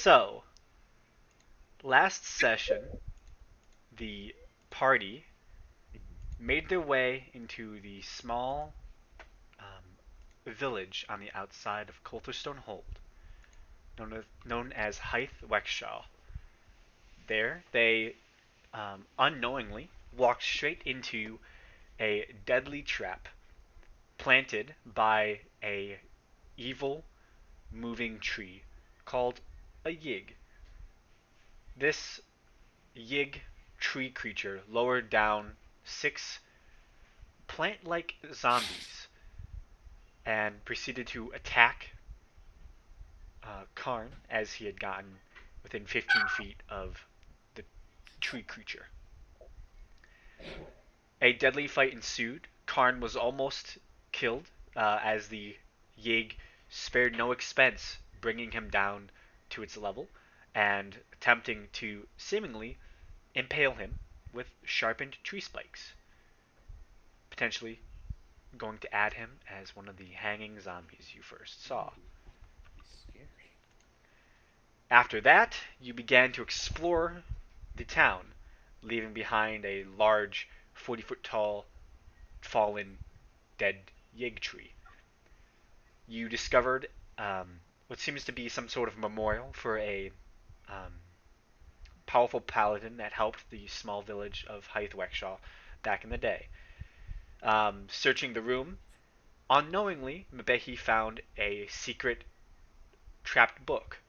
So, last session, the party made their way into the small village on the outside of Coulterstone Hold, known as Hythe Wexshaw. There, they unknowingly walked straight into a deadly trap planted by a evil moving tree called a yig. This yig tree creature lowered down 6 plant-like zombies and proceeded to attack Karn as he had gotten within 15 feet of the tree creature. A deadly fight ensued. Karn was almost killed as the Yig spared no expense bringing him down to its level and attempting to seemingly impale him with sharpened tree spikes, potentially going to add him as one of the hanging zombies you first saw. Scary. After that, you began to explore the town, leaving behind a large 40-foot tall fallen dead yig tree. You discovered what seems to be some sort of memorial for a um, powerful paladin that helped the small village of Hythe Wexshaw back in the day. Searching the room, unknowingly, Mbehi found a secret trapped book.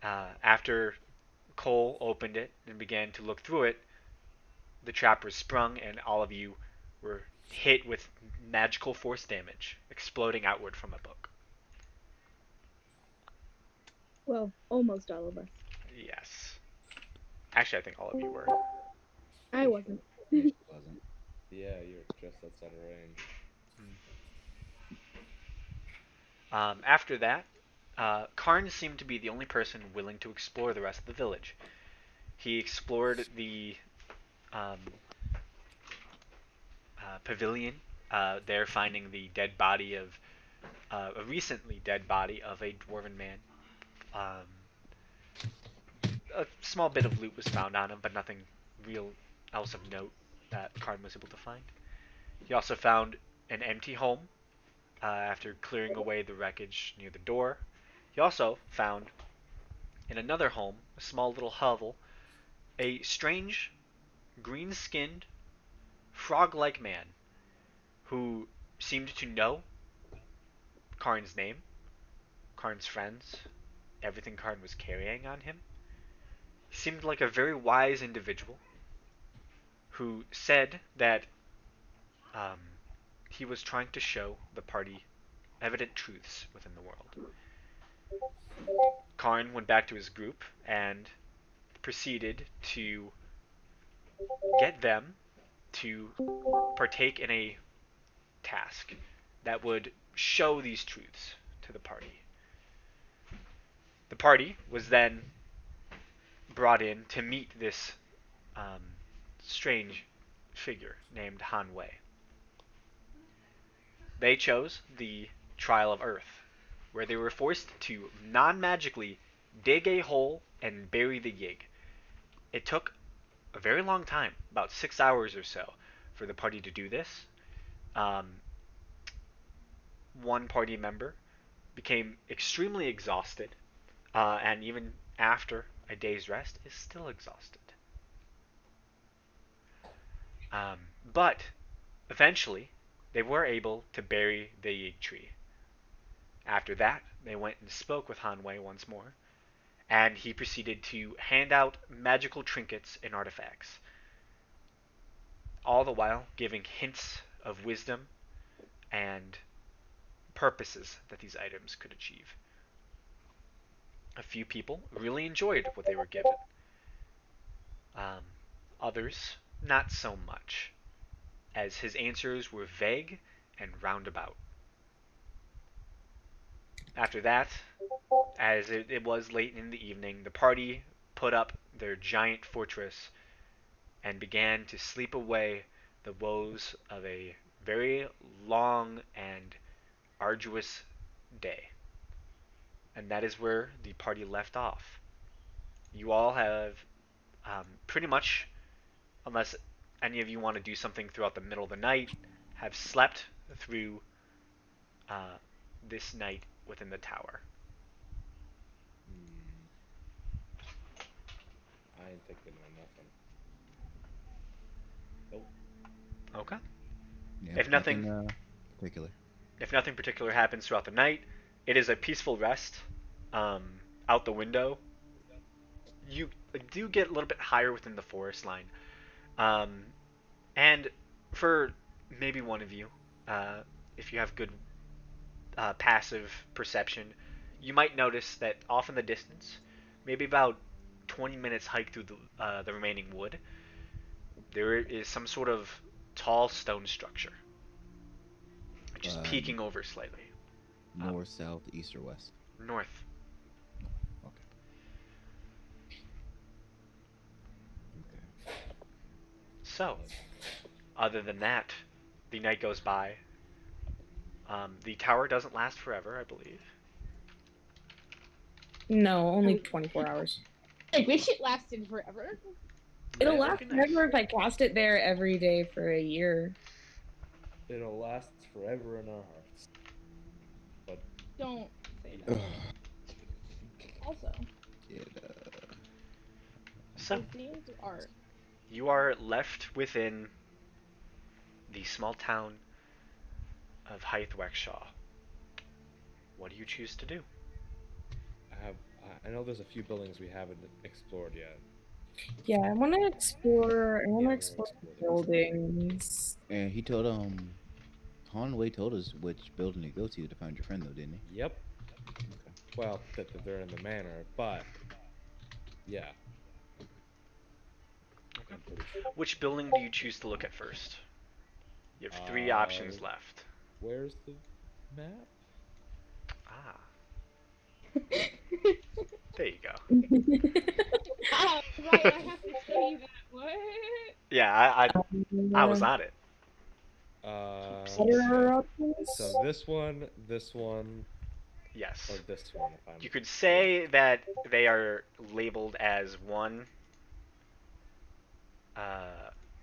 After Cole opened it and began to look through it, the trap was sprung and all of you were hit with magical force damage, exploding outward from a book. Well, almost all of us. Yes. Actually, I think all of you were. I wasn't. No, she wasn't. Yeah, you're just outside of range. After that, Karn seemed to be the only person willing to explore the rest of the village. He explored the um, pavilion, there finding the dead body of a recently dead body of a dwarven man. Um, a small bit of loot was found on him, but nothing real else of note that Karn was able to find. He also found an empty home after clearing away the wreckage near the door. He also found in another home, a small little hovel, a strange, green-skinned, frog-like man who seemed to know Karn's name, Karn's friends, everything Karn was carrying on him. He seemed like a very wise individual who said that um, he was trying to show the party evident truths within the world. Karn went back to his group and proceeded to get them to partake in a task that would show these truths to the party. The party was then brought in to meet this um, strange figure named Han Wei. They chose the Trial of Earth, where they were forced to non-magically dig a hole and bury the Yig. It took a very long time, about 6 hours or so, for the party to do this. Um, One party member became extremely exhausted, and even after a day's rest, is still exhausted. But eventually, they were able to bury the Yig tree. After that, they went and spoke with Han Wei once more, and he proceeded to hand out magical trinkets and artifacts, all the while giving hints of wisdom and purposes that these items could achieve. A few people really enjoyed what they were given. Um, Others, not so much, as his answers were vague and roundabout. After that, as it was late in the evening, the party put up their giant fortress and began to sleep away the woes of a very long and arduous day. and that is where the party left off. You all have pretty much, unless any of you want to do something throughout the middle of the night, have slept through uh, this night within the tower. Hmm. I ain't thinking of nothing. Nope. Okay. Yeah, If nothing, particular. if nothing particular happens throughout the night, it is a peaceful rest. Um, Out the window, you do get a little bit higher within the forest line. Um, and for maybe one of you, uh, if you have good passive perception, you might notice that off in the distance, maybe about 20 minutes hike through the remaining wood, there is some sort of tall stone structure, just peeking over slightly. North, south, east, or west? North. Okay. Okay. So, other than that, the night goes by. The tower doesn't last forever, I believe. No, only 24 hours. I wish it lasted forever. It'll That would last be nice. forever if I cast it there every day for a year. It'll last forever in our hearts. But Don't say that. Also, So, museums of art. you are left within the small town of Hythe Wexshaw. What do you choose to do? I know there's a few buildings we haven't explored yet. Yeah, I want to explore. I want Yeah, to we're explore exploring. buildings. And he told Conway told us which building to go to find your friend, though, didn't he? Yep. Well, that they're in the manor, but yeah. Okay. I'm pretty sure. Which building do you choose to look at first? You have three options left. Where's the map? Ah, there you go. Right, I have to say that. What? Yeah, I was on it. What are our options? So this one, Yes. or this one, if I'm. You could say that they are labeled as 1,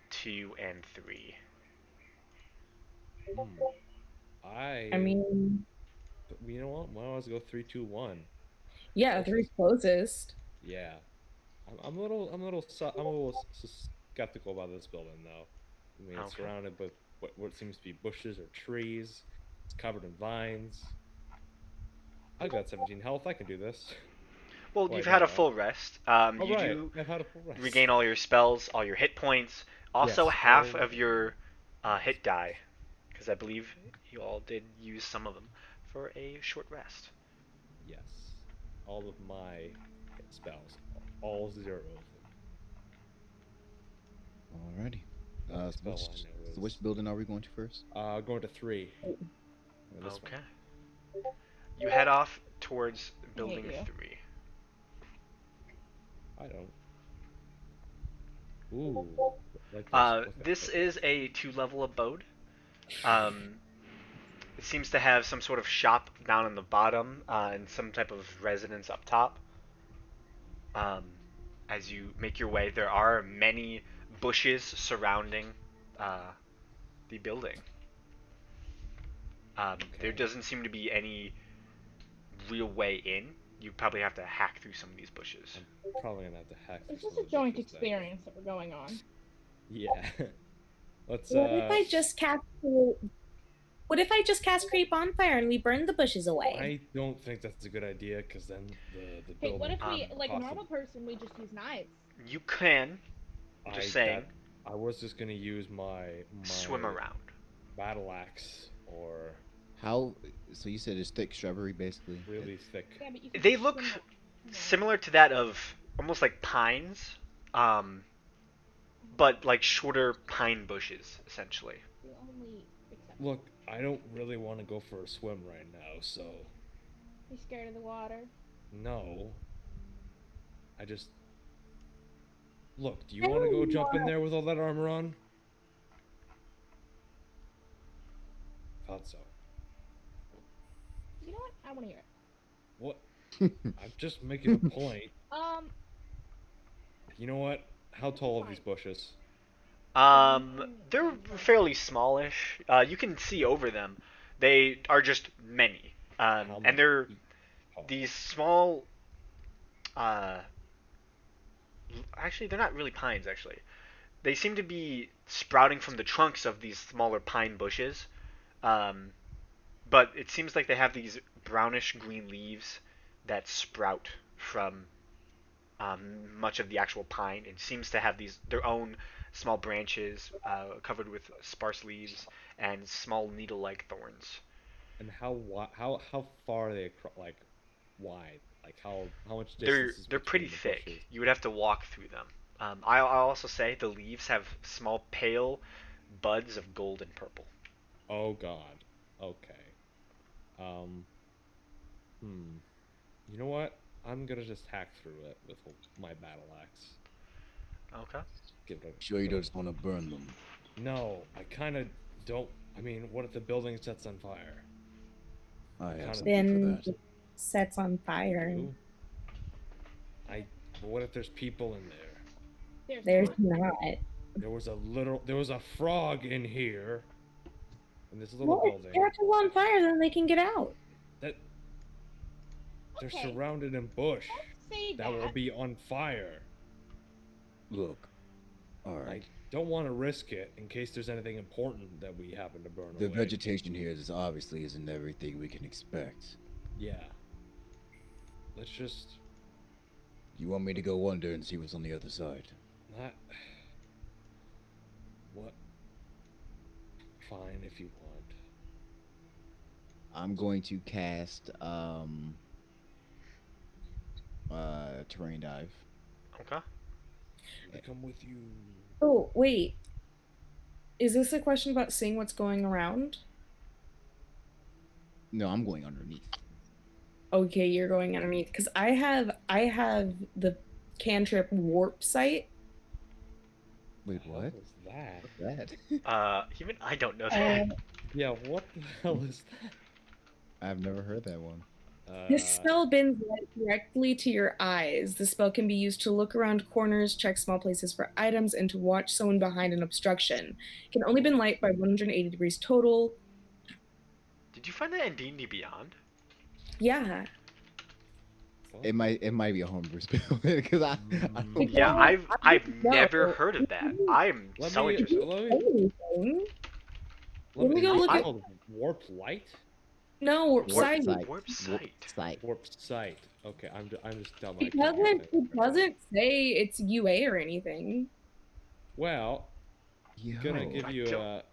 2, and 3. I mean, You know what? Why don't I go 3, 2, 1? yeah, three's closest. Yeah. I'm a little skeptical about this building though. I mean, it's Okay. surrounded with what seems to be bushes or trees. It's covered in vines. I've got 17 health. I can do this. Well, Wait, you've had no, a full rest. You right. do I've had a full rest. regain all your spells, all your hit points, also Yes, half all of your hit die, because I believe you all did use some of them for a short rest. Yes. All of my spells. All 0 of them. Alrighty. The only So spell which, I know so which is- building are we going to first? Going to 3. This Okay. one. You head off towards building you. 3. I don't. Ooh. Like this. This is a 2-level abode. It seems to have some sort of shop down on the bottom and some type of residence up top. As you make your way, there are many bushes surrounding the building. There doesn't seem to be any real way in. You probably have to hack through some of these bushes. I'm probably gonna have to hack. It's through just some a of joint these bushes then. experience that we're going on. Yeah. Let's. What if I just cast? What if I just cast Create Bonfire and we burn the bushes away? I don't think that's a good idea because then the Hey, building. what if we, like a costs normal person, we just use knives? You can just saying I was just gonna use my swim around. battle axe or How? So you said it's thick shrubbery, basically. really thick. Yeah, but you can They look swim around. similar to that of almost like pines, but like shorter pine bushes, essentially. The only exception. Look, I don't really want to go for a swim right now, so You scared of the water? no. I just look. Do you want to go jump in there with all that armor on? Thought so. You know what? I want to hear it. What? I'm just making a point. Um, You know what? How tall are these bushes? They're fairly smallish. You can see over them. They are just many. How And many they're feet tall? these small. Uh, Actually, they're not really pines. Actually, they seem to be sprouting from the trunks of these smaller pine bushes. Um, but it seems like they have these brownish green leaves that sprout from much of the actual pine. It seems to have these their own small branches covered with sparse leaves and small needle-like thorns. And how far are they like wide? Like how much They're distance is they're pretty between the thick. bushes? You would have to walk through them. I'll also say the leaves have small pale buds of gold and purple. Oh God. Okay. Um. Hmm. You know what? I'm gonna just hack through it with my battle axe. Okay. Give it Sure you don't just want to burn them. No, I kind of don't. I mean, what if the building sets on fire? I Kinda- have something for Then that. it sets on fire. You? But what if there's people in there? There's not. There was a frog in here. In this little Well, if building. they're on fire, then they can get out. That they're Okay. surrounded in bush. Say That will be on fire. Look. All I right. don't want to risk it in case there's anything important that we happen to burn The away. vegetation here is obviously isn't everything we can expect. Yeah. Let's just You want me to go under and see what's on the other side? not. What? Fine if you want. I'm going to cast terrain dive. Okay. I come with you. Oh, wait. Is this a question about seeing what's going around? No, I'm going underneath. Okay, you're going underneath because I have the cantrip warp sight. Wait, The what? hell is that? What's that? Even I don't know that. Yeah, what the hell is that? I've never heard that one. This spell bends light directly to your eyes. The spell can be used to look around corners, check small places for items, and to watch someone behind an obstruction. It can only bend light by 180 degrees total. Did you find that in D&D Beyond? Yeah. It might be a homebrew spell because I don't Yeah, know. I've No. never heard of that. I'm Let so me- interested. Anything. Let me go look at- warp light. No, warp Warp sight. sight. Warp sight. Sight. Warp sight. Okay, I'm just dumb. It doesn't say it's UA or anything. Well, Yo. gonna give you don't-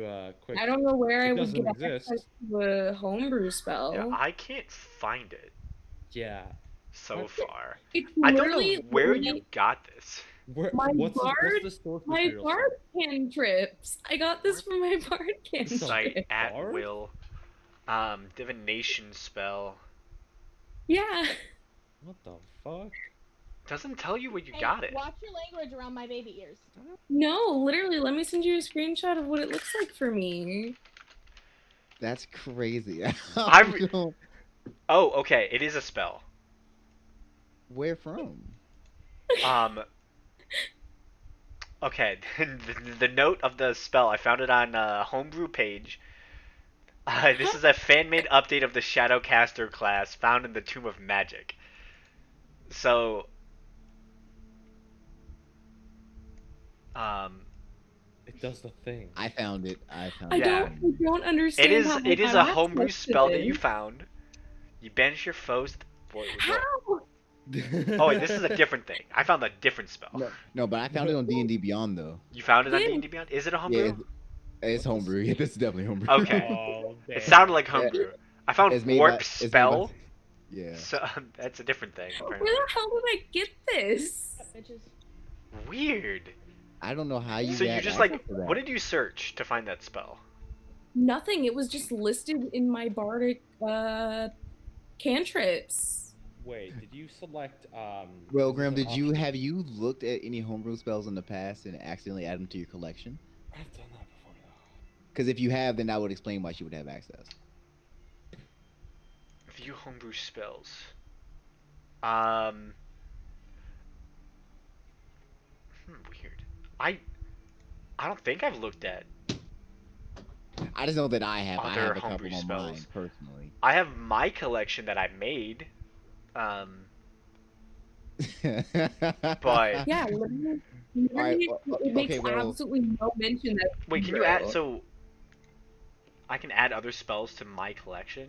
a quick. I don't know where It I would doesn't get exist. access to a homebrew spell. Yeah, I can't find it Yeah. so What? far. It's I don't literally know where you got this. What's the source my material? bard cantrips. I got this from my bard cantrip. Sight at Bard? will. Divination spell. Yeah. What the fuck? Doesn't tell you where you Hey, got it. Watch your language around my baby ears. No, literally, let me send you a screenshot of what it looks like for me. That's crazy. I re- Oh, okay. It is a spell. Where from? Okay. The note of the spell, I found it on a homebrew page. This is a fan-made update of the Shadowcaster class found in the Tomb of Magic. So, It does the thing. I found it. I Yeah. don't understand. it how is my a bard homebrew access spell that is. you found. You banish your foes. How? Oh wait, this is a different thing. I found a different spell. No, but I found it on D&D Beyond though. You found it on Yeah. D&D Beyond? Is it a homebrew? Yeah, it's homebrew. Yeah, this is definitely homebrew. Okay. Oh, damn. It sounded like homebrew. I found It's made warp by- it's made by- spell. Yeah. So that's a different thing. Where Apparently. the hell did I get this? Bitches. Weird. I don't know how you So you got just access like, to that. what did you search to find that spell? Nothing. It was just listed in my bardic cantrips. Wait, did you select Well, Graham, the have you looked at any homebrew spells in the past and accidentally added them to your collection? I've done that before though. Because if you have, then that would explain why she would have access. View homebrew spells. Weird. I don't think I've looked at I just know that I have other a homebrew couple on mine spells. personally. I have my collection that I made. But Yeah, literally, Alright, it makes okay, well, absolutely no mention that. wait, can you add? So I can add other spells to my collection.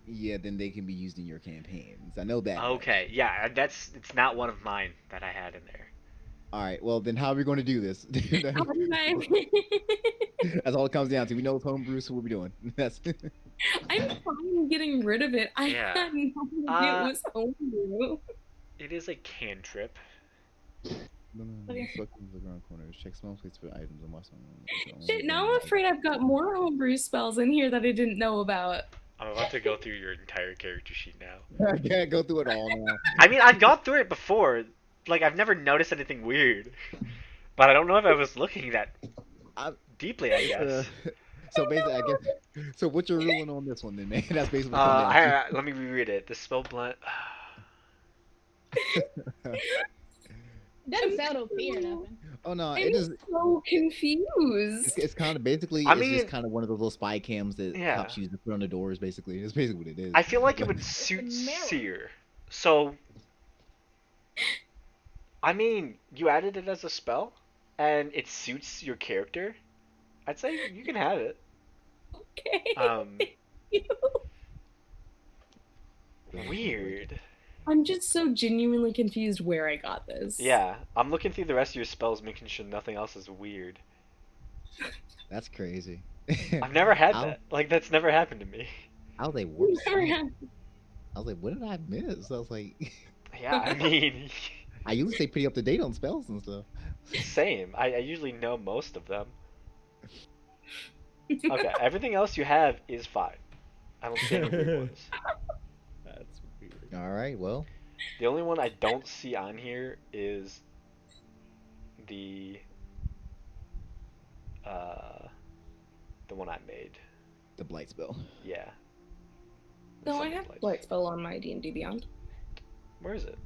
yeah, then they can be used in your campaigns. I know that much. Okay, yeah, it's not one of mine that I had in there. Alright, well, then how are we going to do this? That's all it comes down to. We know it's homebrew, so what we doing? That's I'm fine getting rid of it. I Yeah. had no idea it was homebrew. It is a cantrip. Okay. Look around corners. Check small places for items and watch them. Shit, now I'm afraid I've got more homebrew spells in here that I didn't know about. I'm about to go through your entire character sheet now. I can't go through it all now. I mean, I've gone through it before. Like, I've never noticed anything weird. But I don't know if I was looking that deeply, I guess. So basically, I guess. So what you're ruling on this one, then, man? That's basically what it comes down to. Let me reread it. The spell blunt. Doesn't sound OP or nothing. Oh no, I'm it is. so confused. It's kind of basically. I It's mean- just kind of one of those little spy cams that Yeah. cops use to put on the doors. Basically, it's basically what it is. I feel like it would suit mirror. Seer. So, I mean, you added it as a spell, and it suits your character. I'd say you can have it. Okay. Weird. I'm just so genuinely confused where I got this. Yeah, I'm looking through the rest of your spells, making sure nothing else is weird. That's crazy. I've never had I'll- that. Like, that's never happened to me. I was like, whoops. Never had- I was like, what did I miss? I was like, Yeah, I mean, I usually stay pretty up to date on spells and stuff. same. I usually know most of them. Okay, everything else you have is fine. I don't see any weird ones. That's weird. All right, well, The only one I don't see on here is the one I made. the blight spell. Yeah. No, I Summon have Blights. Blight Spell on my D&D Beyond. Where is it?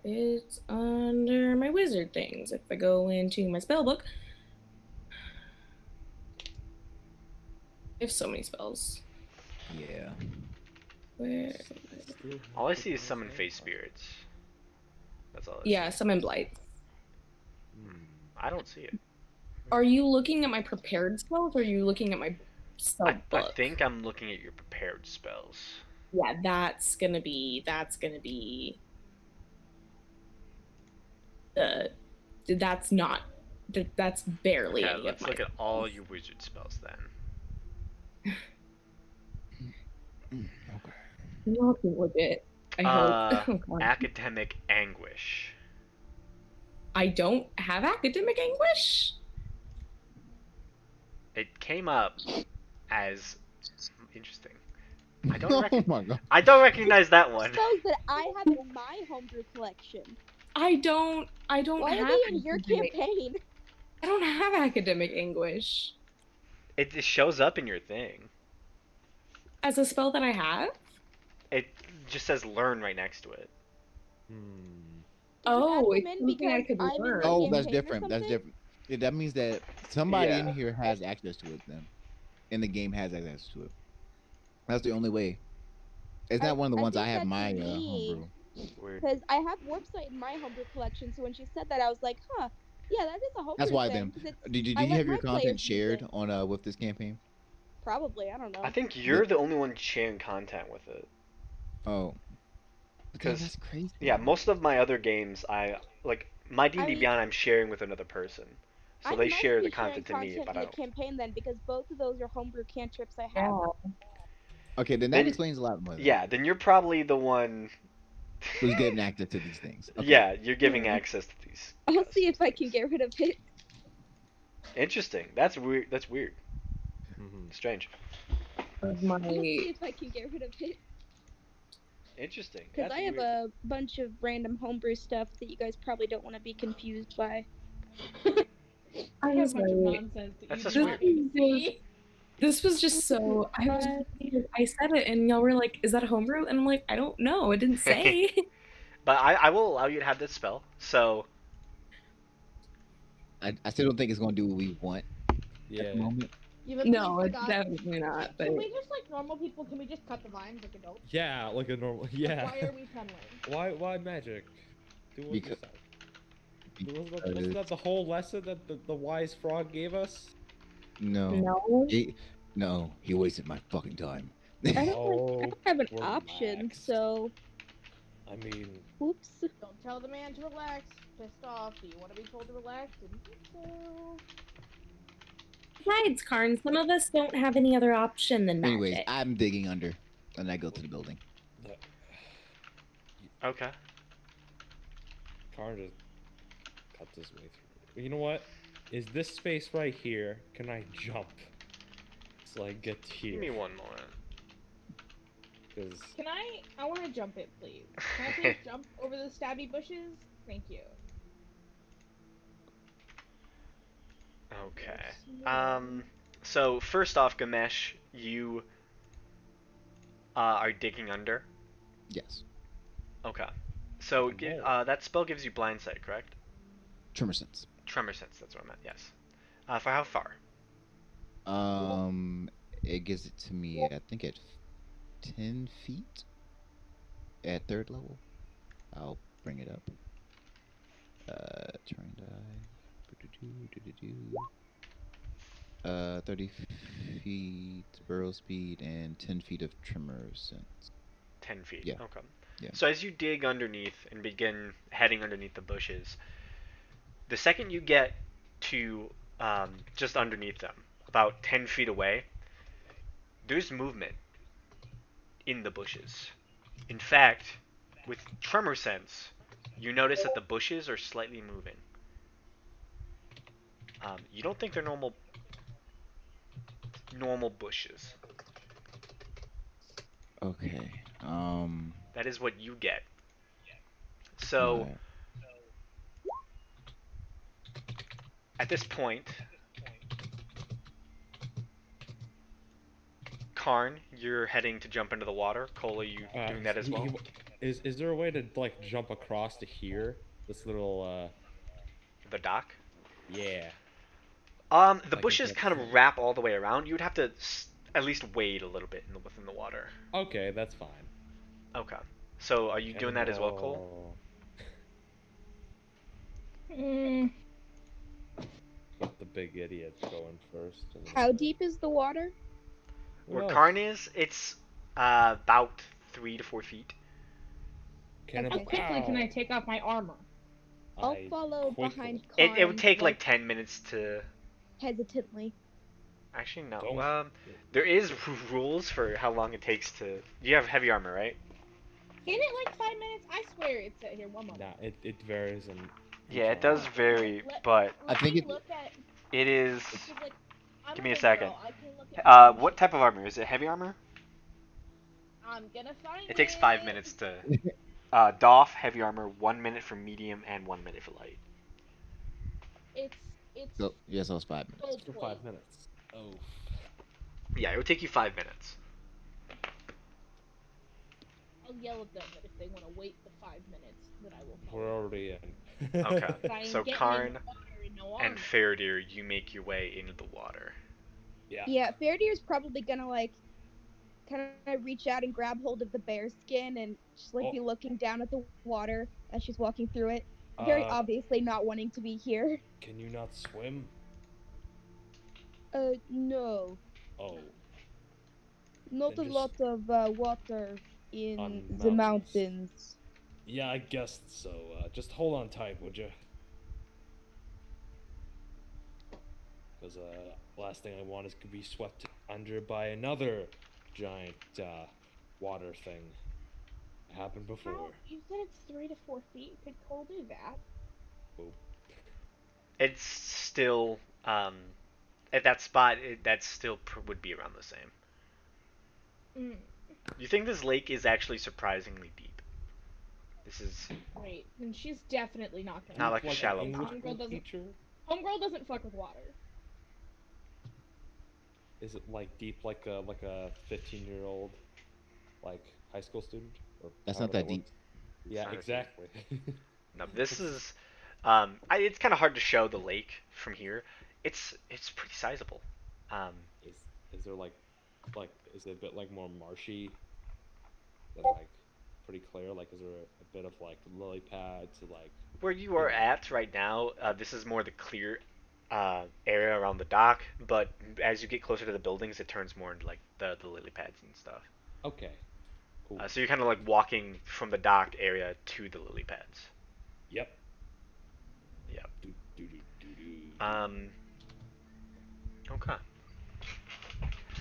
It's under my wizard things. If I go into my spell book, I have so many spells. Yeah. Where? All I see is summon face spirits. That's all. Yeah, summon blight. I don't see it. Are you looking at my prepared spells, or are you looking at my spell I book? think I'm looking at your prepared spells. Yeah, that's gonna be. That's not. That's barely Okay, any let's of my. look at all your wizard spells then. Okay. Nothing legit. I hope. Oh, God. Academic anguish. I don't have academic anguish. It came up as interesting. I don't Oh recognize. my god. I don't recognize that one. Spells that I have in my homebrew collection. I don't Why have. are they in your academic- campaign? I don't have academic anguish It just shows up in your thing. as a spell that I have. It just says learn right next to it. Oh, Does it's that come in something I because could I'm in learn. the Oh, that's campaign or different. That's something? different. Yeah, that means that somebody in Yeah. here has access to it then. And the game has access to it. That's the only way. It's not one of the ones think I have that's my me. homebrew. Weird. Because I have Warp Sight in my homebrew collection, so when she said that, I was like, huh, yeah, that is a homebrew That's why thing, then. 'cause it's Did I you let have your my content players use shared it. on with this campaign? Probably, I don't know. I think you're the only one sharing content with it. Oh. Because- that's crazy. Yeah, most of my other games, my D&D mean- Beyond, I'm sharing with another person. So I they must share be the content to sharing me, but I via don't. campaign then, because both of those are homebrew cantrips I have. Yeah. Okay, then that Then- explains a lot more. then. Yeah, then you're probably the one. Who's getting access to these things? Okay. Yeah, you're giving access to these. I'll see if I can get rid of it. Interesting. That's weird. That's weird. Mhm. Strange. Of my. I'll see if I can get rid of it. Interesting. Because That's I have weird. a bunch of random homebrew stuff that you guys probably don't want to be confused by. I I have was a bunch of like, nonsense that That's you just do weird. not need to see. this was just so. I was But I said it, and y'all were like, "Is that a homebrew?" And I'm like, "I don't know. It didn't say." But I will allow you to have this spell. So I still don't think it's gonna do what we want at Yeah. the moment. Even though No, I it's forgot. definitely not. But Can we just like normal people? Can we just cut the vines like adults? Yeah, like a normal. Like, Yeah. why are we tunneling? Why magic? Do it Because- yourself. Wasn't that the whole lesson that the wise frog gave us? No. no, No, he wasted my fucking time. I don't, Oh, I don't have an relax. option, so I mean, whoops. Don't tell the man to relax. Pissed off. Do you want to be told to relax? Didn't think so. besides, Karn, some of us don't have any other option than magic. Anyways, I'm digging under, and I go to the building. okay. Karn just cut his way through. You know what? Is this space right here? Can I jump? So I get here. Give me one moment. Because Can I want to jump it, please. Can I please jump over the stabby bushes? Thank you. Okay. So first off, Gamesh, you are digging under. Yes. Okay. So Whoa. that spell gives you blind sight, correct? Tremor sense. Tremor sense. That's what I meant. Yes. For how far? It gives it to me. I think at 10 feet. At 3rd level. I'll bring it up. Terrain die. 30 feet burrow speed and 10 feet of tremor sense. 10 feet. Yeah. Okay. Yeah. So as you dig underneath and begin heading underneath the bushes, the second you get to just underneath them, about 10 feet away, there's movement in the bushes. In fact, with tremor sense, you notice that the bushes are slightly moving. You don't think they're normal bushes. Okay. That is what you get. So Right. at this point, Karn, you're heading to jump into the water. Cole, are you doing that as well? Is there a way to like jump across to here? This little The dock? yeah. The Like bushes it kind gets- of wrap all the way around. You would have to at least wade a little bit within the water. Okay, that's fine. Okay. So are you doing that as well, Cole? Mm, Let the big idiot going first. and then- How deep is the water? Where Well, Karn is, it's about 3 to 4 feet. Can how it, quickly can I take off my armor? I'll I follow quickly- behind It would Karn, take like 10 minutes to. hesitantly. Actually, no. Don't- There is rules for how long it takes to. You have heavy armor, right? Isn't it like 5 minutes? I swear it's here. One moment. Nah, it varies and. Yeah, it does vary, Let- but I think me it- look at, it is. 'cause, like, I'm Give me a big second. girl, I can look at What type of armor? Is it heavy armor? I'm gonna find It takes 5 minutes to. Doff, heavy armor, 1 minute for medium and 1 minute for light. It's So, yes, that was 5 minutes. gold For plate. 5 minutes. Oh. Yeah, it would take you 5 minutes. I'll yell at them that if they want to wait the 5 minutes, that I will. We're follow. already in. Okay. Try and So get me in Karn the water in no and armor. Faradir, you make your way into the water. Yeah. Yeah, Faradir's probably gonna like kind of reach out and grab hold of the bear skin and just like Oh. be looking down at the water as she's walking through it. Very obviously not wanting to be here. Can you not swim? No. Oh. Not Then a just- lot of water in On the mountains. mountains. Yeah, I guessed so. Just hold on tight, would you? Because last thing I want is to be swept under by another giant water thing. It happened before. How? You said it's 3 to 4 feet. Could Cole do that? It's still at that spot. That still would be around the same. Mm, You think this lake is actually surprisingly deep? This is great. Then she's definitely not gonna. Not like a an shallow English pond. Homegirl doesn't- teacher? Homegirl doesn't fuck with water. Is it like deep, like a 15-year-old, like high school student? Or That's not however that deep. works? Yeah, Not that deep. exactly. No, this is. It's kind of hard to show the lake from here. It's pretty sizable. Um, Is there like is it a bit like more marshy than like pretty clear? Like is there a bit of like lily pads like where you are know. at right now, this is more the clear area around the dock. But as you get closer to the buildings, it turns more into like the lily pads and stuff. Okay, cool. So you're kind of like walking from the docked area to the lily pads. Yep. Yep. Do, do, do, do, do. Okay.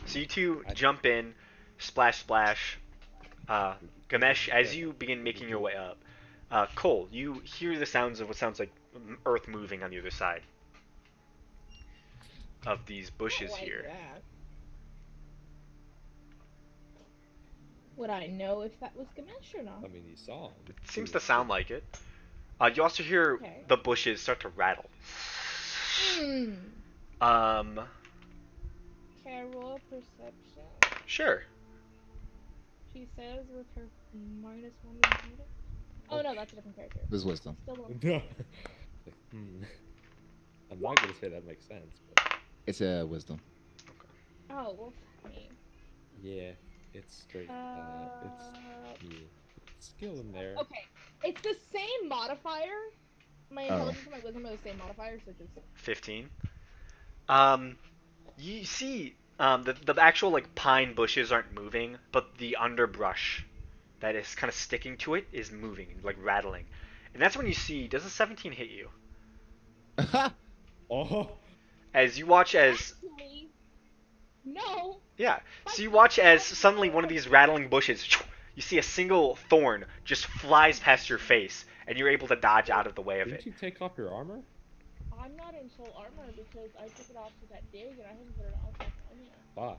So you two jump in, splash, splash. Ganesh, as you begin making your way up, Cole, you hear the sounds of what sounds like earth moving on the other side of these bushes Like here. that. Would I know if that was Ganesh or not? I mean, you saw him. It seems to sound like it. You also hear Okay. the bushes start to rattle. Hmm. Um, Can I roll a perception? sure. She says with her -1 initiative. Oh no, that's a different character. This is wisdom. Still don't. Like, I'm not gonna say that makes sense, but It's a wisdom. Oh well, fuck me. yeah, it's straight. It's skill in there. Okay, it's the same modifier. My Oh. intelligence and my wisdom are the same modifier, so just 15. You see, the actual like pine bushes aren't moving, but the underbrush that is kind of sticking to it is moving, like rattling, and that's when you see. Does a 17 hit you? Oh, As you watch as actually no. yeah, so you watch as suddenly one of these rattling bushes, you see a single thorn just flies past your face, and you're able to dodge out of the way of didn't it. you take off your armor? I'm not in full armor because I took it off with that dig and I haven't put it on yet.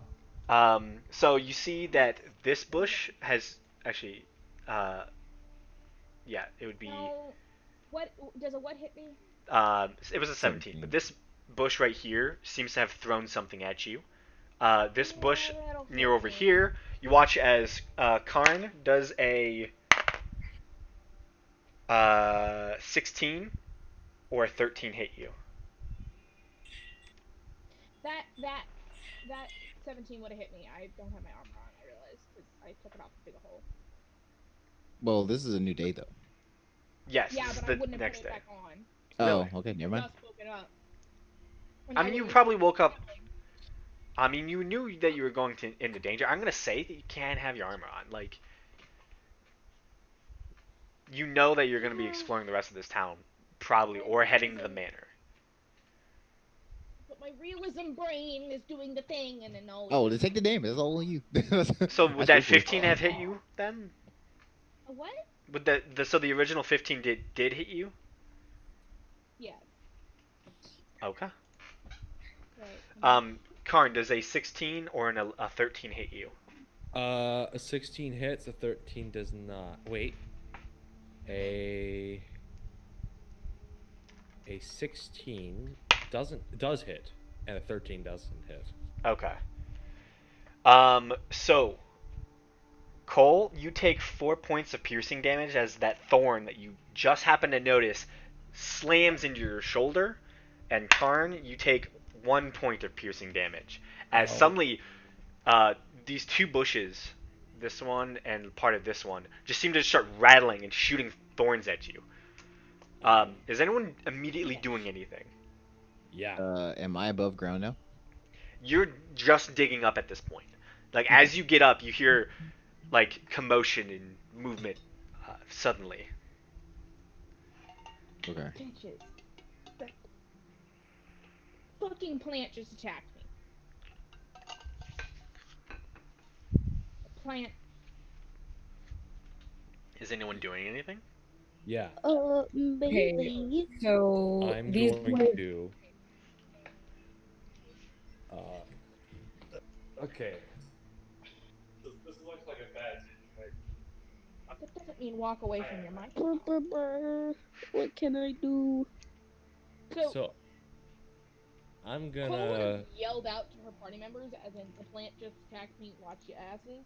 Ah, So you see that this bush has actually, yeah, it would be. No. What does a what hit me? It was a 17, but 17. this bush right here seems to have thrown something at you. This bush Yeah, that'll near hit over me. here, you watch as Karn does a 16 or a 13 hit you. That 17 would have hit me. I don't have my armor on. I realized because I took it off to dig a hole. Well, this is a new day, though. Yes, Yeah, this is but I the wouldn't have next put it day. back on. Oh, Really? okay, never mind. Just woke it up. And I mean, you would've probably been woke up. traveling. I mean, you knew that you were going into danger. I'm gonna say that you can't have your armor on. Like, you know that you're gonna be exploring the rest of this town, probably, or heading to the manor. But my realism brain is doing the thing, and then no. Oh, then take the damage. That's all on you. So would that That's your 15 have hit you then? A what? Would so the original 15 did hit you? Yes. Okay. Right. Karn, does a 16 or a 13 hit you? a 16 hits, a 13 does not. Wait, a 16 does hit, and a 13 doesn't hit. Okay. So Cole, you take 4 points of piercing damage as that thorn that you just happened to notice slams into your shoulder, and Karn, you take 1 point of piercing damage as Oh. suddenly these two bushes, this one and part of this one, just seem to start rattling and shooting thorns at you. Is anyone immediately doing anything? Yeah. Am I above ground now? You're just digging up at this point. Like as you get up, you hear like commotion and movement suddenly. Okay. Bitches. That fucking plant just attacked me. The plant. Is anyone doing anything? Yeah. Maybe. So I'm these going to. Okay. This looks like a bad situation. That doesn't mean walk away from your mic. What can I do? So, So I'm Cole would gonna. have yelled out to her party members, as in, the plant just attacked me, watch your asses.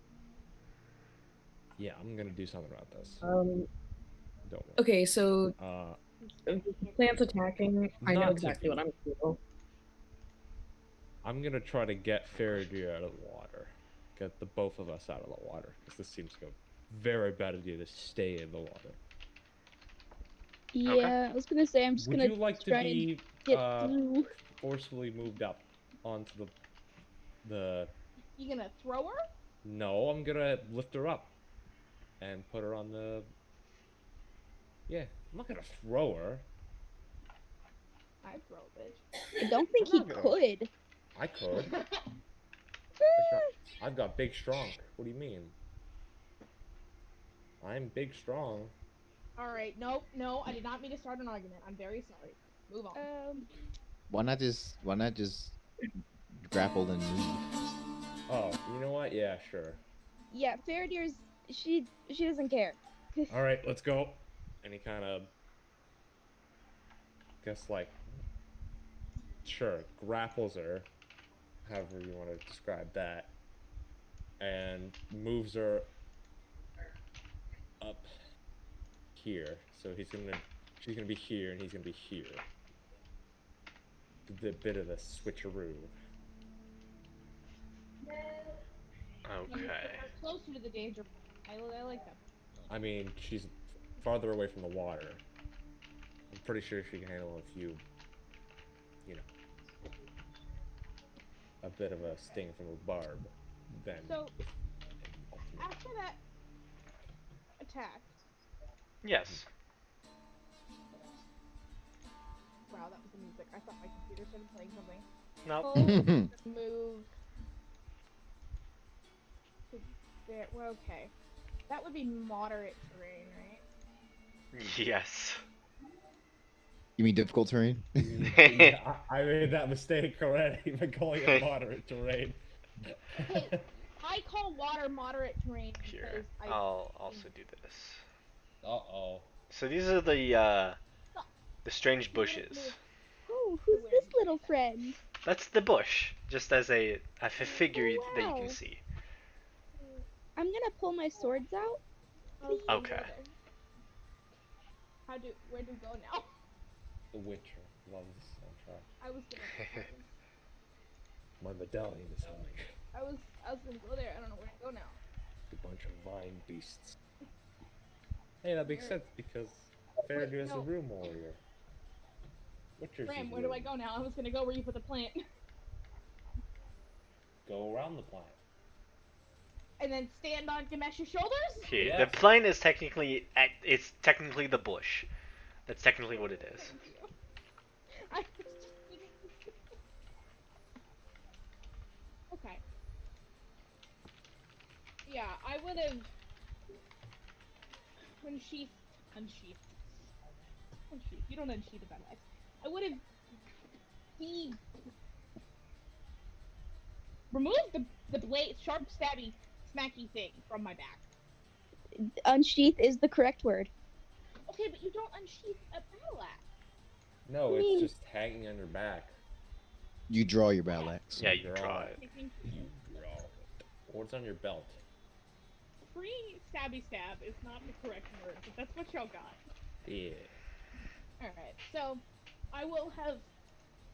Yeah, I'm gonna do something about this. Um, Don't worry. okay, so Uh, plants attacking. I know Not to exactly what be. I'm gonna do. I'm gonna try to get Faraday out of the water. Get the both of us out of the water, because this seems like a very bad idea to stay in the water. Yeah, I was gonna say I'm just Would gonna you like to try and be get through. forcefully moved up onto the? You gonna throw her? No, I'm gonna lift her up and put her on the. Yeah, I'm not gonna throw her. I'd throw a bitch. I don't think I'm he not gonna- could. I could. I've got big strong. What do you mean? I'm big strong. Alright, no, I did not mean to start an argument. I'm very sorry. Move on. Why not just grapple and move? Oh, you know what? Yeah, sure. Yeah, Faraday's she doesn't care. All right, let's go. And he kind of, guess like, sure, grapples her, however you want to describe that, and moves her up here. So she's gonna be here, and he's gonna be here. The bit of the switcheroo. Okay. Closer to the danger. I like that. I mean, she's farther away from the water. I'm pretty sure she can handle a few, you know, a bit of a sting from a barb. Then. So, ultimate. after that attack, Yes. wow, that was the music. I thought my computer started playing something. Nope. Cole move to there. Well, okay, that would be moderate terrain, right? Yes. You mean difficult terrain? Yeah, I made that mistake already by calling it moderate terrain. Hey, I call water moderate terrain Here, because I. I'll also do this. Uh-oh. So these are the strange bushes. Oh, who's this little friend? That's the bush, just as a figure that you Wow. can see. I'm gonna pull my swords out. Okay. Where do we go now? The Witcher. Love this soundtrack. I was gonna. My medallion is humming. I was gonna go there. I don't know where to go now. A bunch of vine beasts. Hey, that makes sense because Faraday is a no. room warrior. Witcher's Graham, his where do I room. go now? I was gonna go where you put the plant. Go around the plant. And then stand on Gamesh's shoulders? Here, Yes. the plane is technically it's technically the bush. That's technically what it is. I- okay. Yeah, I would have unsheathed. You don't unsheath a battle axe. I would have removed the blade, sharp, stabby, smacky thing from my back. Unsheath is the correct word. Okay, but you don't unsheath a battle axe. No, I mean- it's just hanging on your back. You draw your battle axe. Yeah, you draw it. You draw it. Or it's on your belt. Free stabby stab is not the correct word, but that's what y'all got. Yeah. Alright, so I will have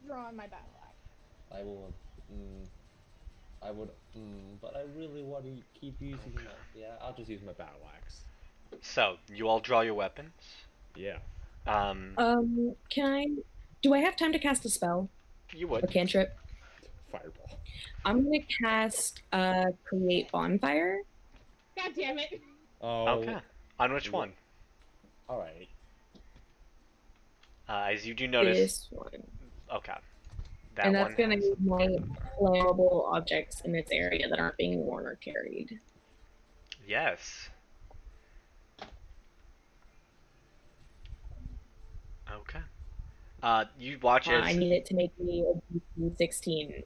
drawn my battle axe. I will. I would. But I really want to keep using my. Yeah, I'll just use my battle axe. So you all draw your weapons. Yeah. Do I have time to cast a spell? You A would. cantrip? Fireball. I'm gonna cast Create Bonfire. God damn it! Oh. Okay. On which one? All right. As you do notice. This one. Okay. That And that's one. gonna has- be my flammable objects in its area that aren't being worn or carried. Yes. Okay. You watch as I need it to make me a DC 16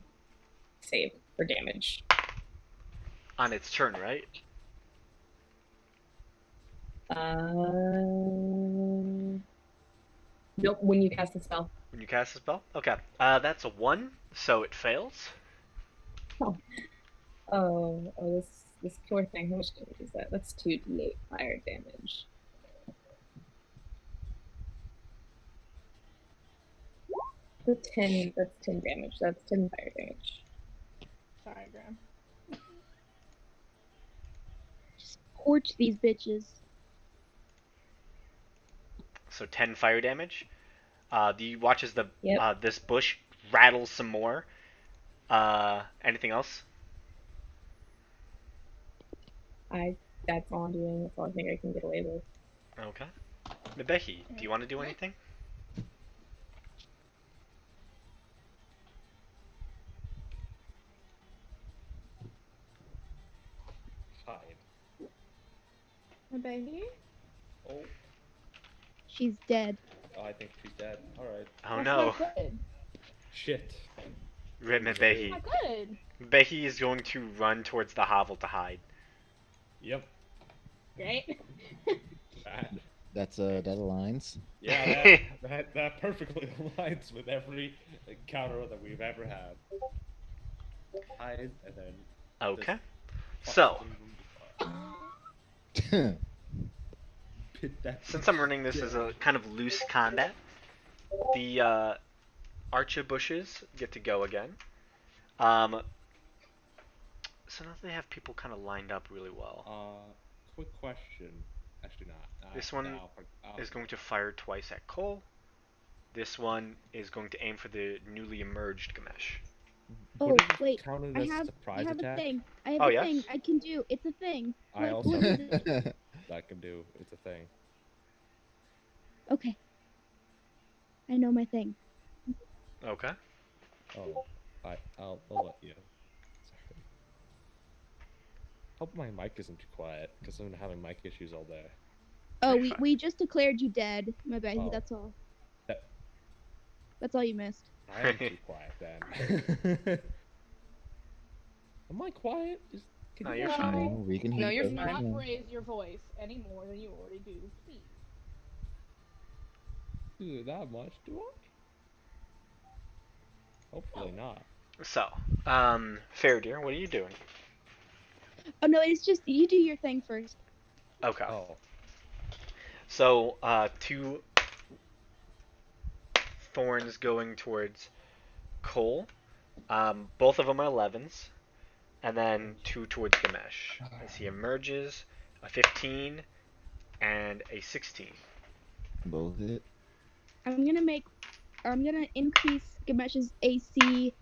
save for damage. on its turn, right? Nope, when you cast the spell. When you cast a spell? Okay. That's a 1, so it fails. This poor thing. How much damage is that? That's 2d8 fire damage. That's 10 damage. That's 10 fire damage. Sorry, Graham. Just torch these bitches. So 10 fire damage. You watch as Yep. this bush rattles some more. Anything else? That's all I'm doing. That's all I think I can get away with. Okay. Mebehi, do you want to do anything? Hide. My baby? Oh, She's dead. I think she's dead. All right. Oh That's no. not good. Shit. Mebehi. Not good. Mebehi is going to run towards the hovel to hide. Yep. Great. That, That aligns. yeah, that perfectly aligns with every encounter that we've ever had. Hide and then. Okay. just So, fucking pit that since I'm running this as a kind of loose combat, the Archer bushes get to go again. So now they have people kind of lined up really well. Quick question. Actually, not. This one I'll is going to fire twice at Cole. This one is going to aim for the newly emerged Gamesh. Oh, Would it wait, counted I as have, surprise I have attack? a thing. I have Oh, a yes? thing I can do. It's a thing. I What- also what is it? that can do. It's a thing. Okay. I know my thing. Okay. Oh, I'll let you. Sorry. Hope my mic isn't too quiet because I've been having mic issues all day. Oh, Fine. we just declared you dead. My bad. Oh. That's all. That- That's all you missed. I am too quiet then. Am I quiet? Can No, you you're guys fine. hear me? No, we can No, hear you're you. Do fine. not raise your voice any more than you already do, please. Do that much, do I? Hopefully not. So, Fairdeer, what are you doing? Oh no, it's just you do your thing first. Okay. Oh, So, two thorns going towards Cole. Both of them are 11s. And then two towards Gamesh. As he emerges, a 15 and a 16. Both hit. I'm gonna increase Gamesh's AC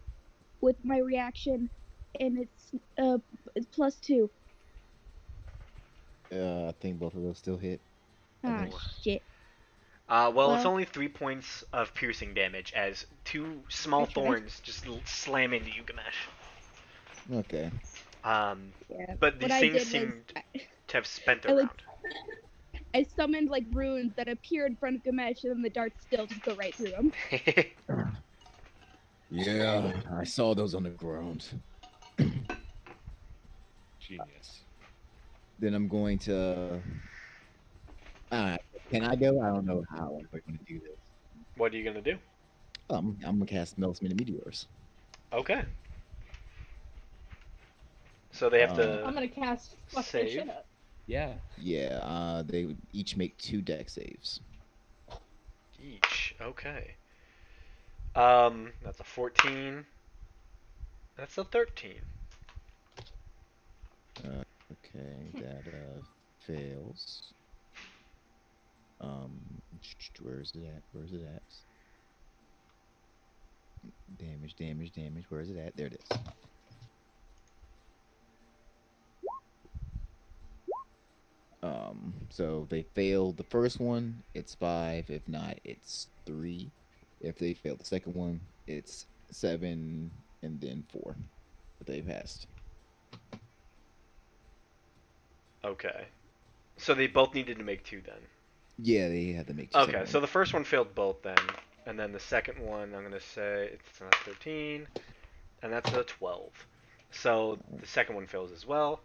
with my reaction, and it's +2. I think both of those still hit. Ah Ooh. shit. Well, it's Well- only 3 points of piercing damage as two small I tried. thorns just slam into you, Gamesh. Okay. Yeah. But these What I things did seem was to have spent I their like round. I summoned like runes that appear in front of Gamesh, and then the darts still just go right through him. Yeah, I saw those on the ground. genius. Then I'm going to. Can I go? I don't know how I'm going to do this. What are you gonna do? I'm gonna cast Melt's Mini Meteors. Okay. So they have I'm to. gonna cast fuck that Save. shit up. Yeah. Yeah, they would each make 2 deck saves. Each. Okay. That's a 14. That's a 13. Okay, that fails. Where's it at? Where's it at? Damage, damage, damage. Where is it at? There it is. So they failed the first one, it's 5. If not, it's 3. If they failed the second one, it's 7 and then 4. But they passed. Okay. So they both needed to make 2 then. Yeah, they had to make 2 Okay, separate so ones. the first one failed both then, and then the second one I'm gonna say it's not 13, and that's a 12. So the second one fails as well.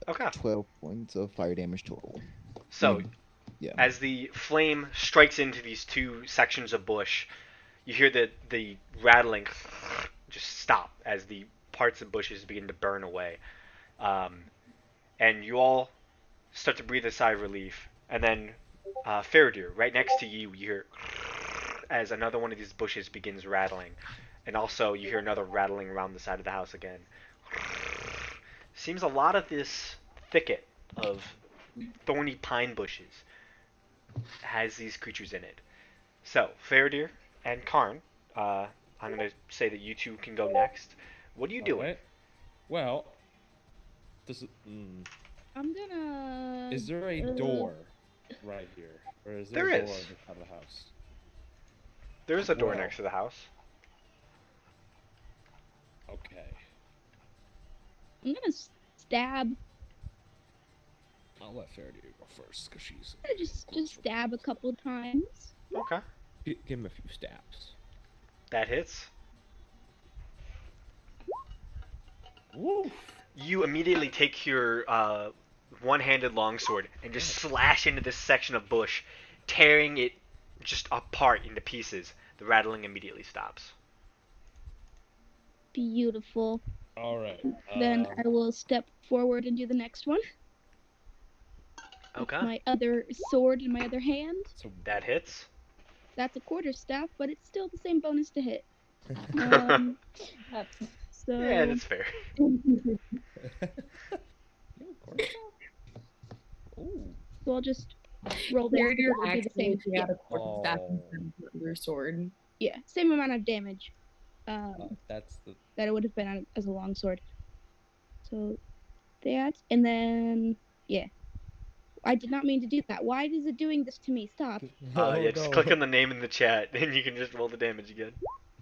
Okay, 12 points of fire damage total. so Yeah. As the flame strikes into these two sections of bush, you hear the rattling just stop as the parts of bushes begin to burn away. And you all start to breathe a sigh of relief. And then, Faradir, right next to you, you hear as another one of these bushes begins rattling. And also, you hear another rattling around the side of the house again. Seems a lot of this thicket of thorny pine bushes has these creatures in it. So, Faradir and Karn, I'm going to say that you two can go next. What are you doing? Alright. Well, I'm gonna. is there a door right here, or is there, There a door is. at the top of the house? There is a door Well. next to the house. Okay. I'm gonna stab. I'll let Faraday go first, because she's... I'm gonna just stab a couple times. Okay. Give him a few stabs. That hits. Woo! You immediately take your one-handed longsword and just slash into this section of bush, tearing it just apart into pieces. The rattling immediately stops. Beautiful. Alright. Then I will step forward and do the next one. Okay. With my other sword in my other hand. So That hits. That's a quarterstaff, but it's still the same bonus to hit. That's So Yeah, that's fair. Ooh. so I'll just roll there. There, you're because it'll do the actually same. out of quarterstaff Oh. instead of your sword. Yeah, same amount of damage. That's the... That it would have been as a longsword. So that, and then yeah, I did not mean to do that. Why is it doing this to me? Stop! Yeah, just click on the name in the chat, and you can just roll the damage again.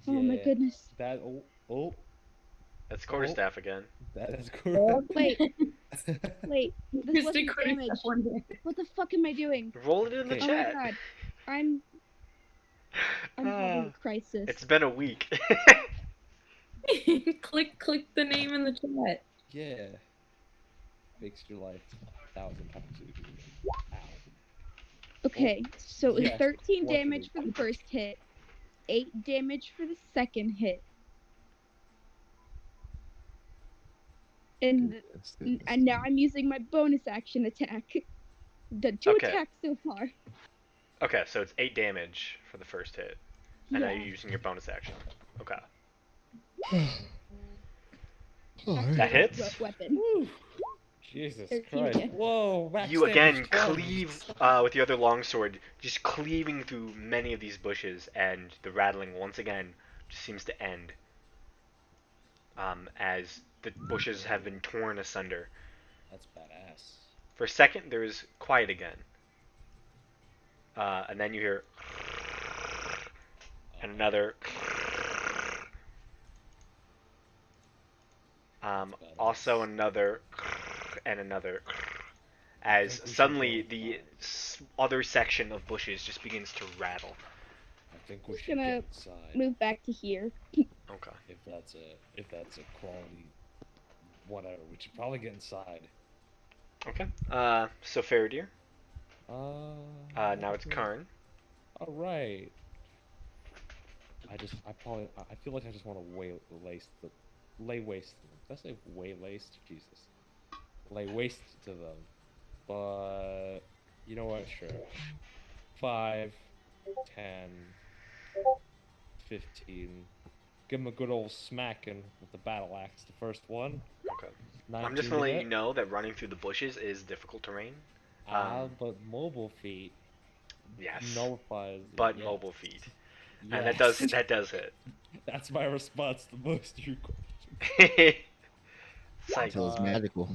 Oh my Yeah. goodness! That... Oh. That's quarterstaff again. That is correct. Wait, wait. This Just a wasn't quarterstaff damage. one hit. What the fuck am I doing? Roll it in the Okay. Oh chat. my god, I'm having a crisis. It's been a week. click the name in the chat. Yeah. Makes your life 1,000 times easier. Ow. Okay, so Yes, 13 what damage do for we- the first hit, 8 damage for the second hit, and and now I'm using my bonus action attack. Done 2 Okay. attacks so far. Okay, so it's 8 damage for the first hit. And now Yeah. you're using your bonus action. Okay. Alright. That hits. Weapon. Jesus 13 Christ. again. Whoa, max You again damage 12. cleave with the other longsword, just cleaving through many of these bushes, and the rattling once again just seems to end. As the bushes have been torn asunder. That's badass. For a second, there is quiet again. And then you hear and another. Also another and another. As think we should suddenly go the inside. other section of bushes just begins to rattle. I think we Just should gonna get inside. Move back to here. Okay. If that's a quality whatever, we should probably get inside. Okay. So Faradir. Now it's okay. Karn. Alright. I feel like I just want to lay waste to them. Did I say waylaced? Jesus. Lay waste to them. But you know what? Sure. 5, 10, 15. Give him a good old smacking with the battle axe. The first one. Okay. 19 I'm just to gonna let hit. you know that running through the bushes is difficult terrain. But mobile feet Yes. nullifies. But yes. mobile feet. Yes. And that does hit. That's my response to most of your questions. It's like, Until it's Uh, magical.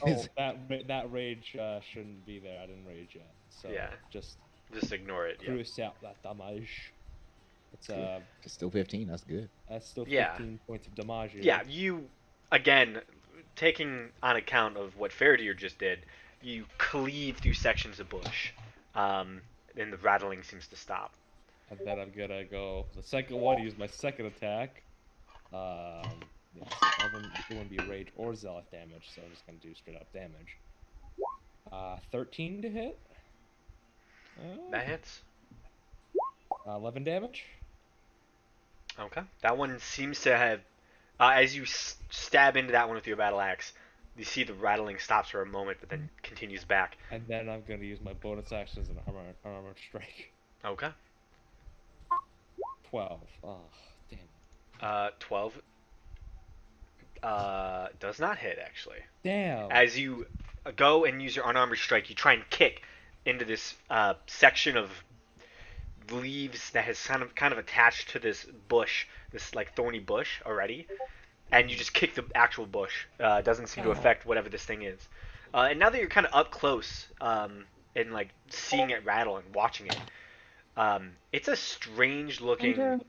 Oh, that rage shouldn't be there. I didn't rage yet, so Yeah. just just ignore it. Yeah. cruise out that damage. It's It's still 15. That's good. that's still 15 Yeah. points of damage. here. Yeah, you, again, taking on account of what Faradir just did, you cleave through sections of bush, and the rattling seems to stop. And then I'm gonna go the second one. Use my second attack. Yeah, so it wouldn't be rage or zealot damage, so I'm just gonna do straight up damage. 13 to hit. That hits. 11 damage. Okay. That one seems to have, as you stab into that one with your battle axe, you see the rattling stops for a moment, but then continues back. And then I'm gonna use my bonus action as an armor strike. Okay. 12. Oh, damn. 12 does not hit, actually. Damn. As you go and use your unarmored strike, you try and kick into this section of leaves that has kind of attached to this bush, this like thorny bush already, and you just kick the actual bush. It doesn't seem to affect whatever this thing is. And now that you're kind of up close and like seeing it rattle and watching it, it's a strange looking Enter.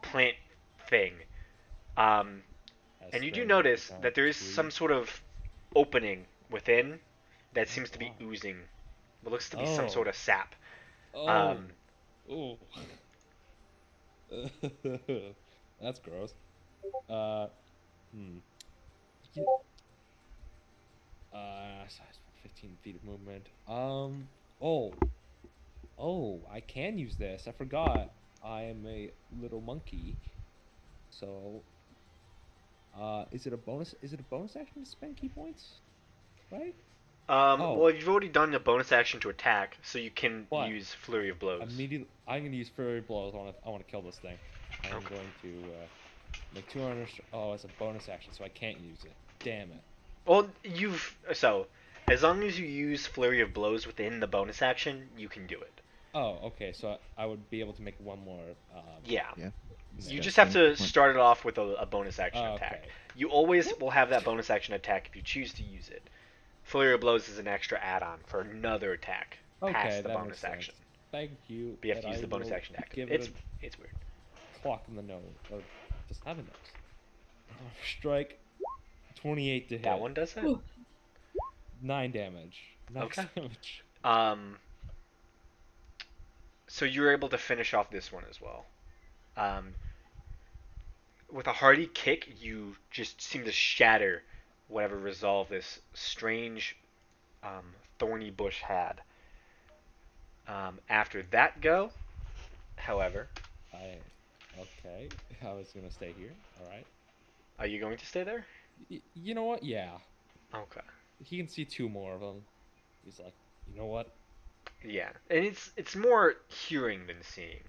plant thing. And you do notice that there is some sort of opening within that seems to be oozing. What looks to be some Oh. sort of sap. Oh. Ooh. That's gross. Size 15 feet of movement. Oh, I can use this. I forgot. I am a little monkey. So, is it a bonus? Is it a bonus action to spend key points? Right? Well, you've already done the bonus action to attack, so you can What? use Flurry of Blows. Immediately, I'm gonna use Flurry Blows. I want to kill this thing. I'm Okay. going to make 200. Oh, it's a bonus action, so I can't use it. Damn it. Well, so as long as you use Flurry of Blows within the bonus action, you can do it. Oh, okay. So I would be able to make one more. Yeah. Yeah. You just have to start it off with a bonus action Oh, attack. okay. You always will have that bonus action attack if you choose to use it. Flurry of Blows is an extra add-on for another attack Okay, past the that bonus makes sense. action. Thank you. But you have to but use the I bonus will action to activate. give it It's weird. a clock in the nose. Or just have a nose. Strike. 28 to hit. That one does it. Ooh. 9 damage. 9 Okay. damage. So you're able to finish off this one as well. With a hearty kick, you just seem to shatter whatever resolve this strange, thorny bush had. After that go, however, Okay. I was gonna stay here. All right. are you going to stay there? You know what? Yeah. Okay. He can see 2 more of them. He's like, you know what? Yeah, and it's more hearing than seeing.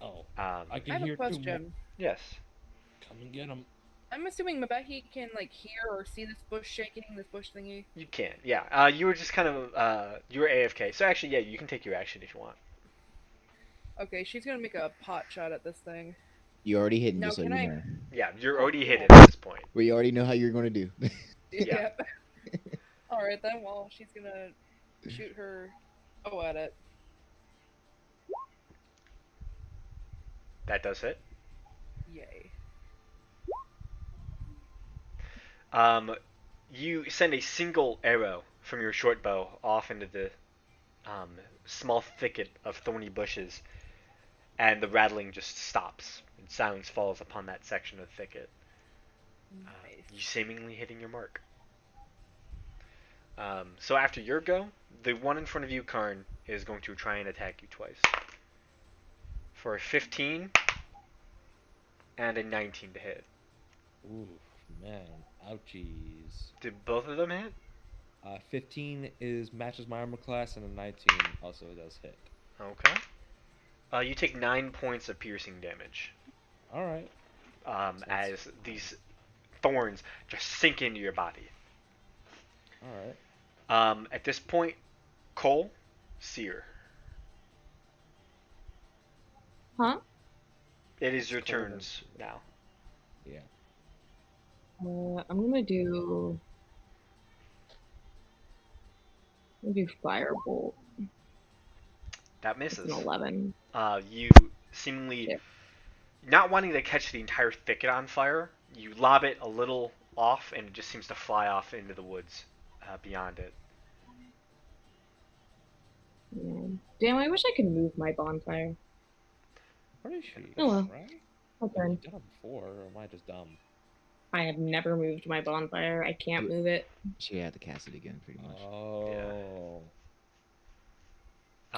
Oh, Um, I I can have hear a 2 more. question. yes. Come and get him. I'm assuming Mabehi can like hear or see this bush shaking, this bush thingy. You can, yeah. You were just kind of, you were AFK. So actually, yeah, you can take your action if you want. Okay, she's gonna make a pot shot at this thing. You already hit, No, just so can you I- know. Yeah, you're already hit at this point. We already know how you're going to do. Yeah. Yep. All right then. Well, she's gonna shoot her bow at it. That does hit. Yay. You send a single arrow from your short bow off into the small thicket of thorny bushes, and the rattling just stops, and silence falls upon that section of the thicket. Nice. You seemingly hitting your mark. So after your go, the one in front of you, Karn, is going to try and attack you twice. For a 15 and a 19 to hit. Ooh, man. Ouchies. Did both of them hit? 15 matches my armor class, and a 19 also does hit. Okay. You take 9 points of piercing damage. All right. As these thorns just sink into your body. All right. At this point, Cole, Seer, Huh? it is your Cole turns now. Yeah. I'm gonna do. Firebolt. That It's misses. an 11. You seemingly Yeah. not wanting to catch the entire thicket on fire, you lob it a little off, and it just seems to fly off into the woods beyond it. Yeah. Damn, I wish I could move my bonfire. Where is she? Oh, well. Right? Okay. You've done it before, or am I just dumb? I have never moved my bonfire. I can't move it. She had to cast it again, pretty much. Oh.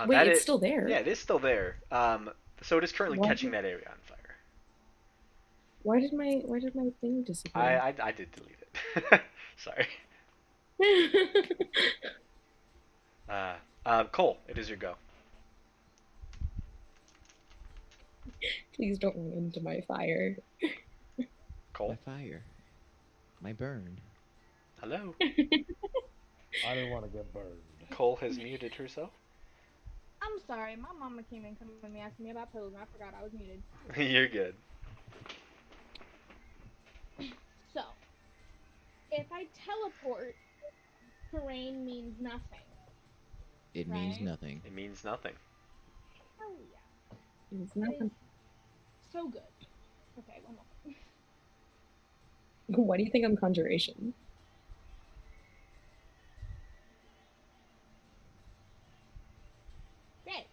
Wait, that it's is- still there. Yeah, it is still there. So it is currently Why catching did- that area on fire. Why did my thing disappear? I did delete it. Sorry. Cole, it is your go. Please don't run into my fire. My Cole, fire. My burn. hello. I didn't want to get burned. Cole has muted herself. I'm sorry, my mama came in coming and asking me about pills and I forgot I was muted. You're good. So, if I teleport, terrain means nothing. It means Right. nothing. It means nothing. Oh yeah. It's That nothing. is so good. Okay, one more. Why do you think I'm conjuration? Okay.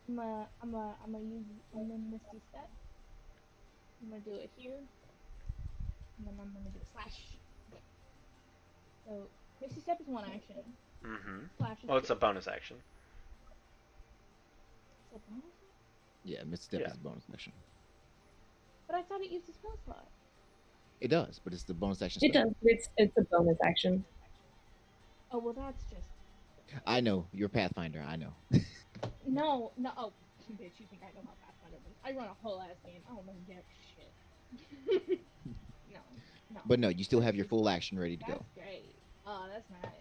I'm gonna use Misty Step. I'm gonna do it here. And then I'm gonna do a slash. So, Misty Step is one action. Mm-hmm. Slash is Oh, it's two. a bonus action. It's a bonus? Yeah, misstep Yeah. is a bonus action. But I thought it used a spell slot. It does, but it's the bonus action. It spell. does. It's a bonus action. Oh, well, that's just. I know. You're Pathfinder. I know. No. Oh, bitch, you think I know how Pathfinder works? I run a whole ass game. I don't know jack shit. No. But no, you still have your full action ready to That's go. great. Oh, that's nice.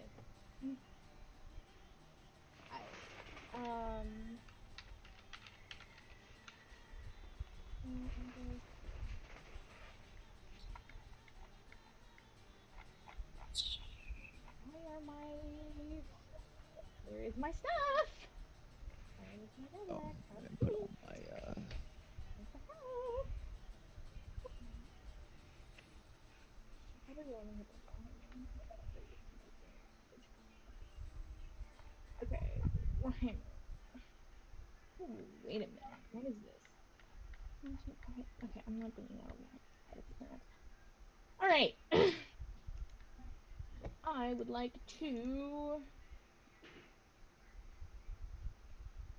Alright. Where are my? Where is my stuff? Where is my Oh, backpack? and put on my What the hell? I better go and hit the phone. Okay, wait. Ooh, wait a minute. What is this? Okay, I'm not doing that one. Alright. I would like to.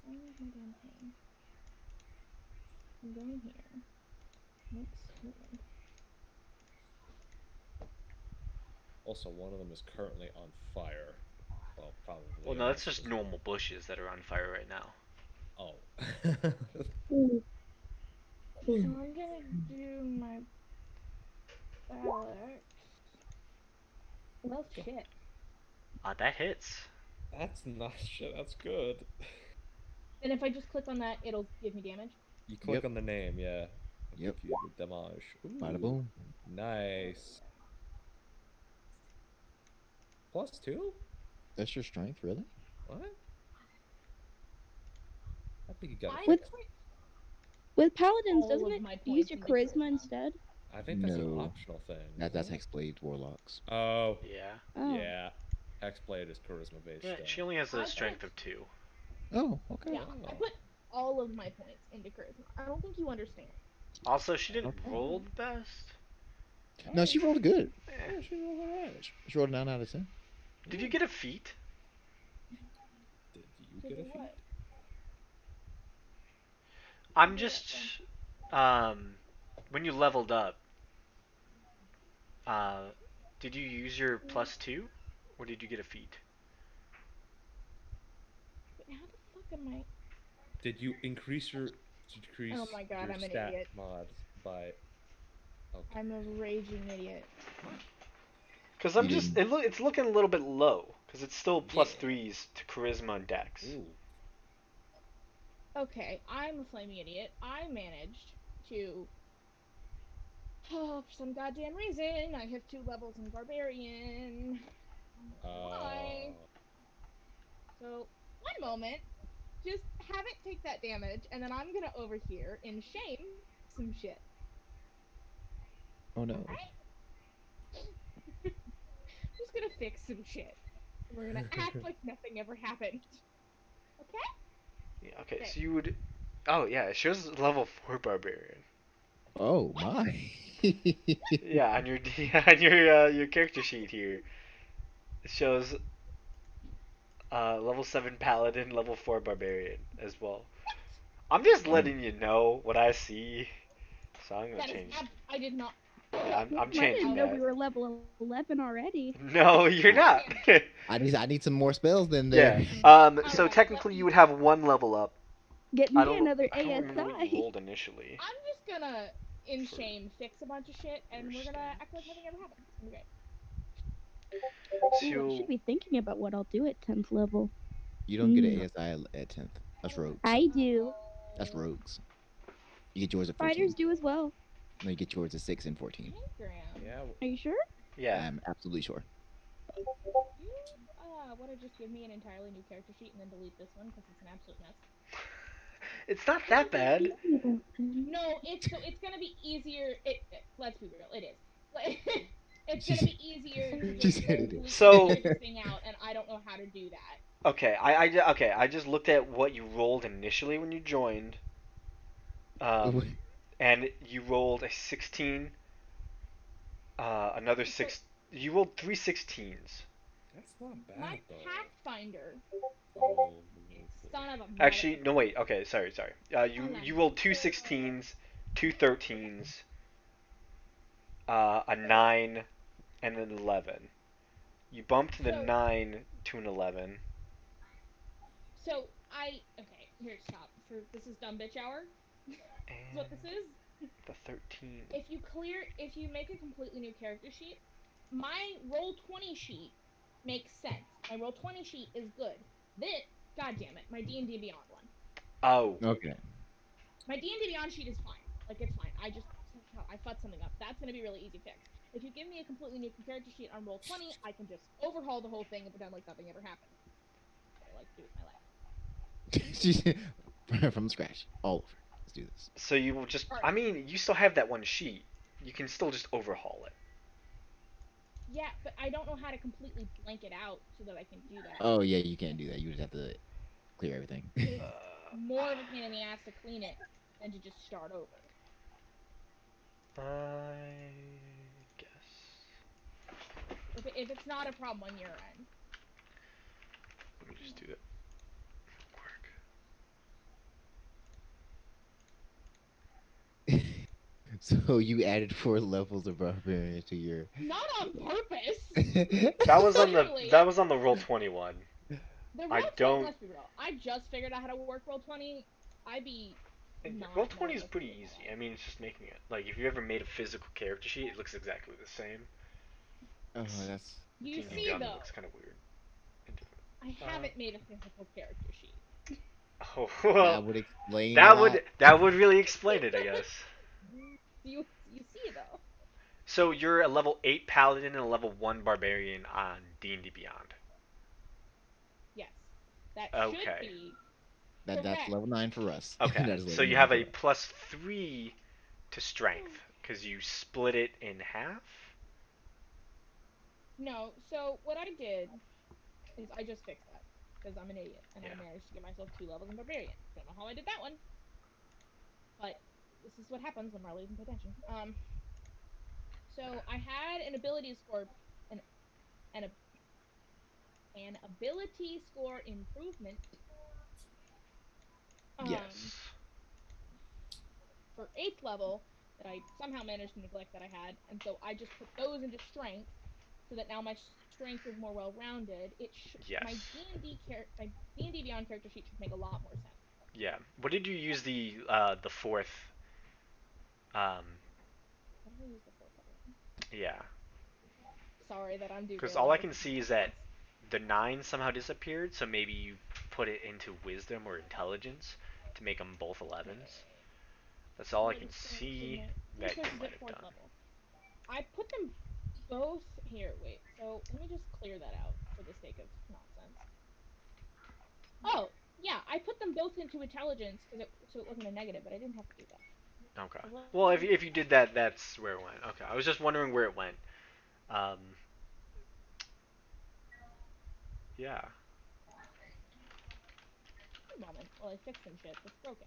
Where's my damn thing? I'm going here. Mix. Movement. Also, one of them is currently on fire. Well, probably. Well, no, that's else just is- normal bushes that are on fire right now. Oh. Ooh. So Ooh. I'm gonna do my battle axe. Well, shit. That hits. That's not shit. That's good. And if I just click on that, it'll give me damage. You click Yep. on the name, yeah. Yep. Computer damage. bada Ooh, boom. Nice. +2? That's your strength, really? What? I think you got I it. With- put With paladins, all doesn't of it my use points your into charisma instead? I think that's an No. optional thing. That's isn't it? Hexblade Warlocks. Oh, Yeah. Oh. yeah. Hexblade is charisma based. Yeah, she only has I a strength bet. of 2. Oh, okay. Yeah, I put all of my points into charisma. I don't think you understand. Also, she didn't Okay. roll the best. No, she rolled good. Eh. Yeah, she rolled alright. She rolled a 9 out of 10. Did you get a feat? Did you get a Did feat? what? I'm just, when you leveled up, did you use your +2, or did you get a feat? Wait, how the fuck am I? Did you increase your decrease Oh my God, your I'm an stat idiot. mods by? Okay. I'm a raging idiot. Because I'm You just, didn't. it's looking a little bit low, because it's still Yeah. +3s to charisma and dex. Ooh. Okay, I'm a flaming idiot. I managed to. Oh, for some goddamn reason, I have 2 levels in barbarian. Why? So, one moment. Just have it take that damage, and then I'm gonna over here in shame some shit. Oh no. I'm just gonna fix some shit. We're gonna act like nothing ever happened. Okay? Yeah, okay, Okay. so you would, oh yeah, it shows level 4 barbarian. Oh my. Yeah, on your on your character sheet here, it shows Level 7 paladin, level 4 barbarian as well. I'm just letting you know what I see. So I'm gonna That is change. I did not. Yeah, I'm I changing didn't know that. we were level 11 already. No, you're not. I need some more spells than Yeah. there. So Alright, technically you would have one level up. Get I me another I don't remember what you ASI. rolled initially. I'm just gonna, in For shame, fix a bunch of shit, and your we're gonna stats. act like nothing ever happened. It's gonna be great. Ooh, I So should be thinking about what I'll do at 10th level. You don't get Mm. an ASI at 10th. That's rogues. I do. That's rogues. You get yours at 14. Fighters do as well. No, you get yours at 6 and 14. Graham, Yeah. Are you sure? yeah. I'm absolutely sure. you want to just give me an entirely new character sheet and then delete this one because it's an absolute mess. It's not that bad. Thinking about them. No, it's gonna be easier. Let's be real, it is. It's gonna be easier to She just said it completely is. So- figure this thing out, and I don't know how to do that. Okay, okay. I just looked at what you rolled initially when you joined. And you rolled a 16. Another six. You rolled 3 16s. That's not bad My though. Pathfinder, Oh, son of a. Actually, no wait. Okay, sorry. You rolled 2 16s, 2 13s, a 9, and an 11. You bumped the So- 9 to an 11. So okay. Here, stop. This is dumb bitch hour. That's what this is. The 13. If you make a completely new character sheet, my roll 20 sheet makes sense. My roll 20 sheet is good. This, god damn it, my D&D Beyond one. Oh. Okay. My D&D Beyond sheet is fine. Like, it's fine. I fucked something up. That's gonna be really easy fix. If you give me a completely new character sheet on roll 20, I can just overhaul the whole thing and pretend like nothing ever happened. What I like to do with my life. From scratch. All over. Let's do this. So you will just. I mean, you still have that one sheet. You can still just overhaul it. Yeah, but I don't know how to completely blank it out so that I can do that. Oh, yeah, you can't do that. You just have to clear everything. It's more of a pain in the ass to clean it than to just start over. I guess. If it's not a problem on your end. Let me just do that. So you added 4 levels of barbarian to your. Not on purpose. That was on the Literally. roll 21. The I roll don't- 20, let's be real. I just figured out how to work roll 20. I'd be not Roll 20 is nervous pretty with easy. that. I mean, it's just making it. Like, if you ever made a physical character sheet, it looks exactly the same. Oh, that's. You D&D see Beyond though, looks kind of weird. and different. I haven't made a physical character sheet. Oh That well, would explain. that would really explain it, I guess. You see though. So you're a level 8 paladin and a level 1 barbarian on D&D Beyond. Yes. That Okay. should be. That's Correct. level 9 for us. Okay, That is so level you 9 have for a us. plus 3 to strength because you split it in half. No, so what I did is I just fixed that because I'm an idiot and Yeah. I managed to get myself 2 levels in barbarian. Don't know how I did that one, but this is what happens when Marley doesn't pay attention. So I had an ability score, an ability score improvement. Yes. For 8th level that I somehow managed to neglect that I had, and so I just put those into strength, so that now my strength is more well-rounded. Yes. My D&D Beyond character sheet should make a lot more sense. Yeah. What did you use the fourth? What did I use the 4th level? Yeah. Sorry that I'm doing. Because all I can see is that the 9 somehow disappeared, so maybe you put it into wisdom or intelligence to make them both 11s. That's all I can see that you might have done. Level. I put them both here. Wait, so let me just clear that out for the sake of nonsense. Oh, yeah, I put them both into intelligence so it wasn't a negative, but I didn't have to do that. Okay. Well, if you did that, that's where it went. Okay. I was just wondering where it went. Yeah. Wait a moment, while I fix some shit that's broken.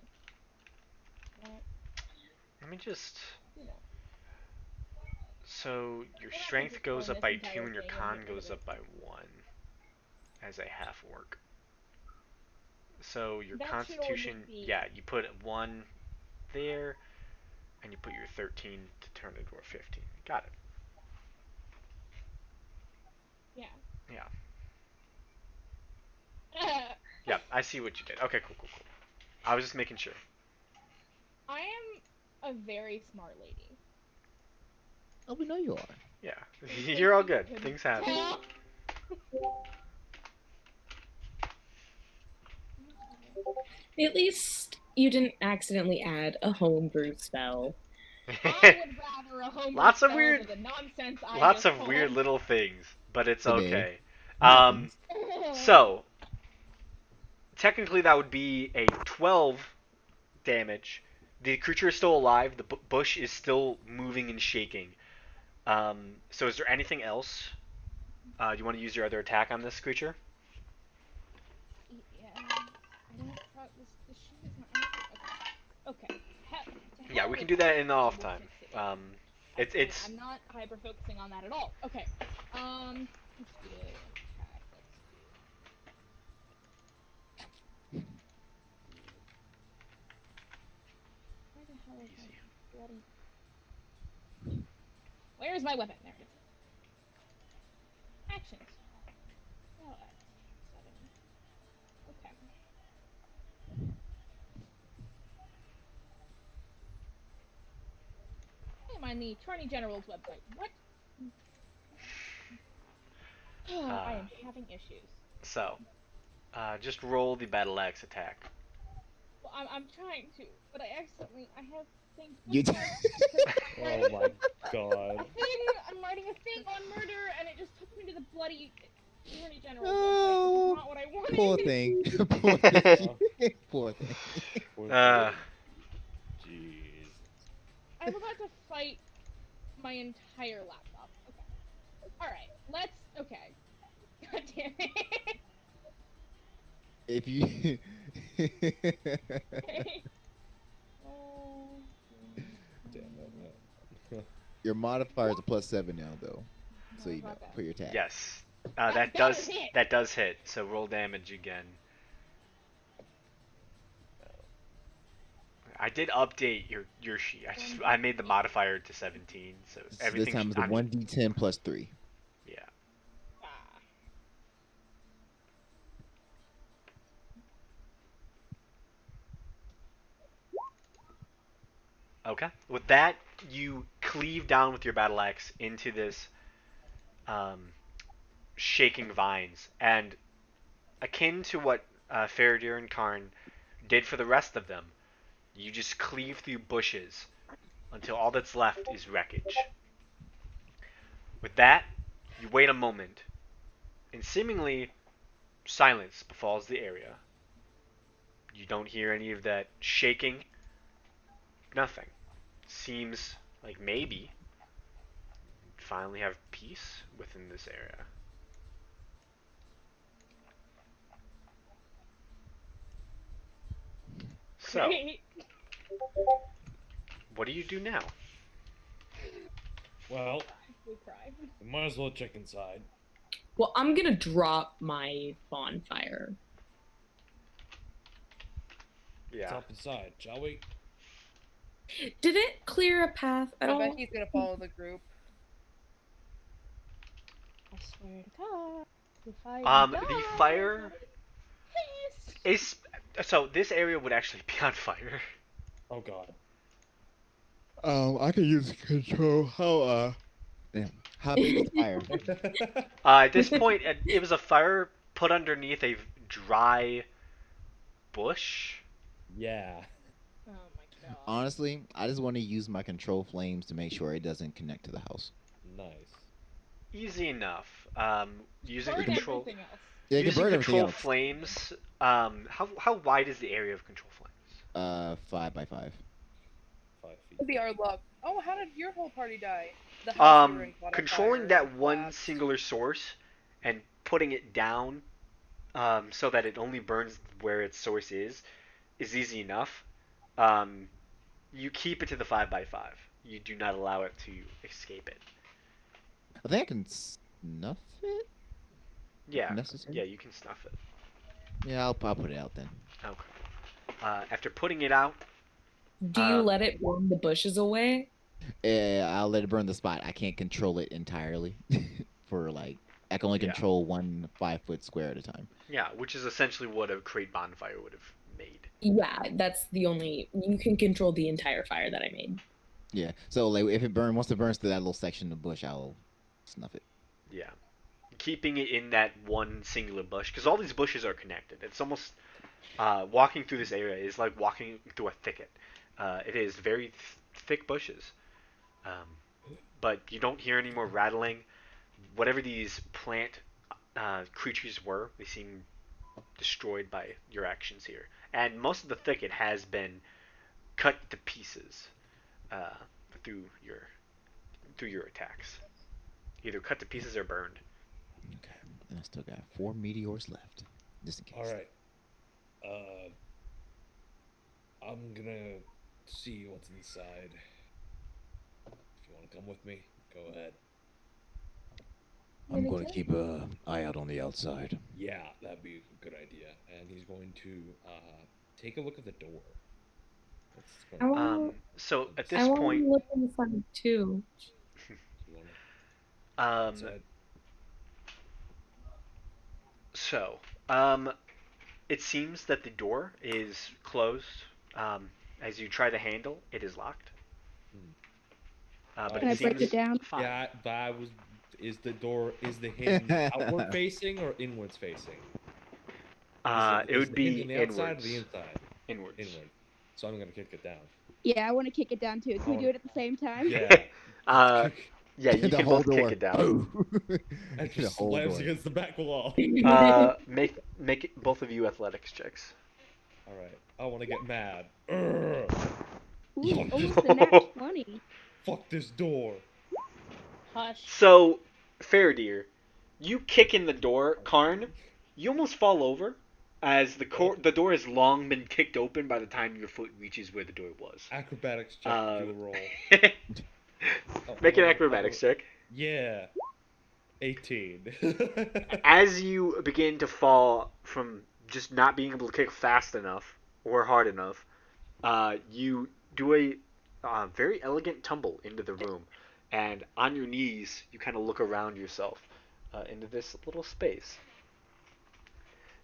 Let me just. Do that. So your Well, I strength just goes run up by this 2 entire and your thing and con get rid goes of up it. by 1. as a half orc. So your That should only constitution, be- yeah, you put 1 there, and you put your 13 to turn into a 15. Got it. Yeah. Yeah. Yeah, I see what you did. Okay, cool. I was just making sure. I am a very smart lady. Oh, we know you are. Yeah, In you're all case you good. couldn't Things happen. tell. At least you didn't accidentally add a homebrew spell. I would rather a home Lots of spell weird- than the nonsense I Lots just of weird pulled. little things, but it's Hey, babe. okay. Happens. So technically that would be a 12 damage. The creature is still alive. The bush is still moving and shaking. So is there anything else? You want to use your other attack on this creature? Yeah. I don't thought this shit is not. Okay. To Yeah, hell we can with do that in the that. off time. It's I'm not hyper focusing on that at all. Okay. Let's do attack. Where the hell is easy. my bloody? Where's my weapon? There it is. Actions. Oh, 7. Okay. I am on the Attorney General's website. What? I am having issues. So, just roll the battle axe attack. Well, I'm trying to, but I have things. You bookmarked because Oh my god. I'm writing a thing on murder, and it just took me to the bloody Attorney General's Oh, website. It's not what I wanted. Poor thing. Poor thing. Poor thing. Jeez. I'm about to fight my entire laptop. Okay. Alright, let's. Okay. God damn it. If you. Okay. Oh. Damn it. Your modifier is a +7 now, though. So you know Okay. for your attack. Yes. That That does does hit. that does hit. So roll damage again. I did update your sheet. I made the modifier to 17, so So everything. this time it's a 1d10 +3. Yeah. Ah. Okay. With that, you cleave down with your battle axe into this shaking vines, and akin to what Faradir and Karn did for the rest of them, you just cleave through bushes until all that's left is wreckage. With that, you wait a moment, and seemingly silence befalls the area. You don't hear any of that shaking. Nothing. Seems like maybe finally have peace within this area. So, Great. what do you do now? Well, We cry. we might as well check inside. Well, I'm gonna drop my bonfire. Yeah. Top inside, shall we? Did it clear a path at I all? bet he's gonna follow the group. I swear to God. If I The die, fire please. is so this area would actually be on fire. Oh god. I can use control. Damn. How big is fire? At this point, it was a fire put underneath a dry bush. Yeah. Oh my God. Honestly, I just want to use my control flames to make sure it doesn't connect to the house. Nice. Easy enough. Using Burn control. everything else. Yeah, you can Using burn everything control else. flames. How wide is the area of control flames? 5 by 5. 5 feet. It'd be our luck. Oh, how did your whole party die? The house we were in caught on Controlling fire that and one collapsed. singular source and putting it down, so that it only burns where its source is easy enough. You keep it to the 5 by 5. You do not allow it to escape it. I think I can snuff it. Yeah. necessary. Yeah, you can stuff it. Yeah, I'll put it out then. Okay. After putting it out, Do you Um, let it burn the bushes away? I'll let it burn the spot. I can't control it entirely. For like, I can only Yeah. control 1 5-foot square at a time. yeah, which is essentially what a crate bonfire would have made. Yeah, that's the only. You can control the entire fire that I made. Yeah. So like, if once it burns to that little section of bush, I'll snuff it. Yeah. Keeping it in that one singular bush, because all these bushes are connected. It's almost walking through this area is like walking through a thicket. It is very thick bushes, but you don't hear any more rattling. Whatever these plant creatures were, they seem destroyed by your actions here. And most of the thicket has been cut to pieces uh, through your attacks, either cut to pieces or burned. Okay. And I still got 4 meteors left, just in case. All right. I'm gonna see what's inside. If you want to come with me, go ahead. I'm going to keep an eye out on the outside. Yeah, that'd be a good idea. And he's going to take a look at the door. What's I going want. So at I this want point, to look inside too. you wanna- um, inside? so it seems that the door is closed. As you try the handle, it is locked. But Can it I seems break it down? fine. Yeah, but I was. Is the hinge outward facing or inwards facing? It would the be hinge on the outside or inwards. the inside? Inwards. Inward. So I'm gonna kick it down. Yeah, I want to kick it down too. Can we do it at the same time? Yeah. Yeah, you The can whole both door. kick it down. Boom. It The just whole slams door. against the back wall. Make it, both of you athletics checks. All right. I want to get mad. Urgh. Ooh, almost a nat 20. Fuck this door. Hush. So, Faradir, you kick in the door, Karn. You almost fall over, as the door has long been kicked open by the time your foot reaches where the door was. Acrobatics check. Do a roll. Make an acrobatics check. Yeah. 18. As you begin to fall from just not being able to kick fast enough or hard enough, you do a very elegant tumble into the room, and on your knees, you kind of look around yourself into this little space.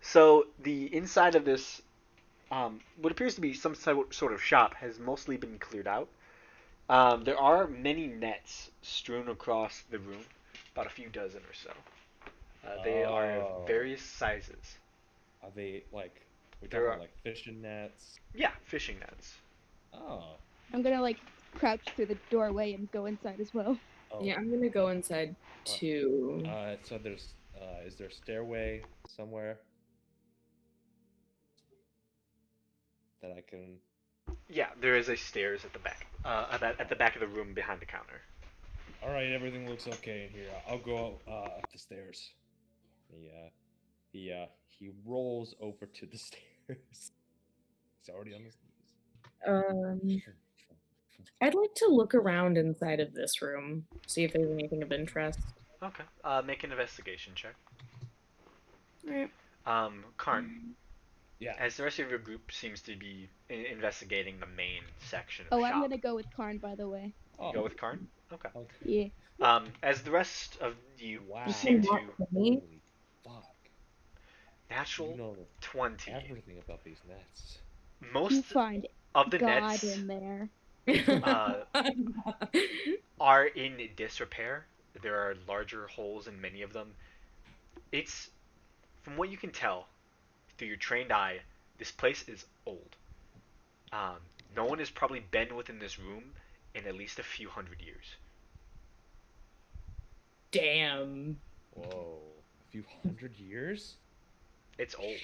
So the inside of this, what appears to be some sort of shop, has mostly been cleared out. There are many nets strewn across the room, about a few dozen or so. They are Oh. various sizes. Are they like? We're There talking are- about, like fishing nets. Yeah, fishing nets. Oh. I'm gonna like crouch through the doorway and go inside as well. Oh. Yeah, I'm gonna go inside too. So there's. Is there a stairway somewhere that I can? Yeah, there is a stairs at the back, at the back of the room behind the counter. All right, everything looks okay in here. I'll go up the stairs. He rolls over to the stairs. He's already on his knees. I'd like to look around inside of this room, see if there's anything of interest. Okay. Make an investigation check. Alright. Karn, Yeah. as the rest of your group seems to be investigating the main section of Oh, the I'm shop. gonna go with Karn, by the way. Oh. Go with Karn? Okay. Okay. Yeah. As the rest of you Wow. seem to Not me. Holy fuck. natural You know 20. everything about these nets. You Most find of the God nets in there. are in disrepair. There are larger holes in many of them. It's, from what you can tell through your trained eye, this place is old. No one has probably been within this room in at least a few hundred years. Damn. Whoa. A few hundred years? It's old.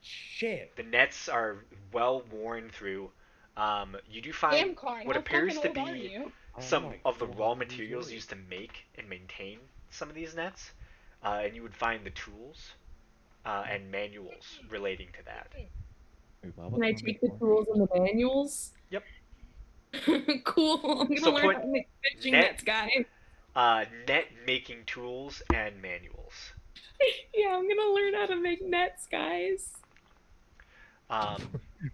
Shit. The nets are well worn through. You do Damn, find Karn, what how appears fucking to old are be you? some Oh my of the raw God, materials really? used to make and maintain some of these nets, and you would find the tools and manuals relating to that. Wait, why Can would I I take make the one? tools and the manuals? Yep. Cool. I'm gonna So learn put how to make fishing net- nets, guys. Net making tools and manuals. Yeah, I'm gonna learn how to make nets, guys.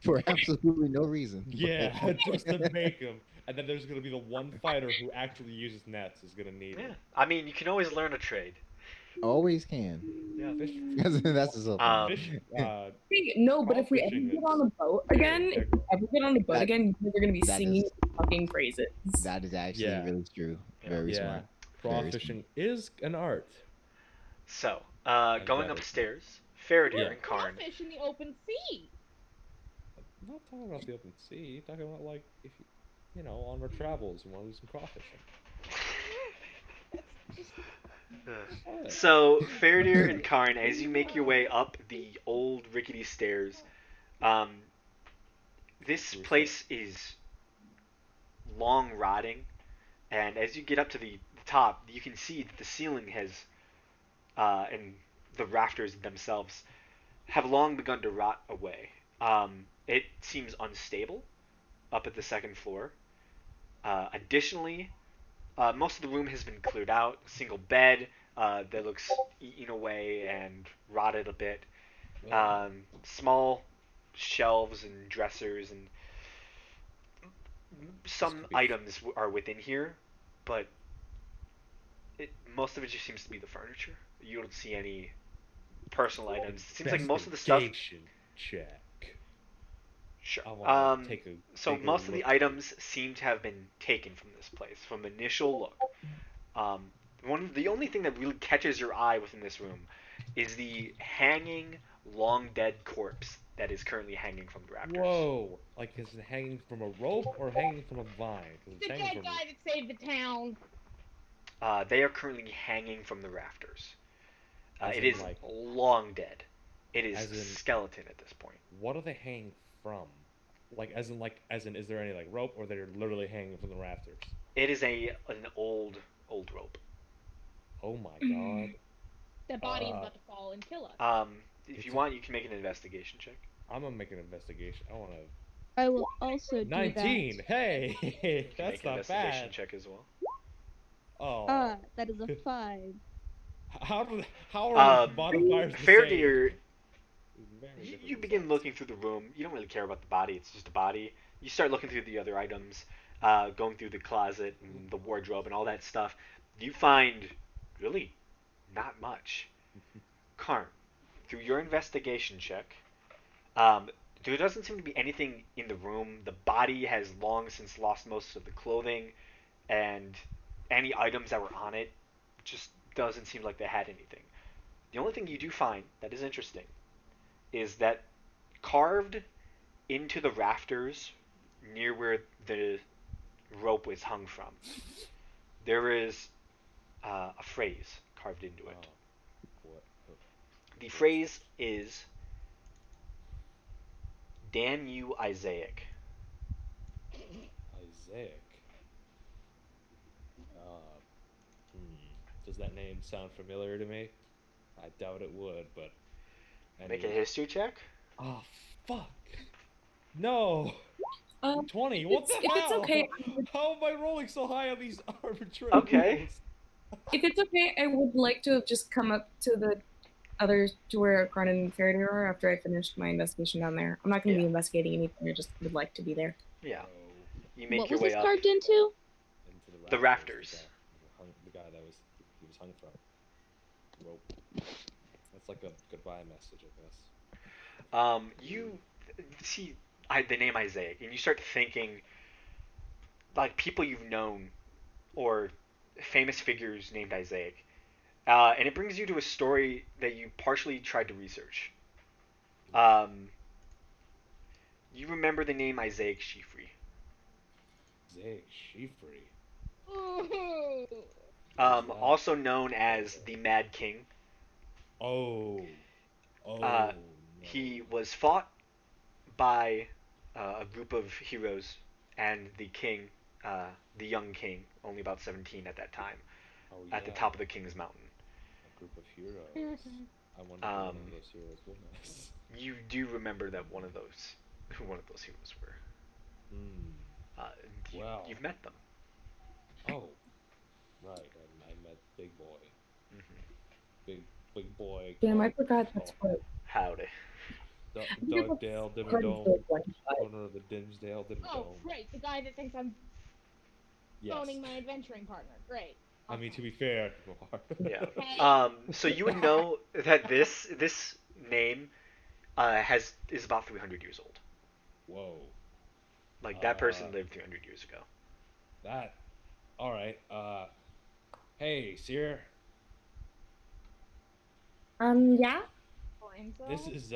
For absolutely no reason. but- Yeah, just to make them. And then there's gonna be the one fighter who actually uses nets is gonna need Yeah. them. I mean, you can always learn a trade. Always can. Yeah. Fish, That's the whole Um, point. fish, Hey, no, but if we ever crawfishing get is on a boat again, very if we integral. ever get on a boat That- again, you guys are gonna be that singing is- fucking praises. That is actually Yeah. really true. Yeah. Very Yeah, smart. Very crawfishing is an art. So, I going got it. upstairs, Faradir Yeah. and Karn. Crawfish in the open sea. I'm not talking about the open sea. Talking about like if you know, on our travels, you want to do some crawfishing. So, Faradir and Karn, as you make your way up the old rickety stairs, this place is long rotting, and as you get up to the top, you can see that the ceiling has, and the rafters themselves, have long begun to rot away. It seems unstable up at the second floor. Additionally, most of the room has been cleared out. A single bed that looks eaten away and rotted a bit. Small shelves and dressers and some could be- items are within here, but most of it just seems to be the furniture. You don't see any personal items. It seems like most of the stuff. Investigation check. Sure. I want to take a. So take a most of the look. items seem to have been taken from this place from initial look. The only thing that really catches your eye within this room is the hanging, long dead corpse that is currently hanging from the rafters. Whoa! Like is it hanging from a rope or hanging from a vine? 'Cause it's The hanging dead from. guy that saved the town. They are currently hanging from the rafters. As It in, is like- long dead. It is As in- skeleton at this point. What are they hanging from? Like, as in, is there any like rope, or they're literally hanging from the rafters? It is an old rope. Oh my god! The body is Uh, about to fall and kill us. If It's you a- want, you can make an investigation check. I'm gonna make an investigation. I want to. I will also do 19. that. Hey, You can that's make an not investigation bad. check as well. Oh, That is a 5. how are these Um, modifiers the Faradir, same? Very you different begin results. looking through the room. You don't really care about the body. It's just a body. You start looking through the other items, going through the closet and the wardrobe and all that stuff. You find really not much. Karn, through your investigation check, there doesn't seem to be anything in the room. The body has long since lost most of the clothing, and any items that were on it just doesn't seem like they had anything. The only thing you do find that is interesting is that carved into the rafters near where the rope was hung from, there is a phrase carved into it. What? The phrase is "Damn you, Isaac." Isaac. Does that name sound familiar to me? I doubt it would, but. Make a anyway. history check. Oh fuck! No. Um, 20. What the if it's hell? okay, How am I rolling so high on these arbitrary Okay. rolls? if it's okay, I would like to have just come up to the other to where Karn and Faraday are after I finished my investigation down there. I'm not going to Yeah. be investigating anything. I just would like to be there. Yeah, So, you make What your was way this up. carved into? into The rafters. The guy that he was hung from. Rope. That's like a goodbye message, I guess. You see the name Isaac, and you start thinking like people you've known or famous figures named Isaac, and it brings you to a story that you partially tried to research. You remember the name Isaac Shifri, Isaac Shifri. Ooh. also known as the Mad King. Oh. Oh. Uh, no. He was fought by a group of heroes and the king, the young king, only about 17 at that time, Oh, at the yeah, top of the king's mountain. a group of heroes. I wonder who one of those heroes was. You do remember that who one of those heroes were. Wow. You've met them. Oh. Right. I met Big Boy. Hmm. Big big boy. Damn, I called- forgot that's what. Howdy. Du- I think that's Dugdale, part of Dimmadome, the one shot. corner of the Dimsdale, Oh, Dimmadome. great. The guy that thinks I'm Yes. phoning my adventuring partner. Great. I mean, to be fair, you are. Yeah. Hey. So you would know that this name is about 300 years old. Whoa. Like that person Uh, lived 300 years ago. That. All right. Hey, Seer. Yeah. Lorenzo? This is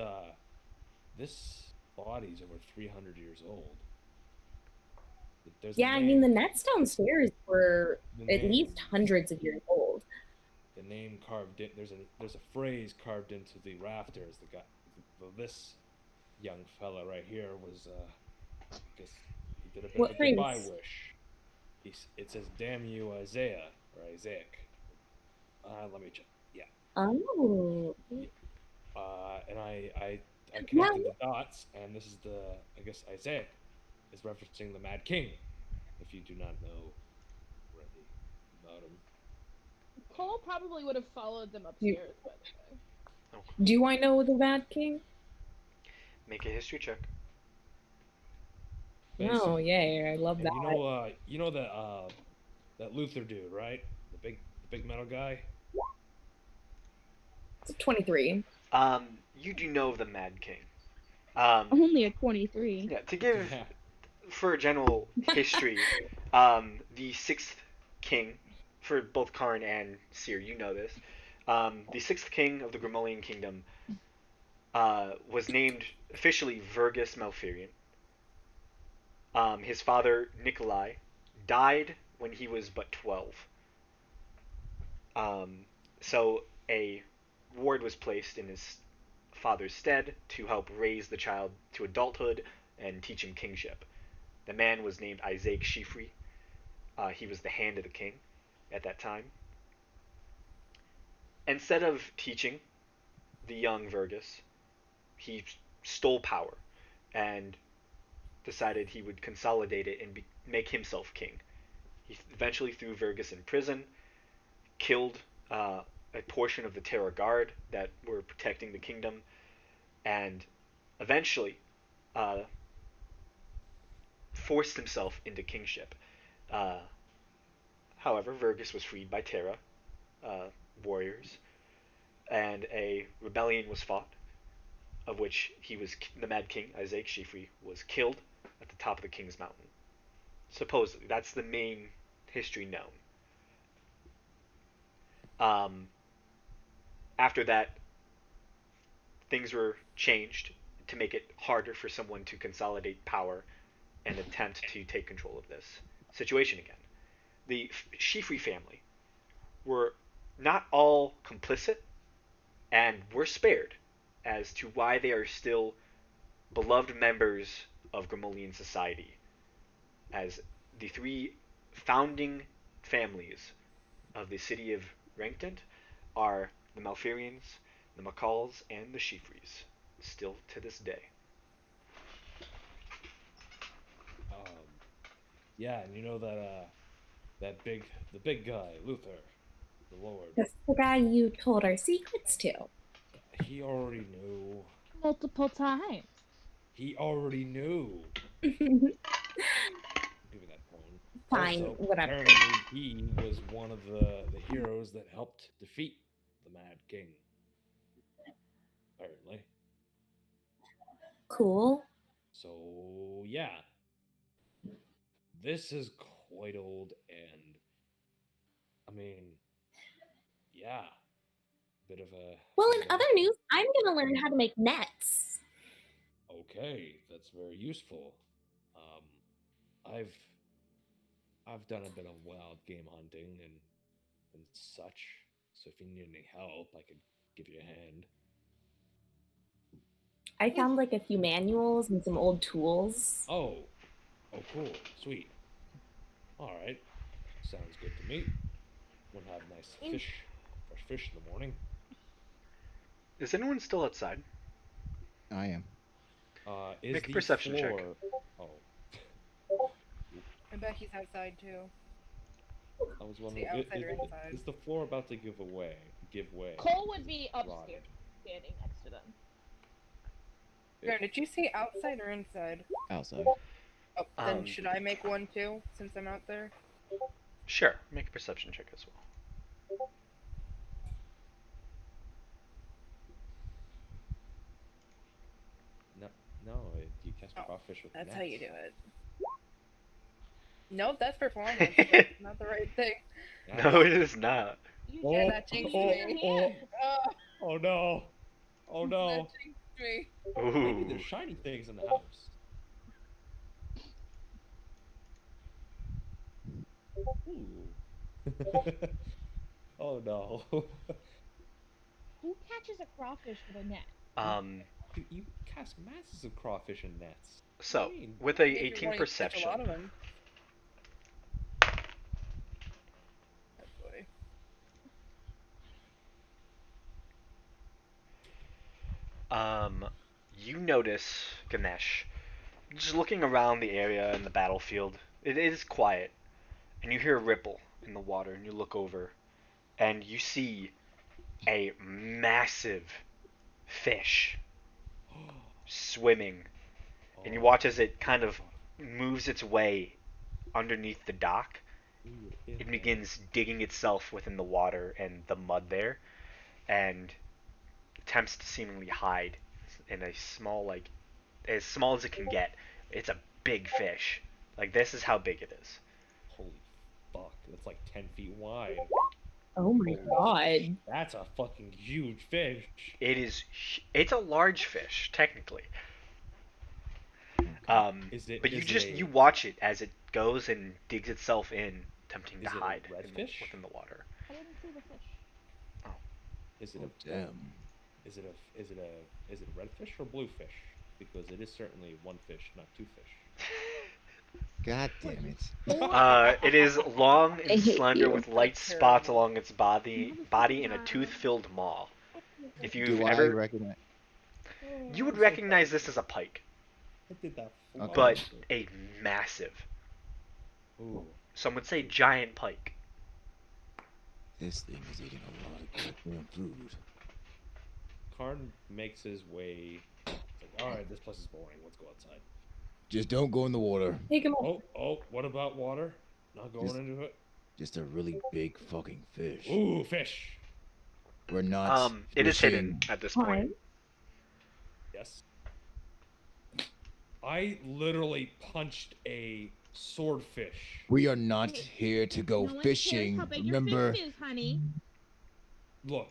this body's over 300 years old. There's a Yeah, I mean, the name- nets downstairs were the at least name- hundreds of years old. The name carved in. There's a phrase carved into the rafters. The guy, this young fella right here was I guess he did a bit What of a goodbye phrase? wish. It says, "Damn you, Isaiah," or Isaac. Let me check. Yeah. Oh. And I connected the dots, and this is I guess Isaac is referencing the Mad King. If you do not know already about him. Cole probably would have followed them upstairs, by the way. Do I know the Mad King? Make a history check. Oh, Basically. yay! I love And that. you know that Luther dude, right? The big metal guy. It's 23. You do know of the Mad King. Only a 23. Yeah. To give Yeah. for general history, the sixth king, for both Karn and Seer, you know this. The sixth king of the Grimolian kingdom was named officially Vergus Malfurion. His father, Nikolai, died when he was but 12. So a ward was placed in his father's stead to help raise the child to adulthood and teach him kingship. The man was named Isaac Shifri. He was the hand of the king at that time. Instead of teaching the young Vergus, he stole power and decided he would consolidate it and make himself king. He eventually threw Vergus in prison, killed a portion of the Terra Guard that were protecting the kingdom, and eventually forced himself into kingship. However, Vergus was freed by Terra warriors, and a rebellion was fought, of which the Mad King, Isaac Shifri, was killed at the top of the King's Mountain. Supposedly, that's the main history known. After that, things were changed to make it harder for someone to consolidate power and attempt to take control of this situation again. The Shifri family were not all complicit and were spared as to why they are still beloved members of Grimolian society, as the three founding families of the city of Rankton are the Malfurians, the Macalls, and the Shifris, still to this day. Yeah, and you know that the big guy, Luther, the Lord. That's the guy you told our secrets to. He already knew. Multiple times. He already knew. Fine, Give me that phone. Also, whatever. apparently he was one of the heroes that helped defeat the Mad King. Apparently. Cool. So yeah. This is quite old, and I mean, yeah. Bit of a Well, in other news, I'm gonna learn how to make nets. Okay, that's very useful. I've done a bit of wild game hunting and such. So if you need any help, I could give you a hand. I found like a few manuals and some old tools. Oh, cool, sweet. All right, sounds good to me. We'll have nice fresh fish in the morning. Is anyone still outside? I am. Is Make a the perception check. floor... Oh, I bet he's outside too. I was The wondering, outside or inside? is the floor about to give give way. Cole would be Rotted. upstairs, standing next to them. Karen, did you say outside or inside? Outside. Oh, then Um, should I make one too, since I'm out there? Sure, make a perception check as well. No, you cast Oh, crawfish with That's nets. how you do it. Nope, that's performance. That's not the right thing. No, it is not. You Oh, just that jinxed use me. your oh, hand. Oh no! Oh no! That jinxed me. Maybe Ooh. there's shiny things in the house. Ooh. Oh no. Who catches a crawfish with a net? You cast masses of crawfish in nets. So, What do you mean? with a If you're 18 wanting to catch perception, a lot of them. Oh boy. you notice, Ganesh, just looking around the area in the battlefield, it is quiet, and you hear a ripple in the water, and you look over, and you see a massive fish swimming, and you watch as it kind of moves its way underneath the dock. Ooh, It begins digging itself within the water and the mud there, and attempts to seemingly hide in a small, like, as small as it can get. It's a big fish. Like, this is how big it is. Holy fuck! That's like 10 feet wide. Oh my god. That's a fucking huge fish. It's a large fish, technically. Is it? But you is just, it a, you watch it as it goes and digs itself in, attempting to Is it a hide redfish? within the water. I didn't see the fish. Is it Oh, a damn. Is it a redfish or bluefish? Because it is certainly one fish, not two fish. God damn it. It is long I and hate slender you. with light That's spots terrible. along its body and a tooth-filled maw. If you've Do I ever, recognize? you would recognize this as a pike, I did that. Okay. but a massive, Ooh. some would say giant pike. This thing is eating a lot of goddamn food. Karn makes his way. It's like, all right, this place is boring. Let's go outside. Just don't go in the water. Take him off. Oh, what about water? Not going Just- into it. Just a really big fucking fish. Ooh, fish. We're not. It is fishing. hidden at this point. Fine. Yes. I literally punched a swordfish. We are not here to go No one cares fishing. how big your Remember, fish is, honey. Look,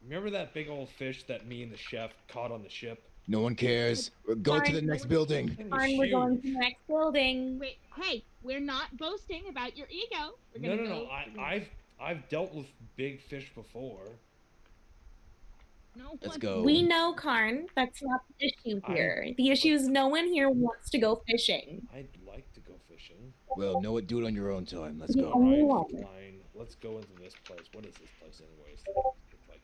remember that big old fish that me and the chef caught on the ship? no one cares. Go to the next building. It was Fine, we're going huge. to the next building. Wait, hey, we're not boasting about your ego. We're No, gonna no, no. go. I've dealt with big fish before. No Let's one- go. We know, Karn. That's not the issue here. The issue is no one here wants to go fishing. I'd like to go fishing. Well, know it. Do it on your own time. Let's Yeah. go. Oh, Alright, yeah. fine. Let's go into this place. What is this place, anyways? It's like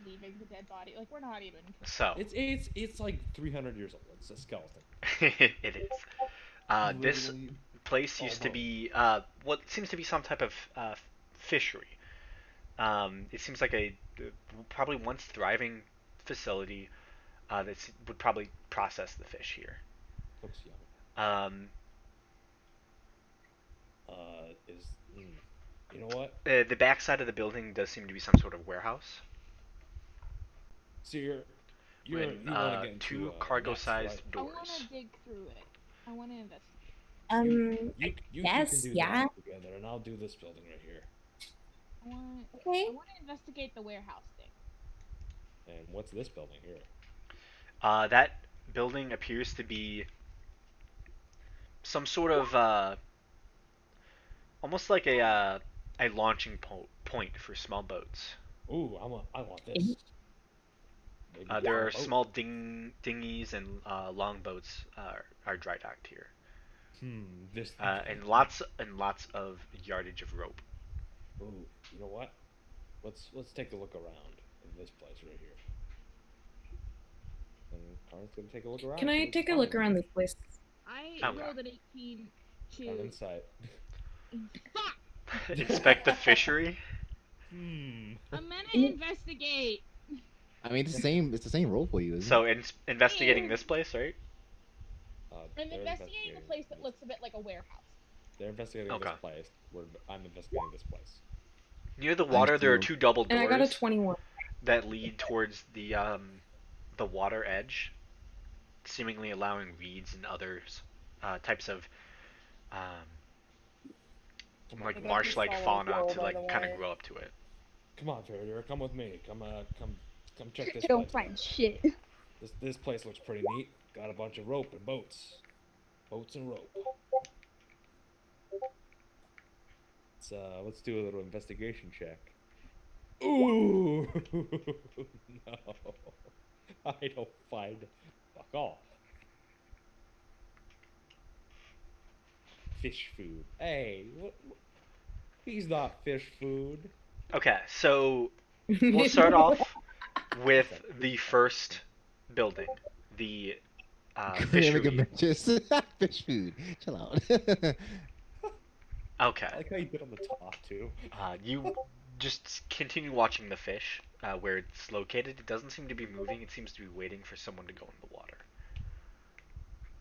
Leaving the dead body. Like, we're not even. So, it's like 300 years old. It's a skeleton. it is. This Literally place used to almost. be what seems to be some type of fishery. It seems like a probably once thriving facility that would probably process the fish here. Looks yummy. You know what? The back side of the building does seem to be some sort of warehouse. So you When, want to get into two nets, cargo-sized right? I doors. want to dig through it. I want to investigate. You yes, can do yeah. that together, and I'll do this building right here. I want. Okay. I want to investigate the warehouse thing. And what's this building here? That building appears to be some sort of almost like a launching point for small boats. Ooh, I want this. Maybe There are a boat. small dinghies and longboats are dry docked here, This. and lots of yardage of rope. Ooh, you know what? Let's take a look around in this place right here. And Karn's gonna take a look around. Can see I what's take a fine. look around this place? I Okay. rolled an 18 On to. insight. Fuck! Inspect the fishery. I'm gonna Mm. investigate. I mean, it's the same. It's the same role for you, isn't So it? investigating Yeah. this place, right? I'm They're investigating a place that this- looks a bit like a warehouse. They're investigating Okay. this place. I'm investigating this place. Near the I'm water, there are still- 2 double And I got a doors 21. that lead towards the water edge, seemingly allowing reeds and other types of um, Come on, like Maybe marsh-like follow fauna Joel, to by like the kind of way. grow up to it. come on, Trader. Come with me. Come check this I don't place find out. shit. This place looks pretty neat. Got a bunch of rope and boats. Boats and rope. Let's do a little investigation check. Ooh, no, I don't find. Fuck off. Fish food. Hey, he's not fish food. Okay, so we'll start off with the first building, the Really good fishery. matches. Fish food. Chill out. Okay, I like how you did on the top too. you just continue watching the fish where it's located. It doesn't seem to be moving. It seems to be waiting for someone to go in the water.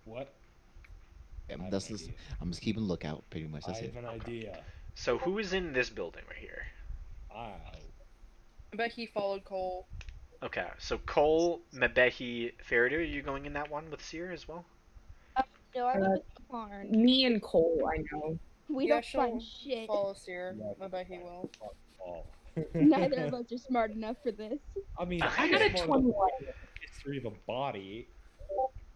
What? Yeah, I have that's an just, idea. I'm just keeping lookout, pretty much. That's I it. have an idea. So who is in this building right here? Wow. I bet he followed Cole. Okay, so Cole, Mebehi, Faraday, are you going in that one with Seer as well? No, I Uh, live at the barn. Me and Cole, I know. We Yeah, don't find she'll shit. follow Seer. Yeah. I bet he will. Oh. Neither of us are smart enough for this. I mean, I I got a I'm smart enough 21. to know the history of a body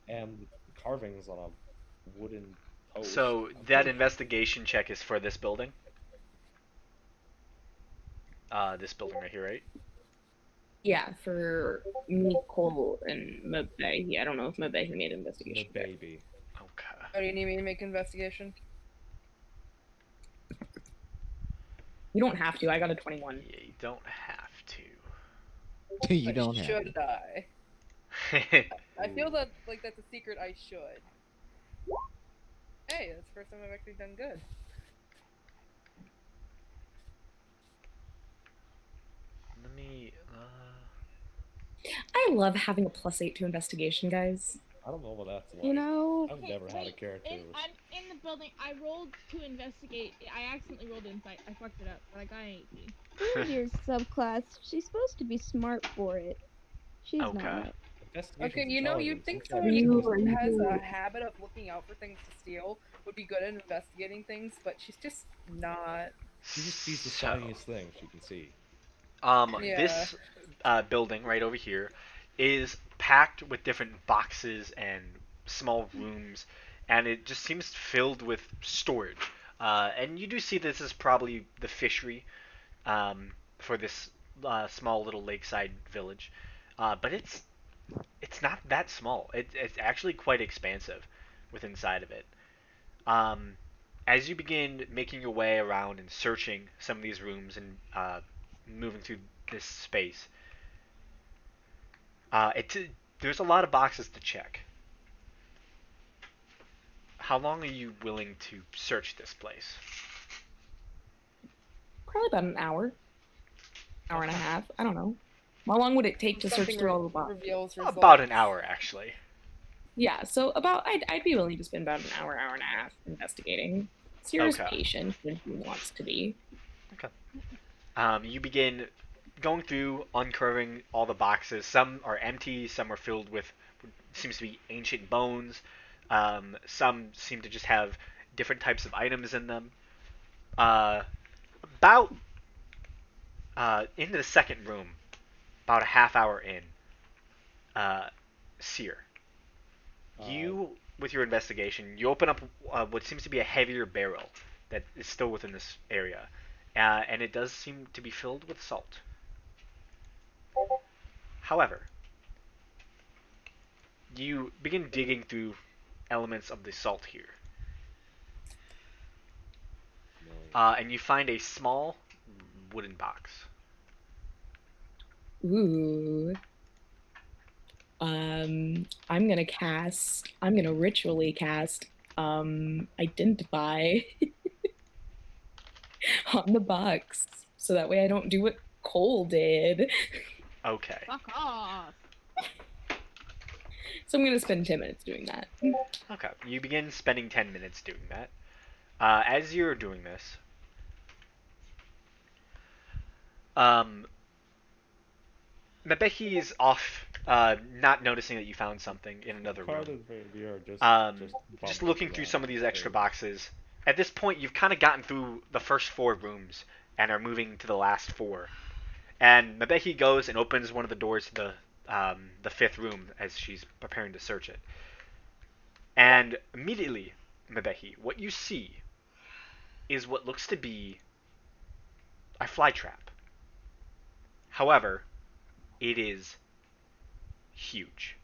and carvings on a wooden post. So I'm that pretty- investigation check is for this building. This building right here, right? Yeah, for me, Cole, and Mabehi. I don't know if Mabehi made an the investigation. check. baby. Okay. Oh, do you need me to make an investigation? You don't have to. I got a 21. Yeah, you don't have to. You But don't have. should to. I? I feel that like that's a secret I should. Hey, that's the first time I've actually done good. Let me. I love having a +8 to investigation, guys. I don't know what that's like. You know, I've never had a character. I'm in the building. I rolled to investigate. I accidentally rolled insight. I fucked it up, but I got an 18. who's your subclass? She's supposed to be smart for it. She's Okay. not. Investigation's Okay, you know, you'd intelligence. think It's someone You who are has you. a habit of looking out for things to steal would be good at investigating things, but she's just not. She just sees the So, shiniest thing she can see. Yeah. This building right over here is packed with different boxes and small rooms, and it just seems filled with storage. And you do see this is probably the fishery for this small little lakeside village, but it's not that small. It's actually quite expansive with inside of it. As you begin making your way around and searching some of these rooms and moving through this space, there's a lot of boxes to check. How long are you willing to search this place? Probably about an hour. Hour and a half. I don't know. How long would it take to search Something through all the boxes? reveals results. About an hour, actually. Yeah, so about I'd be willing to spend about an hour and a half investigating. Sierra's Okay. patient when he wants to be. You begin going through, uncurving all the boxes. Some are empty, some are filled with what seems to be ancient bones. Some seem to just have different types of items in them. About into the second room, about a half hour in, Seer, you, with your investigation, you open up what seems to be a heavier barrel that is still within this area, and it does seem to be filled with salt. However, you begin digging through elements of the salt here, and you find a small wooden box. Ooh. I'm gonna ritually cast identify on the box. so that way I don't do what Cole did. Okay. Fuck off. So I'm gonna spend 10 minutes doing that. Okay. You begin spending 10 minutes doing that. As you're doing this, Mebeki is off, not noticing that you found something in another room. Carlos maybe are just Just looking through some of these extra boxes. At this point, you've kind of gotten through the first 4 rooms and are moving to the last 4. And Mebeki goes and opens one of the doors to the 5th room as she's preparing to search it. And immediately, Mebeki, what you see is what looks to be a fly trap. However, it is huge.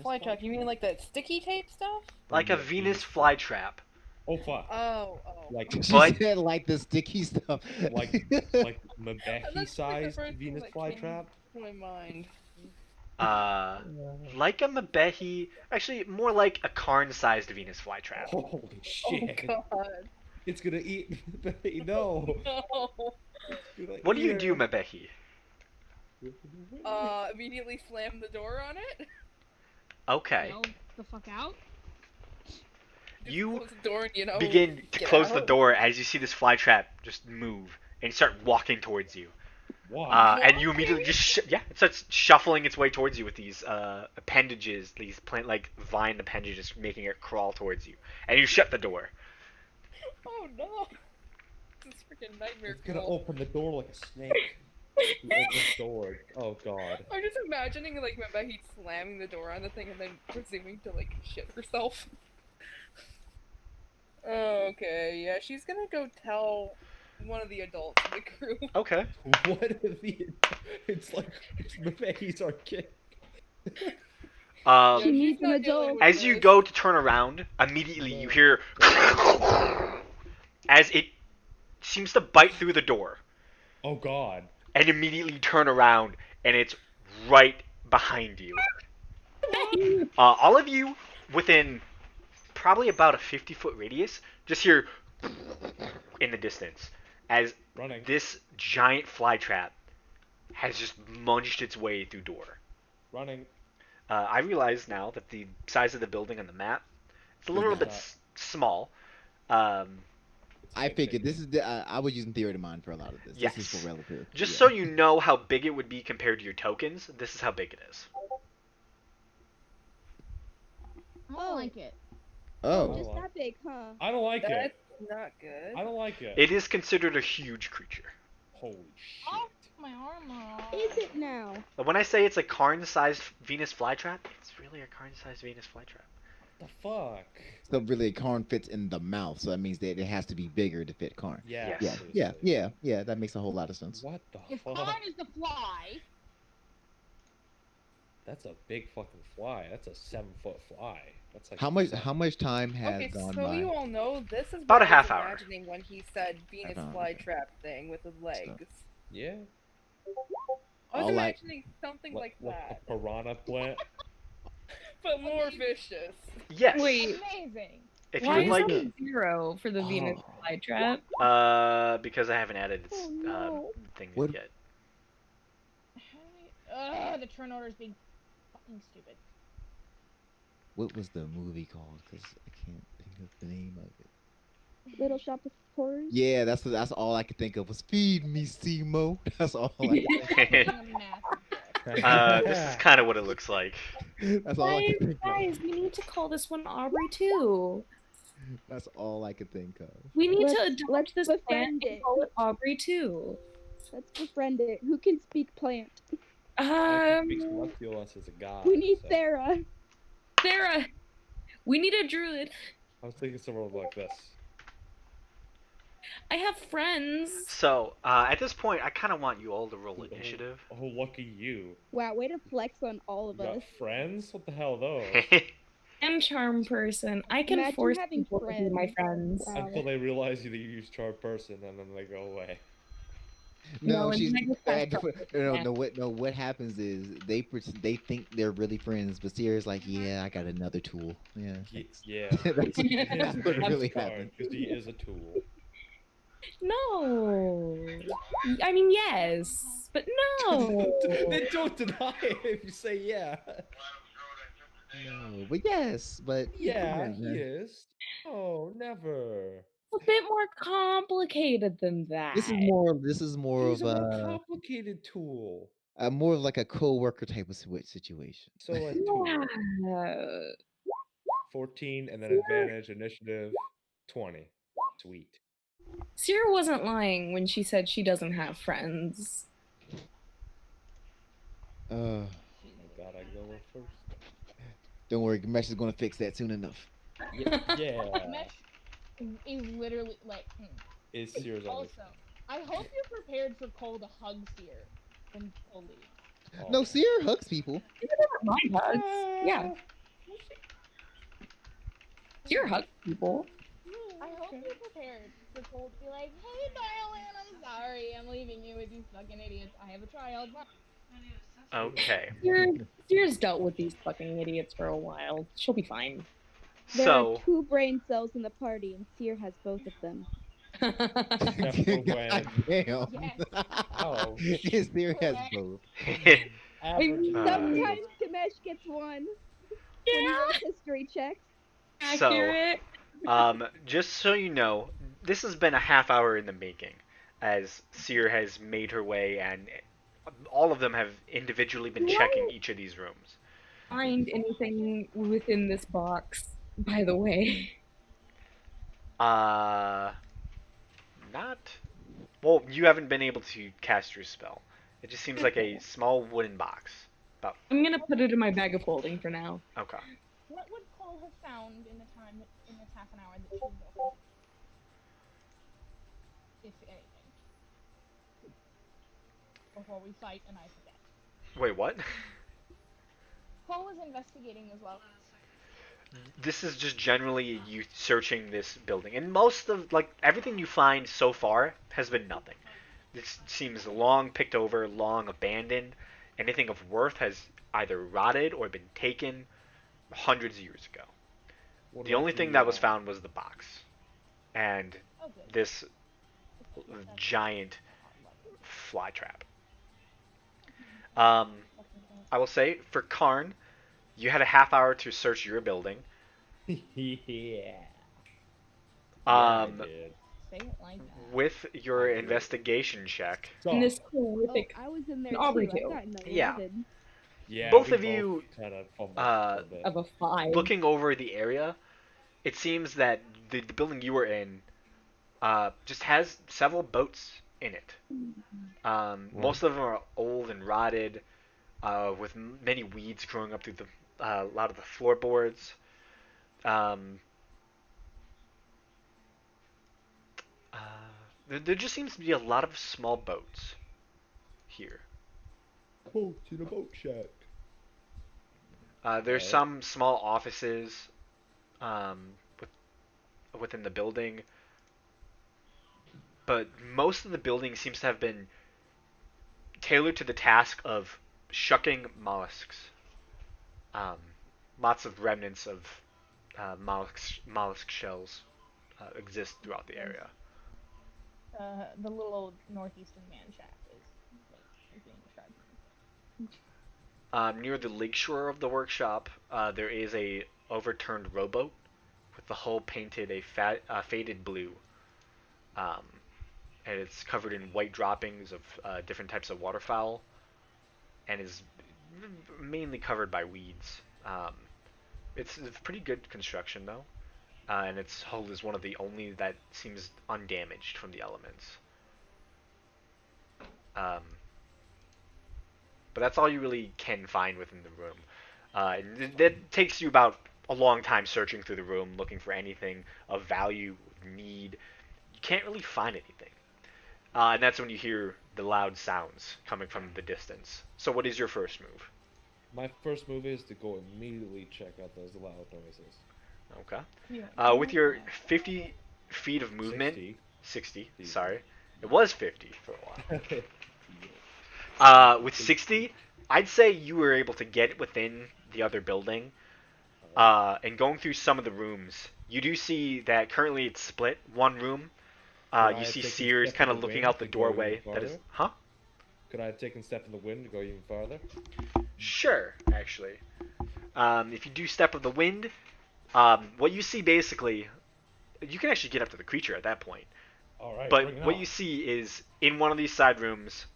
Flytrap, you mean like that sticky tape stuff? Like a Venus flytrap. Oh fuck! Oh. Like She But- said like the sticky stuff. like That's like the Mebeki-sized first thing Venus that came flytrap. to my mind. Like a Mebehi, actually more like a Karn-sized Venus flytrap. Holy shit! Oh god. It's gonna eat Mebeki. No. No. It's gonna What do eat you her. do, Mebehi? Immediately slam the door on it. Okay. Yell the fuck out. Just You close the door and, you know, begin to get close the out. door as you see this flytrap just move and start walking towards you. Why? And you immediately just it starts shuffling its way towards you with these appendages, these plant like vine appendages, making it crawl towards you. And you shut the door. Oh no. This is freaking nightmare It's gonna fuel. open the door like a snake. You open the door. Oh god. I'm just imagining like Mebeki slamming the door on the thing and then presuming to like shit herself. Okay, yeah, she's gonna go tell one of the adults in the crew. Okay. What if the? It's like Mebeki's our kid. Yeah, She she's needs an not dealing adult. with As you this. go to turn around, immediately you hear as it seems to bite through the door, Oh god. and immediately turn around, and it's right behind you. All of you within probably about a 50-foot radius just hear in the distance as Running. this giant flytrap has just munched its way through door. Running. I realize now that the size of the building on the map is a little Yeah. bit small. I figured this is I was using theory of mind for a lot of this. Yes. This is for relative. Just yeah. so you know how big it would be compared to your tokens, this is how big it is. I don't Oh. like it. Oh. Just that big, huh? I don't like That's it. not good. I don't like it. It is considered a huge creature. Holy shit. Oh, my armor. Is it now? But when I say it's a Karn-sized Venus flytrap, it's really a Karn-sized Venus flytrap. The fuck? So really, Karn fits in the mouth, so that means that it has to be bigger to fit Karn. Yeah. Yes. Yeah. That makes a whole lot of sense. What the If fuck? Karn is the fly, That's a big fucking fly. That's a 7-foot fly. That's like How much time has Okay, gone so by? you all know this is About what a half I was hour. imagining when he said Venus Half hour, okay. flytrap thing with the legs. Yeah. I was All I- imagining something like Like that, the piranha plant. but more vicious. Yes. Wait, amazing. If you why would is like, it 0 for the Venus Oh. flytrap? because I haven't added its Oh, no. thing What- yet. The turn order is being fucking stupid. What was the movie called? Because I can't think of the name of it. Little Shop of Horrors? Yeah, that's all I could think of was "Feed Me, Simo." That's all. I Being a massive dick. This is kind of what it looks like. That's all I Guys, could think guys, we need to call this one Aubrey too. of. That's all I could think of. We need to Let's- adopt let's this befriend plant and it. call it Aubrey too. Let's befriend it. Who can speak plant? I can speak celestial unless it's a god. We need so- Sarah. Sarah, we need a druid. I was thinking somewhere like this. I have friends. So, at this point, I kind of want you all to roll Oh, initiative. Oh, lucky you. Wow, way to flex on all of You got us. friends? What the hell are those? I'm charm person. I can Imagine force having people to be my friends. friends. Wow. Until they realize you use charm person and then they go away. No, No, she's and then I just no. What happens is they think they're really friends, but Sierra's like, yeah, I got another tool. Yeah, thanks. Yeah. that's, that's what really Because happened. he is a tool. No. I mean, yes, but no. Then don't deny it if you say yeah. No, but yes, but Yeah, he is. Oh, never. A bit more complicated than that. This is more. This is more He's of a more complicated tool. more of like a co-worker type of situation. So a tool. Yeah. 14 and then advantage, initiative, 20. Sweet. Sierra wasn't lying when she said she doesn't have friends. Uh, God, I go first. don't worry, Gamesh is gonna fix that soon enough. Yeah. Mesh is literally like. Is Sears on Also, I hope you're prepared for Cole to hug Seer when Cole leaves. No, Sierra hugs people. Mine hugs. Yeah. Sierra hugs people. I hope you're prepared for Cole to be like, "Hey, darling, I'm sorry, I'm leaving you with these fucking idiots. I have a child." Okay. Sierra's dealt with these fucking idiots for a while. She'll be fine. There So are 2 brain cells in the party, and Seer has both of them. God damn. Yes. Oh, Yes, Sierra has both. average. Sometimes Kamesh gets one when he Yeah. rolls history checks. So, Accurate. just so you know, this has been a half hour in the making, as Seer has made her way, and all of them have individually been checking each of these rooms. Find anything within this box, by the way. Not. Well, you haven't been able to cast your spell. It just seems like a small wooden box. About. I'm gonna put it in my bag of holding for now. Okay. What would Cole have found in the time in this half an hour that she's open? If anything. Before we fight and I forget. Wait, what? Cole was investigating as well. This is just generally you searching this building, and most of everything you find so far has been nothing. This seems long picked over, long abandoned. Anything of worth has either rotted or been taken hundreds of years ago. What The about only thing that was found was the box, and Oh, good. this giant fly trap. I will say for Karn, you had a half hour to search your building. yeah. Um, I did. Say it like that. with your investigation check, In this Oh, horrific. I was in there And Aubrey too. too. I got an Yeah. 11. Yeah, both we of you, kind of fumbled uh, a bit. Of a 5. looking over the area, it seems that the building you were in just has several boats in it. Most of them are old and rotted, with many weeds growing up through a lot of the floorboards. There just seems to be a lot of small boats here. Boat in a boat shack. There's Right. some small offices within the building, but most of the building seems to have been tailored to the task of shucking mollusks. Lots of remnants of mollusk shells exist throughout the area. The little old northeastern man shack is being described. Near the lakeshore of the workshop, there is a overturned rowboat with the hull painted a faded blue, and it's covered in white droppings of different types of waterfowl, and is mainly covered by weeds. It's pretty good construction though, and its hull is one of the only that seems undamaged from the elements. But that's all you really can find within the room. That takes you about a long time searching through the room, looking for anything of value, need. You can't really find anything. And that's when you hear the loud sounds coming from the distance. So what is your first move? My first move is to go immediately check out those loud noises. Okay. Yeah. With your 50 feet of movement, 60. 60, sorry. It was 50 for a while. With 60, I'd say you were able to get within the other building. And going through some of the rooms, you do see that currently it's split. One room I You have see taken Sears step kind in of the looking wind out the to go even doorway. That is, farther? huh? Could I have taken step in the wind to go even farther? Sure, actually. If you do step of the wind, what you see basically, you can actually get up to the creature at that point. All right, bring But it what on. you see is in one of these side rooms,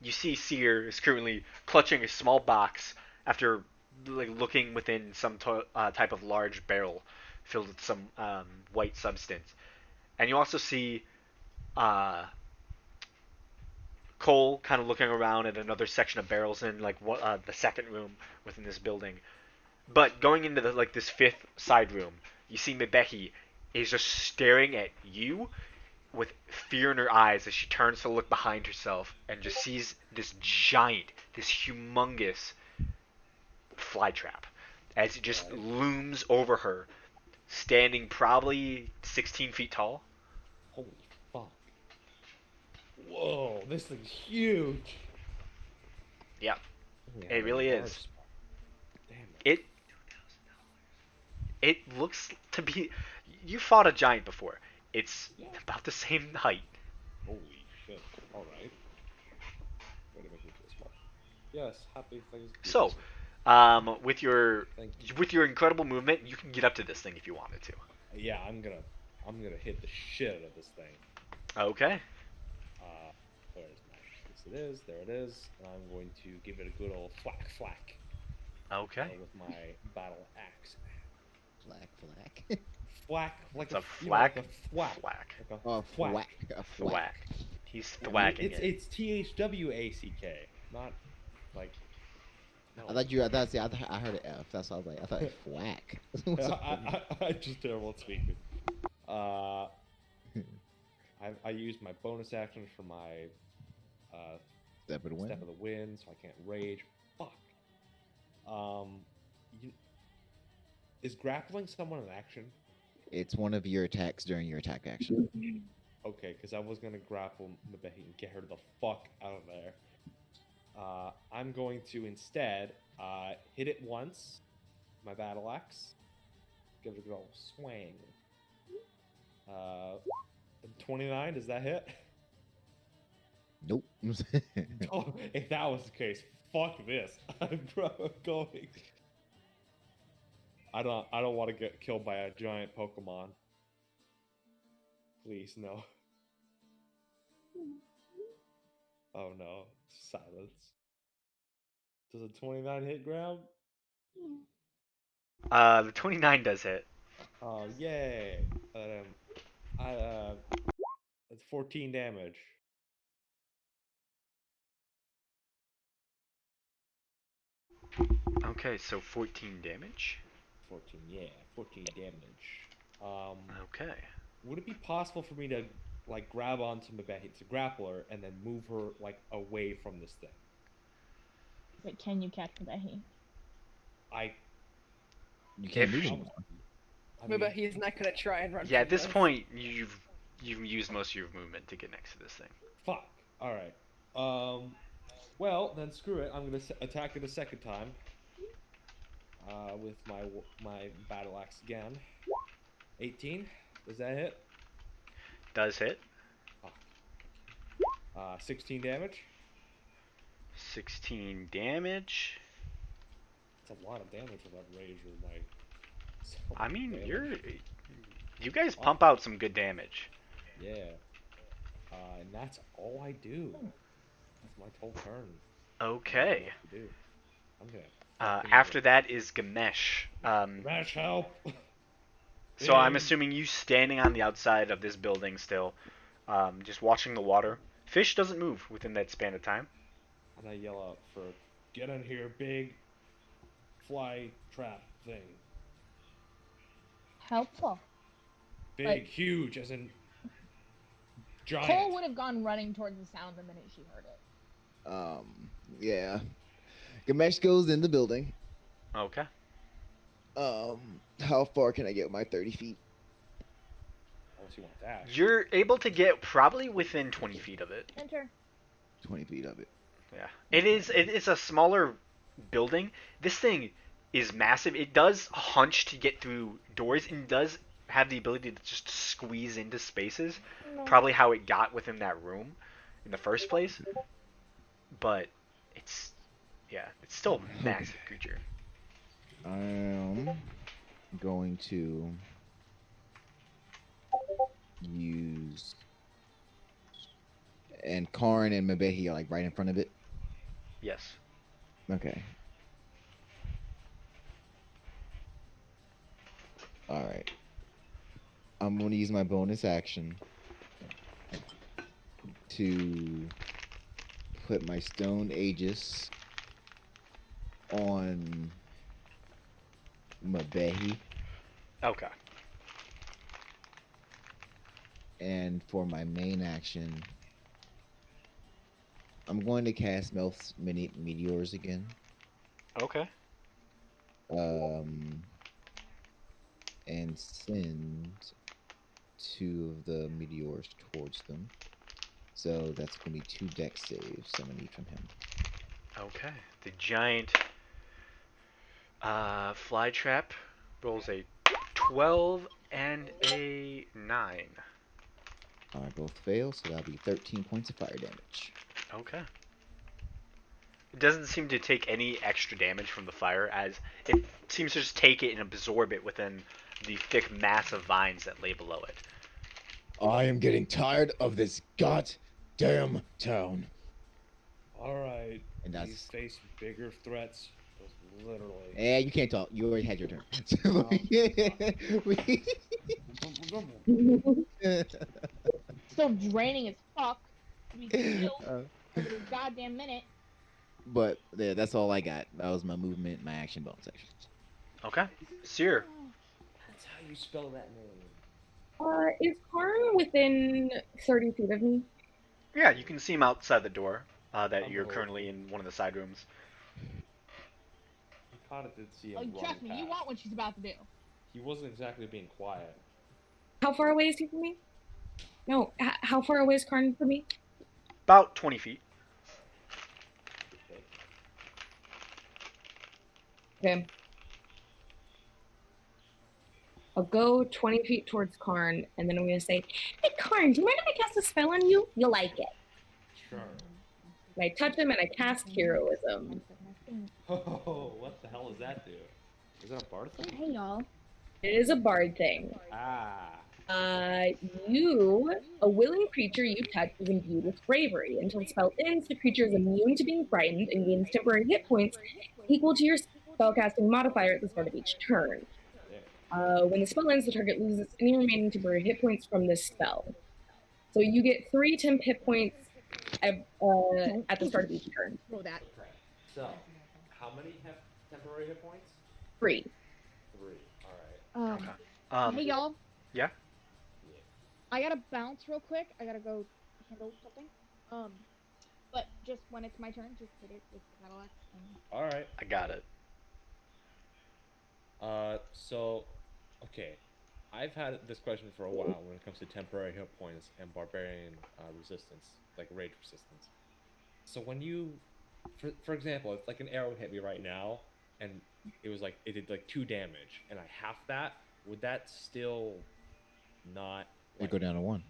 you see Seer is currently clutching a small box after like looking within some type of large barrel filled with some white substance, and you also see uh, Cole kind of looking around at another section of barrels in like the second room within this building. But going into this fifth side room, you see Mibehi is just staring at you with fear in her eyes as she turns to look behind herself and just sees this giant, this humongous flytrap as it just looms over her, standing probably 16 feet tall. Holy fuck. Whoa, this thing's huge. Yeah, Only it have a really large is. spot. Damn it. It looks to be. You fought a giant before. It's about the same height. Holy shit. Alright. Wait a minute, this one. Yes, happy things. So, with your Thank you. incredible movement, you can get up to this thing if you wanted to. Yeah, I'm gonna hit the shit out of this thing. Okay. Where's my? Yes, it is. There it is. And I'm going to give it a good old thwack thwack Okay. with my battle axe. Flack. Thwack like It's a you know, like flack. a thwack. Thwack. Like a Oh, thwack. thwack. A thwack. Thwack. He's Yeah, thwacking it. It's THWACK, not like. No. I thought I heard it F. That's why I was like, I thought thwack. What's up with you? I'm just terrible at speaking. I used my bonus actions for my Step of the wind. Step of the Wind, so I can't rage. Fuck. Is grappling someone an action? It's one of your attacks during your attack action. Okay, because I was gonna grapple Mibehi and get her the fuck out of there. I'm going to instead hit it once, my battle axe. Give it a good old swing. 29, does that hit? Nope. Oh, if that was the case, fuck this. I'm going. I don't want to get killed by a giant Pokemon. Please, no. Oh no, silence. Does a 29 hit ground? The 29 does hit. Oh yay! That's 14 damage. Okay, so 14 damage. 14, yeah, 14 damage. Okay. Would it be possible for me to like grab onto Mibehi to grapple her and then move her like away from this thing? But can you catch Mibehi? You can't If- move anymore. I But mean, he's not gonna try and run. Yeah, at from this this. point, you've used most of your movement to get next to this thing. fuck. All right. Well then, screw it. I'm gonna attack it a second time. With my battle axe again. 18. Does that hit? Does hit. 16 damage. 16 damage. That's a lot of damage with that rage with my. I mean, damage. you guys pump out some good damage. Yeah. And that's all I do. That's my whole turn. Okay. What to do. I'm gonna. After that is Gamesh. Smash help. So I'm Big. assuming you standing on the outside of this building still, just watching the water. Fish doesn't move within that span of time. And I yell out for, "Get in here, big fly trap thing. Helpful. Big, Like- huge, as in giant." Cole would have gone running towards the sound the minute she heard it. Yeah. Gamesh goes in the building. Okay. How far can I get with my 30 feet? Unless you want that. You're able to get probably within 20 feet of it. Enter. 20 feet of it. Yeah. It's a smaller building. This thing is massive. It does hunch to get through doors and does have the ability to just squeeze into spaces. No. Probably how it got within that room in the first place. But it's still a massive creature. I'm going to use, and Karn and Mabehi are like right in front of it. Yes. Okay. All right. I'm going to use my bonus action to put my Stone Aegis on Mabehi, Okay. and for my main action, I'm going to cast Melf's Meteors again. Okay. And send 2 of the meteors towards them. So that's going to be 2 dex saves I'm going to need from him. Okay. The giant fly trap rolls a 12 and a 9. Both fail, so that'll be 13 points of fire damage. Okay. It doesn't seem to take any extra damage from the fire, as it seems to just take it and absorb it within the thick mass of vines that lay below it. I am getting tired of this goddamn town. Alright. And You that's... face bigger threats. Literally. You can't talk. You already had your turn. Still draining as fuck. We healed over this goddamn minute. But yeah, that's all I got. That was my movement, my action, bonus action. Okay. Seer. That's how you spell that name. Is Karn within 30 feet of me? Yeah, you can see him outside the door. That you're currently in one of the side rooms. You kind of did see him Oh, run trust me, you past. want what she's about to do. He wasn't exactly being quiet. How far away is he from me? No, how far away is Karn from me? About 20 feet. Okay. I'll go 20 feet towards Karn, and then I'm going to say, hey, Karn, do you mind if I cast a spell on you? You'll like it. Sure. And I touch him, and I cast Heroism. Oh, what the hell does that do? Is that a bard thing? Hey y'all. It is a bard thing. Ah. A willing creature you touch is imbued with bravery. Until the spell ends, the creature is immune to being frightened and gains temporary hit points equal to your spellcasting modifier at the start of each turn. When the spell ends, the target loses any remaining temporary hit points from this spell. So you get 3 temp hit points at the start of each turn. Throw that. Okay. So, how many have temporary hit points? 3. 3. Alright. Okay. Hey y'all. Yeah? I gotta bounce real quick. I gotta go handle something. But just when it's my turn, just hit it with the battle axe. Alright. I got it. So, okay. I've had this question for a while when it comes to temporary hit points and barbarian resistance, like rage resistance. So when you, for example, if like an arrow hit me right now, and it did like 2 damage, and I half that, would that still not They go down to 1.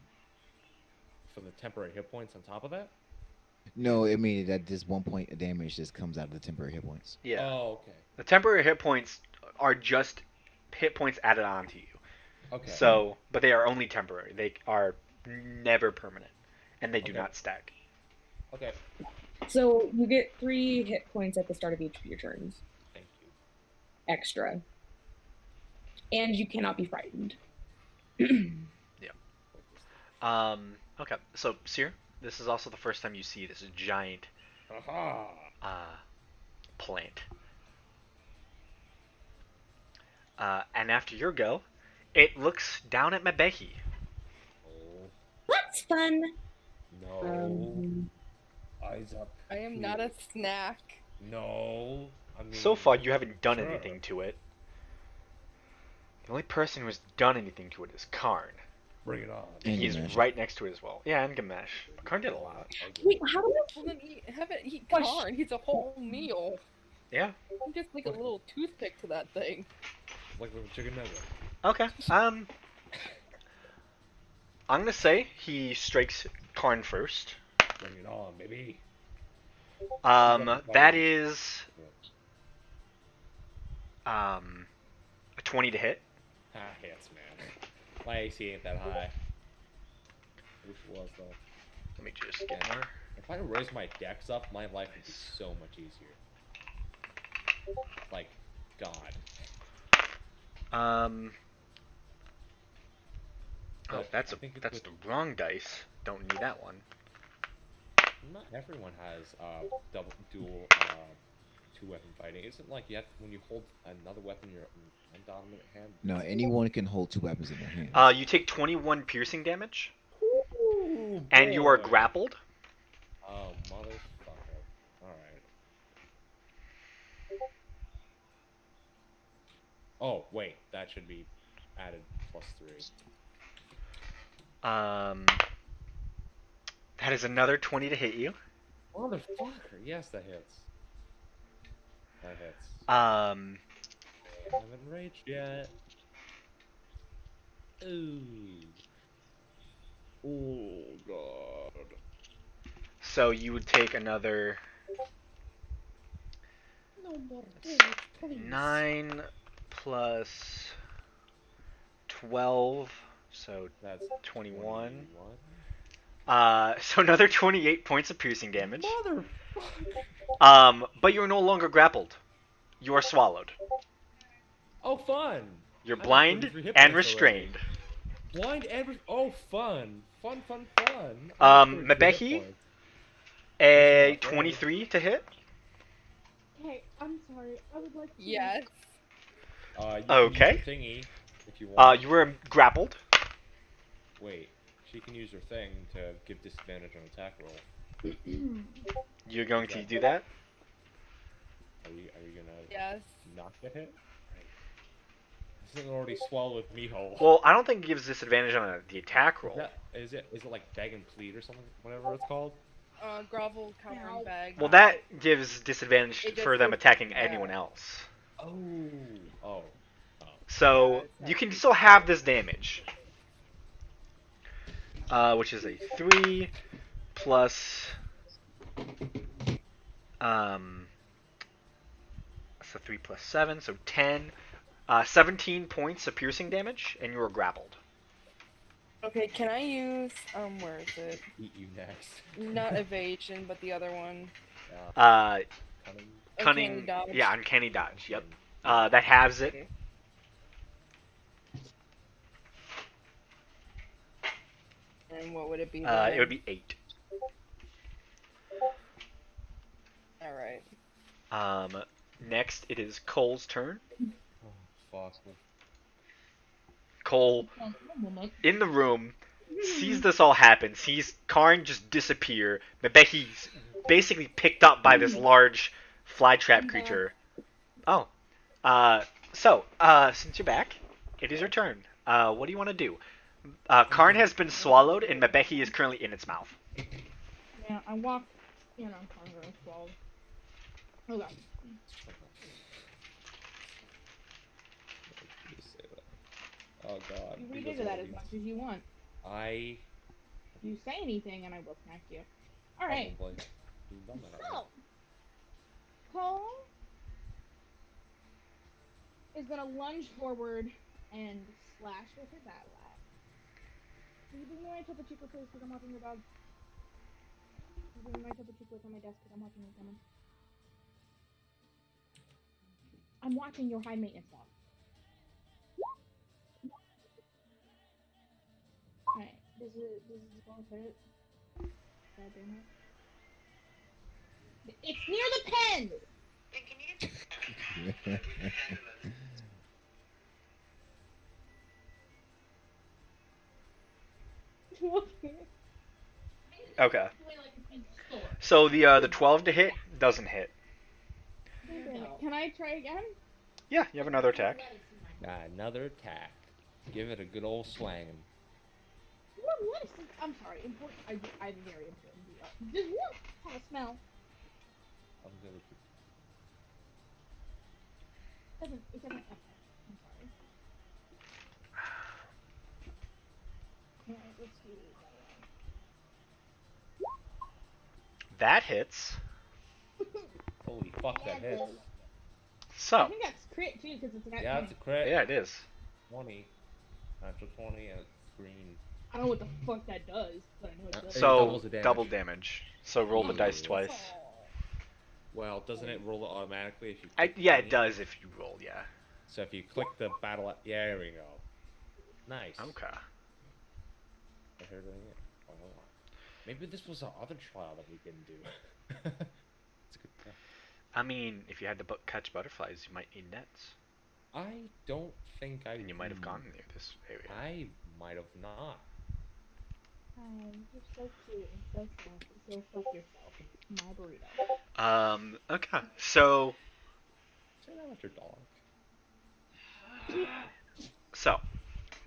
for the temporary hit points on top of that? No, I mean that just 1 point of damage just comes out of the temporary hit points. Yeah. Oh, okay. The temporary hit points are just hit points added on to you. Okay. So, but they are only temporary. They are never permanent, and they do Okay. not stack. Okay. So you get 3 hit points at the start of each of your turns. Thank you. Extra. And you cannot be frightened. Okay. So, Seer, this is also the first time you see this giant Aha! plant. And after your go, it looks down at Mabehi. Oh, That's fun. no. Eyes up. I am not a snack. No. I mean, So far, you haven't done sure. anything to it. The only person who has done anything to it is Karn. Bring it on. And He's Ganesh. right next to it as well. Yeah, and Gamesh. But Karn did a lot. Wait, how do Well, then have it eat Gosh. corn. He's a whole meal. Yeah. I'm just like a little toothpick to that thing. Like with a chicken nugget. Okay. I'm gonna say he strikes Karn first. Bring it on, baby. That is a 20 to hit. Ah, hits, man. My AC ain't that high. Wish it was though. Let me just get her. If I raise my dex up, my life would be so much easier. Like, God. Oh, But that's I think it's that's with- the wrong dice. Don't need that one. Not everyone has dual two-weapon fighting. Isn't like you have when you hold another weapon in your dominant hand? No, anyone can hold two weapons in their hands. You take 21 piercing damage, Ooh, and you are boy. grappled. Oh, motherfucker. Alright. Oh, wait. That should be added +3. That is another 20 to hit you. Motherfucker. Yes, that hits. That hits. I haven't raged yet. Ooh. Oh, God. So you would take another No more 9 plus 12, so That's 21. 21. So another 28 points of piercing damage. Motherfucker. But you're no longer grappled. You are swallowed. Oh, fun. You're I have blind 33 hit and points already. restrained. Blind and oh, fun. Fun. Mebehi, a That's not fair. 23 to hit. Okay, I'm sorry. I would like to. Yes. You can Okay. use your thingy if you want. You were grappled. Wait, she can use her thing to give disadvantage on attack roll. You're going to do that? Are you gonna Yes. not get hit? This thing already swallowed me whole. Well, I don't think it gives disadvantage on the attack roll. Is it like beg and plead or something? Whatever it's called. Grovel, counter, and bag. Well, that gives disadvantage It just for them gives- attacking yeah. anyone else. Oh. So Yeah, it's you can actually still have this damage, which is a 3 plus so 3 plus 7, so 10, 17 points of piercing damage, and you are grappled. Okay, can I use where is it? Eat you next. Not evasion, but the other one. Uh, Cunning. cunning, dodge. yeah, uncanny dodge. Yep, that halves it. Okay. And what would it be? It would be 8. All right. Next, it is Cole's turn. Oh, fuck. Cole, in the room, sees this all happen, sees Karn just disappear. Mebehi's basically picked up by this large flytrap creature. Oh. Since you're back, it is your turn. What do you want to do? Karn has been swallowed, and Mebehi is currently in its mouth. Yeah, I walk in on Congo and 12. Okay. Just say that. Oh god. You he read doesn't into that want as these. much as you want. I You say anything and I will smack you. Alright. probably. You've done that So, already. Cole is gonna lunge forward and slash with her battle axe. Can you bring me my Topo Chico, please, because I'm watching your dog? Can you bring me my Topo Chico on my desk, because I'm watching your coming? I'm watching your high maintenance dog. Alright, this is going to hurt. God damn it. It's near the pen! Okay. So the 12 to hit doesn't hit. Can I try again? Yeah, you have another attack. Another attack. Give it a good old swang. What is this? I'm sorry, important. I have a very important deal. Does what have a smell? I'm gonna. It doesn't. Okay, I'm sorry. Alright, let's do That hits. Holy fuck, that Yeah, hits. I So, think that's crit too, because it's an Yeah, it's a crit. yeah, it is. 20. Natural 20 and it's green. I don't know what the fuck that does, but I know it does. So- So, doubles the damage. double damage. So roll the dice Ooh. twice. Well, doesn't it roll it automatically if you Yeah, click it the- does if you roll, yeah. So if you click the battle... Yeah, there we go. Nice. Okay. I heard it. Oh, hold on. Maybe this was our other trial that we didn't do. It's a good point. I mean, if you had to catch butterflies, you might need nets. I don't think I... And you might have gone near this area. I might have not. You're so cute and so soft and so fuck yourself. My burrito. Okay. So, Say that about your dog. so,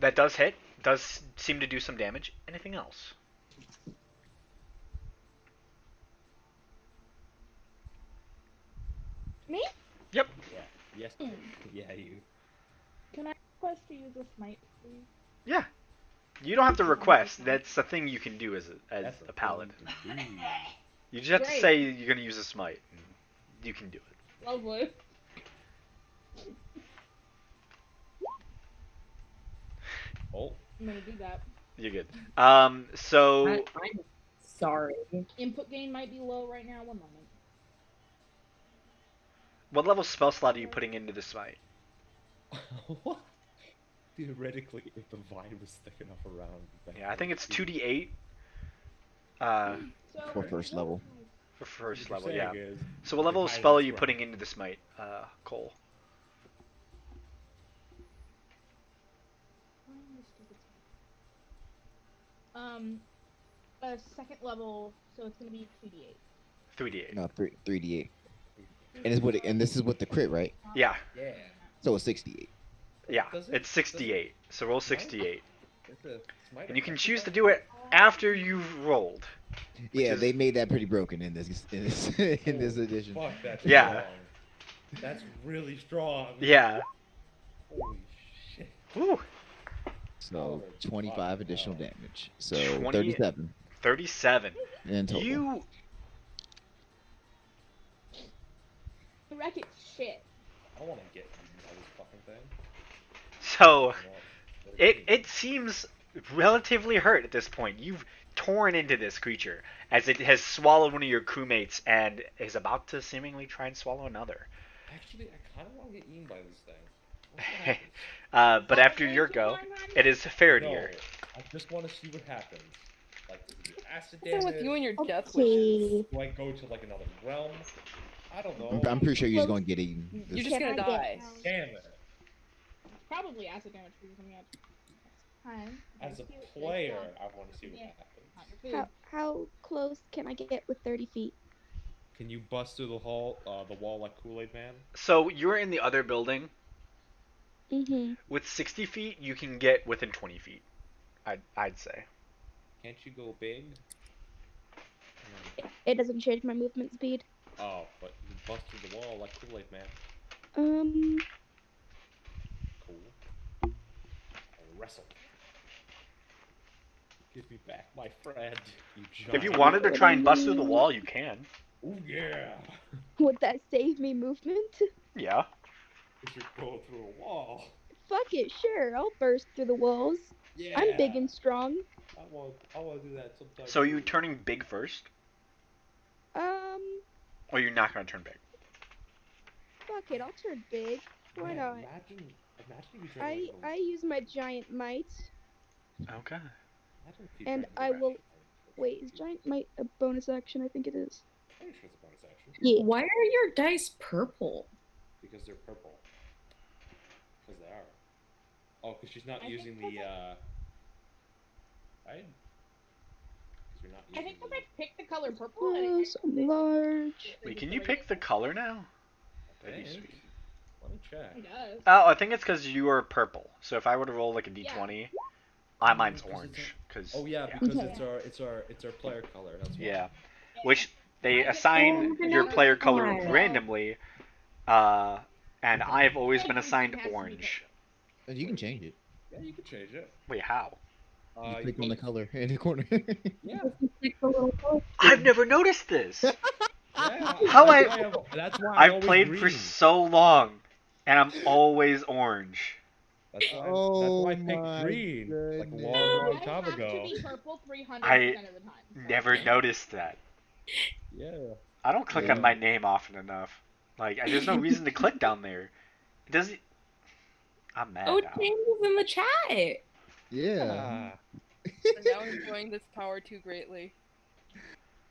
that does hit. Does seem to do some damage. Anything else? Me? Yep. Yeah. Yes. Mm. Yeah, you. Can I request to use a smite, please? Yeah. You don't have to request. That's a thing you can do as That's a paladin. thing to do. You just have to Great. say you're gonna use a smite. And you can do it. Lovely. Oh. I'm gonna do that. You're good. So I'm sorry. Input gain might be low right now. 1 moment. what level spell slot are you putting into the smite? What? Theoretically, if the vine was thick enough around. the Yeah, I think it's head, 2d8. So For first level. For first what level, you're yeah. saying is, So what level of high spell are is you right. putting into the smite, Cole? A second level, so it's gonna be 2d8. 3d8. No, 3d8. And this is with the crit, right? Yeah, Yeah. So it's 68. yeah. Does it? It's 68. So roll 68. It's a smite And you can effect. choose to do it after you've rolled. Yeah, is- they made that pretty broken in this in this Oh, edition. Fuck, that's Yeah. strong. That's really strong. Yeah. Holy shit. Woo. So Oh, 25 fuck, additional wow. damage. So 20 37 37. in total. You The racket's shit. I want to get eaten by this fucking thing. so I want- it seems relatively hurt at this point. You've torn into this creature as it has swallowed one of your crewmates and is about to seemingly try and swallow another. Actually, I kind of want to get eaten by this thing. What's gonna happen? But after your go, it is No, Faradir. I just want to see what happens. Like, does it do acid What's wrong damage? with you and your death wishes? Okay. Do I go to like another realm? I don't know. I'm pretty sure you're just Well, gonna get eaten. You're This- just Can gonna I die. get- Damn it. Probably acid damage for you coming up. Hi. As a Cute. Nice player, job. I want to see what Yeah. happens. Not your food. How close can I get with 30 feet? Can you bust through the wall like Kool-Aid Man? So you're in the other building. Mm-hmm. With 60 feet, you can get within 20 feet. I'd say. Can't you go big? It doesn't change my movement speed. Oh, but you can bust through the wall like Kool-Aid Man. Cool. I'll wrestle. Give me back my friend, you If you giant- wanted to try and bust through the wall, you can. Oh yeah! Would that save me movement? Yeah. If you're going through a wall. Fuck it, sure. I'll burst through the walls. Yeah! I'm big and strong. I want to do that sometime. So are you soon. turning big first, or you're not gonna turn big? Fuck it, I'll turn big. Why Man, not? Imagine you turn I use my giant might. Okay. Imagine if you and turned I into will- Ratchet. Wait, is giant might a bonus action? I think it is. Pretty sure it's a bonus action. Yeah. Why are your dice purple? Because they're purple. Because they are. Oh, because she's not I think using because the, right? Because you're not I using think the... if I pick the color purple, and Close, large. Wait, can you pick the color now? That'd be Dang. sweet. Let me check. It does. Oh, I think it's because you are purple. So if I were to roll like a d20, mine's Because it's orange. Cause Oh yeah, yeah. because Okay. it's our player color. That's why. Yeah. Which they assign Oh, your player color nice. randomly, and I've always been assigned orange. You can change it. Yeah, you can change it. Wait, how? You you click on the can- color in the corner. Yeah. Click the little code. I've never noticed this. Yeah. How that's I- why that's why I'm I've always played green. for so long, and I'm always orange. That's why, Oh I picked my green like a goodness. long I time have ago. to be purple 300% I of the time. so- Never noticed that. Yeah. I don't click Yeah. on my name often enough. Like, there's no reason to click down there. It doesn't. I'm mad Oh, it now. changes in the chat. Yeah. I'm now enjoying this power too greatly.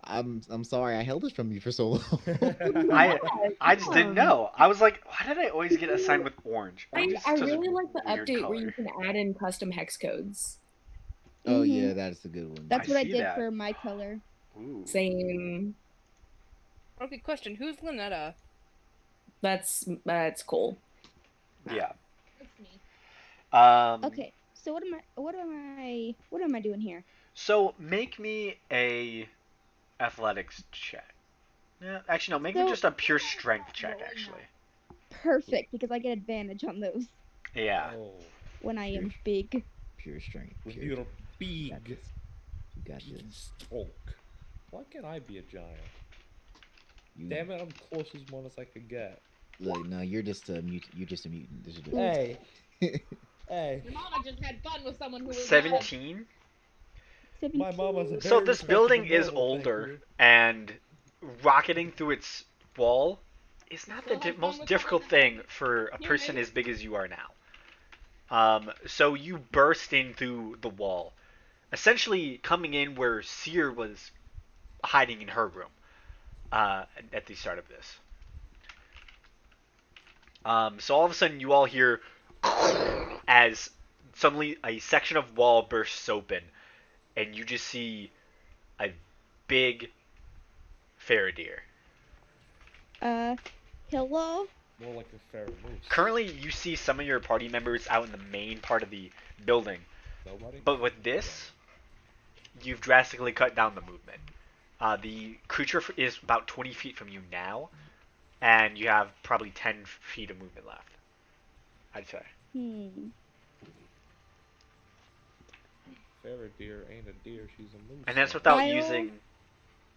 I'm sorry I held it from you for so long. I just didn't know. I was like, why did I always get assigned with orange? Orange is I such a really like the weird update where color. you can add in custom hex codes. Oh Mhm. yeah, that's a good one. That's I what I see did that. for my color. Ooh. Same. Okay, question: who's Lynetta? That's cool. Yeah. It's me. Okay, so what am I doing here? So make me a athletics check. Yeah, actually no, make me So- just a pure strength check. Rolling Actually. Perfect, because I get advantage on those Yeah. Oh, when I am big. Pure strength. with Pure. your You big, got this. You got big this. stroke. Why can't I be a giant? You, Damn it, I'm closest one as I could get. Look, no, you're just a mutant. You're just a mutant. This is just- Hey, hey. Your mama just had fun with someone who was 17. My mama's a So very this building respectable is noble, thank older, you. and rocketing through its wall is not the Still have fun most with difficult someone thing for a Human. person as big as you are now. So you burst in through the wall, essentially coming in where Seer was hiding in her room at the start of this. So all of a sudden, you all hear as suddenly a section of wall bursts open, and you just see a big Faradir. Hello? More like a ferret moose. Currently, you see some of your party members out in the main part of the building, Nobody? but with this, you've drastically cut down the movement. The creature is about 20 feet from you now, and you have probably 10 feet of movement left, I'd say. Ferret deer ain't a deer, she's a moose. And that's without I'll- using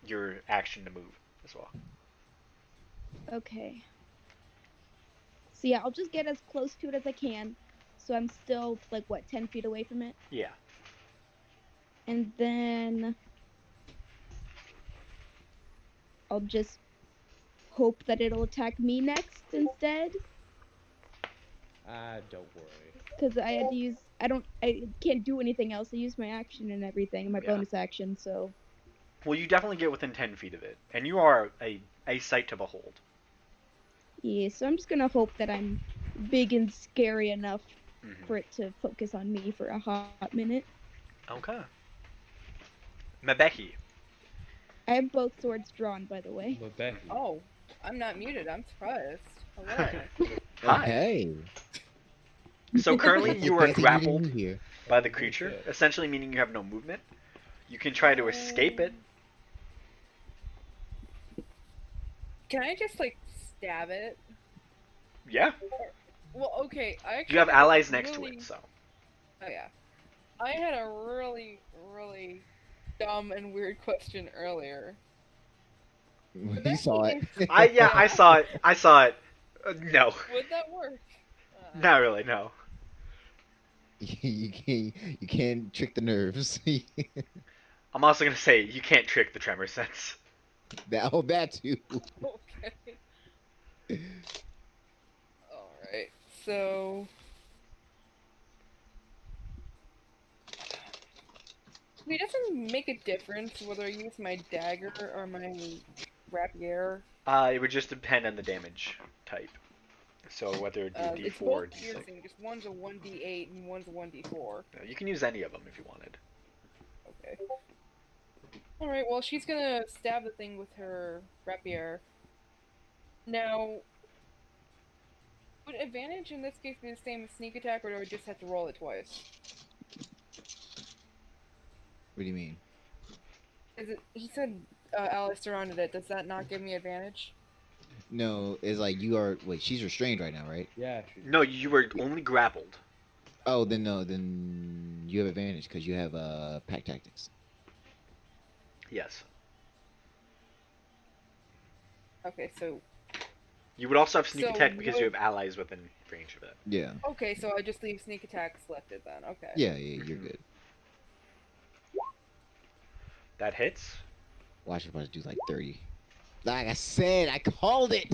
your action to move as well. Okay. So yeah, I'll just get as close to it as I can. So I'm still, like, what, 10 feet away from it? Yeah. And then I'll just hope that it'll attack me next instead. Ah, don't worry. Because I had to use, I can't do anything else. I used my action and everything, my Yeah. bonus action, so. Well, you definitely get within 10 feet of it, and you are a sight to behold. Yeah, so I'm just gonna hope that I'm big and scary enough Mhm. for it to focus on me for a hot minute. Okay. Mabeki. I have both swords drawn, by the way. But Becky. Oh, I'm not muted. I'm surprised. Hello. Hi. Hey. So currently you are Fancy meeting grappled you here. by the creature, shit. essentially meaning you have no movement. You can try to escape it. Can I just like stab it? Yeah. Well, okay. I actually You have had a allies next to really- it, so. Oh yeah. I had a really, really dumb and weird question earlier. He saw it. I saw it. I saw it. No. Would that work? Not really, no. you can't trick the nerves. I'm also gonna say you can't trick the tremor sense. that too. Okay. Alright, so. It doesn't make a difference whether I use my dagger or my rapier. It would just depend on the damage type. So whether it be It's D4 or both D6. piercing, just one's a 1d8 and one's a 1d4. You can use any of them if you wanted. Okay. Alright, well, she's gonna stab the thing with her rapier. Now, would advantage in this case be the same as sneak attack, or do I just have to roll it twice? What do you mean? Is it? He said Alice surrounded it. Does that not give me advantage? No, it's like you are. Wait, she's restrained right now, right? Yeah, she, No, you were only grappled. Oh, then no, then you have advantage because you have pack tactics. Yes. Okay, so You would also have sneak So attack because you would- have allies within range of it. Yeah. I just leave sneak attack selected then. Okay. Yeah, you're Mhm. good. That hits. Watch if I do like 30. Like I said, I called it.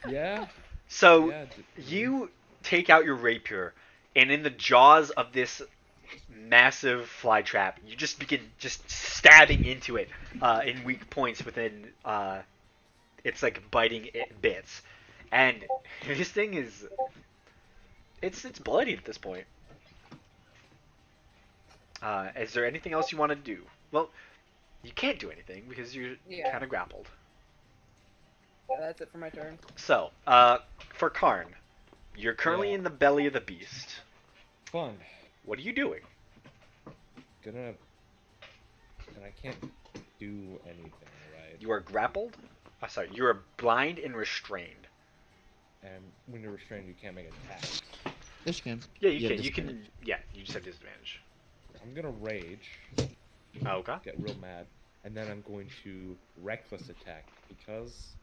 Yeah. So Yeah. you take out your rapier, and in the jaws of this massive fly trap, you just begin just stabbing into it in weak points within it's like biting it bits, and this thing is it's bloody at this point. Is there anything else you want to do? Well, you can't do anything because you're Yeah. kind of grappled. Yeah, that's it for my turn. So, for Karn, you're currently Yeah. in the belly of the beast. Fun. What are you doing? Gonna. And I can't do anything, right? You are grappled. Sorry, you are blind and restrained. And when you're restrained, you can't make attacks. Yes, you can. Yeah, you You have can. You can. disadvantage. Yeah, you just have disadvantage. I'm gonna rage, Oh, okay. get real mad, and then I'm going to reckless attack because.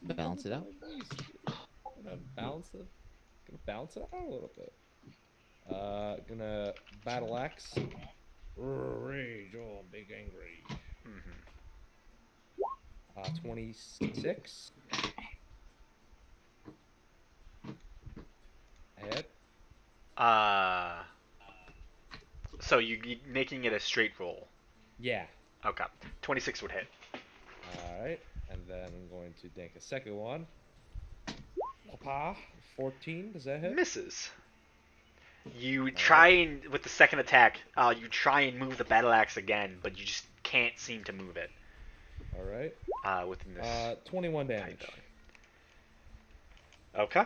Balance it out. Gonna balance it. Gonna balance it out a little bit. Gonna battle axe. Rage, oh, big angry. Mm-hmm. 26. Hit. So you making it a straight roll. Yeah. Okay. 26 would hit. Alright. And then I'm going to make a second one. Papa. 14. Does that hit? Misses. You try and with the second attack, you try and move the battle axe again, but you just can't seem to move it. Alright. Within this. 21 damage. Python. Okay.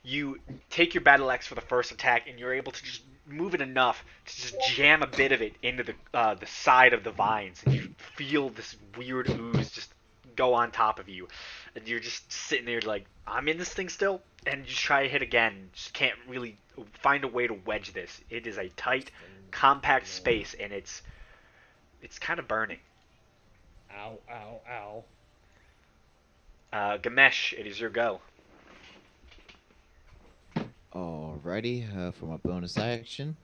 You take your battle axe for the first attack, and you're able to just move it enough to just jam a bit of it into the side of the vines, and you feel this weird ooze just go on top of you, and you're just sitting there like, I'm in this thing still, and you try to hit again, just can't really find a way to wedge this. It is a tight, compact space, and it's kind of burning. Ow, ow, ow. Gamesh, it is your go. Alrighty, for my bonus action,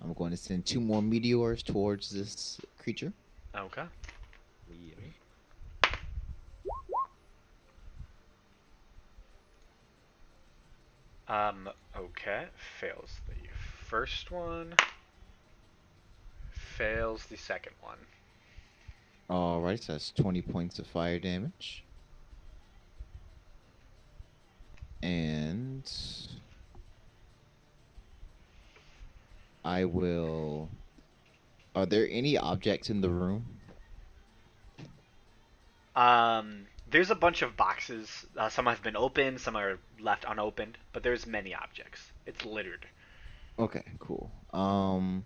I'm going to send 2 more meteors towards this creature. Okay. Yeah. Okay. Fails the first one. Fails the second one. Alright, so that's 20 points of fire damage. And I will. Are there any objects in the room? There's a bunch of boxes. Some have been opened, some are left unopened, but there's many objects. It's littered. Okay, cool. Don't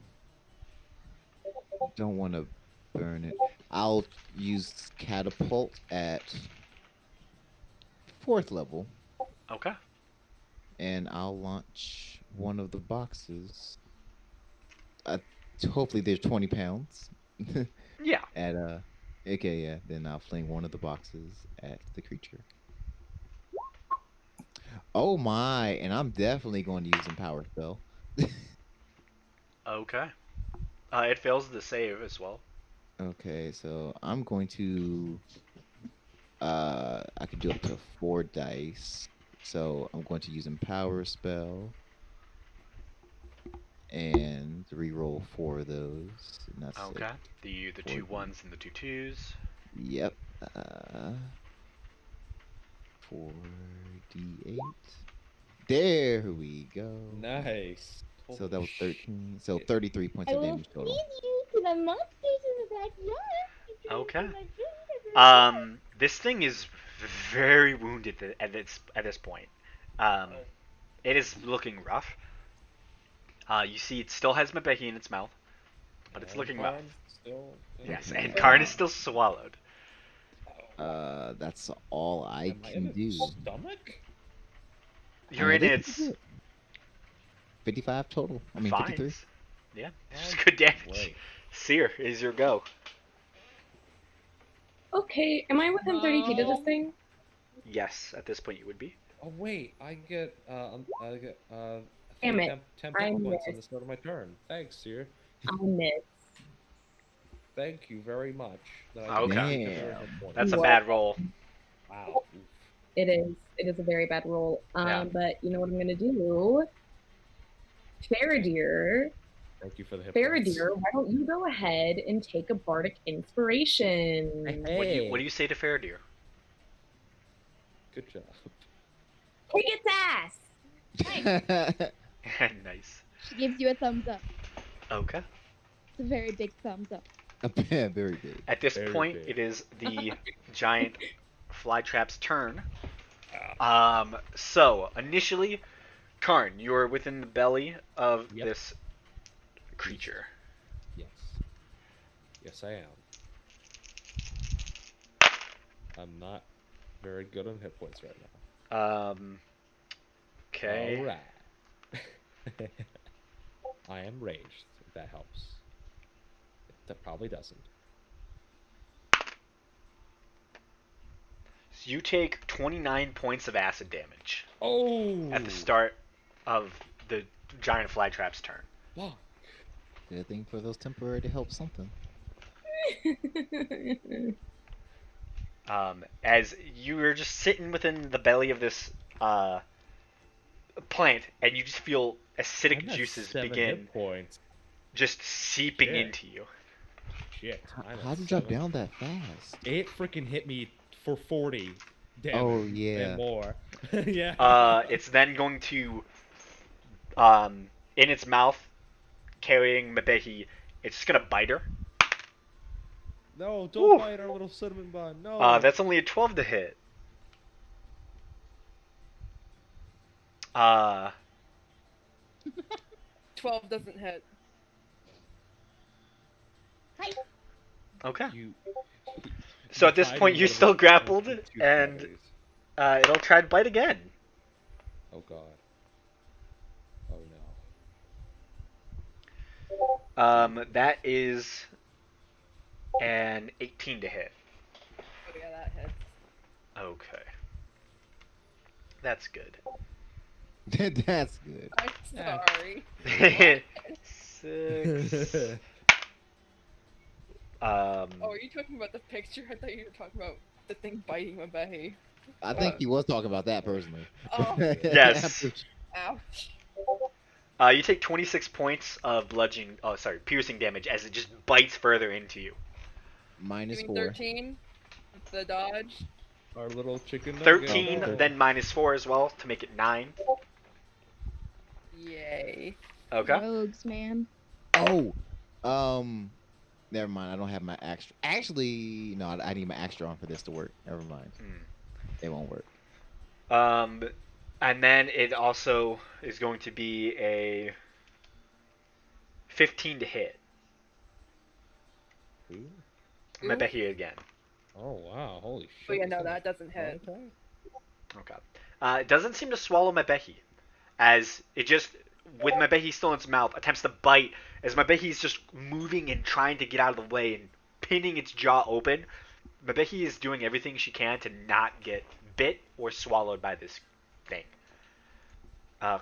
want to burn it. I'll use catapult at 4th level, Okay. and I'll launch one of the boxes. Hopefully, there's 20 pounds. Yeah. At okay, yeah. Then I'll fling one of the boxes at the creature. Oh my! And I'm definitely going to use Empower spell. Okay. It fails the save as well. Okay, so I'm going to. I could do up to 4 dice. So I'm going to use Empower spell. And reroll 4 of those. And that's Okay. The Four 2 dice. 1s and the 2 2s. Yep. 4d8. There we go. Nice. So that was Holy 13. So shit. 33 points I of will damage feed total. you to the monsters in the backyard. if you Okay. do my food every day. This thing is very wounded at this point. It is looking rough. You see, it still has Mabeki in its mouth, but it's And looking rough. Karn Still. Yes, and Karn is still swallowed. That's all I Am I in can do. its stomach? You're in think its. that's it. 55 total. I mean, 53. Fines. Yeah, just good damage. Great. Seer, is your go. Okay, am I within 30 feet of this No. thing? Yes, at this point you would be. Oh wait, I get Damn it, 10 I hit points on the missed. start of my turn. Thanks, Seer. I missed. Thank you very much. That Okay. get 10 hit Damn. points. That's a What? bad roll. Wow. It is. It is a very bad roll. Yeah. But you know what I'm gonna do? Faradir, Thank you for the hit points. Faradir, why don't you go ahead and take a bardic inspiration? Hey. What do you say to Faradir? Good job. Kick its ass! Nice. She gives you a thumbs up. Okay. It's a very big thumbs up. Very big. At this Very point, big. it is the giant flytrap's turn. So initially, Karn, you are within the belly of Yep. this creature. Yes. Yes, I am. I'm not very good on hit points right now. Okay. Alright. I am raged, if that helps. That probably doesn't. So you take 29 points of acid damage Oh! at the start of the giant flytrap's turn. Fuck. Good thing for those temporary to help something. As you are just sitting within the belly of this plant, and you just feel acidic I'm at juices 7 begin hit points. just seeping Shit. into you. Shit. I'm at How'd you drop 7. down that fast? It freaking hit me for 40 damage. Oh, yeah. And more. Yeah. It's then going to, in its mouth, carrying Mebehi, it's just gonna bite her. No, don't Woo. bite our little cinnamon bun. No. That's only a 12 to hit. 12 doesn't hit. Okay. You, So at this hiding point, a you're little still bit grappled, of tooth and berries. it'll try to bite again. Oh god. Oh no. That is an 18 to hit. Oh yeah, that hits. Okay. That's good. That's good. I'm Yeah. sorry. 6. Oh, are you talking about the picture? I thought you were talking about the thing biting my belly. I think he was talking about that personally. Oh, Yes. ouch. You take 26 points of bludgeoning. Oh, sorry, piercing damage as it just bites further into you. Minus Doing 4. 13. The dodge. Our little chicken nugget. 13, then minus 4 as well to make it 9. Yay. Okay. Rogues, man. Oh, never mind. I don't have my extra. Actually, no. I need my extra on for this to work. Never mind. It won't work. And then it also is going to be a 15 to hit. Ooh. Mebehi again. Oh wow, holy shit. Oh yeah, this no, thing that is doesn't hit. okay. Okay. It doesn't seem to swallow Mebehi, as it just, with Mebehi still in its mouth, attempts to bite, as Mebehi is just moving and trying to get out of the way and pinning its jaw open. Mebehi is doing everything she can to not get bit or swallowed by this thing.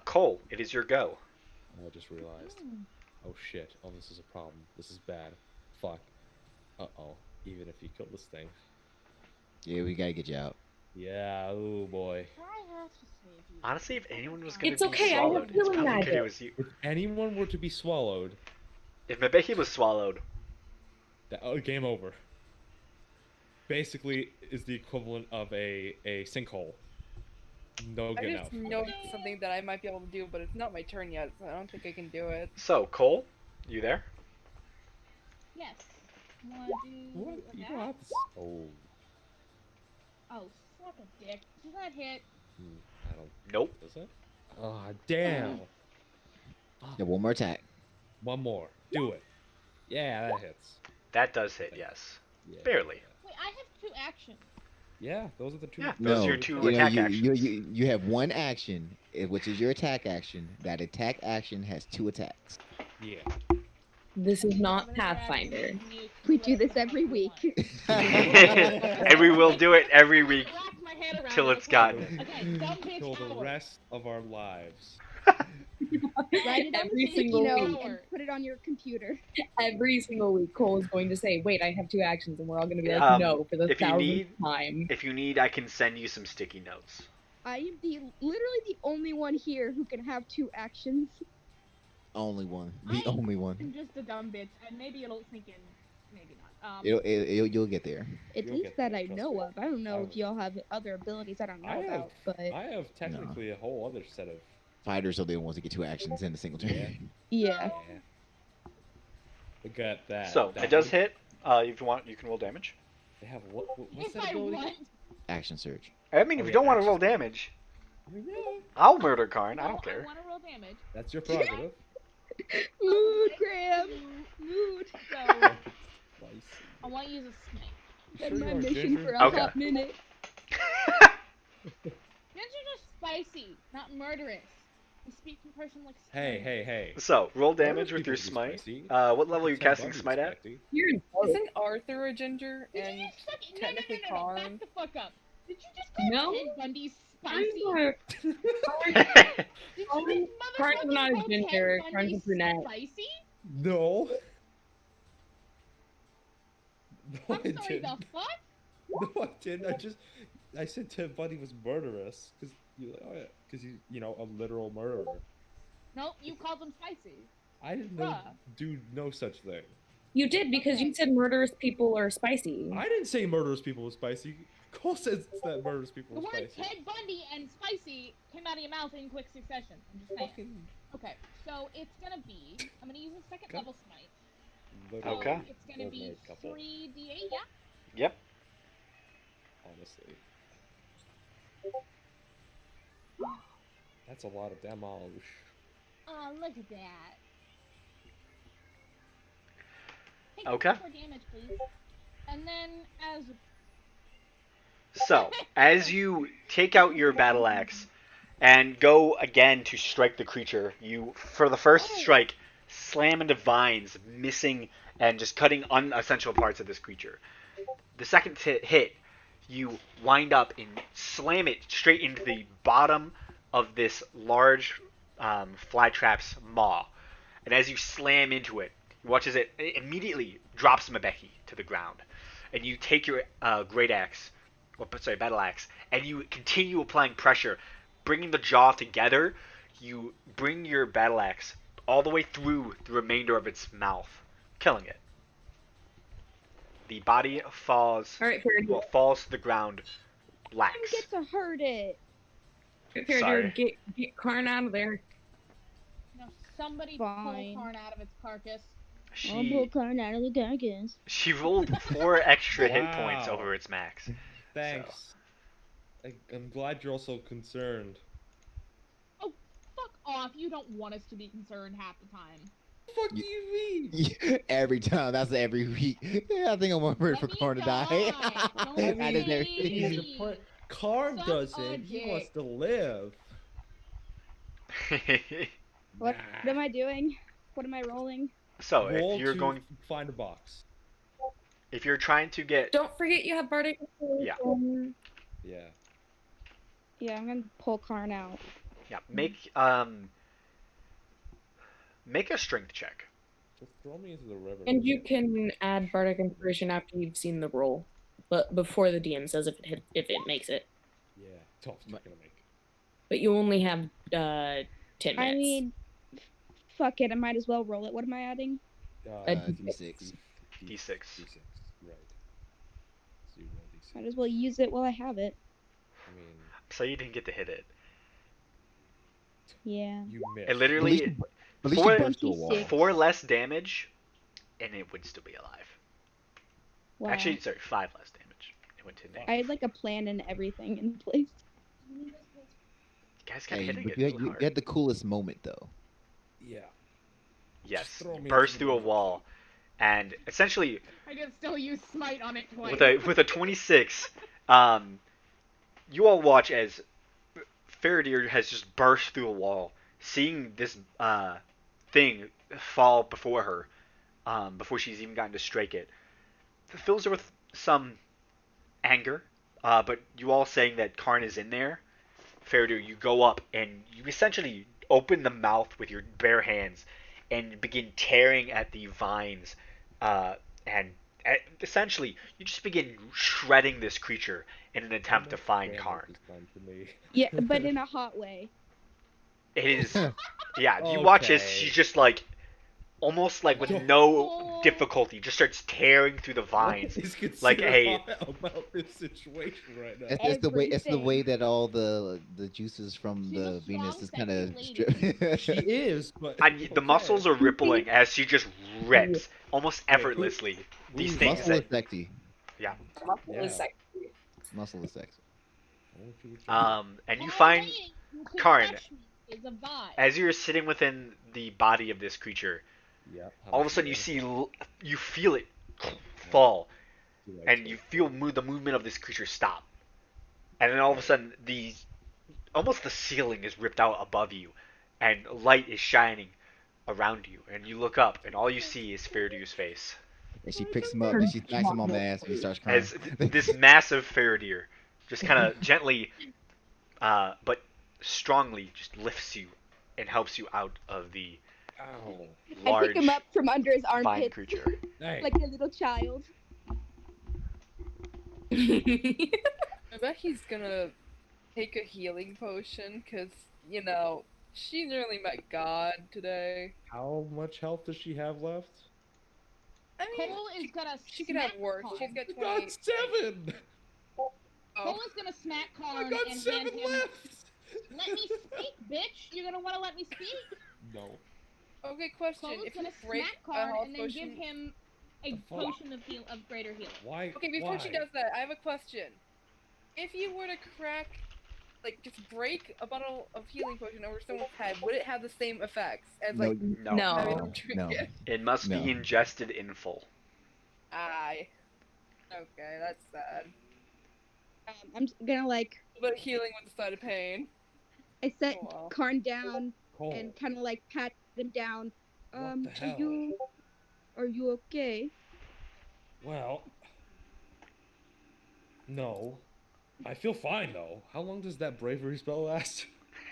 Cole, it is your go. I just realized. Oh shit. Oh, this is a problem. This is bad. Fuck. Uh-oh. Even if you kill this thing. Yeah, we gotta get you out. Yeah, oh boy. Honestly, if anyone was going It's to be okay, I have swallowed, it's healing probably magic. it was you. If anyone were to be swallowed, If Mebehi was swallowed, game over. Basically, is the equivalent of a sinkhole. No I getting just out. know something that I might be able to do, but it's not my turn yet, so I don't think I can do it. so Cole, you there? Yes. Wanna do What? a You attack? don't have to. Oh. Oh, suck a dick. Does that hit? I don't. Nope. Does it? Oh, damn. Yeah, one more attack. One more. Do it. Yeah, that hits. That does hit, yes. Yeah. Barely. Wait, I have 2 actions. Yeah, those are the two. Yeah, those are No, your two you know, attack you, actions. you have one action, which is your attack action. That attack action has 2 attacks. Yeah. This is not Some of the other actions Pathfinder. you can use to We do do this whatever the every heck you week. want. And we will do it every I week wrapped my head around till it, it's okay? gotten. Okay, dumb bitch Till the hour. rest of our lives. Write it on Every a sticky single note week. and put it on your computer. Every single week, Cole is going to say, "Wait, I have 2 actions," and we're all going to be like, Um, "No," for the if you 1000th need- time. If you need, I can send you some sticky notes. I am literally the only one here who can have 2 actions. Only one. The only one. I'm just a dumb bitch, and maybe it'll sink in, maybe not. You'll get there. At You'll least get that there, I trust know me. of. I don't know I if will. y'all have other abilities I don't know I have, about, but I have technically a whole other set of. Fighters are the ones that get 2 actions in a single turn. Yeah. yeah. Yeah. We got that. So that it does one. hit. If you want, you can roll damage. They have what's If that I ability? want. Action surge. I mean, if Oh, you yeah, don't want to roll action. damage, Yeah, I'll murder Karn. I No, don't care. I want to roll damage. that's your prerogative. Mood, Graham. Mood. So, Spicy. I want to use a smite. Sure Been you my are, mission Ginger. for a Okay. hot minute. Gingers are spicy, not murderous. I speak from person like Hey. So roll Murderous damage with your people smite. be spicy. What level are you Ted casting Bundy's smite at? spicy. You're Isn't Arthur a ginger Did you and just fucking technically no, Karn? back the fuck up. Did you just call No. Ted Bundy spicy? Karn's Did you Karn- just Karn's motherfucking not a call ginger, Ted Karn's a Bundy brunette. spicy? No. No, I'm I sorry, didn't. the fuck? No, I didn't. I said Ted Bundy was murderous because you know, a literal murderer. Nope, you called him spicy. I didn't Bruh. do no such thing. You did because you Okay. said murderous people are spicy. I didn't say murderous people were spicy. Cole says that murderous people The were word spicy. Ted Bundy and spicy came out of your mouth in quick succession. I'm just saying. Fucking Okay, so it's gonna be. I'm gonna use a second Okay. level smite. So literal Okay. It's gonna be Old couple, 3d8, yeah? Yep. honestly. That's a lot of damage. Oh, look at that. Hey, Okay. For damage, please. And then, as So as you take out your battle axe and go again to strike the creature, you for the first strike slam into vines, missing and just cutting unessential parts of this creature. The second hit, you wind up and slam it straight into the bottom of this large flytrap's maw. And as you slam into it, you watch as it immediately drops Mabeki to the ground. And you take your great axe, battle axe, and you continue applying pressure, bringing the jaw together. You bring your battle axe all the way through the remainder of its mouth, killing it. The body falls to the ground, I lax. get to hurt it. Sorry. Get Karn out of there. you know, somebody Fine. pull Karn out of its carcass. I'll pull She Karn out of the carcass. she rolled 4 extra hit points Wow. over its max. Thanks. I'm glad you're also concerned. Fuck off, you don't want us to be concerned half the time. What the fuck do you mean? Every time. That's every week. Yeah, I think I'm ready Let for me Karn to die. die. Don't That is every please. week. Karn Suck does a it. He dick. wants to live. What Nah. am I doing? What am I rolling? So Roll if you're to going, find a box. if you're trying to get, Don't forget you have Bardic. Yeah. Yeah. Yeah, I'm gonna pull Karn out. yeah, make a strength check. Just throw me into the river. And you can add Bardic Inspiration after you've seen the roll, but before the DM says if it makes it. Yeah. Tough. Not gonna make. But you only have 10 minutes. I mean, fuck it. I might as well roll it. What am I adding? A D6. D6. D6. Right. So you roll D6. Might as well use it while I have it. I mean, So you didn't get to hit it. Yeah. you missed. It literally At least Four- you punched through a wall. 26. 4 less damage, and it would still be alive. Wow. Actually, sorry, 5 less damage. It went to negative. I had like a plan and everything in place. You guys kept Hey, hitting but it you, too you hard. had the coolest moment though. Yeah. Yes, throw me burst into through a the wall, and essentially I can still use smite on it twice. with a 26, Um, you all watch as Faradir has just burst through a wall, seeing this thing fall before her, before she's even gotten to strike it. It fills her with some anger, but you all saying that Karn is in there. Faradir, you go up and you essentially open the mouth with your bare hands and begin tearing at the vines, and essentially you just begin shredding this creature in an attempt to find Damage Karn. is done to me. Yeah, but in a hot way. It is, yeah. You watch as Okay. she's just like, almost like with no difficulty, just starts tearing through the vines. What is Like considered a hot about this situation right now? It's the way. It's the way Everything. that all the juices from She's a the Venus strong, is kind of sexy lady. She is, but and the muscles are rippling as she just rips almost Wait, who- effortlessly these who's things Muscle is that sexy. yeah. Yeah. Muscle is sexy. And you find You could Karn, touch me is a vibe. as you're sitting within the body of this creature, Yeah. all of a sudden you feel it fall, and you feel the movement of this creature stop, and then all of a sudden almost the ceiling is ripped out above you, and light is shining around you, and you look up, and all you see is Faradir's face And she picks him up and she smacks him on the ass and he starts crying. as this massive Faradir just kind of gently, but strongly, just lifts you and helps you out of the Ow. I large pick him up from under his vine armpit creature. Hey. like a little child. I bet he's gonna take a healing potion, cause you know she nearly met God today. How much health does she have left? I mean, Cole is gonna she could have smack worse. Karn. She's got I 28. got 7. Oh. Cole is gonna smack I Karn got and 7 hand him. left. Let me speak, bitch. You're gonna want to let me speak. No. Okay, question: Cole's if you gonna break smack a Karn health and then potion, give him a The fuck? potion of greater healing. Why? okay, before she why? does that, I have a question. If you were to crack, like, just break a bottle of healing potion over someone's head, would it have the same effects as No, like No, No. having no, them drink no. it? it must No. be ingested in full. Aye. Okay, that's sad. I'm gonna like But healing with the side of pain. I set Oh, well. Karn down Cole. and kind of like pat him down. What the hell? Are you okay? Well. No. I feel fine though. How long does that bravery spell last?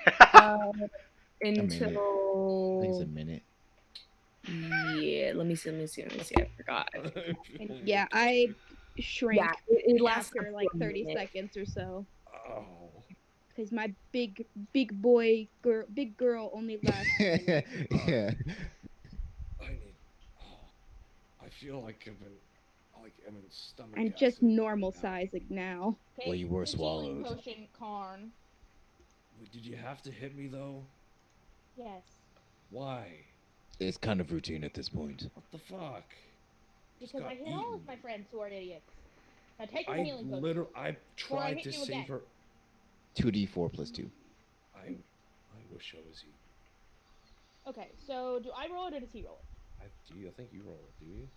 minute. I think it's Until a minute. yeah, let me see. I forgot. And yeah, I shrink Yeah, it lasts after up like to a 30 minute. seconds or so. Oh. Because my big girl only lasts. Yeah. I need. Oh, I feel like I'm in stomach. I'm just acid normal right now. sizing now. Take Well, you were the healing swallowed. potion, Karn. Did you have to hit me though? Yes. Why? It's kind of routine at this point. What the fuck? Just Because I got hit all of eaten. my friends who are idiots. Now take the I healing potion. I tried hit to you save again. her. 2d4 plus 2. I wish I was you. Okay, so do I roll it or does he roll it? I think you roll it, do you?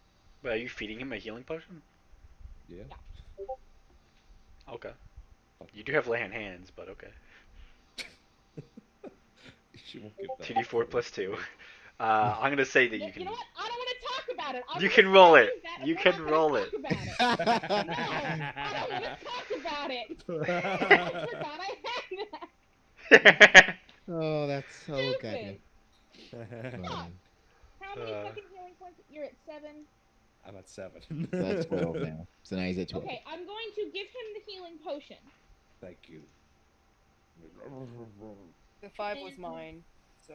Wait, are you feeding him a healing potion? Yeah. Okay. You do have lay-hand hands, but okay. She won't get that. 2d4 plus 2. I'm gonna say that you You can. know what? I don't want to talk about it. I'm You gonna can roll say it. that You we're can not gonna roll talk it. About it. No, I don't want to talk about it. I forgot I had that. Oh, that's so Stupid. goddamn. How many Uh. fucking healing points? You're at 7. I'm at 7. So that's 12 now. So now he's at 12. Okay, I'm going to give him the healing potion. Thank you. The 5 was mine, so.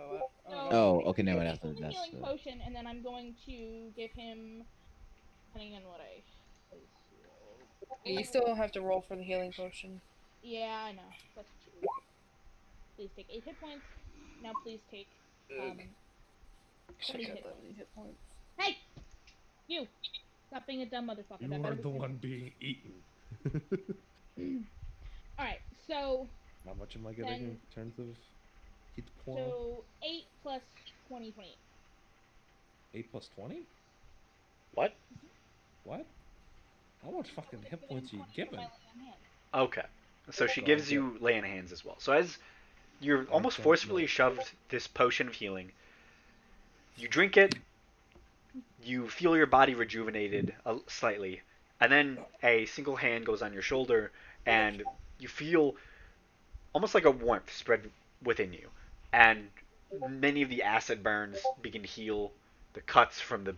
I don't So, know. Oh, okay, no, I'm that's giving him the that's. healing potion, and then I'm going to give him, depending on what I. You still have to roll for the healing potion. Yeah, I know. That's 2. Please take 8 hit points. Now please take. How many Check out hit the points? hit points. Hey! You! Stop being a dumb motherfucker. You That are better the be- one being eaten. Alright, so. How much am I getting in terms of hit point? So 8 plus 20, 28. 8 plus 20? What? What? How much fucking hit points are you Given 20 from giving? my lay on hands. Okay. So she So gives I you lay on hands as well. So as you're I almost don't forcefully know. shoved this potion of healing, you drink it, you feel your body rejuvenated slightly, and then a single hand goes on your shoulder, and you feel almost like a warmth spread within you, and many of the acid burns begin to heal the cuts from the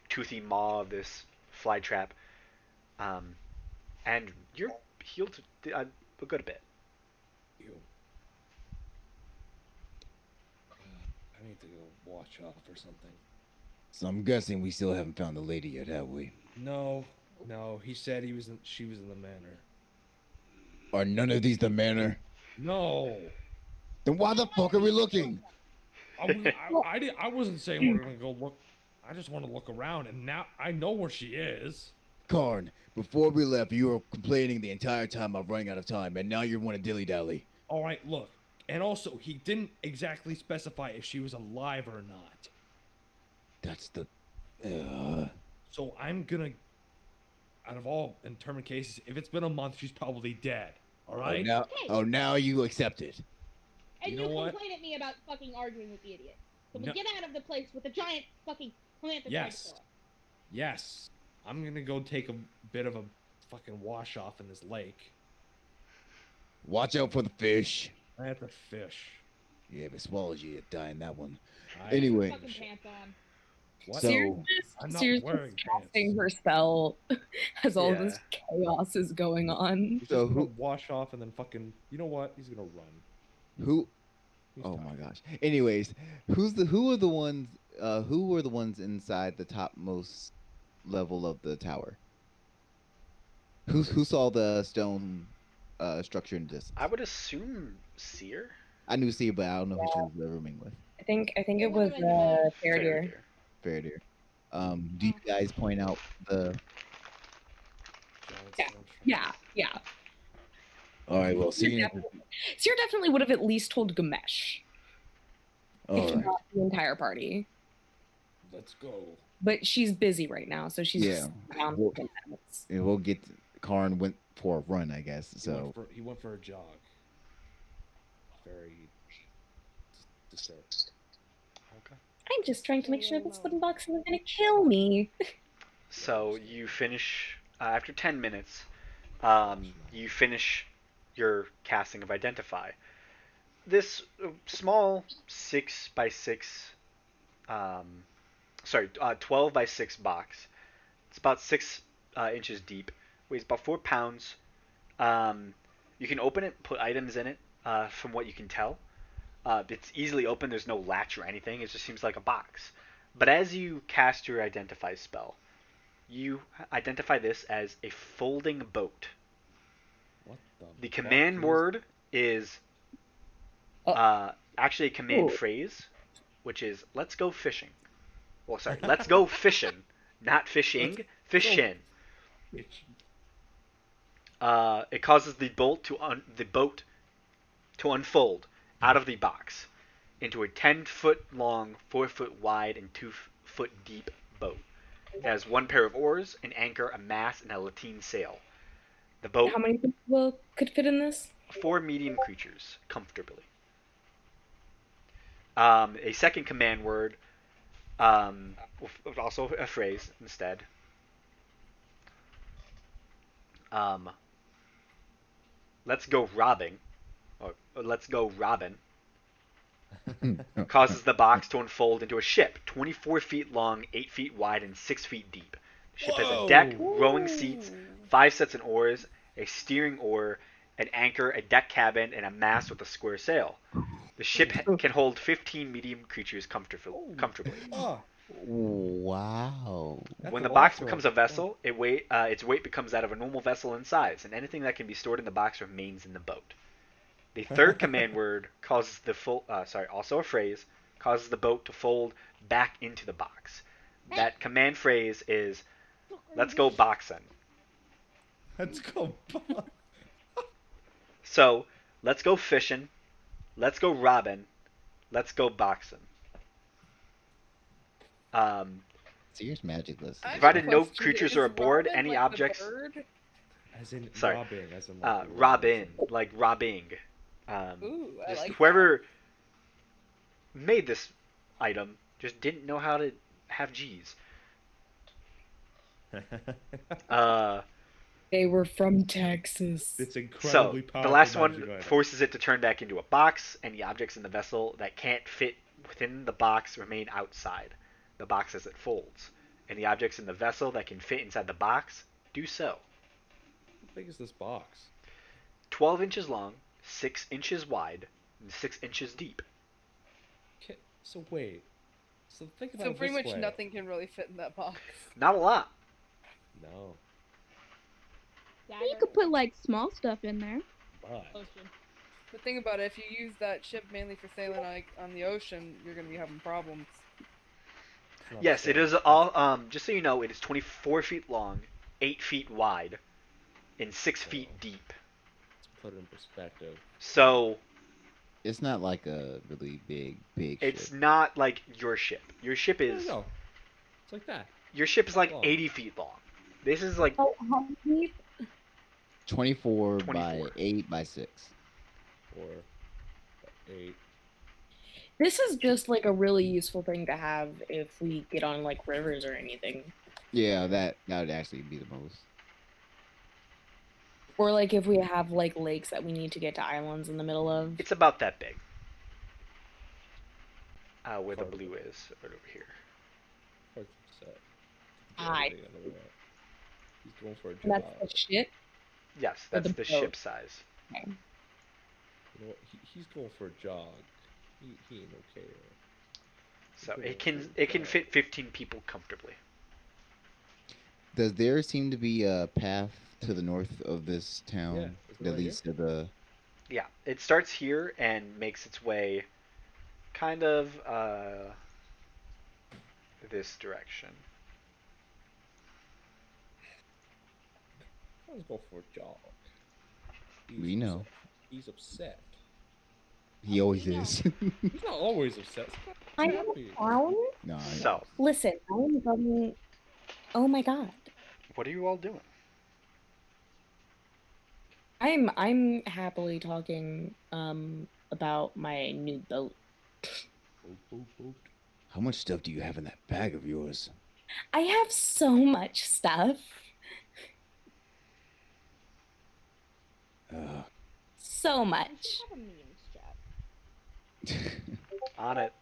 toothy maw of this fly trap, um, and you're healed a good bit. You. I need to go wash off or something. So I'm guessing we still haven't found the lady yet, have we? No, no. He said she was in the manor. Are none of these the manor? No. Then why the fuck are we looking? I wasn't saying we're gonna go look. I just want to look around, and now I know where she is. Karn, before we left, you were complaining the entire time about running out of time, and now you want to dilly-dally. All right, look. And also, he didn't exactly specify if she was alive or not. That's the... So I'm gonna, out of all interment cases, if it's been a month, she's probably dead. All right? Now you accept it. And You you know what? complain at me about fucking arguing with the idiot. So we No. get out of the place with the giant fucking plant that tried to Yes. kill us. Yes. I'm gonna go take a bit of a fucking wash off in this lake. Watch out for the fish. I have to fish. Yeah, if it swallows you, you die in that one. I- Anyway, Fucking pants on. What? So- Sirius I'm not Sirius wearing is casting pants. her spell as all Yeah. this chaos is going on. He's So just gonna who- wash off and then fucking. You know what? He's gonna run. who... He's Oh tired. my gosh. Anyways, who are the ones inside the topmost level of the tower? Who saw the stone structure in the distance? I would assume Seer. I knew Steve, but I don't know who she was rooming with. I think it would've was been the Faradir. Fair do you guys point out the... Giant Yeah. stone structure. Yeah. All right, well, Seer definitely would have at least told Gamesh, All if right. not the entire party. Let's go. But she's busy right now, so she's Yeah. just around Well- for minutes. And we'll get... Karn went for a run, I guess, so... He went for a jog. Very disturbed. Okay. I'm just trying to make sure this wooden box isn't gonna kill me. So you finish after 10 minutes. You finish your casting of Identify. This small 6x6, 12 by 6 box. It's about 6 inches deep. Weighs about 4 pounds. You can open it, put items in it. From what you can tell, it's easily open. There's no latch or anything. It just seems like a box. But as you cast your Identify spell, you identify this as a folding boat. What The fuck command is- word is actually a command phrase, which is "Let's go fishing." Well, sorry, "Let's go fishing," not fishing. Fishing. Bitch. It causes the boat to unfold out of the box into a 10-foot long, 4-foot wide, and 2-foot deep boat. It has 1 pair of oars, an anchor, a mast, and a lateen sail. The boat How many people could fit in this? 4 medium creatures comfortably. A second command word, also a phrase instead. Let's go robbing, or let's go Robin, causes the box to unfold into a ship 24 feet long, 8 feet wide, and 6 feet deep. The ship has a deck, rowing seats, 5 sets of oars, a steering oar, an anchor, a deck cabin, and a mast with a square sail. The ship can hold 15 medium creatures comfortably. Oh, Wow. that's When a the lot box for becomes a vessel, its weight becomes that of a normal vessel in size, and anything that can be stored in the box remains in the boat. The third command word causes also a phrase, causes the boat to fold back into the box. That command phrase is, "Let's go boxing." Let's go. So, let's go fishing, let's go robbing, let's go boxing. Serious magic list. I have a Provided no question. creatures Is are aboard, Robin any like the objects- bird? As in Sorry. robbing, as in like Robin, robbing. like robbing. Ooh, I Just like whoever made this item just didn't know how to have G's. They were from Texas. It's So incredibly the powerful. last one magic item. forces it to turn back into a box. Any objects in the vessel that can't fit within the box remain outside the box as it folds. Any objects in the vessel that can fit inside the box do so. How big is this box? 12 inches long, 6 inches wide, and 6 inches deep. So wait. So think about So it pretty this much way. nothing can really fit in that box. Not a lot. No, You could put like small stuff in there. but But think about it, if you use that ship mainly for sailing like on the ocean, you're gonna be having problems. it's not Yes, the it same. is all. Just so you know, it is 24 feet long, 8 feet wide, and 6 feet Oh. deep. Let's put it in perspective. So It's not like a really big it's ship. not like your ship. Your ship is No, it's like that. your ship is like Long. 80 feet long. This is like How deep? 24 by 24. 8 by 6. Or 8. This is just like a really useful thing to have if we get on like rivers or anything. Yeah, that would actually be the most. Or like if we have like lakes that we need to get to islands in the middle of. it's about that big. Where the Cargo. blue is, right over here. Hard to set. Aye. Everything on the way. He's going for a And job. that's the shit. Yes, Or that's the the boat. ship size. You know what? He's going for a jog. He ain't okay. So Cool. it can fit 15 people comfortably. Does there seem to be a path to the north of this town Yeah, isn't it that right leads to the? Yeah, it starts here and makes its way kind of this direction. Let's go for a jog. We know. He's upset. He always we know. is. He's not always upset. I'm happy. down. No, I know. So, Listen, I'm going. Oh my god. what are you all doing? I'm happily talking about my new boat. Boop, boop, boop. How much stuff do you have in that bag of yours? I have so much stuff. So We much. should have a memes chat. On it.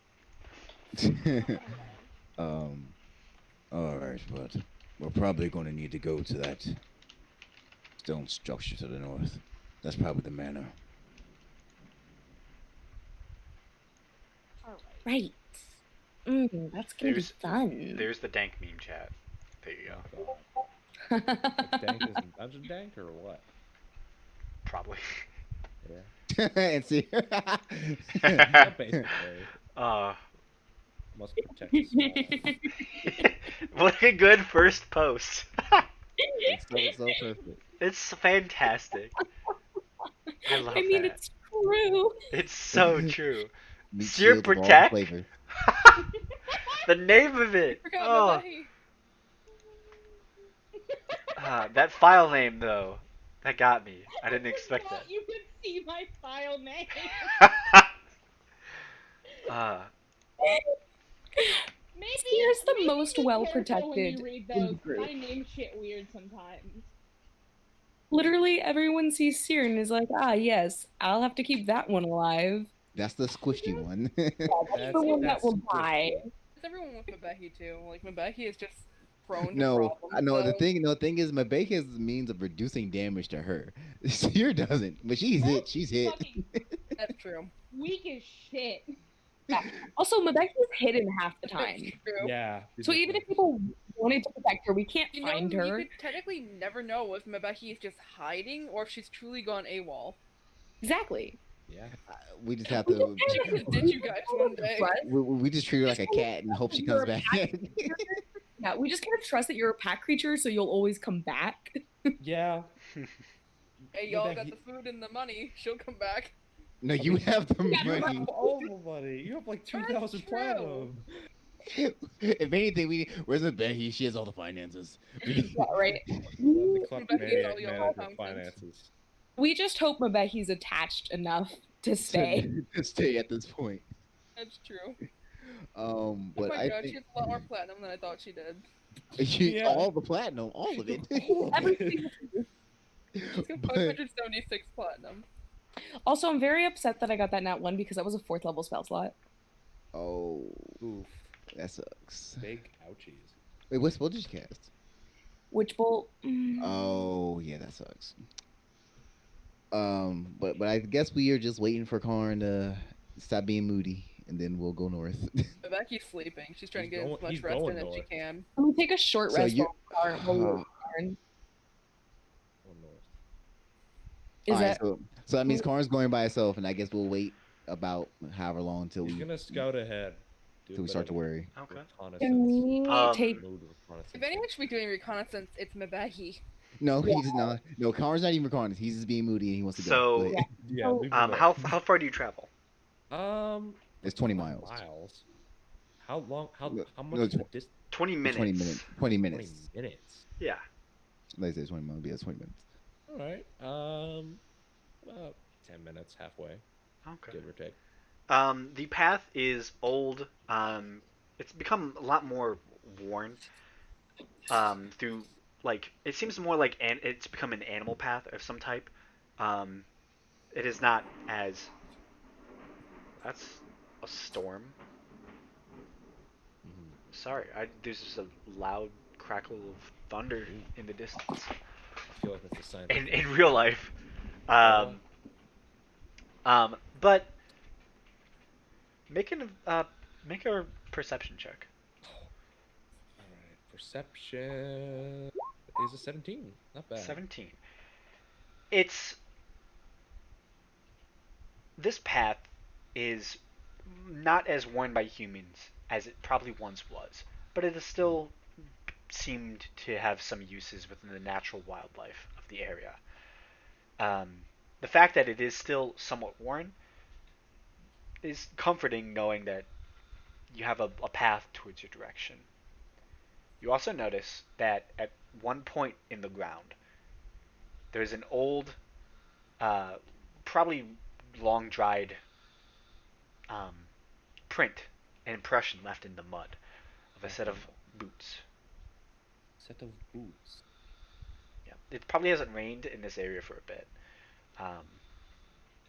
Alright, but we're probably going to need to go to that stone structure to the north. That's probably the manor. Alright. Right. That's gonna There's- be fun. There's the dank meme chat. There you go. Oh, God. Like dank is in Dungeon Dank or what? Probably. Yeah. And see. Yeah, basically. Uh, Must protect the small. what a good first post. It's so perfect. It's fantastic. I love I mean, that. it's true. It's so true. Meat Sear shield of all Protect? flavors. The name of it. Forgot Oh, about that. that file name though. That got me. I didn't expect that. You could see my file name. uh, Maybe Sear's the maybe most be well careful when protected you read in the those. group. I name shit weird sometimes. Literally, everyone sees Sear and is like, ah, yes, I'll have to keep that one alive. That's the squishy one. That's the one that will die. It's everyone with Mabeki too. Like Mabeki is just prone to No, problems. no. The so- thing, no thing is, Mabeka is the means of reducing damage to her. Seer doesn't, but she's hit. She's hit. Fucking That's true. weak as shit. Also, Mabeki is hidden half the That's time. true. Yeah. So even if people wanted to protect her, we can't You know, find you her. could technically never know if Mabeki is just hiding or if she's truly gone AWOL. Exactly. Yeah. We just have to. Did you guys one day? We just treat her like a cat and hope she comes back. Yeah, we just kind of trust that you're a pack creature, so you'll always come back. Yeah. Hey, y'all got Mabeki- the food and the money. She'll come back. No, you have the Yeah, You money. have all the money. You have like 2,000 true. platinum. If anything, where's the Becky? She has all the finances. Yeah, right. The Becky is all kleptomaniac your manager of accountants. finances. We just hope Mabehi's attached enough to stay. to stay at this point. That's true. But Oh my I god, she think has a lot more platinum than I thought she did. Yeah. all the platinum, all of it. Everything. She's got But- 576 platinum. Also, I'm very upset that I got that nat 1 because that was a 4th level spell slot. Oh, Oof. that sucks. Big ouchies. Wait, what spell did you cast? Witch bolt. Oh, yeah, that sucks. But I guess we are just waiting for Karn to stop being moody, and then we'll go north. Becky's sleeping. She's trying to He's get going- as much he's rest going in as she north. can. Can we take a short So rest you- while we wait for Karn? Or north. Is Alright, that so that means Karn's going by herself, and I guess we'll wait about however long until He's we gonna scout ahead. Do a till we bit start to of worry. Okay. reconnaissance. can we take Mood reconnaissance. If anyone should be doing reconnaissance, it's Mabehi. No, he's not. No, Karn's not even recording. He's just being moody and he wants to go. So, Go ahead. Yeah, leave him how there. far do you travel? It's 20 miles. Miles. How long? How No, how no, much? it's 20 20 minutes. minutes. 20 20 minutes. minutes. Yeah. They say 20 miles. Yeah, it's 20 minutes. All right. About 10 minutes, halfway, Okay. give or take. The path is old. It's become a lot more worn. Through like it seems more like it's become an animal path of some type. It is not as. That's a storm. Mhm. Sorry, there's just a loud crackle of thunder in the distance. I feel like that's a sign. In real life. But make a perception check. All right. Perception is a 17. Not bad. 17. This path is not as worn by humans as it probably once was, but it has still seemed to have some uses within the natural wildlife of the area. The fact that it is still somewhat worn is comforting, knowing that you have a path towards your direction. You also notice that at one point in the ground, there's an old, probably long dried print and impression left in the mud of a set of boots. Set of boots. Yeah, it probably hasn't rained in this area for a bit,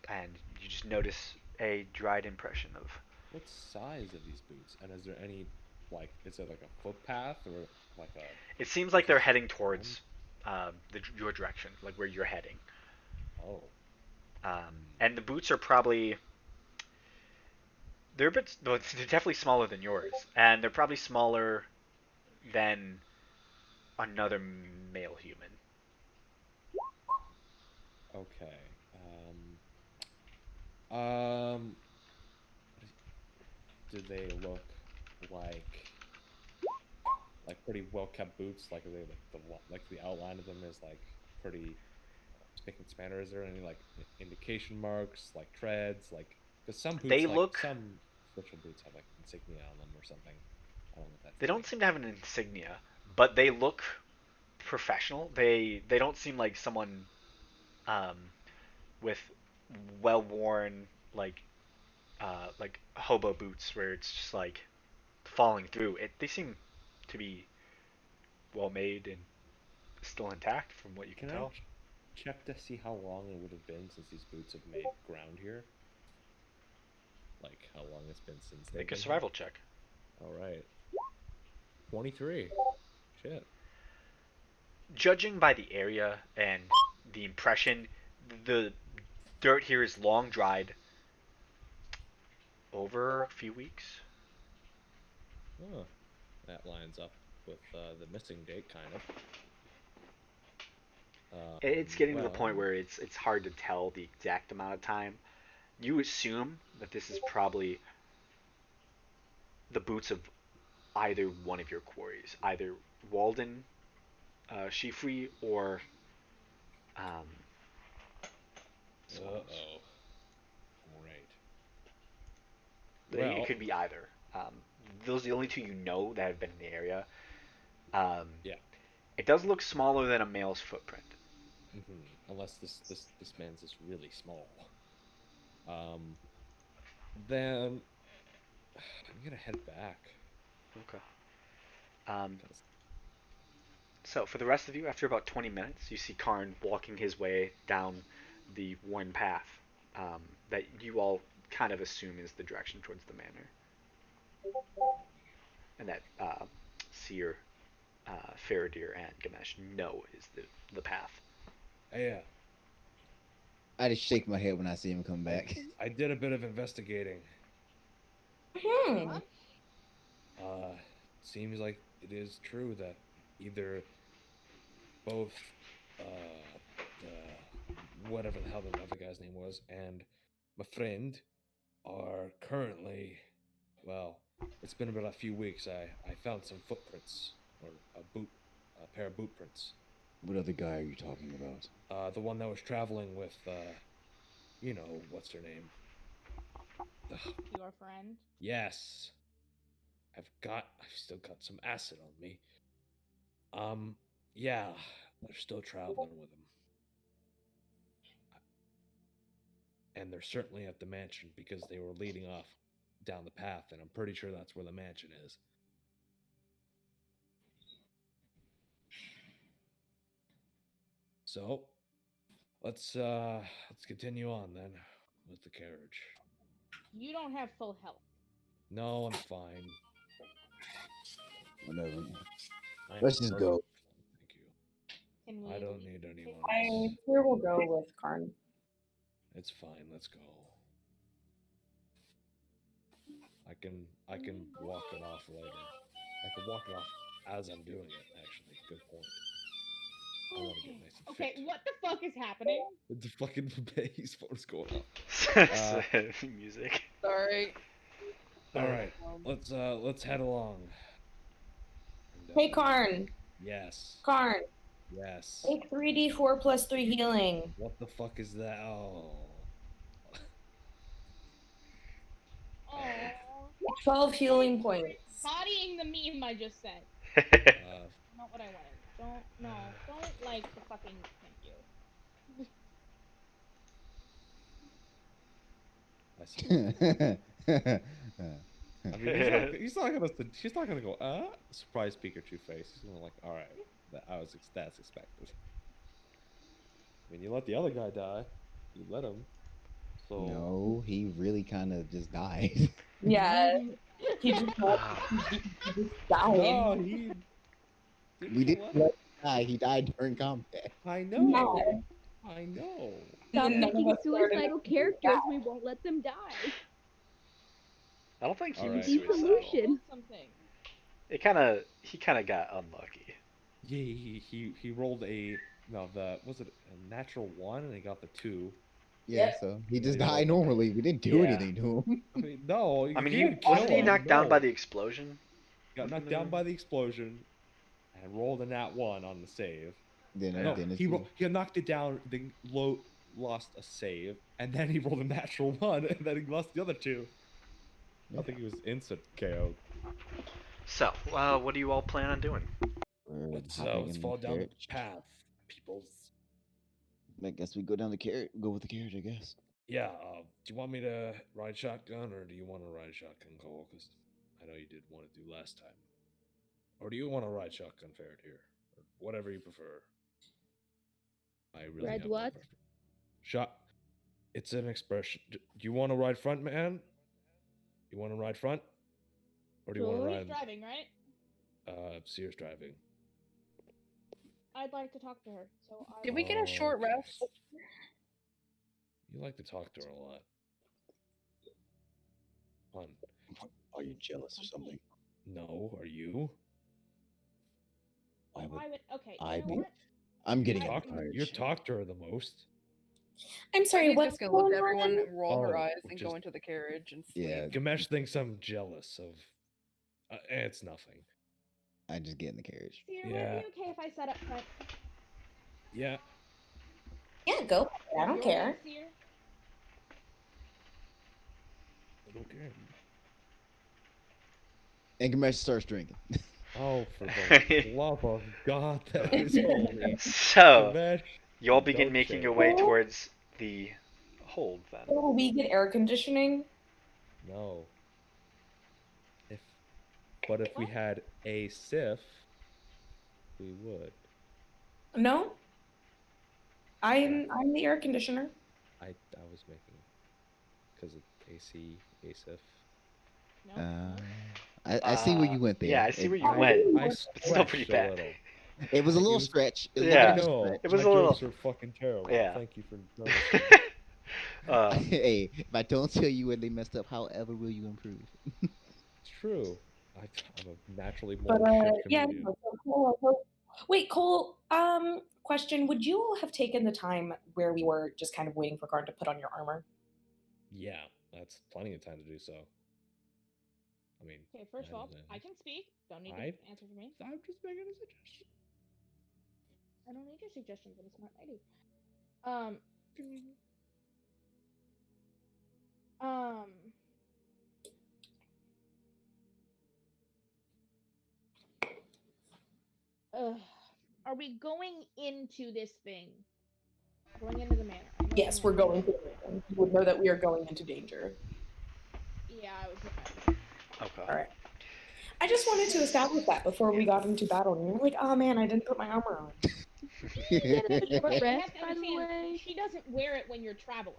and you just notice a dried impression of. What size are these boots? And is there any, like, is it like a footpath or like a? It seems like they're heading towards your direction, like where you're heading. Oh. And the boots are probably. They're definitely smaller than yours, and they're probably smaller than another male human. Okay. Do they look like pretty well kept boots? Like are they like the outline of them is like pretty spick and span? Or is there any like indication marks, like treads, like because some boots some official boots have like insignia on them or something. I don't know what that's. They don't seem to have an insignia, but they look professional. They don't seem like someone with well worn like hobo boots where it's just like falling through. They seem to be well made and still intact from what you can tell. Check to see how long it would have been since these boots have made ground here? Like how long it's been since they Make a survival check. Alright. 23. Shit. Judging by the area and the impression, the dirt here is long dried over a few weeks. Oh, that lines up with the missing date, kind of. It's getting to the point where it's hard to tell the exact amount of time. You assume that this is probably the boots of either one of your quarries, either Walden, Shifri, or someone else. Uh-oh. Great. Well, It could be either. Um, those are the only two you know that have been in the area. Yeah. It does look smaller than a male's footprint. Unless this man's is really small. Then I'm gonna head back. Okay. Um, 'Cause- so for the rest of you, after about 20 minutes, you see Karn walking his way down the worn path that you all kind of assume is the direction towards the manor, and that Seer, Faradir, and Ganesh know is the path. Yeah, I just shake my head when I see him come back. I did a bit of investigating. Hmm. Seems like it is true that either both whatever the hell the other guy's name was and my friend are currently, well, it's been about a few weeks. I found some footprints or a pair of boot prints. What other guy are you talking about? The one that was traveling with you know, what's her name? Your friend. Yes. I've still got some acid on me. Yeah, they're still traveling with him. And they're certainly at the mansion because they were leading off down the path, and I'm pretty sure that's where the mansion is. So, let's continue on then with the carriage. You don't have full health. No, I'm fine. Whatever. I'm Let's just go. Thank you. Can we I don't leave? need anyone I else. here will go with Karn. It's fine. Let's go. I can walk it off later. I can walk it off as I'm doing it. Actually, good point. I want to get nice and Okay, fit. what the fuck is happening? The fucking bass phone's going off. Music. Sorry. All right, let's head along. And, Hey, Karn. Yes. Karn. Yes. Take 3d4 plus 3 healing. What the fuck is that? Oh. Oh. 12 healing points. Bodying the meme I just said. Not what I wanted. Don't like the fucking thank you. I see. I mean, he's not gonna. She's not gonna go. Surprise Pikachu face. He's gonna like. All right, that's expected. I mean, you let the other guy die. You let him. So. No, he really kind of just died. Yeah. He just died. No, he. We didn't let him die. He died during combat. I know. No. I know. Stop None of making us started suicidal with characters. that. We won't let them die. I don't think he All was right. suicidal. Evolution. Something. He kind of got unlucky. Yeah, he rolled a was it a natural 1 and he got the 2. Yeah, so he just Yeah. died normally. We didn't do Yeah. anything to him. I mean, no. I mean, he he didn't kill wasn't he him, knocked down by no. the explosion? Got knocked down by the explosion and rolled a nat 1 on the save. Then, Yeah. No, then it's he knocked it down, then lost a save, and then he rolled a natural 1, and then he lost the other 2. I think he was instant KO'd. So, what do you all plan on doing? We're Let's hopping in the fall down the carriage. path, peoples. I guess we go down the carriage. Go with the carriage, I guess. Yeah, do you want me to ride shotgun, or do you want to ride shotgun, Cole? Because I know you did want to do last time. Or do you want to ride shotgun, Ferret here? Or whatever you prefer. I really Ride have no what? preference. Shot. It's an expression. Do you want to ride front, man? You want to ride front? Or do you want to Sure. He's ride... driving, right? Sears driving. I'd like to talk to her. So I Did we get a short Okay. rest? You like to talk to her a lot. Fun. Are you jealous or something? No, are you? Why would okay, I you know be? what? I'm getting Talk, a carriage. you talk to her the most. I'm sorry, He's what's just gonna look going at everyone, on? roll her Oh, eyes, and just- go into the carriage and sleep. Yeah, Gamesh thinks I'm jealous of. It's nothing. I just get in the carriage. Seer, would Yeah. it be okay if I set up front? Yeah. Yeah, go. I don't Your care. name, Seer? I don't care. And Gamesh starts drinking. Oh, for the love of God, that is holy. So, Gamesh, you all begin don't making your change. way towards the hold then. Will we get air conditioning? No. But if we had a Sif, we would. No. I'm the air conditioner. I was making because of AC, ASIF. No, no. I see where you went there. Yeah, I see where you I went. It's still pretty stretched a bad. little. It was a I little used- stretch. It was Yeah. a I little know. stretch. It was My a little- jokes are fucking terrible. Yeah. Thank you for noticing. Hey, if I don't tell you where they messed up, however will you improve? It's true. I'm a naturally born But shit yeah. comedian. no, Wait, Cole. Question: would you all have taken the time where we were just kind of waiting for Garn to put on your armor? Yeah, that's plenty of time to do so. I mean, Okay, first of all, I- I can speak. Don't need I- to answer for me. I'm just making a suggestion. I don't need your suggestions. I'm a smart lady. Um. Um. Are we going into this thing? Going into the manor? I know Yes, the we're manor. going to. You would know that we are going into danger. Yeah, I would put that. Okay. All right. I just wanted to establish that before we got into battle, and you're like, "Oh man, I didn't put my armor on." Get a short You rest, have to by the understand, way. she doesn't wear it when you're traveling.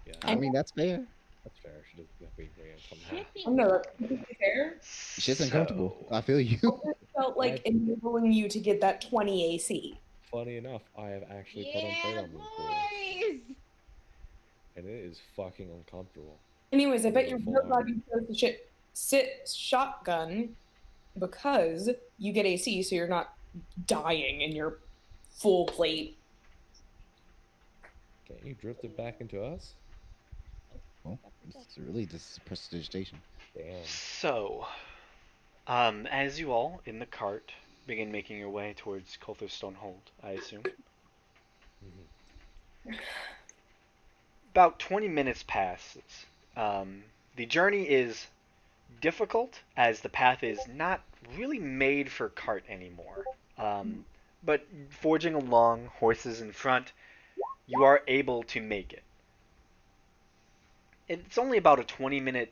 Yeah, I mean, that's fair. that's fair. She doesn't have to be very Should be. I'm not completely fair. It's just uncomfortable. So, I feel you. It felt like enabling you to get that 20 AC. Funny enough, I have actually put on Yeah, plate armor before, boys. and it is fucking uncomfortable. Anyways, I bet you're Full real glad armor. you chose the sit shotgun because you get AC, so you're not dying in your full plate. Can't you drift it back into us? Well, it's really just prestidigitation. Damn. So, as you all in the cart begin making your way towards Coltherstone Hold, I assume. About 20 minutes passes. The journey is difficult as the path is not really made for cart anymore. But forging along, horses in front, you are able to make it. It's only about a 20-minute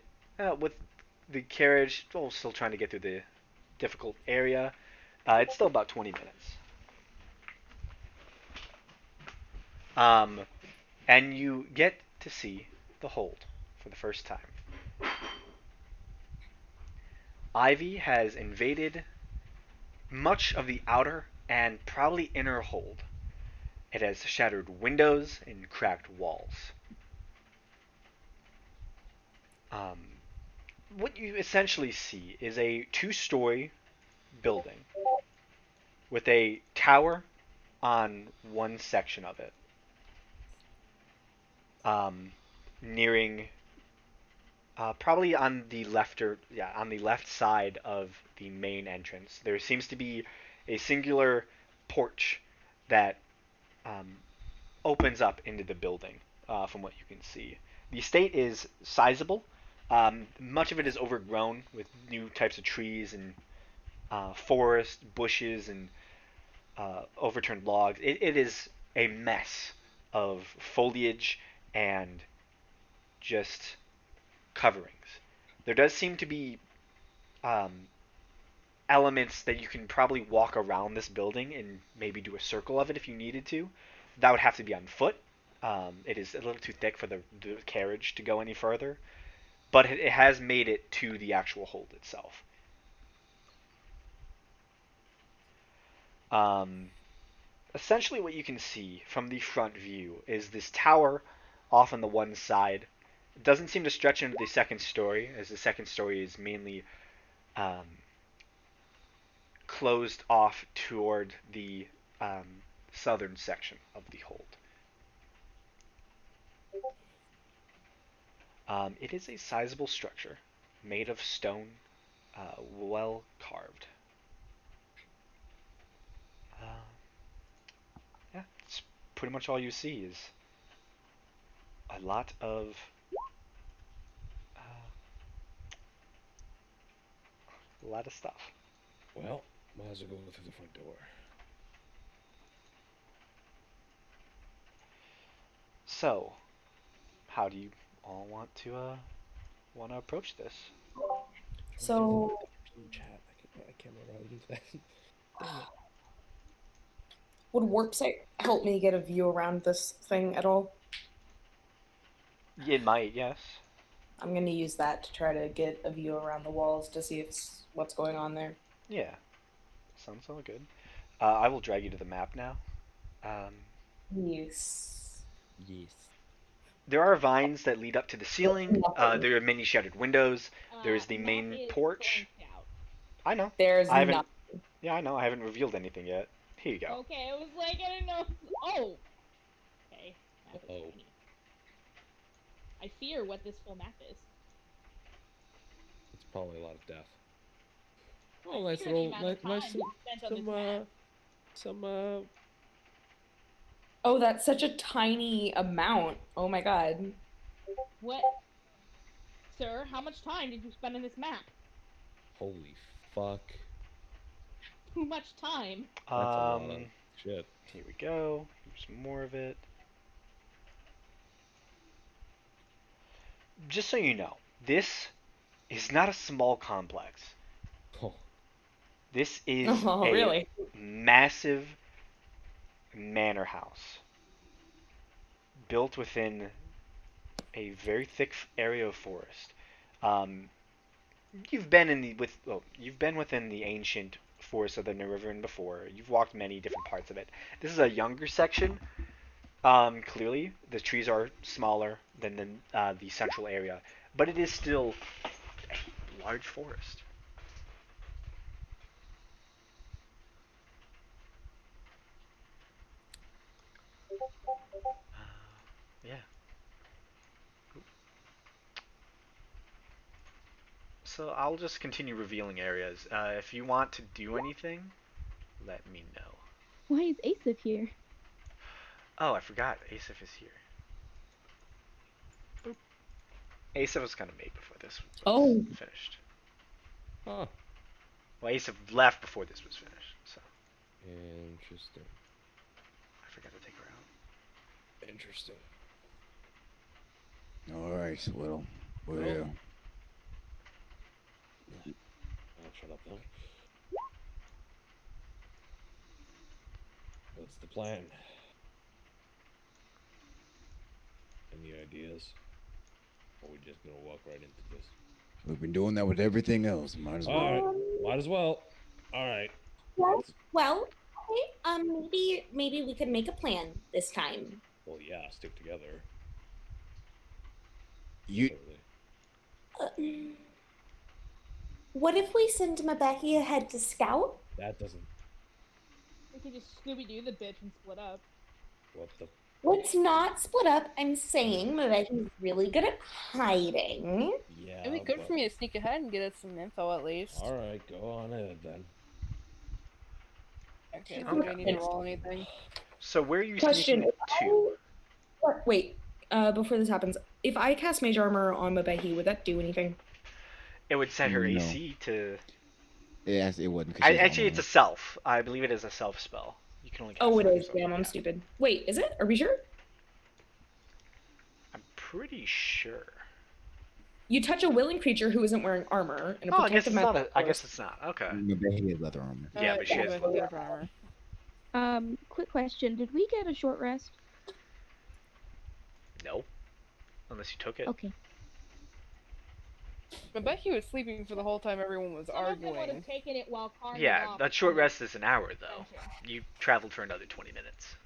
with the carriage. Well, still trying to get through the difficult area. It's still about 20 minutes. And you get to see the hold for the first time. Ivy has invaded much of the outer and probably inner hold. It has shattered windows and cracked walls. What you essentially see is a two-story building with a tower on one section of it, nearing probably on the on the left side of the main entrance. There seems to be a singular porch that opens up into the building, from what you can see. The estate is sizable. Much of it is overgrown with new types of trees and forest, bushes, and overturned logs. It is a mess of foliage and just coverings. There does seem to be elements that you can probably walk around this building and maybe do a circle of it if you needed to. That would have to be on foot. It is a little too thick for the carriage to go any further, but it has made it to the actual hold itself. Essentially, what you can see from the front view is this tower off on the one side. It doesn't seem to stretch into the second story, as the second story is mainly closed off toward the southern section of the hold. It is a sizable structure made of stone, well carved. Yeah, it's pretty much all you see is a lot of lot of stuff. Well, might as well go through the front door. So, how do you all want to approach this? So, In chat, I can't remember how to do that. Dang it. would warp sight help me get a view around this thing at all? It might, yes. I'm gonna use that to try to get a view around the walls to see what's going on there. Yeah, sounds all good. I will drag you to the map now. Yes. Yes. There are vines that lead up to the ceiling. There are many shattered windows. There is the map main is porch. blanked out. I know. There's I haven't. nothing. Yeah, I know. I haven't revealed anything yet. Here you go. Okay, I was like, I didn't know. Oh. Okay. Map is Uh-oh. tiny. I fear what this full map is. It's probably a lot of death. I Oh, nice fear the little, amount of nice, time we spent on this map. some Oh, that's such a tiny amount. Oh my god. What? Sir, how much time did you spend on this map? holy fuck. Too much time. That's a lot of shit. Here we go. Here's more of it. Just so you know, this is not a small complex. Oh, This is Oh, a really? massive manor house built within a very thick area of forest. You've been you've been within the ancient forest of the Nerevarine before. You've walked many different parts of it. This is a younger section. Clearly, the trees are smaller than the central area, but it is still a large forest. Yeah. So I'll just continue revealing areas. If you want to do anything, let me know. Why is Asif here? Oh, I forgot. Asif is here. Boop. Asif was kind of made before this was Oh. finished. huh. Well, Asif left before this was finished, so Interesting. I forgot to take her out. Interesting. All right. Well, I'll shut up now. What's the plan? Any ideas? Or are we just gonna walk right into this? We've been doing that with everything else. Might as well. Alright, might as well. Alright. Well, maybe we could make a plan this time. Well, yeah, stick together. You Totally. What if we send Mabeki ahead to scout? That doesn't. We could just Scooby-Doo the bitch and split up. What the? Let's not split up. I'm saying Mabeki's really good at hiding. Yeah. It'd be good for me to sneak ahead and get us some info at least. Alright, go on ahead then. Okay, so do I need to roll anything? So where are you Question: sneaking to? Wait, before this happens, if I cast Mage Armor on Mabeki, would that do anything? It would set her No. AC to. Yes, it wouldn't. 'Cause she's Actually, it's a online. self. I believe it is a self spell. You can only. Cast Oh, it on is. yourself. Damn, I'm Yeah. stupid. Wait, is it? Are we sure? I'm pretty sure. You touch a willing creature who isn't wearing armor and a Oh, I guess protective it's not. magic I guess force. it's not. Okay. Mabehi has leather armor. Yeah, but she has. leather armor. Quick question. Did we get a short rest? No. Unless you took it. Okay. I bet he was sleeping for the whole time everyone was Some of them would arguing. have taken it while Karn was Yeah, off that short on the rest is an hour though. adventure. You traveled for another 20 minutes.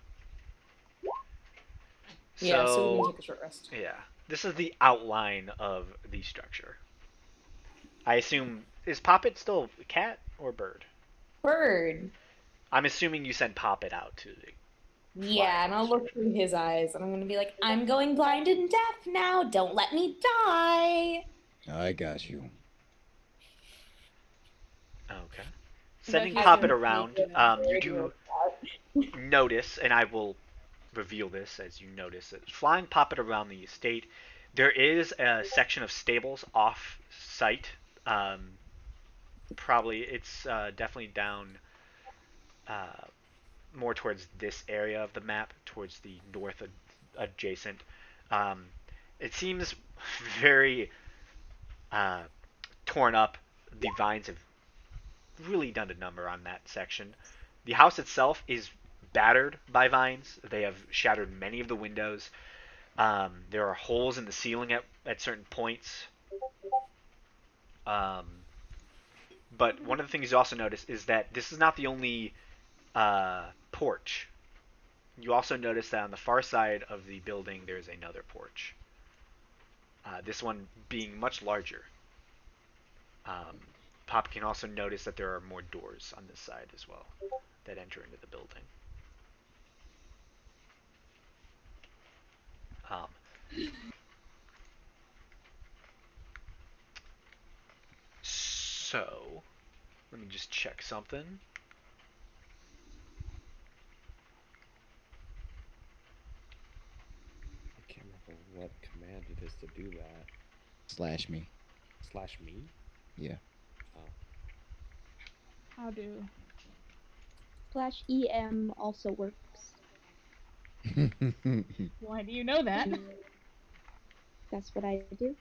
Yeah, so we can take a short rest. Yeah, this is the outline of the structure. I assume, is Poppet still a cat or bird? Bird. I'm assuming you sent Poppet out to the. Yeah, and I'll look through his eyes and I'm gonna be like, I'm going blind and deaf now. Don't let me die. I got you. Okay. Sending Becky Poppet said- around, you do notice, and I will reveal this as you notice it. Flying Poppet around the estate, there is a section of stables off site probably it's definitely down uh, more towards this area of the map, towards the north adjacent. Um, it seems very uh, torn up. The vines have really done a number on that section. The house itself is battered by vines. They have shattered many of the windows. There are holes in the ceiling at certain points. Um, but one of the things you also notice is that this is not the only porch. You also notice that on the far side of the building there is another porch. This one being much larger. Pop can also notice that there are more doors on this side as well that enter into the building. Um, so, let me just check something. I can't remember what command it is to do that. Slash me. Slash me? Yeah. Oh. How do? /EM also works. Why do you know that? That's what I do.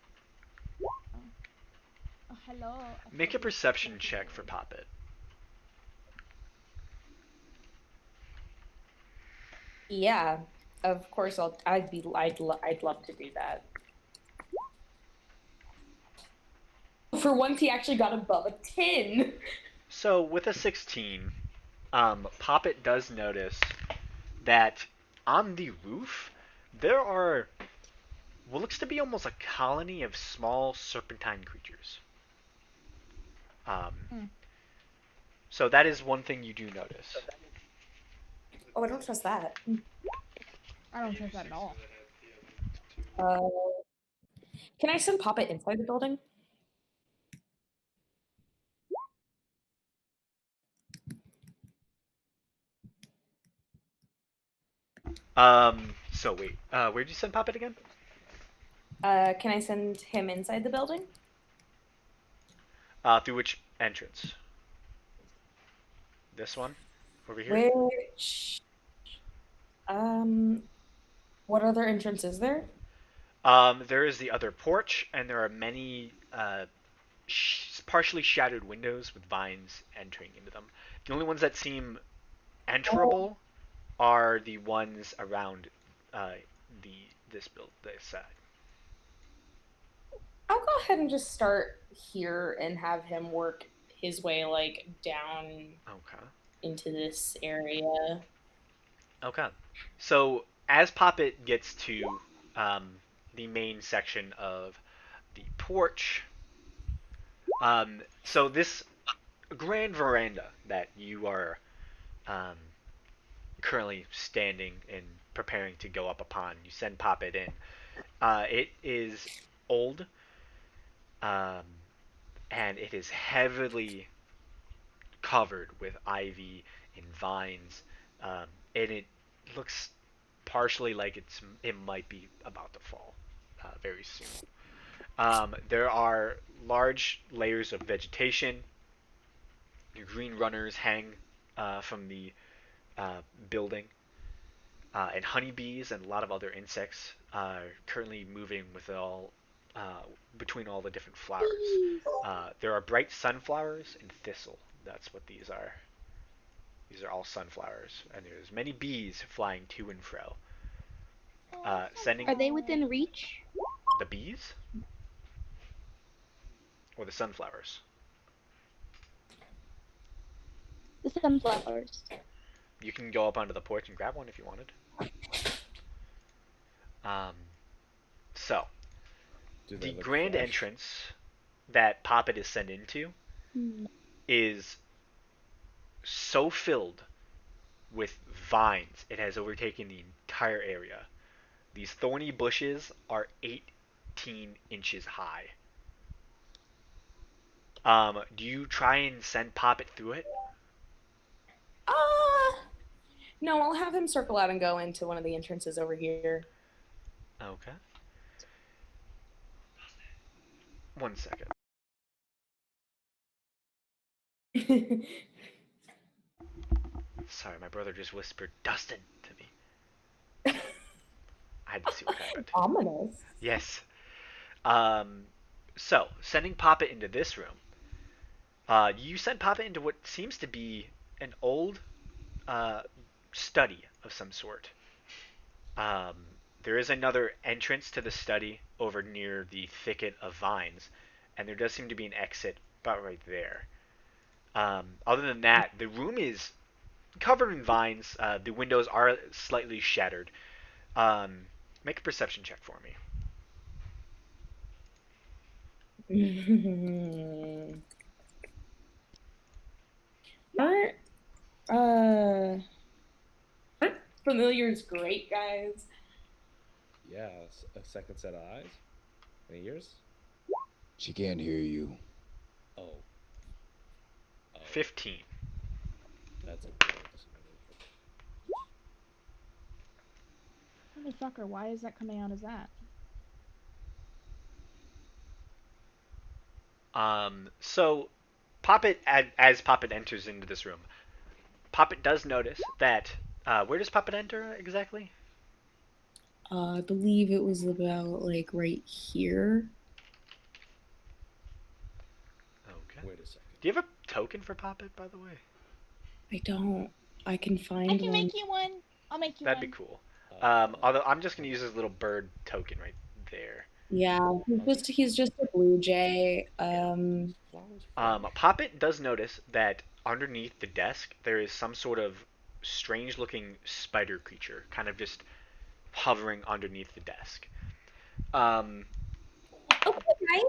Oh, hello. Make a perception check for Poppet. Yeah, of course. I'd love to do that. For once, he actually got above a 10. So with a 16, Poppet does notice that on the roof there are what looks to be almost a colony of small serpentine creatures. Hmm. So that is one thing you do notice. Oh, I don't trust that. I don't trust that at all. Uh, can I send Papa inside the building? So wait, where'd you send Poppet again? Can I send him inside the building? Through which entrance? This one? Over here? Which, what other entrance is there? There is the other porch, and there are many partially shattered windows with vines entering into them. The only ones that seem enterable are the ones around this side. I'll go ahead and just start here and have him work his way like down Okay. into this area. Okay. So as Poppet gets to the main section of the porch, so this grand veranda that you are um, currently standing and preparing to go up upon, you send Poppet in. It is old, um, and it is heavily covered with ivy and vines, and it looks partially like it might be about to fall very soon. There are large layers of vegetation. Green runners hang from the building, and honeybees and a lot of other insects are currently moving with all between all the different flowers. There are bright sunflowers and thistle. That's what these are. These are all sunflowers, and there's many bees flying to and fro. Sending Are they within reach? the bees or the sunflowers. The sunflowers. You can go up onto the porch and grab one if you wanted. Um, so Do they the look grand fresh? entrance that Poppet is sent into Hmm. is so filled with vines it has overtaken the entire area. These thorny bushes are 18 inches high. Do you try and send Poppet through it? No, I'll have him circle out and go into one of the entrances over here. Okay. 1 second. Sorry, my brother just whispered Dustin to me. I had to see what happened. Ominous. Yes. So, sending Papa into this room. You send Papa into what seems to be an old study of some sort. There is another entrance to the study over near the thicket of vines, and there does seem to be an exit about right there. Other than that, the room is covered in vines. The windows are slightly shattered. Make a perception check for me. Aren't uh aren't familiars great, guys? Yeah, a second set of eyes. Any ears? She can't hear you. Oh. 15. That's a Motherfucker, why is that coming out as that? So Poppet, as Poppet enters into this room, Poppet does notice that. Where does Poppet enter exactly? I believe it was about like right here. Okay. Wait a second. Do you have a token for Poppet, by the way? I don't. I can find I can one. make you one. I'll make you That'd one. be cool. Although I'm just gonna use his little bird token right there. Yeah, he's just a blue jay. Poppet does notice that underneath the desk there is some sort of strange-looking spider creature, kind of just hovering underneath the desk. Okay, guys.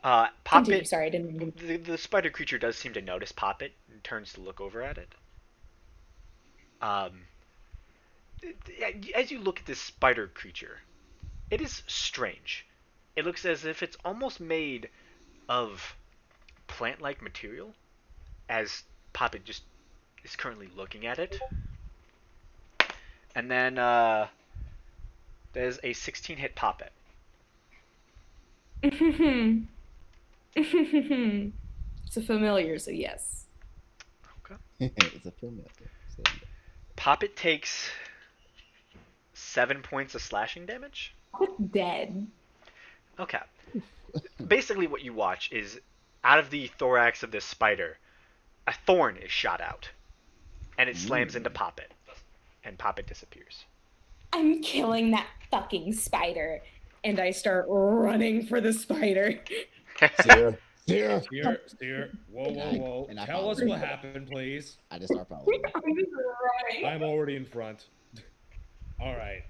Continue. Poppet, Sorry, I didn't mean to. the spider creature does seem to notice Poppet and turns to look over at it. As you look at this spider creature, it is strange. It looks as if it's almost made of plant-like material, as Poppet just is currently looking at it. And then there's a 16 hit Poppet. It's a familiar, so yes. Okay. It's a familiar. So, yeah. Poppet takes 7 points of slashing damage. It's dead. Okay. Basically, what you watch is out of the thorax of this spider, a thorn is shot out, and it slams into Poppet, and Poppet disappears. I'm killing that fucking spider. And I start running for the spider. Steer. Steer. Whoa. And I Tell follow us her. what happened, please. I just start following. I'm just running. I'm already in front. All right.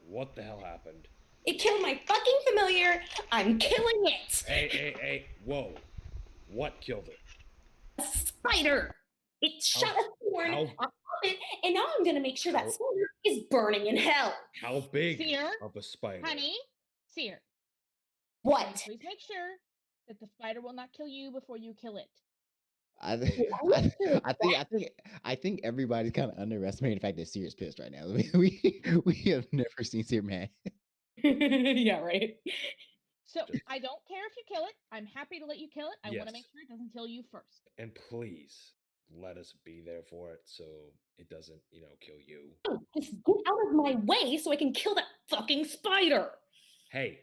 What the hell happened? It killed my fucking familiar. I'm killing it. Hey. Whoa. What killed it? A spider. It shot a thorn how- on it, and now I'm gonna make sure that spider is burning in hell. How big Seer? of a spider? Honey, Seer, What? please make sure that the spider will not kill you before you kill it. I think everybody's kind of underestimating the fact that Seer's pissed right now. We have never seen Seer mad. Yeah, right. So I don't care if you kill it. I'm happy to let you kill it. I want to Yes. make sure it doesn't kill you first. And please let us be there for it so it doesn't, kill you. Oh, just get out of my way so I can kill that fucking spider. Hey.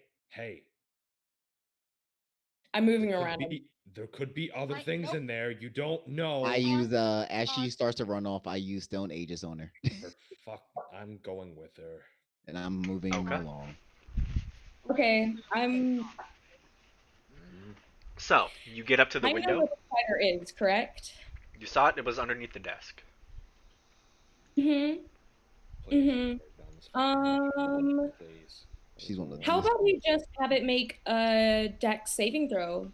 I'm moving around. There could be other Right, things nope. in there. You don't know. I use as she starts to run off, I use Stone Aegis on her, For fuck, I'm going with her. and I'm moving Okay. along. Okay, I'm. So, you get up to the I know window. where the spider is, correct? You saw it. It was underneath the desk. Mm-hmm. Please, Mhm. break down this fucking- please. She's one of the How about we just have it make a dex saving throw?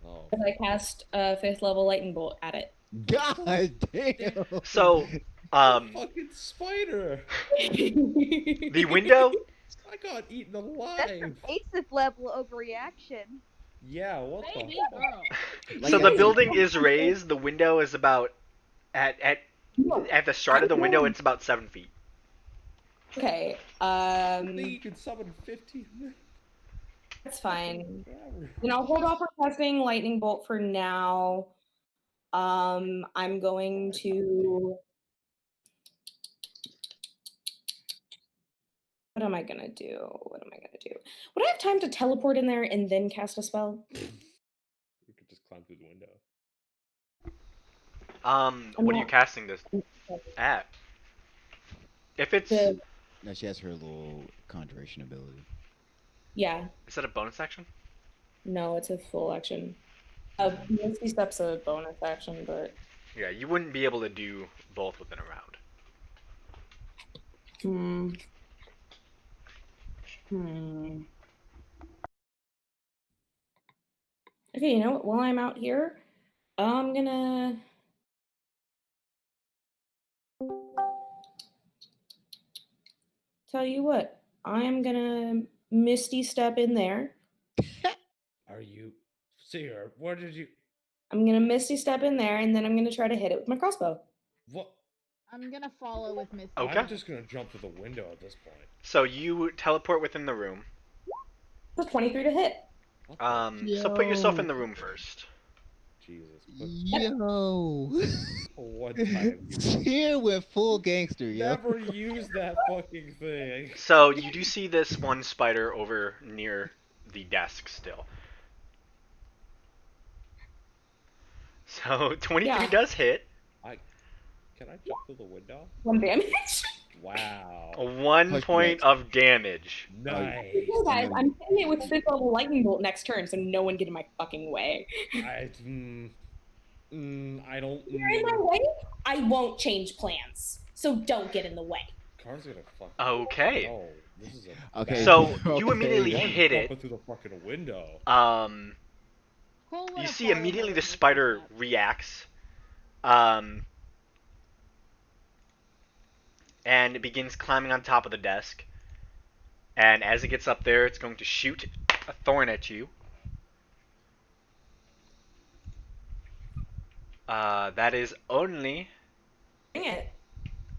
Oh, As I cast a 5th level lightning bolt at it. God damn. So, fucking spider! the window. I got eaten That's alive. an 8th level overreaction. Yeah, what Baby the? girl. Like, So the that's- building is raised. The window is about at the start of the window. It's about 7 feet. Okay, I think you can summon 15. that's fine. Forever. Then I'll hold off on casting lightning bolt for now. I'm going to. What am I gonna do? What am I gonna do? Would I have time to teleport in there and then cast a spell? You could just climb through the window. What are you not- casting this at? If it's The, No, she has her little conjuration ability. yeah, is that a bonus action? no, it's a full action. Misty Step's a bonus action, but Yeah, you wouldn't be able to do both within a round. Okay, you know what? While I'm out here, I'm gonna. Tell you what, I'm gonna Misty Step in there. Are you, Seer? What did you? I'm gonna Misty Step in there, and then I'm gonna try to hit it with my crossbow. What? I'm gonna follow with Misty. Okay. I'm just gonna jump through the window at this point. So you teleport within the room. It's a 23 to hit. What the So put yourself in Yo. the room first. Jesus. But Yo, one time you here with full gangster, yo. never use that fucking thing. So you do see this one spider over near the desk still. So 23 Yeah. does hit. Can I jump through the window? 1 damage. Wow. 1 Push point next. of damage. Nice. Hey guys, I'm hitting it with 5th level lightning bolt next turn, so no one get in my fucking way. I don't. If you're in my way, I won't change plans. So don't get in the way. Car's gonna fuck. Okay. Oh, this is a. Okay. bad- So you Okay. immediately One hit it. jumping through the fucking window. Cole You would've see followed immediately her the with Misty spider Step. reacts. And it begins climbing on top of the desk. And as it gets up there, it's going to shoot a thorn at you. That is only Dang it.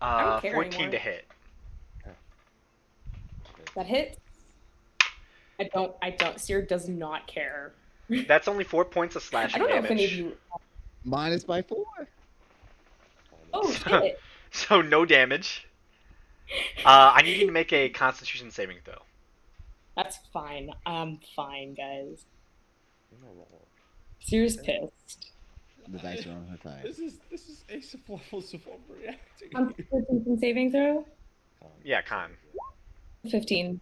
I don't care 14 anymore. to hit. That hit. I don't. Seer does not care. That's only 4 points of I slashing don't know if any of damage. you. Minus by 4. Oh shit. So no damage. I need you to make a Constitution saving throw. That's fine. I'm fine, guys. I'm gonna roll. Seer's pissed. The dice are on her side. This is ace of levels of overreacting. Constitution saving throw. Yeah, con. 15.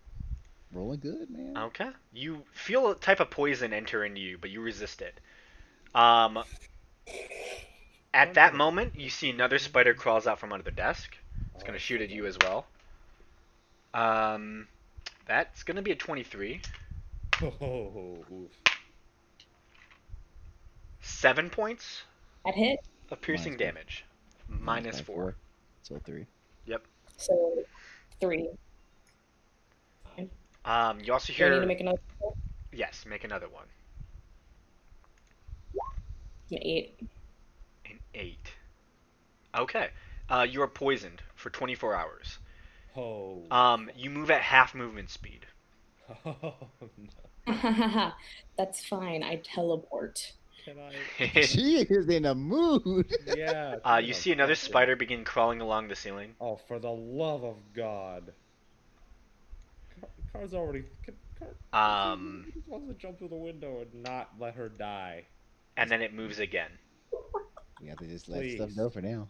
Rolling good, man. Okay. You feel a type of poison enter into you, but you resist it. At that moment, you see another spider crawls out from under the desk. It's going to shoot at you as well. That's going to be a 23. Oh, oof. 7 points That hit. of piercing Minus damage. Minus by 4. So 3. Yep. So 3. You also Do I need to hear... make another Yes, make another one. an 8? An 8. Okay. You are poisoned for 24 hours. Oh. You move at half movement speed. Oh, no. That's fine. I teleport. Can I? She is in a mood. Yeah. You see another spider begin crawling along the ceiling. Oh, for the love of God. Car's already. Car he just wants to jump through the window and not let her die. And then it moves again. We have to just let Please. stuff go for now.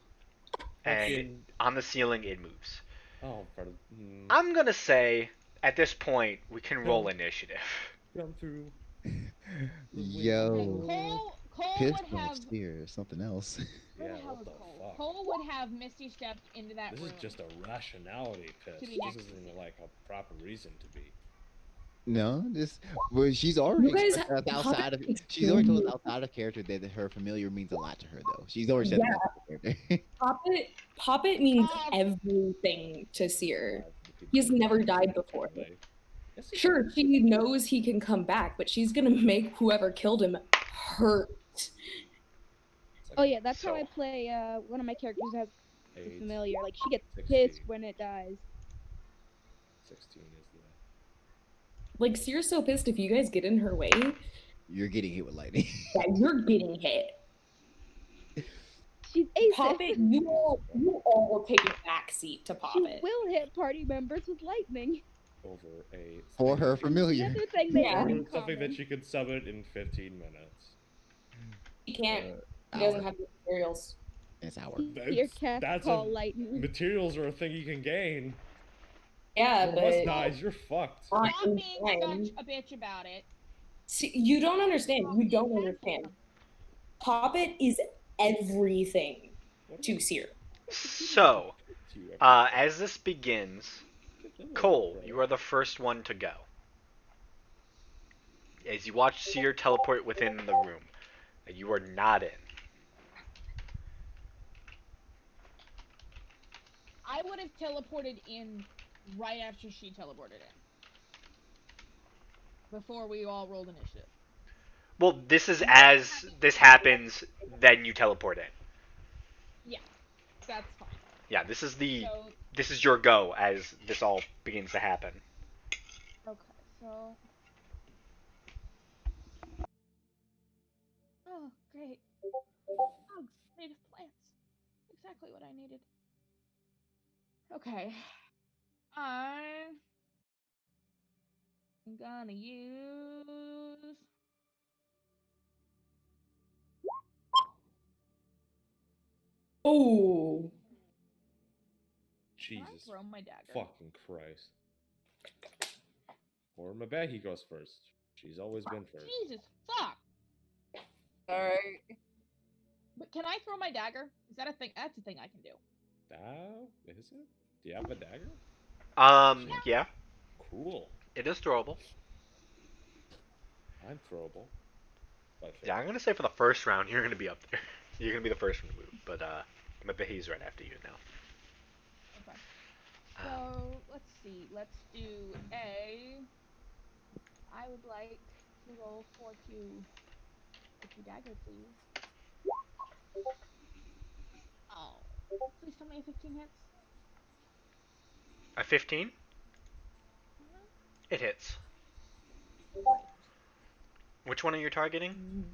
And Fucking- on the ceiling, it moves. Oh, for the. I'm gonna say, at this point, we can roll initiative. Jump through. Yo. Cole Pissed would off have. steer, something else. Yeah, Where the hell what is the Cole? fuck? Cole would have Misty stepped into that This room. is just a rationality piss. To the This next isn't scene. like a proper reason to be. No, just well, she's already You guys expressed us have- outside of. She's already told us outside of character that her familiar means a lot to her, though. She's already said that outside of character. Poppet means Um, everything to Seer. God, He's never died before. Yes, he Sure, she knows he can come back, but she's gonna make whoever killed him hurt. It's like Oh yeah, that's how So- I play. One of my characters has the eight, familiar. Like she gets 16. pissed when it dies. 16 is the. Like Seer's so pissed if you guys get in her way, You're getting hit with lightning. that you're getting hit. She's aces. Poppet, you all take a back seat to She Poppet. will hit party members with lightning. Over a For her standard- familiar. Another thing they Yeah. have in Something common. that she could summon in 15 minutes. He can't. He Hour. doesn't have the materials. It's hour. Your cast That's call a- lightning. Materials are a thing you can gain. Yeah, One of us but dies, you're fucked. Stop I'm being fine. such a bitch about it. See, you don't understand. You don't understand. Poppet is everything to Seer. So, as this begins, Cole, you are the first one to go. As you watch Seer teleport within the room that you are not in. I would have teleported in right after she teleported in. Before we all rolled initiative. Well, this is as this happens, then you teleport in. Yeah, that's fine. Yeah, this is the So, this is your go as this all begins to happen. okay, so. Oh, great. Bugs, native plants. Exactly what I needed. Okay. I'm gonna use. Oh, Can I Jesus throw my dagger? fucking Christ. Or Mabagi goes first. She's always been first. Jesus, fuck! Alright. But can I throw my dagger? Is that a thing? That's a thing I can do. Is it? Do you have a dagger? Yeah, Cool. it is throwable. I'm throwable. Yeah, I'm gonna say for the first round, you're gonna be up there. You're gonna be the first one to move, but Mabehi's right after you now. Okay. So let's see. Let's do a. I would like to roll for two. With your dagger, please. Oh, please tell me a 15 hits. A 15? It hits. Which one are you targeting?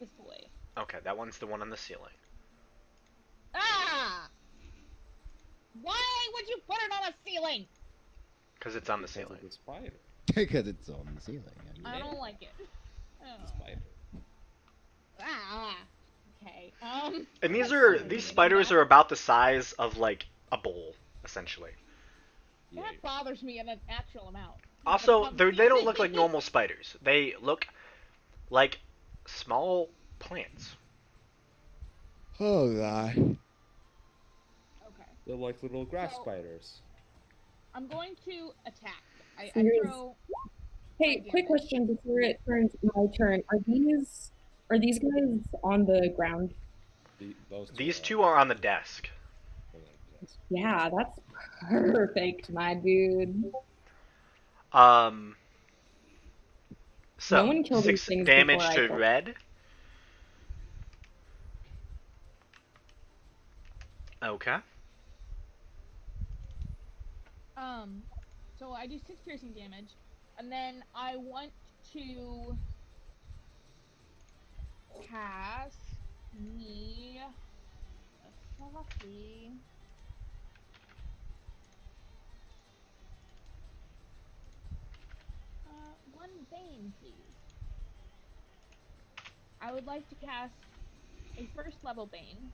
This way. Okay, that one's the one on the ceiling. Ah! Why would you put it on a ceiling? Because it's on the Because ceiling. of the spider. Because it's on the ceiling. I don't like it. The Oh. spider. Ah. Okay. And these let's see. spiders are about the size of like a bowl, essentially. Yeah. That bothers me in an actual amount. Also, they don't look like normal spiders. They look like small plants. Oh god. Okay. They're like little grass So- spiders. I'm going to attack. I Serious? throw. hey, quick question before it turns my turn. Are these guys on the ground? These two are on the desk. Yeah, that's perfect, my dude. So No one killed these 6 things damage before I to killed. red. Okay. So I do 6 piercing damage, and then I want to cast me a fluffy. One Bane, please. I would like to cast a first level Bane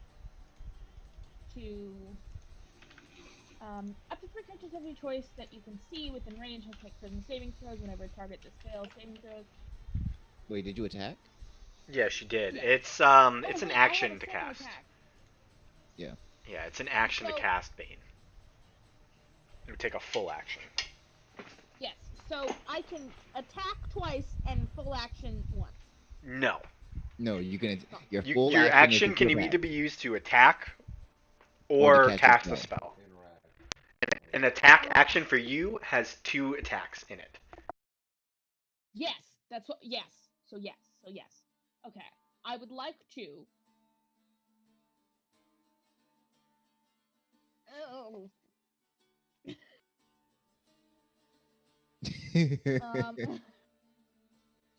to up to 3 creatures of your choice that you can see within range has to make certain saving throws whenever a target just fails saving throws. Wait, did you attack? Yeah, she did. Yeah. It's Oh, an wait, I have action a to second cast. attack. Yeah. Yeah, it's an action to So- cast Bane. It would take a full action. Yes, so I can attack twice and full action once. No. No, you can. Your You, full your action, action is can to either attack. be used to attack Or or to cast cast a a spell. An attack action for you has 2 attacks in it. Yes, that's what. Yes, so yes. Okay, I would like to. Oh.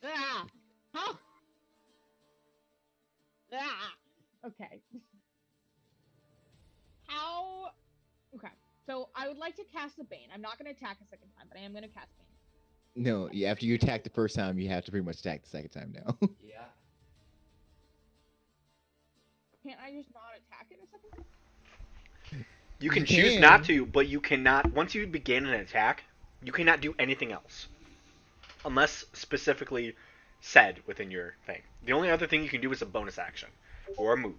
Ah! How? Ah! Okay. How? Okay. So I would like to cast a Bane. I'm not going to attack a second time, but I am going to cast Bane. No, yeah, after you attack the first time, you have to pretty much attack the second time now. Yeah. Can't I just not attack it a second time? You can You choose not can. to, but you cannot. Once you begin an attack, you cannot do anything else, unless specifically said within your thing. The only other thing you can do is a bonus action or a move.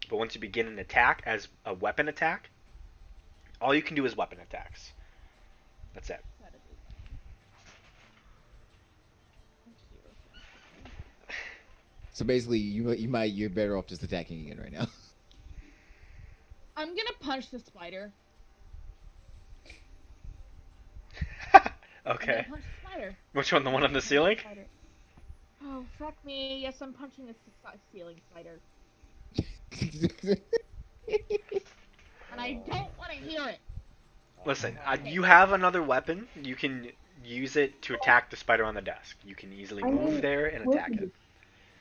But once you begin an attack as a weapon attack, all you can do is weapon attacks. That's it. That is So basically, you're better off just attacking again right now. I'm going to punch the spider. I'm Okay. gonna punch the spider. Which one? The one on the ceiling? Spider. Oh, fuck me. Yes, I'm punching the ceiling spider. And I don't want to hear it. Listen, you have another weapon. You can use it to attack the spider on the desk. You can easily move there and attack it.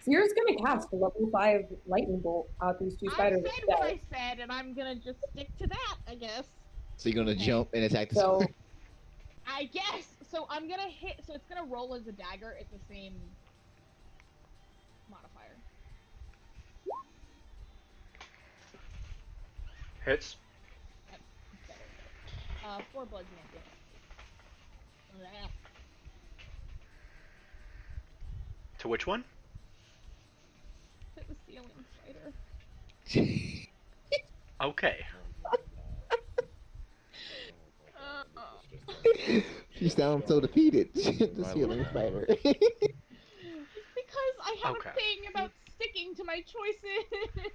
Sierra's gonna cast a level 5 lightning bolt at these two I spiders. said what I said, and I'm gonna just stick to that, I guess. So you're gonna jump and attack the So- spider. I guess. So I'm gonna hit. So it's gonna roll as a dagger. It's the same modifier. Hits. Yep, it's better. 4 bludgeoning damage. To which one? Hit the ceiling spider. Okay. She sounds so defeated. The ceiling spider. It's because I have Okay. a thing about sticking to my choices.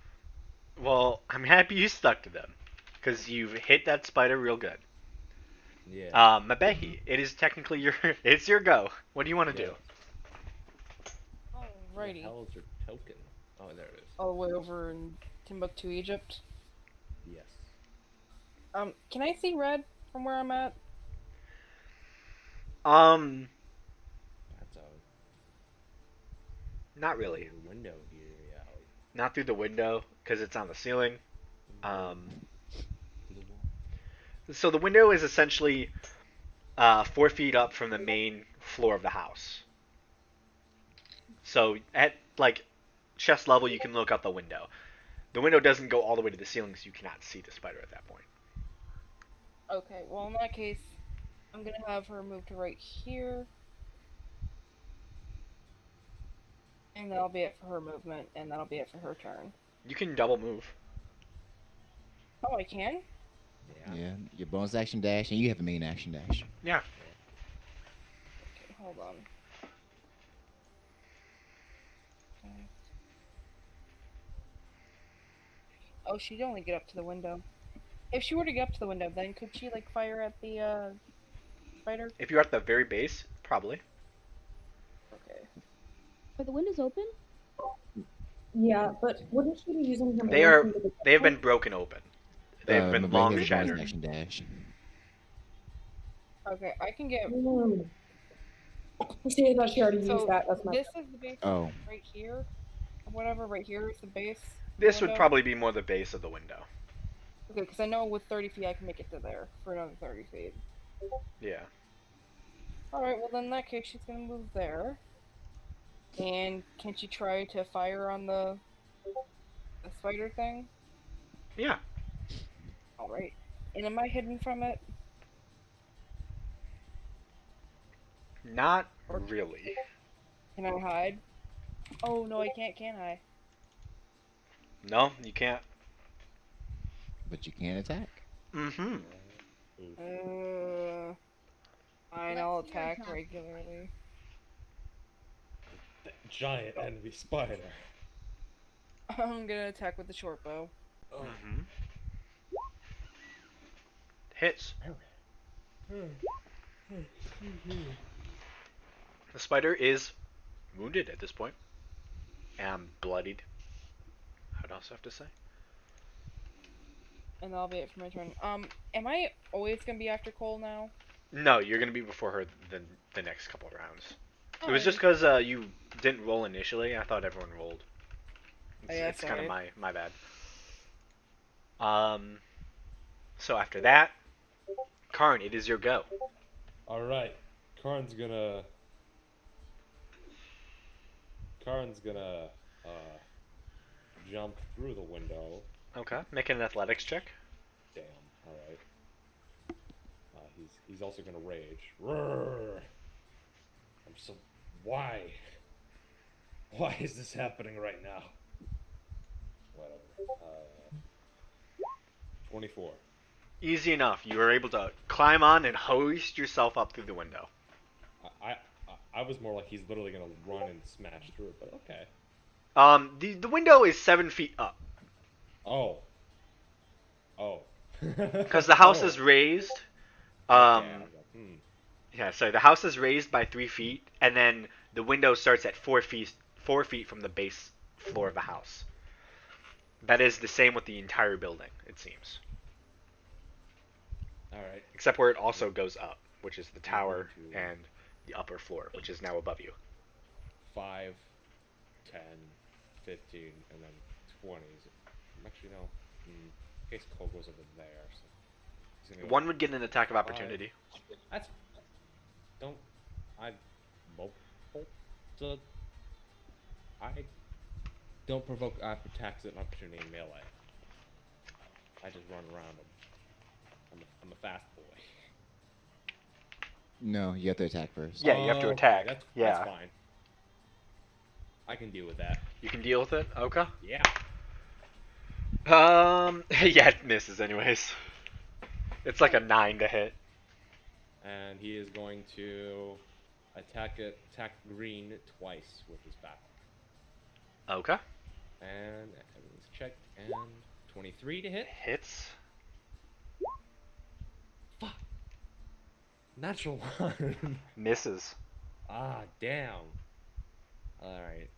Well, I'm happy you stuck to them, because you've hit that spider real good. Yeah. Mabehi, it is technically it's your go. What do you want to do? Where the Alrighty. hell is your token? Oh, there it is. All the way over in Timbuktu, Egypt. Yes. Can I see red from where I'm at? That's Not really. the window here. Yeah. Not through the window, because it's on the ceiling. To the wall. So the window is essentially 4 feet up from the main floor of the house. So at like chest level, you can look out the window. The window doesn't go all the way to the ceiling, so you cannot see the spider at that point. Okay, well in that case, I'm gonna have her move to right here. And that'll be it for her movement, and that'll be it for her turn. You can double move. Oh, I can? Yeah. Yeah, your bonus action dash, and you have a main action dash. Yeah. Okay, hold on. Okay. Oh, she'd only get up to the window. If she were to get up to the window, then could she, like, fire at the, spider? If you're at the very base, probably. Okay. Are the windows open? Yeah, but wouldn't she be using her? They momentum are. to get They have there? been broken open. They've been Mabehi long has a bonus shattered. action dash. Okay, I can get... Mm. See, I thought she already So, used that. That's my. this is the base Oh. right here. Or whatever, right here is the base. This would window. probably be more the base of the window. Okay, because I know with 30 feet I can make it to there for another 30 feet. Yeah. Alright, well then in that case she's gonna move there. And can she try to fire on the spider thing? Yeah. Alright. And am I hidden from it? Not really. Can I hide? Oh no, I can't, can I? No, you can't. But you can attack. Mm-hmm. Fine, I'll attack regularly. Giant enemy spider. I'm gonna attack with the short bow. Mm-hmm. Hits. The spider is wounded at this point. And bloodied. What else do I have to say? And that'll be it for my turn. Am I always gonna be after Cole now? No, you're gonna be before her the next couple of rounds. It was Alright. just because you didn't roll initially. I thought everyone rolled. Yeah, It's kind of sorry. my bad. So after that, Karn, it is your go. All right, Karn's gonna jump through the window. Okay, make an athletics check. Damn. All right. He's also gonna rage. Roar! I'm so why? Why is this happening right now? Whatever. 24. Easy enough. You were able to climb on and hoist yourself up through the window. I was more like he's literally gonna run and smash through it, but okay. The window is 7 feet up Oh. because the house is raised. Okay, Yeah, sorry. The house is raised by 3 feet, and then the window starts at 4 feet. 4 feet from the base floor of the house. That is the same with the entire building, it seems. All right. Except where it also goes up, which is the tower and the upper floor, which is now above you. 5, 10, 15, and then 20. Actually, no. In case Cole goes over there. So he's gonna go One would get an attack of opportunity. That's. Don't. I. Well, I don't provoke attacks of opportunity in melee. I just run around them. I'm a fast boy. No, you have to attack first. Yeah, you have to attack. That's Yeah. fine. I can deal with that. You can deal with it? Okay. Yeah. Yeah, it misses anyways. It's like a 9 to hit. And he is going to attack green twice with his bat. Okay. And everything's checked. And 23 to hit. Hits. Fuck. Natural one. Misses. Ah, damn. Alright.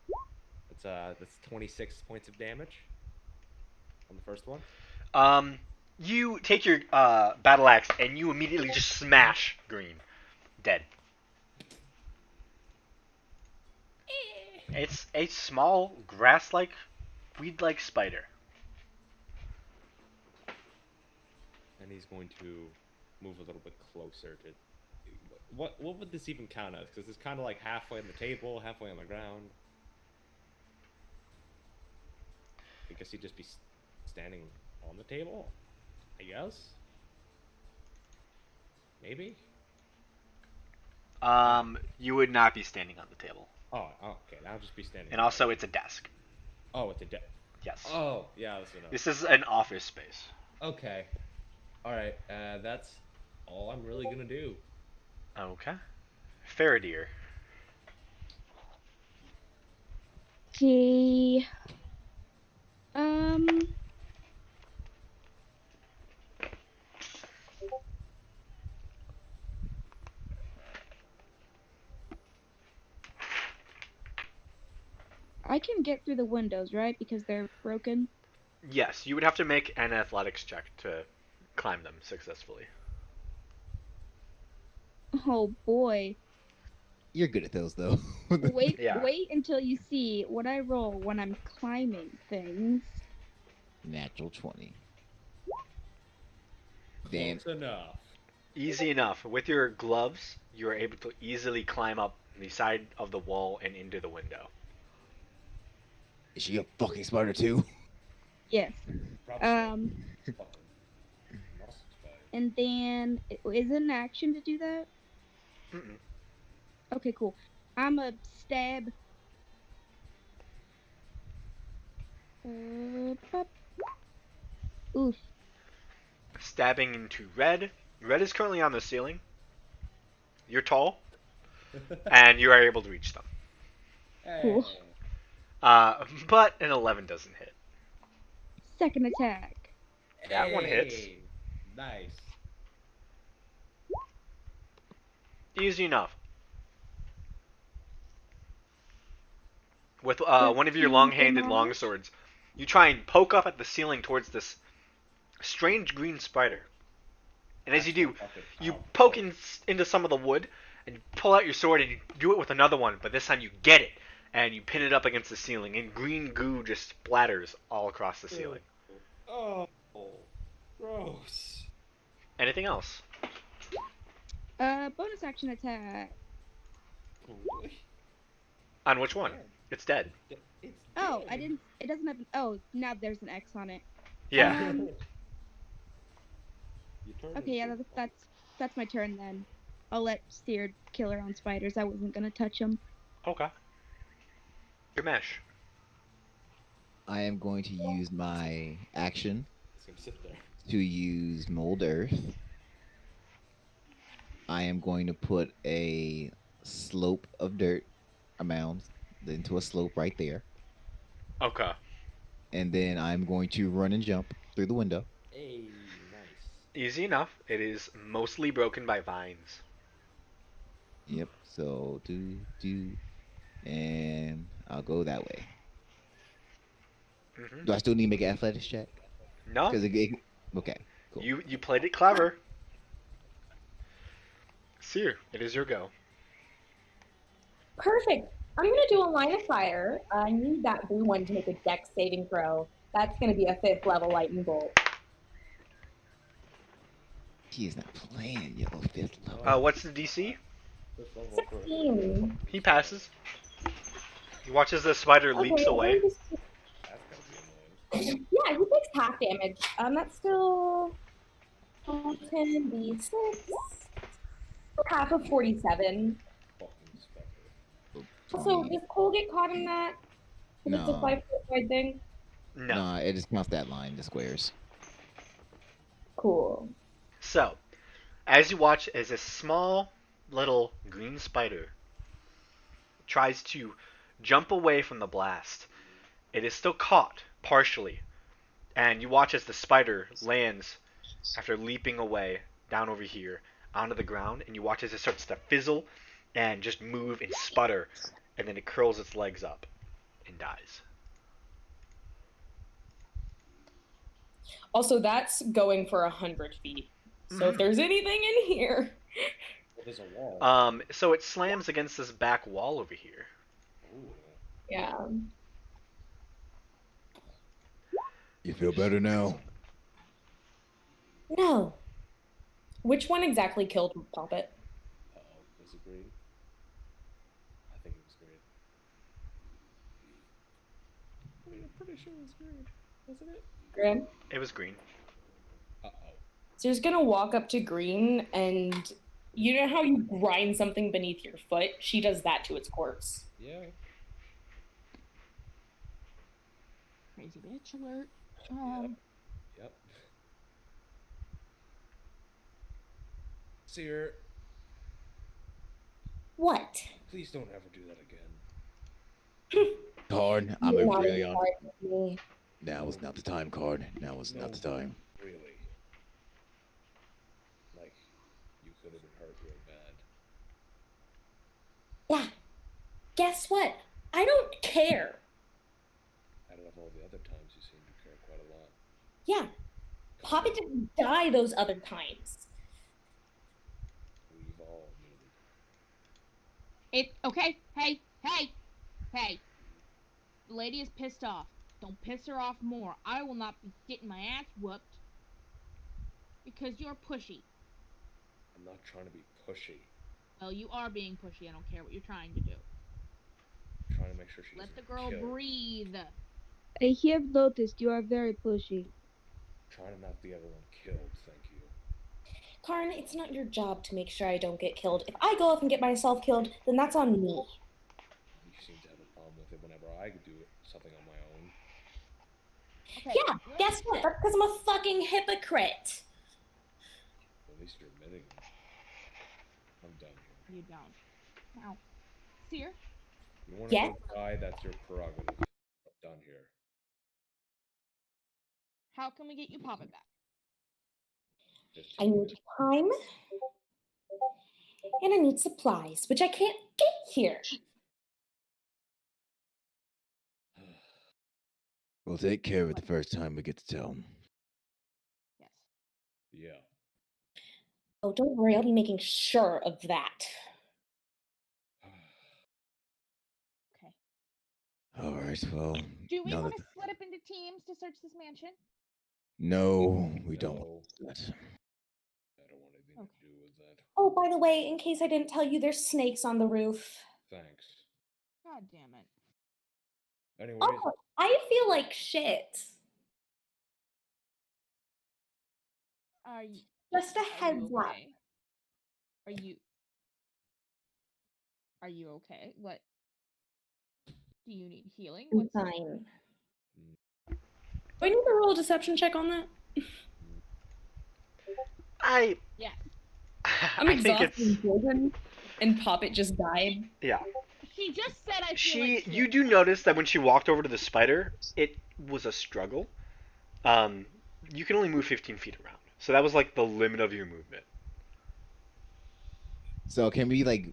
That's 26 points of damage on the first one. You take your battle axe and you immediately just smash green. Dead. It's a small, grass-like, weed-like spider. And he's going to move a little bit closer to... What would this even count as? Because it's kind of like halfway on the table, halfway on the ground. I guess he'd just be standing on the table, I guess? Maybe? You would not be standing on the table. Oh, okay, I'll just be standing. And also, it's a desk. Oh, it's a desk. Yes. Oh, yeah, that's enough. This is an office space. Okay. Alright, that's all I'm really gonna do. Okay. Faradir. Okay. I can get through the windows, right? Because they're broken. Yes, you would have to make an athletics check to climb them successfully. Oh boy. You're good at those, though. Wait, Yeah. wait until you see what I roll when I'm climbing things. Natural 20. Damn. Close enough. Easy enough. With your gloves, you are able to easily climb up the side of the wall and into the window. Is she a fucking spider too? Yes. Probably. And then is it an action to do that? Mm-mm. Okay, cool. I'm a stab. Pop. Oof. Stabbing into red. Red is currently on the ceiling. You're tall, and you are able to reach them. Cool. But an 11 doesn't hit. Second attack. That one hits. Hey, nice. Easy enough. With one of your 13 long-handed damage. longswords, you try and poke up at the ceiling towards this strange green spider. And as you do, you poke into some of the wood, and you pull out your sword, and you do it with another one, but this time you get it. and you pin it up against the ceiling, and green goo just splatters all across the ceiling. Oh, gross. Anything else? Bonus action attack. Really? On which one? Yeah. It's dead. It's Oh, dead. I didn't. It doesn't have. Oh, now there's an X on it. Yeah. You turned Okay, yeah, into- that's my turn then. I'll let Seared kill her own spiders. I wasn't gonna touch them. Okay. Your mesh. I am going to use my action It's gonna sit there. to use Mold Earth. I am going to put a slope of dirt, a mound, into a slope right there. Okay. And then I'm going to run and jump through the window. Hey, nice. Easy enough. It is mostly broken by vines. Yep. So and I'll go that way. Hmm Do I still need to make an athletics check? No, Because okay, cool. you played it clever. Seer, it is your go. Perfect. I'm gonna do a line of fire. I need that blue one to make a dex saving throw. That's gonna be a 5th level lightning bolt. He is not playing yellow 5th level. What's the DC? First level for- 16. He passes. He watches the spider leaps Okay, away. That's gotta be annoying. Yeah, he takes half damage. That's still 10d6. Half of 47. Fucking specter. Also, does Cole get caught in that? If it's a No. 5-foot wide thing? No. Nah, it just counts that line, the squares. Cool. So, as you watch as a small little green spider tries to jump away from the blast, it is still caught partially. And you watch as the spider lands after leaping away down over here onto the ground, and you watch as it starts to fizzle and just move and sputter, and then it curls its legs up and dies. Also, that's going for 100 feet. So if Mhm. there's anything in here, Well, there's a wall. So it slams against this back wall over here. Ooh. Yeah. You feel better now? No. which one exactly killed Poppet? Uh-oh. Was it green? I think it was green. I'm pretty sure it was green. Wasn't it? Grim? It was green. Uh-oh. So he's gonna walk up to Green, and you know how you grind something beneath your foot? She does that to its corpse. Yeah. Crazy bitch alert. Yep. Seer, What? please don't ever do that again. Card, I'm You're not really in on. charge of me. Now is not the time, Card. Now is not the No. time. Really. Like, you could have been hurt real bad. Yeah. Guess what? I don't care. Out of all the other times, you seem to care quite a lot. Yeah. Poppet didn't die those other times. We've all needed. It okay. Hey. The lady is pissed off. Don't piss her off more. I will not be getting my ass whooped because you're pushy. I'm not trying to be pushy. Well, you are being pushy. I don't care what you're trying to do. I'm trying to make sure she Let the doesn't girl kill. breathe. I have noticed you are very pushy. Trying to not get everyone killed, thank you. Karn, it's not your job to make sure I don't get killed. If I go off and get myself killed, then that's on me. You seem to have a problem with it whenever I do something on my own. Okay. Yeah, guess what? That's because I'm a fucking hypocrite. At least you're admitting it. I'm done here. You don't. Now, Seer, You want to Yes? go die, that's your prerogative. I'm done here. how can we get you Poppet back? 15 I need minutes. time. And I need supplies, which I can't get here. We'll take care of it the first time we get to town. Yes. Yeah. Oh, don't worry, I'll be making sure of that. All right. Well, Do we now want that to split up into teams to search this mansion? no, we don't. No, That. I don't want anything to do with that. Oh, by the way, in case I didn't tell you, there's snakes on the roof. Thanks. God damn it. Anyways, Oh, I feel like shit. Are you, Just a are you heads up. okay? Are you okay? What? Do you need healing? I'm What's fine. Do I need to roll a deception check on that? I Yes. I'm I think exhausted it's and frozen, and Poppet just died. yeah. She just said I feel like shit. You do notice that when she walked over to the spider, it was a struggle. You can only move 15 feet around, so that was like the limit of your movement. So can we like?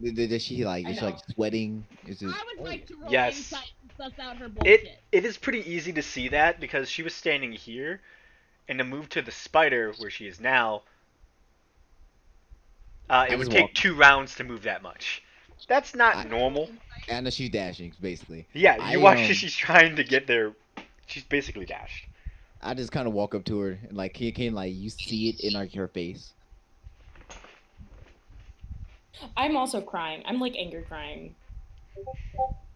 Is she like? I Is she like know. sweating? Is it? I would like to roll Yes. insight and suss out her bullshit. It is pretty easy to see that because she was standing here, and to move to the spider where she is now, it would just take walk. 2 rounds to move that much. That's not I- normal. I know she's dashing, basically. Yeah, you I, watch as she's trying to get there. She's basically dashed. I just kind of walk up to her and like, can like you see it in like her face? I'm also crying. I'm like anger crying.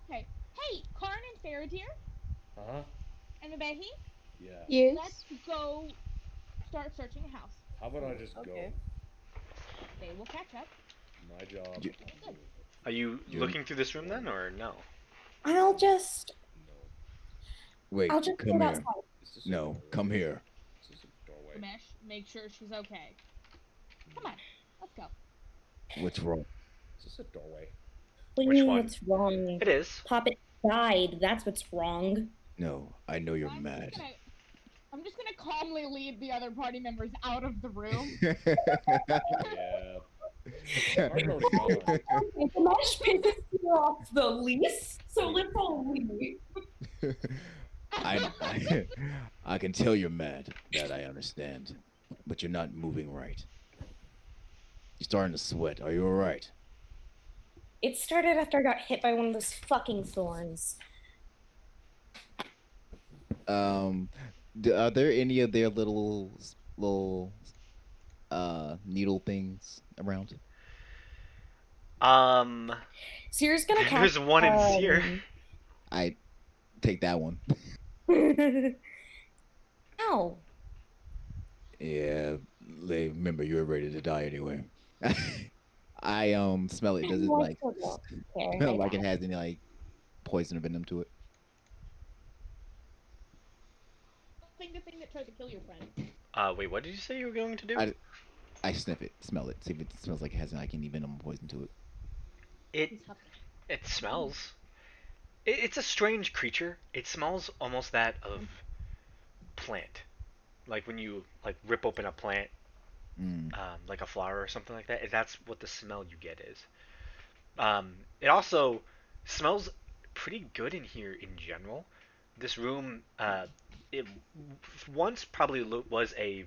Okay. Hey, Karn and Faradir huh? and Abehi, Yeah. Yes. let's go start searching a house. How about I just Okay. They will catch up. go? My job. Ju- I'm doing it. Are you June. looking through this room then, or no? I'll just Wait, I'll just come go here. outside. Is this a No, doorway? come here. Is this a doorway? Ramesh, make sure she's okay. Come on, let's go. What's wrong? Is this a doorway? What do you Which mean one? what's wrong? It is. Poppet died. That's what's wrong. No, I know you're I'm mad. I'm just gonna calmly lead the other party members out of the room. Yeah. I'm already gone. The mesh pisses you off the least, so let's all leave. I can tell you're mad. That I understand. But you're not moving right. You're starting to sweat. Are you alright? It started after I got hit by one of those fucking thorns. Are there any of their little needle things around? Seer's gonna cast. There's one in Seer. I take that one. Ow. Yeah, remember you were ready to die anyway. I smell it. Does it Well, I like still don't care. smell I like it got has any like poison or venom to it? The thing that tried to kill your friend. Wait, what did you say you were going to do? I sniff it, smell it, see if it smells like it has like any venom or poison to it. It He's huffing. it smells. It's a strange creature. It smells almost that of plant, like when you like rip open a plant, like a flower or something like that. That's what the smell you get is. It also smells pretty good in here in general. This room, it once probably was a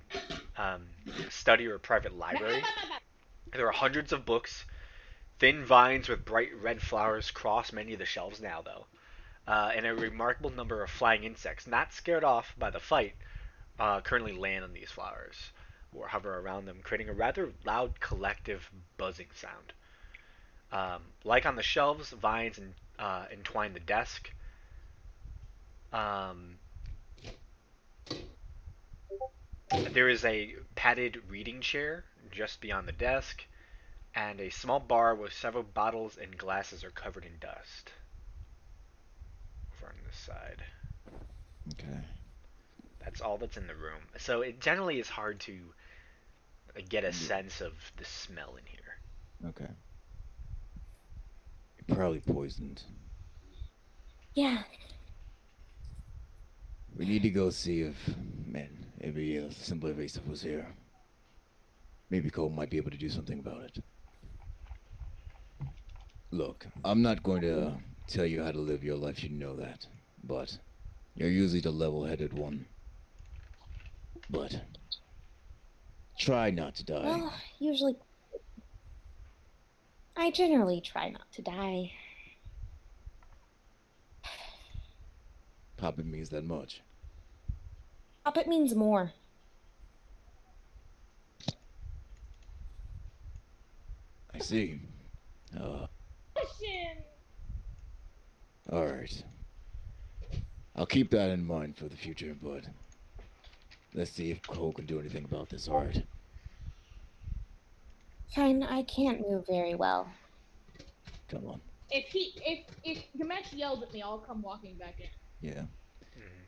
study or a private library. There are hundreds of books. Thin vines with bright red flowers cross many of the shelves now, though. And a remarkable number of flying insects, not scared off by the fight, currently land on these flowers or hover around them, creating a rather loud collective buzzing sound. Like on the shelves, vines entwine the desk. There is a padded reading chair just beyond the desk, and a small bar with several bottles and glasses are covered in dust. Over on this side. Okay. That's all that's in the room. So it generally is hard to get a sense of the smell in here. Okay. You're probably poisoned. Yeah. We need to go see if, man, maybe Simple Evasive was here. Maybe Cole might be able to do something about it. Look, I'm not going to tell you how to live your life, you know that. But you're usually the level-headed one. But try not to die. Well, usually. I generally try not to die. Poppet means that much. Puppet means more. I see. Uh, Question. all right. I'll keep that in mind for the future, but let's see if Cole can do anything about this. All right. Fine, I can't move very well. Come on. If Gamesh yells at me, I'll come walking back in. Yeah. Mhm.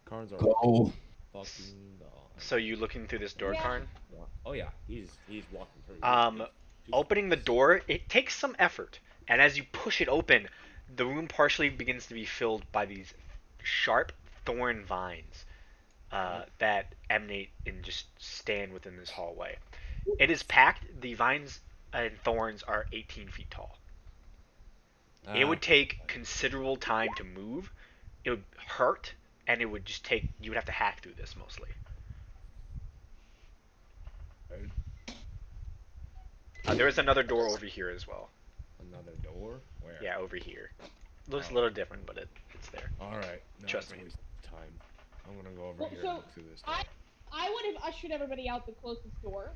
Karn's are Cole. fucking gone. So you looking through this door, Yeah. Karn? Oh yeah, he's walking through. Opening the door, it takes some effort, and as you push it open, the room partially begins to be filled by these sharp thorn vines that emanate and just stand within this hallway. It is packed. The vines and thorns are 18 feet tall. It would take considerable time to move. It would hurt, and it would just take. You would have to hack through this mostly. There is another door over here as well. Another door? Where? Yeah, over here. Looks a little different, but it's there. All right. No, Trust it's a me. waste of time. I'm gonna go over Well, here so and look through this door. I would have ushered everybody out the closest door,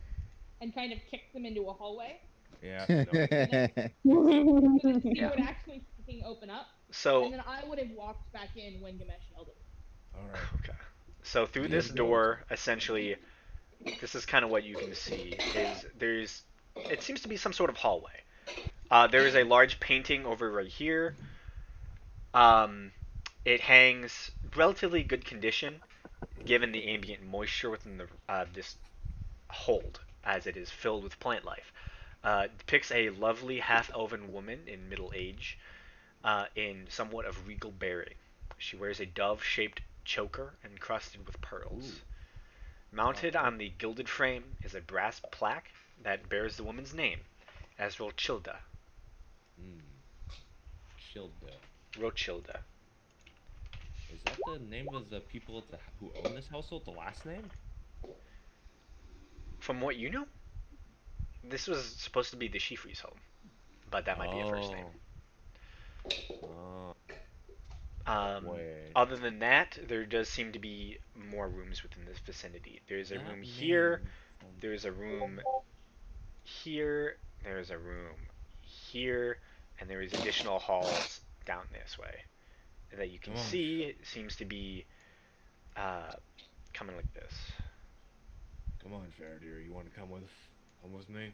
and kind of kicked them into a hallway. Yeah. So that you Yeah. would actually fucking open up, So and then I would have walked back in when Gamesh yelled at me. All right. okay. So through Yeah, this go. door, essentially, this is kind of what you can see. It seems to be some sort of hallway. There is a large painting over right here. It hangs relatively good condition, given the ambient moisture within this hold, as it is filled with plant life. It depicts a lovely half-elven woman in middle age, in somewhat of regal bearing. She wears a dove-shaped choker encrusted with pearls. Ooh. Mounted on the gilded frame is a brass plaque that bears the woman's name, as Rochilda. Shilda. Rochilda. Is that the name of the people who own this household? The last name? From what you know, this was supposed to be the Shifri's home, but that might be a first name. Wait. Other than that, there does seem to be more rooms within this vicinity. There's a That room here, name from- there's a room here, there's a room here, and there is additional halls down this way that you can Come on. see. It seems to be coming like this. Come on, Faraday. You want to come with me?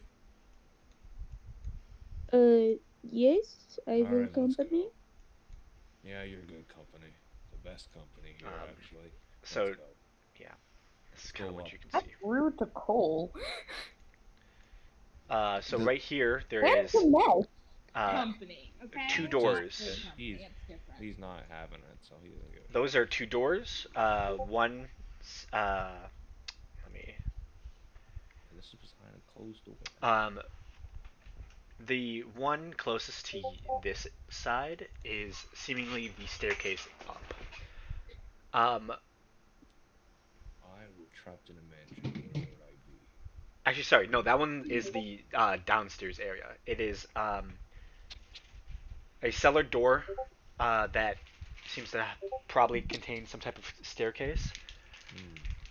Yes, I will Alright, let's accompany. go. Yeah, you're good company. The best company here, actually. So, Let's go. this is kind of Go what up. you can That's see. rude to Cole. So right here, there That's is a mess. Company, okay? two It's doors. just company, it's different. He's not having it, so he doesn't give a Those are two doors. One, let me. And this was behind a closed door. The one closest to this side is seemingly the staircase up. I was trapped in a mansion. Where would I be? Actually, sorry, no, that one is the downstairs area. It is a cellar door that seems to probably contain some type of staircase.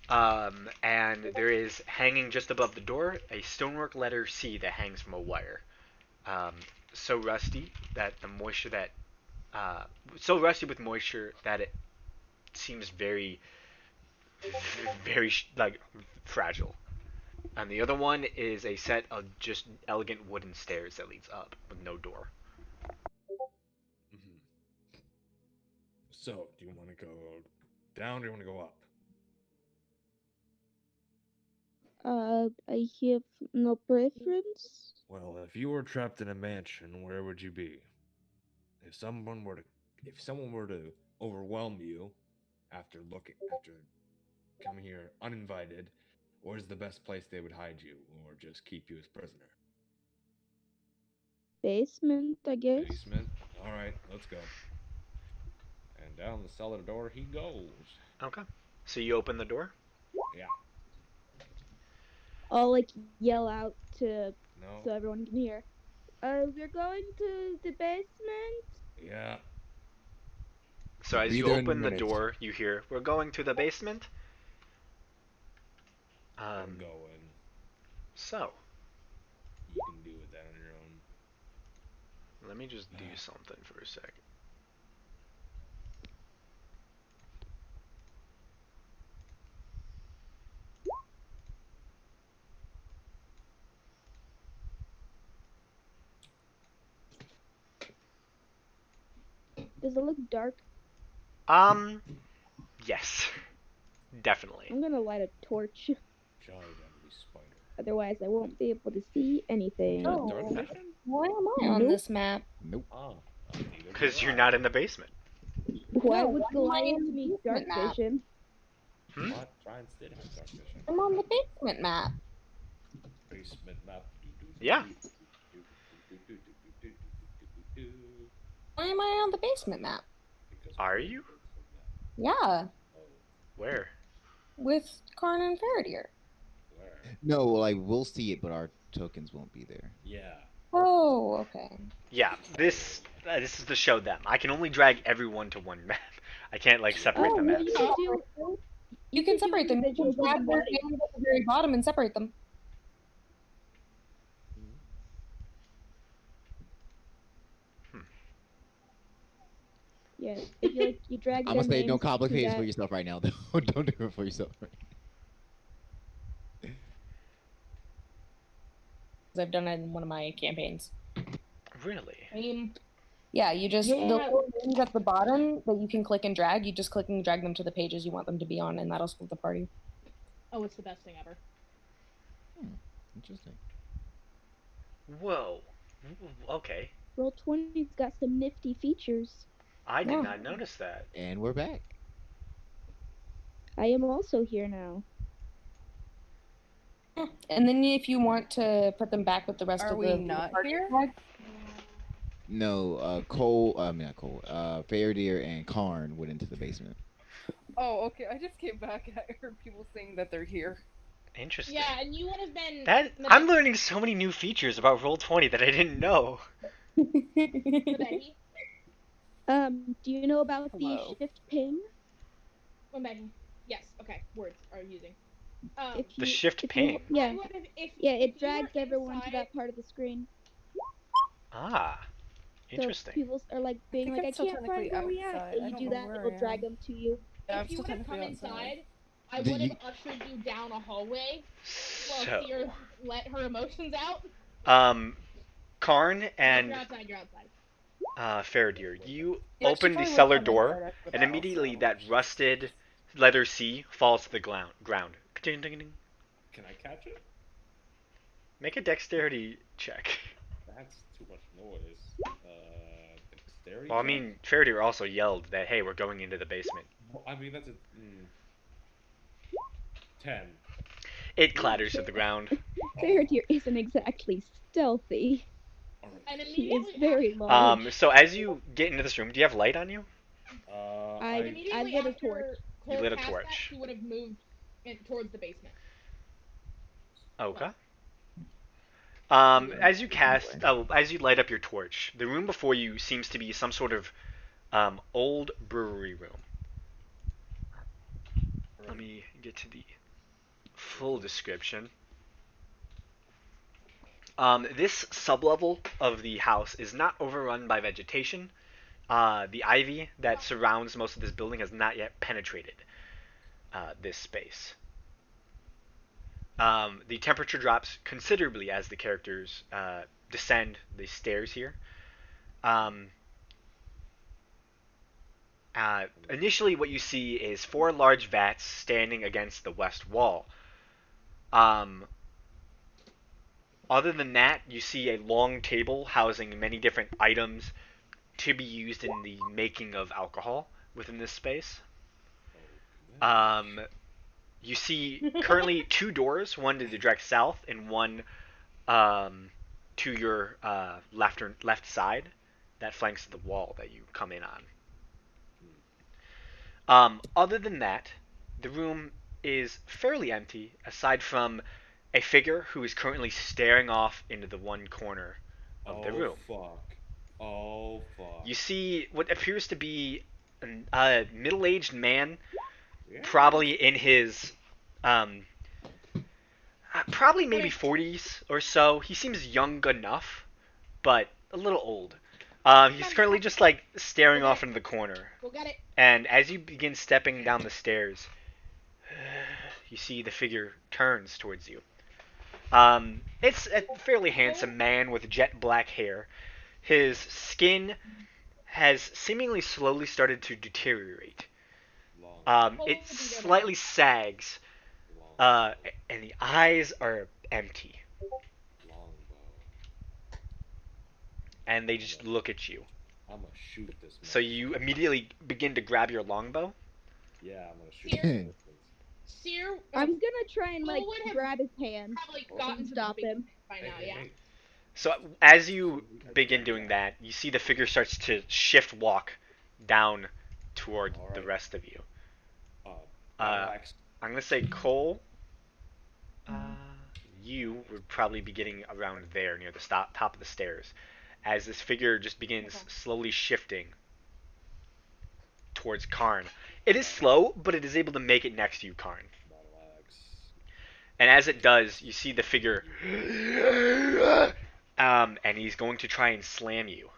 And there is hanging just above the door a stonework letter C that hangs from a wire. So rusty that the moisture that so rusty with moisture that it seems very like fragile. And the other one is a set of just elegant wooden stairs that leads up with no door. So, do you want to go down or do you want to go up? I have no preference. Well, if you were trapped in a mansion, where would you be? If someone were to overwhelm you after coming here uninvited, where's the best place they would hide you or just keep you as prisoner? Basement, I guess. Basement? Alright, let's go. And down the cellar door he goes. Okay. So you open the door? Yeah. I'll like yell out so No. everyone can hear. We're going to the basement. Yeah. So as Be you there in a open the minute. door, you hear, "We're going to the basement." I'm going. So You can do it then on your own. let me just do something for a second. Does it look dark? Yes, definitely. I'm gonna light a torch. Jolly deadly spider. Otherwise, I won't be able to see anything. Dark Oh, vision? why am I on Nope. this map? Nope. Ah. Because you're not in the basement. Why No, would why am I Goliath in the need dark basement map? vision? What? Giants did have dark vision. I'm on the basement map. Basement map. Yeah. Why am I on the basement map? Because Are we're you? basement map. Yeah, Oh, Where? with Karn and Faradir. where? No, like we'll see it, but our tokens won't be there. Yeah. Oh, okay. Yeah, this is to show them. I can only drag everyone to one map. I can't like separate Oh, the well, maps. you could do. You can could do separate them. You can individuals with grab their money. names at the very bottom and separate them. Yeah, if you like, you drag I'm their gonna say names don't to complicate it for that. yourself right now, though. Don't do it for yourself. I've done it in one of my campaigns. Really? Yeah, you just the Yeah. little names at the bottom that you can click and drag. You just click and drag them to the pages you want them to be on, and that'll split the party. Oh, it's the best thing ever. Interesting. Whoa. Okay. Roll20's got some nifty features. I did Yeah. not notice that. And we're back. I am also here now. And then if you want to put them back with the rest Are of we the not party here? flag, No, Cole. I mean not Cole. Faradir and Karn went into the basement. Oh, okay. I just came back and I heard people saying that they're here. Interesting. Yeah, and you would have been. That I'm learning so many new features about Roll20 that I didn't know. Rebecca. Do you know about Hello. the shift ping? Rebecca. Yes. Okay. Words are using. If The you, shift if you- ping. yeah, I would've- if, yeah, if it you were drags everyone to inside- that part of the screen. Ah. Interesting. So people are like being think like, I'm I still can't find technically where we at. outside. And I you don't do know that, where it'll I drag am. them to you. Yeah, I'm If you still would have come technically outside. inside, I Do would have you- ushered you down a hallway while So, Seer let her emotions out. Karn and You're outside. You're outside. Faradir, you Yeah, she open the probably cellar would've come door, inside after the and battle, immediately so- that rusted letter C falls to the ground. Ding, ding, ding. Can I catch it? Make a dexterity check. That's too much noise. Dexterity. Well, I check? mean, Faradir also yelled that, hey, we're going into the basement. Well, I mean that's a 10. It clatters to the ground. Faradir isn't exactly stealthy. Alright. And He is immediately very large. So as you get into this room, do you have light on you? I immediately lit a after torch. Cole You lit a cast torch. That, she would have moved towards the basement. Okay. As you light up your torch, the room before you seems to be some sort of old brewery room. Let me get to the full description. This sublevel of the house is not overrun by vegetation. The ivy that surrounds most of this building has not yet penetrated this space. The temperature drops considerably as the characters descend the stairs here. Initially, what you see is 4 large vats standing against the west wall. Other than that, you see a long table housing many different items to be used in the making of alcohol within this space. You see currently 2 doors, one to the direct south and one to your left side that flanks the wall that you come in on. Other than that, the room is fairly empty aside from a figure who is currently staring off into the one corner of the room. Fuck. Oh fuck. You see what appears to be a middle-aged man, Yeah. probably in his probably maybe 40s or so. He seems young enough, but a little old. He's currently just like staring off into the corner. Go get it. And as you begin stepping down the stairs, you see the figure turns towards you. It's a fairly handsome man with jet black hair. His skin has seemingly slowly started to deteriorate. It slightly sags, and the eyes are empty, and they just look at you. I'm gonna shoot this. So you immediately begin to grab your longbow. Yeah, I'm gonna shoot. Here. This distance. Seer I'm gonna try and like Who would have grab his hand probably Oh, gotten to stop the him. by Hey, now, hey, yeah. hey. So as you begin doing that, you see the figure starts to shift walk down toward the Alright. rest of you. Battle axe. I'm gonna say Cole. You would probably be getting around there near the top of the stairs, as this figure just begins Okay. slowly shifting towards Karn. It is slow, but it is able to make it next to you, Karn. Battle axe. And as it does, you see the figure, and he's going to try and slam you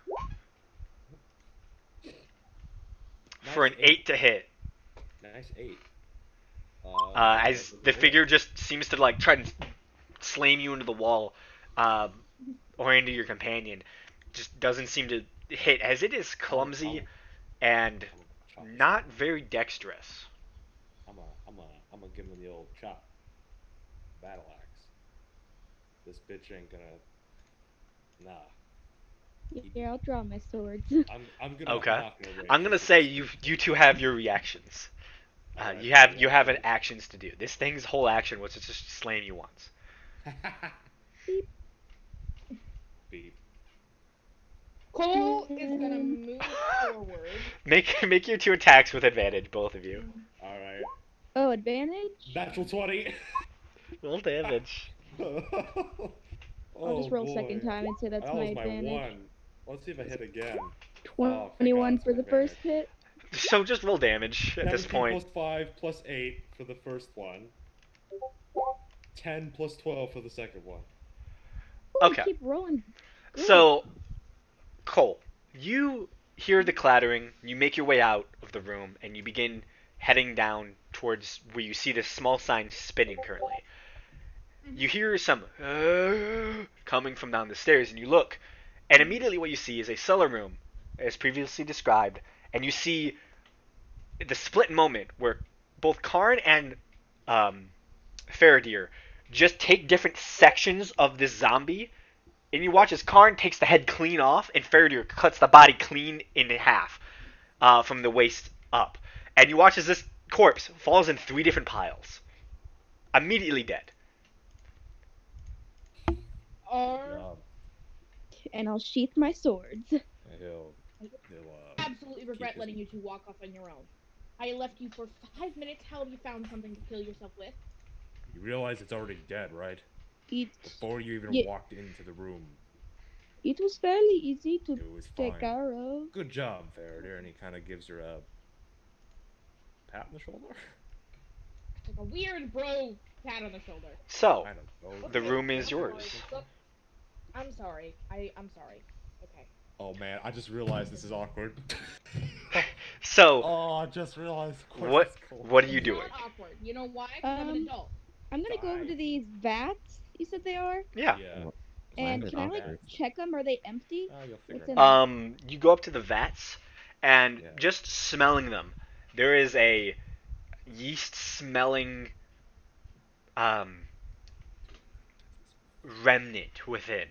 for an Nice 8 to hit. Nice 8. As the figure just seems to like try and slam you into the wall, or into your companion, just doesn't seem to hit, as it is clumsy and not very dexterous. I'm gonna give him the old chop. Battle axe. This bitch ain't gonna. Nah. Yeah, I'll draw my swords. I'm gonna. Okay. Not gonna raise I'm gonna this. say you two have your reactions. Alright, You have an actions to do. This thing's whole action was to just slam you once. Beep. Beep. Cole is gonna move forward. Make your 2 attacks with advantage, both of you. All right. Oh, advantage? Natural 20. Roll damage. I'll just roll second time and say that's that my was my advantage. 1. Let's see if I hit again. Oh, thank 21 God, for the it's first advantage. hit. So just roll damage at this 17 point. plus 5 plus 8 for the first one. 10 plus 12 for the second one. Ooh, Okay. Keep rolling. Good. So, Cole, you hear the clattering, you make your way out of the room, and you begin heading down towards where you see this small sign spinning currently. You hear some coming from down the stairs, and you look, and immediately what you see is a cellar room, as previously described, and you see the split moment where both Karn and Faradir just take different sections of this zombie, and you watch as Karn takes the head clean off, and Faradir cuts the body clean in half from the waist up. And you watch as this corpse falls in 3 different piles, immediately dead. Are And I'll sheath my swords. He'll absolutely regret his- letting you two walk off on your own. I left you for 5 minutes. How have you found something to kill yourself with? You realize it's already dead, right? It, Before you even Yeah. walked into the room, it was fairly easy to it was take fine. care of. Good job, Faraday. And he kind of gives her a pat on the shoulder. Like a weird bro pat on the shoulder. So, I don't know. the room is I'm sorry. yours. Look, I'm sorry. I'm sorry. Okay. Oh man, I just realized this is awkward. So, Oh, I just realized. of course what it's cold. what are you It's doing? not awkward. You know why? 'Cause I'm an adult. I'm gonna go over to these vats. You said they are, Yeah. Yeah. and Mine can I are like awkward. check them? Are they empty? Oh, you'll figure What's it in out. You go up to the vats, and Yeah. just smelling them, there is a yeast-smelling remnant within.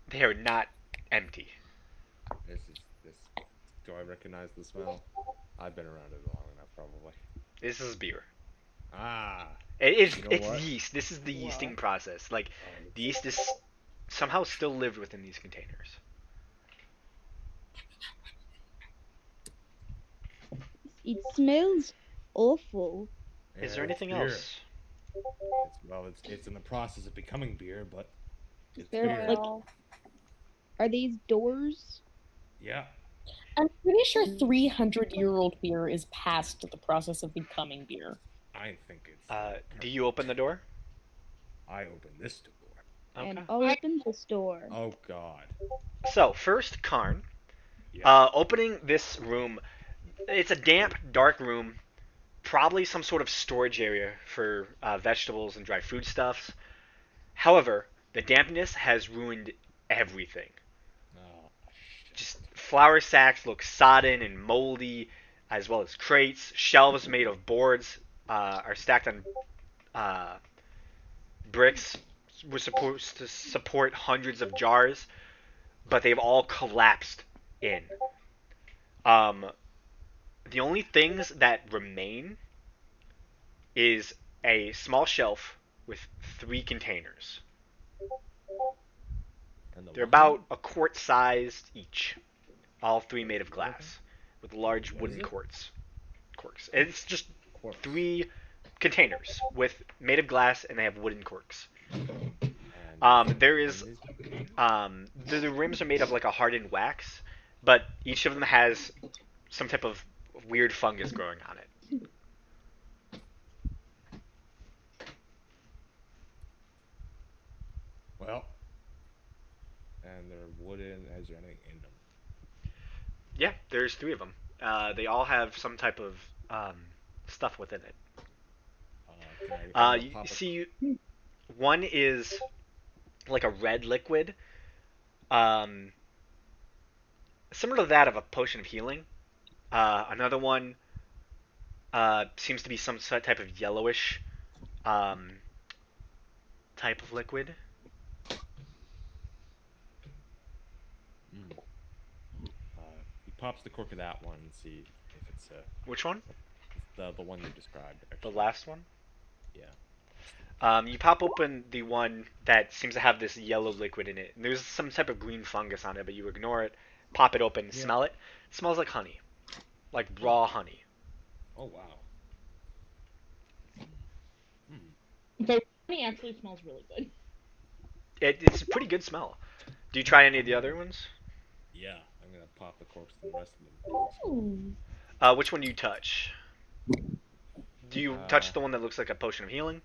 They are not empty. This. Do I recognize the smell? I've been around it long enough, probably. This is beer. Ah. It's You know it's what? yeast. This is the yeasting process. Like the yeast is somehow still lived within these containers. It smells awful. Is Yeah, there it's anything beer. else? It's in the process of becoming beer, but it's There, beer. like, are these doors? Yeah. I'm pretty sure 300-year-old beer is past the process of becoming beer. I think it's. Do you open the door? I open this door. And Okay. I'll open this door. Oh God. So first, Karn, Yeah. opening this room. It's a damp, dark room. Probably some sort of storage area for vegetables and dry foodstuffs. However, the dampness has ruined everything. Oh, shit. Just flour sacks look sodden and moldy, as well as crates. Shelves made of boards are stacked on bricks. Were supposed to support hundreds of jars, but they've all collapsed in. Um, the only things that remain is a small shelf with 3 containers. And the They're what? about a quart sized each. All 3 made of glass, with large What is wooden it? corks. It's just Corpse. 3 containers with made of glass, and they have wooden corks. And There is and the rims are made of like a hardened wax, but each of them has some type of weird fungus growing on it. well. And they're wooden. Is there anything in them? Yeah, there's 3 of them. They all have some type of stuff within it. Can I You pop a- see, one is like a red liquid, um, similar to that of a potion of healing. Another one seems to be some type of yellowish type of liquid. Mm. He pops the cork of that one and see if it's Which one? the one you described. The Actually. last one? Yeah. You pop open the one that seems to have this yellow liquid in it. And there's some type of green fungus on it, but you ignore it, pop it open, Yeah. smell it. It smells like honey. Like raw honey. Oh wow. The honey actually smells really good. It's a pretty good smell. Do you try any of the other ones? Yeah. I'm gonna pop the corks to the rest of them. Which one do you touch? Do you touch the one that looks like a potion of healing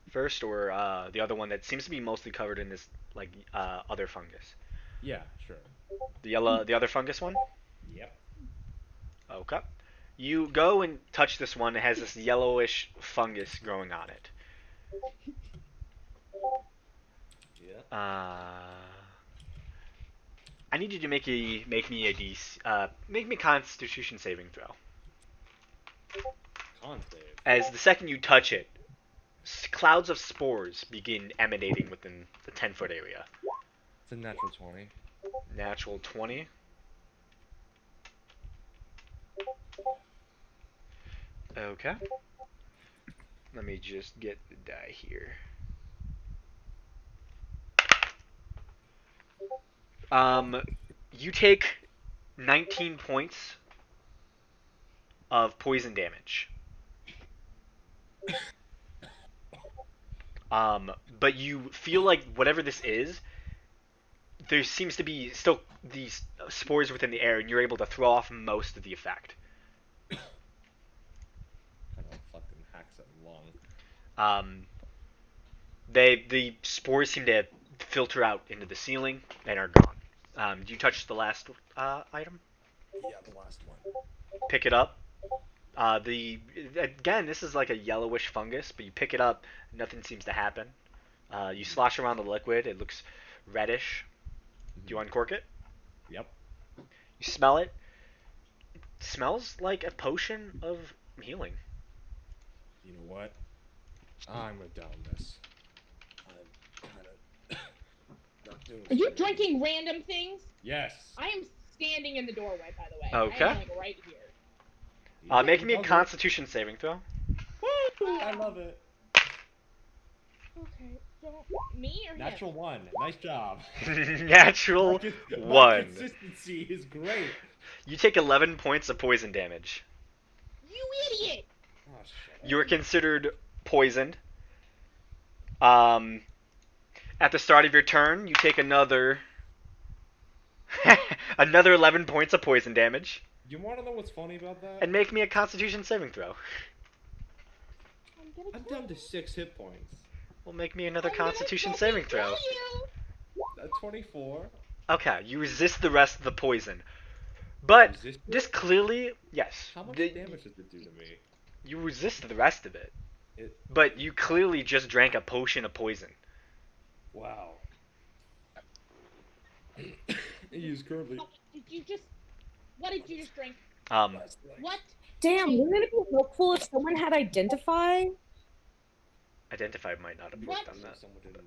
first, or the other one that seems to be mostly covered in this like other fungus? Yeah. Sure. The other fungus one? Yep. Okay. You go and touch this one. It has this yellowish fungus growing on it. Yeah. I need you to make me a Constitution saving throw. Con save. As the second you touch it, clouds of spores begin emanating within the 10-foot area. It's a natural 20. Natural 20. Okay. Let me just get the die here. You take 19 points of poison damage. But you feel like whatever this is, there seems to be still these spores within the air, and you're able to throw off most of the effect. Kind of fucking hacks it long. The spores seem to filter out into the ceiling and are gone. Do you touch the last item? Yeah, the last one. Pick it up. Again, this is like a yellowish fungus, but you pick it up, nothing seems to happen. You slosh around the liquid, it looks reddish. Do you uncork it? Yep. You smell it. It smells like a potion of healing. You know what? I'm gonna down this. I'm kind of not doing. Are you so good. drinking random things? Yes. I am standing in the doorway, by the way. Okay. I am like right here. Make me a Okay. Constitution saving throw. Woo! I love it. Okay. Don't me or him? Natural 1. Nice job. Natural My 1. consistency is great. You take 11 points of poison damage. You idiot! Oh shit. You are considered poisoned. At the start of your turn, you take another Another 11 points of poison damage. You want to know what's funny about that? And make me a Constitution saving throw. I'm gonna I'm kill down to 6 hit points. Well, make me another I'm gonna Constitution fucking saving throw. kill you! 24. Okay, you resist the rest of the poison. But Resist this it? clearly, yes, How much the- damage does it do to me? you resist the rest of it. It. But you clearly just drank a potion of poison. Wow. He is currently. Did you just... What did you just drink? What? Damn, wouldn't it be helpful if someone had identify? Identify might not have What? worked on that. Someone didn't.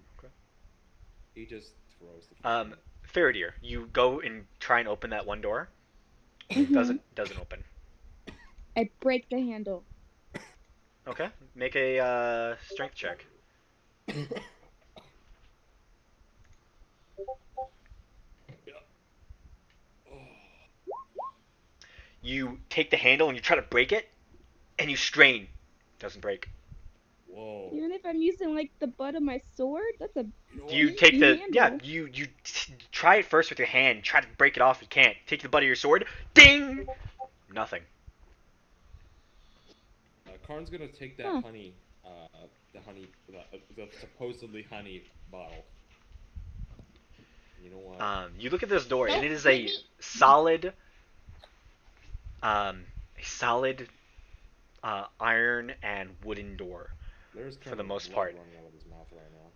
He just throws the. Faradir, you go and try and open that one door. Mhm. Doesn't open. I break the handle. Okay, make a strength check. You take the handle and you try to break it, and you strain. Doesn't break. Whoa. Even if I'm using like the butt of my sword, that's a You Easy take the handle. you try it first with your hand. Try to break it off. You can't. Take the butt of your sword. Ding. Nothing. Karn's gonna take that Huh. honey, the supposedly honey bottle. You know what? You look at this door, and Nope, it is a maybe- solid, iron and wooden door. There's for the currently most blood part. running out of his mouth right now.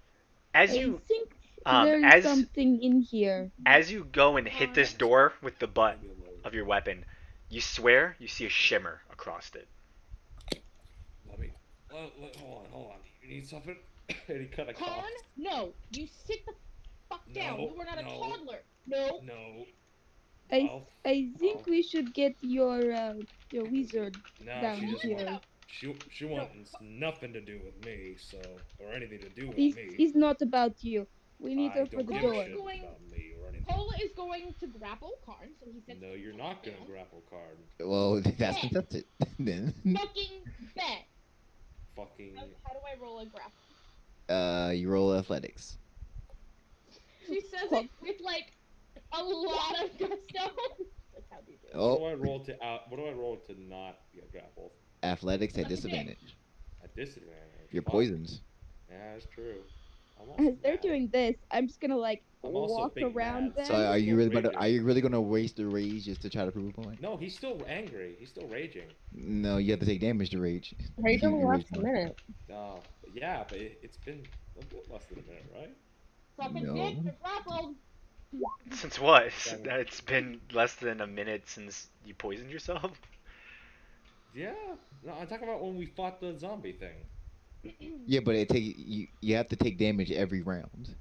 As I you think as there's something in here. as you go and hit this door with the butt Maybe a little- of your weapon, you swear you see a shimmer across it. Let me. Hold on. You need something? And he kind of Con? coughs. No, you sit the fuck down. No, You are not a no. toddler. No. No. I think Oh. we should get your wizard No, down she doesn't. here. She wants nothing to do with me, so or anything to do with He's me. he's not about you. We need I her for don't the give door. a shit about me or anything. Cola is going to grapple Karn, so he sits No, the you're fuck not gonna down. grapple card. Well, that's contested. Then, Fucking bet. Fucking. How do I roll a grapple? you roll athletics. She says it with like a lot of gusto. That's how you do it. What do Oh, I roll to out? What do I roll to not get grappled? athletics at Suck a dick. disadvantage. At disadvantage. You're Fuck. poisons. Yeah, that's true. I'm also As they're mad. doing this, I'm just gonna like I'm also walk big around mad. them. So are you really Raging. are you really gonna waste the rage just to try to prove a point? No, he's still angry. He's still raging. No, you have to take damage to rage. Rage You only lasts rage a more. minute. Yeah, but it's been a bit less than a minute, right? Suck a No. dick, you're grappled. Since what? Seven. It's been less than a minute since you poisoned yourself. Yeah. No, I'm talking about when we fought the zombie thing. Yeah, but it take you have to take damage every round.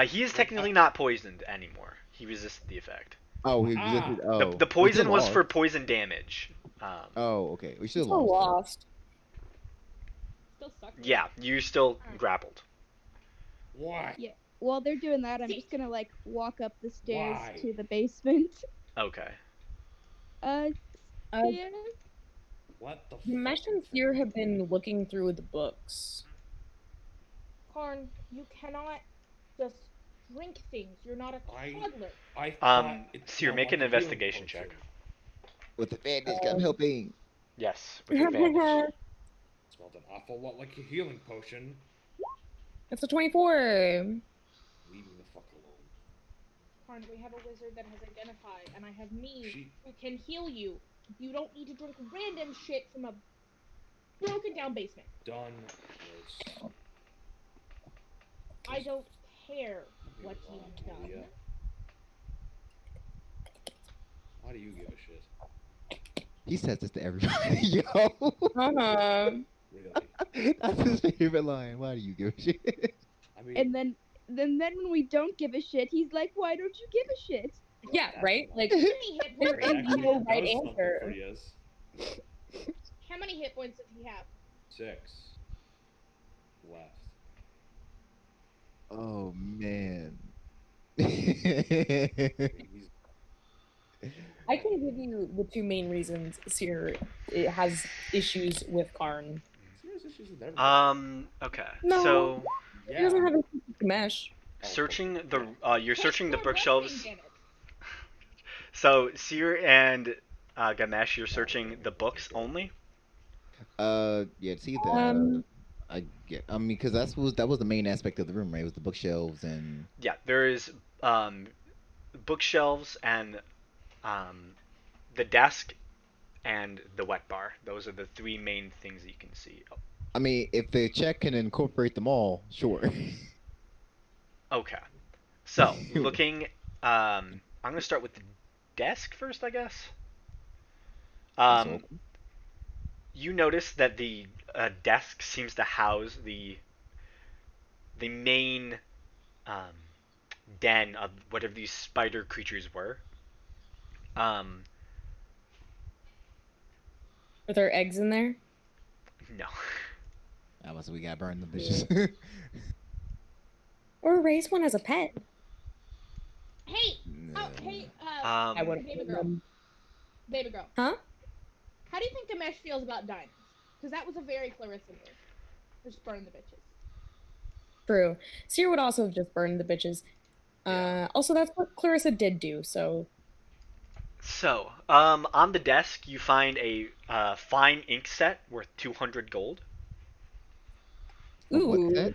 He is technically not poisoned anymore. He resisted the effect. Oh, he Ah. resisted. Oh, The we poison still was lost. for poison damage. Oh, okay. We still Still lost. lost. Still suck. Yeah, you still grappled. Why? Yeah. While they're doing that, I'm See- just gonna like walk up the stairs Why? to the basement. Okay. Uh, Stairs? What the? Mesh fucking and Seer thing? have been looking through the books. Karn, you cannot just drink things. You're not a I- toddler. I thought it Seer, smelled make like an a healing investigation potion. check. With the bandits, I'm helping. Yes, with advantage. It smelled an awful lot like a healing potion. It's a 24. Leave me the fuck alone. Karn, we have a wizard that has identified, and I have me She. who can heal you. You don't need to drink random shit from a broken down basement. Done this. I don't care what Hold on, you've done. Leah. Why do you give a shit? He says this to everybody. Yo, Uh-huh. Really? that's his favorite line. Why do you give a shit? I mean. And then when we don't give a shit, he's like, "Why don't you give a shit?" Yeah, right? Like, How many hit There points? is actually no right does something answer. for you. How many hit points does he have? 6 left. Oh man. He's I can give you the two main reasons Seer it has issues with Karn. serious issues with everything. Okay. No. So, He Yeah. doesn't have a mesh. searching the, you're Take searching the more bookshelves. bludgeoning damage. So Seer and Ganesh, you're searching the books only. Yeah. See the. Um, I get. I mean, because that was the main aspect of the room, right? It was the bookshelves and. Yeah, there is um, bookshelves and um, the desk and the wet bar. Those are the three main things that you can see. I mean, if the check can incorporate them all, sure. Okay. So, looking, I'm gonna start with the desk first, I guess. So, You notice that the desk seems to house the main um, den of whatever these spider creatures were. Um, are there eggs in there? no. I was we got burned the bitches. Or raise one as a pet? Hey, oh, hey, I Um, would. baby girl, baby girl. Huh? How do you think Ganesh feels about diamonds? Because that was a very Clarissa move. Just burn the bitches. True. Seer would also have just burned the bitches. Also, that's what Clarissa did do. So so, on the desk, you find a fine ink set worth 200 gold. ooh, What's that?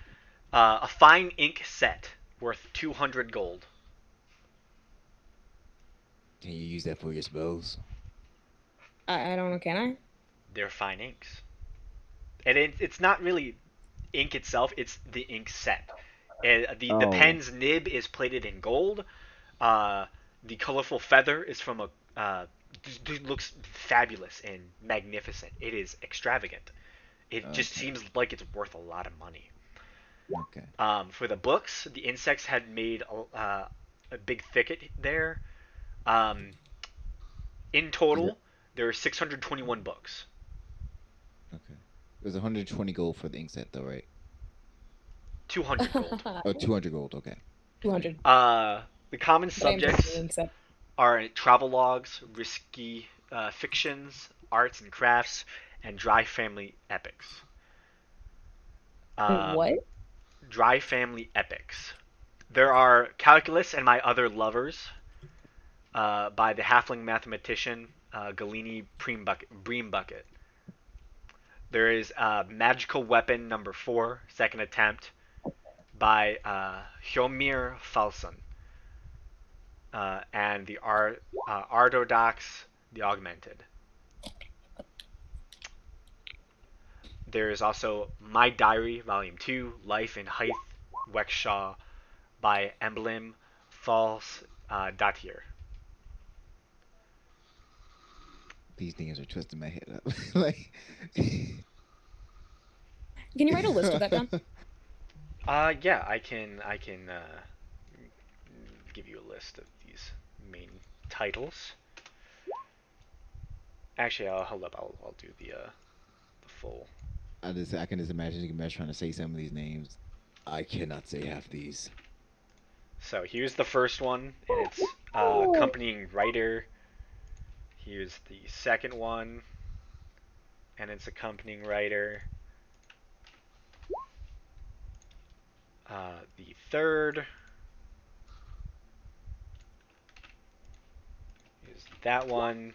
A fine ink set worth 200 gold. Can you use that for your spells? I don't know. Can I? They're fine inks. And it's not really ink itself, it's the ink set. The Oh. pen's nib is plated in gold. The colorful feather is from looks fabulous and magnificent. It is extravagant. It just Okay. seems like it's worth a lot of money. Okay. For the books, the insects had made a big thicket there. Um, in total, there are 621 books. Okay. It was 120 gold for the ink set, though, right? 200 gold. Oh, 200 gold. Okay. 200. The common But I am just subjects doing so. are travel logs, risky fictions, arts and crafts, and dry family epics. What? Dry family epics. There are Calculus and My Other Lovers by the halfling mathematician Galini Breambucket. There is Magical Weapon number 4, second attempt, by Hjomir Falson. And the Ardodox the Augmented. There is also My Diary, Volume 2, Life in Hythe, Wexshaw, by Emblem False Datir. These things are twisting my head up. Like. Can you write a list of that down? Yeah, I can give you a list of these main titles. Actually, hold up. I'll do the full. I can just imagine Gamesh trying to say some of these names. I cannot say half these. So here's the first one, and it's accompanying writer. Here's the second one, and it's accompanying writer. The third is that one,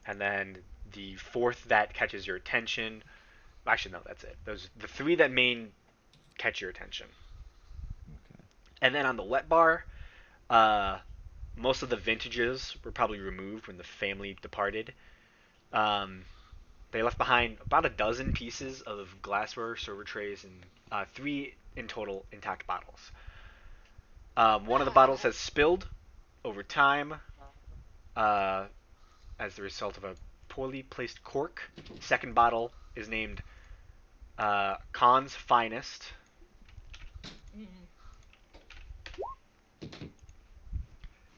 and then the fourth that catches your attention. Actually, no, that's it. Those the three that main catch your attention. Okay. And then on the wet bar, most of the vintages were probably removed when the family departed. They left behind about a dozen pieces of glassware, server trays, and 3 in total intact bottles. One of the bottles has spilled over time as the result of a poorly placed cork. Second bottle is named Khan's Finest.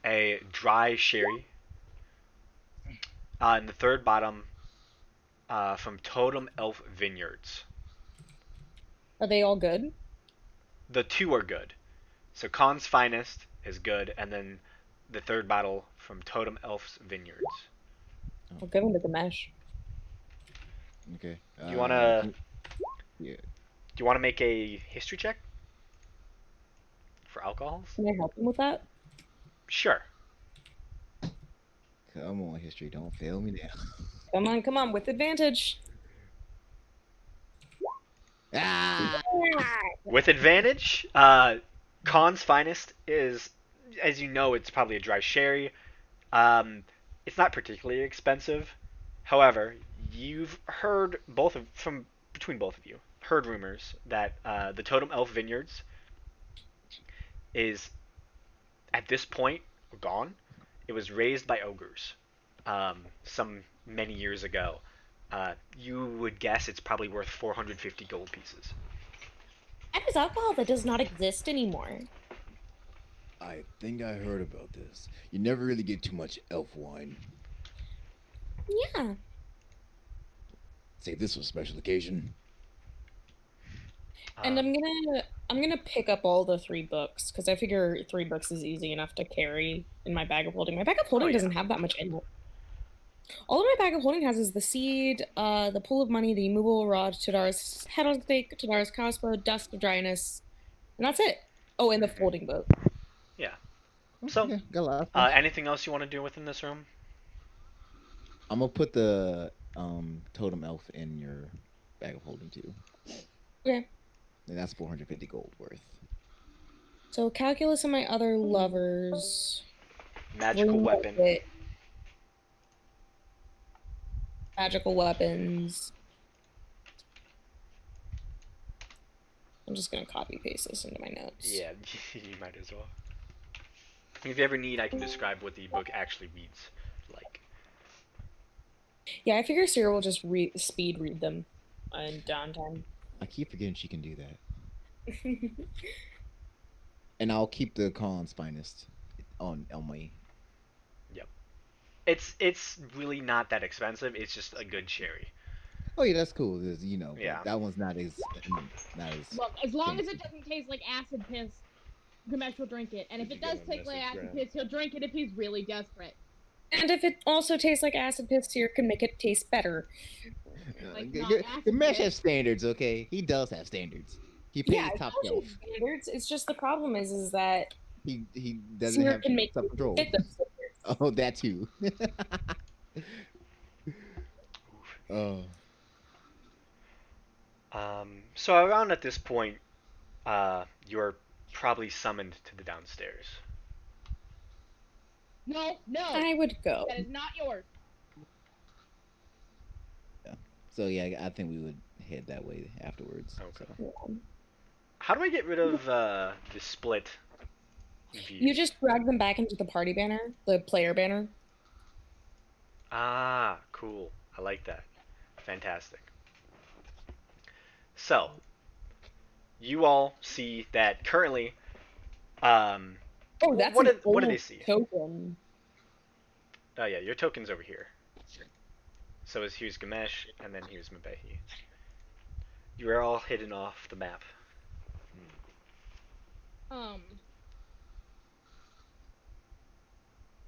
A dry sherry. And the third bottom from Totem Elf Vineyards. Are they all good? The 2 are good. So Khan's Finest is good, and then the third bottle from Totem Elf's Vineyards. I'll give them to Gamesh. Okay. Do you wanna? Yeah. Do you want to make a history check for alcohols? Can I help him with that? Sure. Come on, history, don't fail me now. Come on, with advantage. Ah! With advantage, Khan's Finest is, as you know, it's probably a dry sherry. It's not particularly expensive. However, you've heard from between both of you, heard rumors that the Totem Elf Vineyards is at this point gone. It was raised by ogres some many years ago. You would guess it's probably worth 450 gold pieces. That is alcohol that does not exist anymore. I think I heard about this. You never really get too much elf wine. Yeah. Save this for a special occasion. And I'm gonna pick up all the 3 books because I figure 3 books is easy enough to carry in my bag of holding. My bag of holding doesn't have that much in it. All of my bag of holding has is the seed, the pool of money, the immovable rod, Tadar's head on stake, Tadar's crossbow, dust of dryness, and that's it. Oh, and the folding boat. Yeah. So, Yeah, got a lot of things. anything else you want to do within this room? I'm gonna put the totem elf in your bag of holding too. Okay. And that's 450 gold worth. So calculus and my other lovers. Magical Bring weapon. it. Magical weapons. I'm just gonna copy paste this into my notes. Yeah, you might as well. If you ever need, I can describe what the book actually reads like. Yeah, I figure Sarah will just speed read them in downtime. I keep forgetting she can do that. And I'll keep the Khan's Finest on my. Yep. It's really not that expensive. It's just a good sherry. Oh yeah, that's cool. You know, Yeah. that one's not as Look, as long as fancy. it doesn't taste like acid piss, Gamesh will drink it. And if Did it you does get on taste like message, acid Graham? piss, he'll drink it if he's really desperate. And if it also tastes like acid piss, Sarah can make it taste better. Like, not acid Gamesh piss. has standards, okay? He does have standards. He pays Yeah, it's top also shelf. standards. It's just the problem is that He doesn't Sarah have can make self control. fit those standards. Oh, that too. Oh. So around at this point, you're probably summoned to the downstairs. No, no. I would go. That is not yours. So yeah, I think we would head that way afterwards. Okay. So. How do I get rid of the split view? You just drag them back into the party banner, the player banner. Ah, cool. I like that. Fantastic. So, you all see that currently. Oh, that's what an do they old see? token. Oh yeah, your token's over here. So here's Gamesh, and then here's Mabehi. You are all hidden off the map.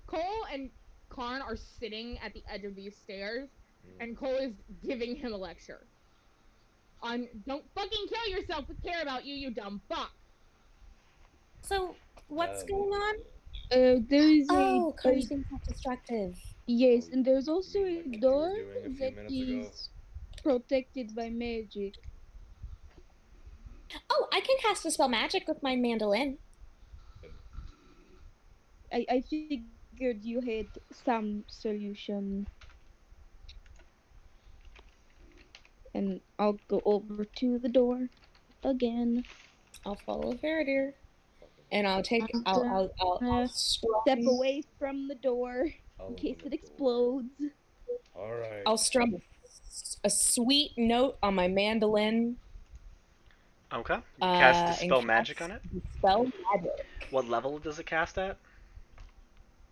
Cole and Karn are sitting at the edge of these stairs, and Cole is giving him a lecture. On don't fucking kill yourself. We care about you, you dumb fuck. So, what's going on? There is Oh, a Connor's being self-destructive. yes, and there's also Like a what you were door doing a few that minutes ago. is protected by magic. Oh, I can cast a spell magic with my mandolin. I figured you had some solution. And I'll go over to the door again. I'll follow Faradir. And I'll take. I'm I'll step away from the door I'll in open case the it door. explodes. All right. I'll strum a sweet note on my mandolin. Okay. You cast and Dispel Magic on it? Dispel magic. What level does it cast at?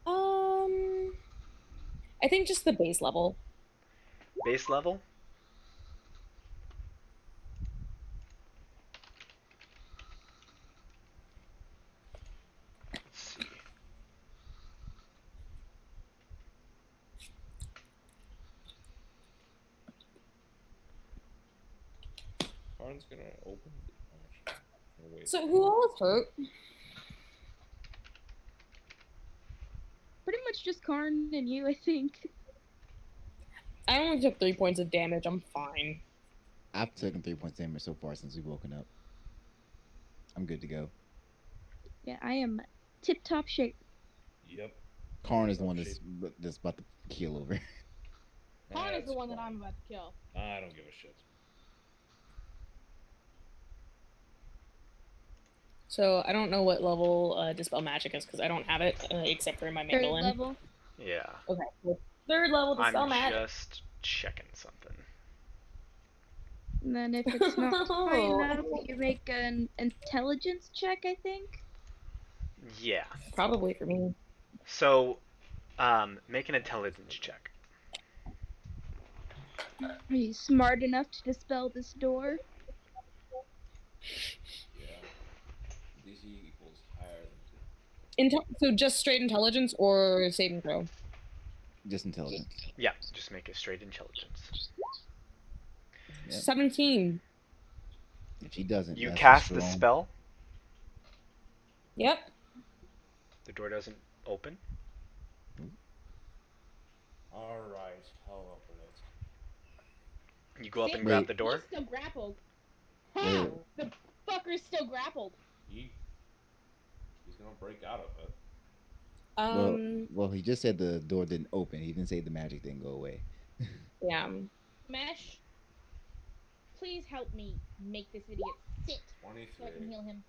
I think just the base level. Base level? Let's see. Karn's gonna open. Oh, wait. So who all is hurt? Pretty much just Karn and you, I think. I only took 3 points of damage. I'm fine. I've taken 3 points damage so far since we've woken up. I'm good to go. Yeah, I am tip-top shape. Yep. Karn is the Tip-top one shape. that's about to keel over. Karn is That's the one that fine. I'm about to kill. I don't give a shit. So I don't know what level Dispel Magic is because I don't have it except for in my Third mandolin. level. Yeah. Okay. Well, 3rd level Dispel I'm Magic. just checking something. And then if it's not high enough, you make an intelligence check, I think. Yeah. Probably for me. So, make an intelligence check. Are you smart enough to dispel this door? Yeah. DC equals higher than 2. So just straight intelligence or saving throw? Just intelligence. Yeah, just make a straight intelligence. Yep. 17. If she doesn't, You that's a cast the strong- spell. Yep. The door doesn't open. Alright, I'll open it. You go up and See? grab Wait. the door. He's still grappled. Wait. Ha! The fucker's still grappled. He's gonna break out of it. Well, he just said the door didn't open. He didn't say the magic didn't go away. Yeah. Mesh, please help me make this idiot sit so I can 23. heal him.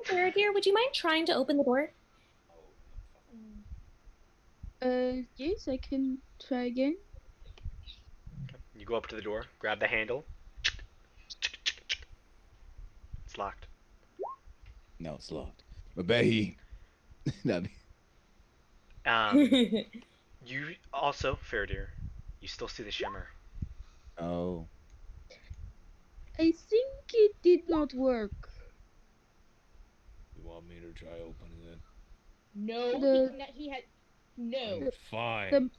Sarah dear, would you mind trying to open the door? Yes, I can try again. You go up to the door, grab the handle. It's locked. No, it's locked. Mabehi. That'd be- You also, Faradir, you still see the shimmer. Oh. I think it did not work. You want me to try opening it? No, The- he had no. Fine.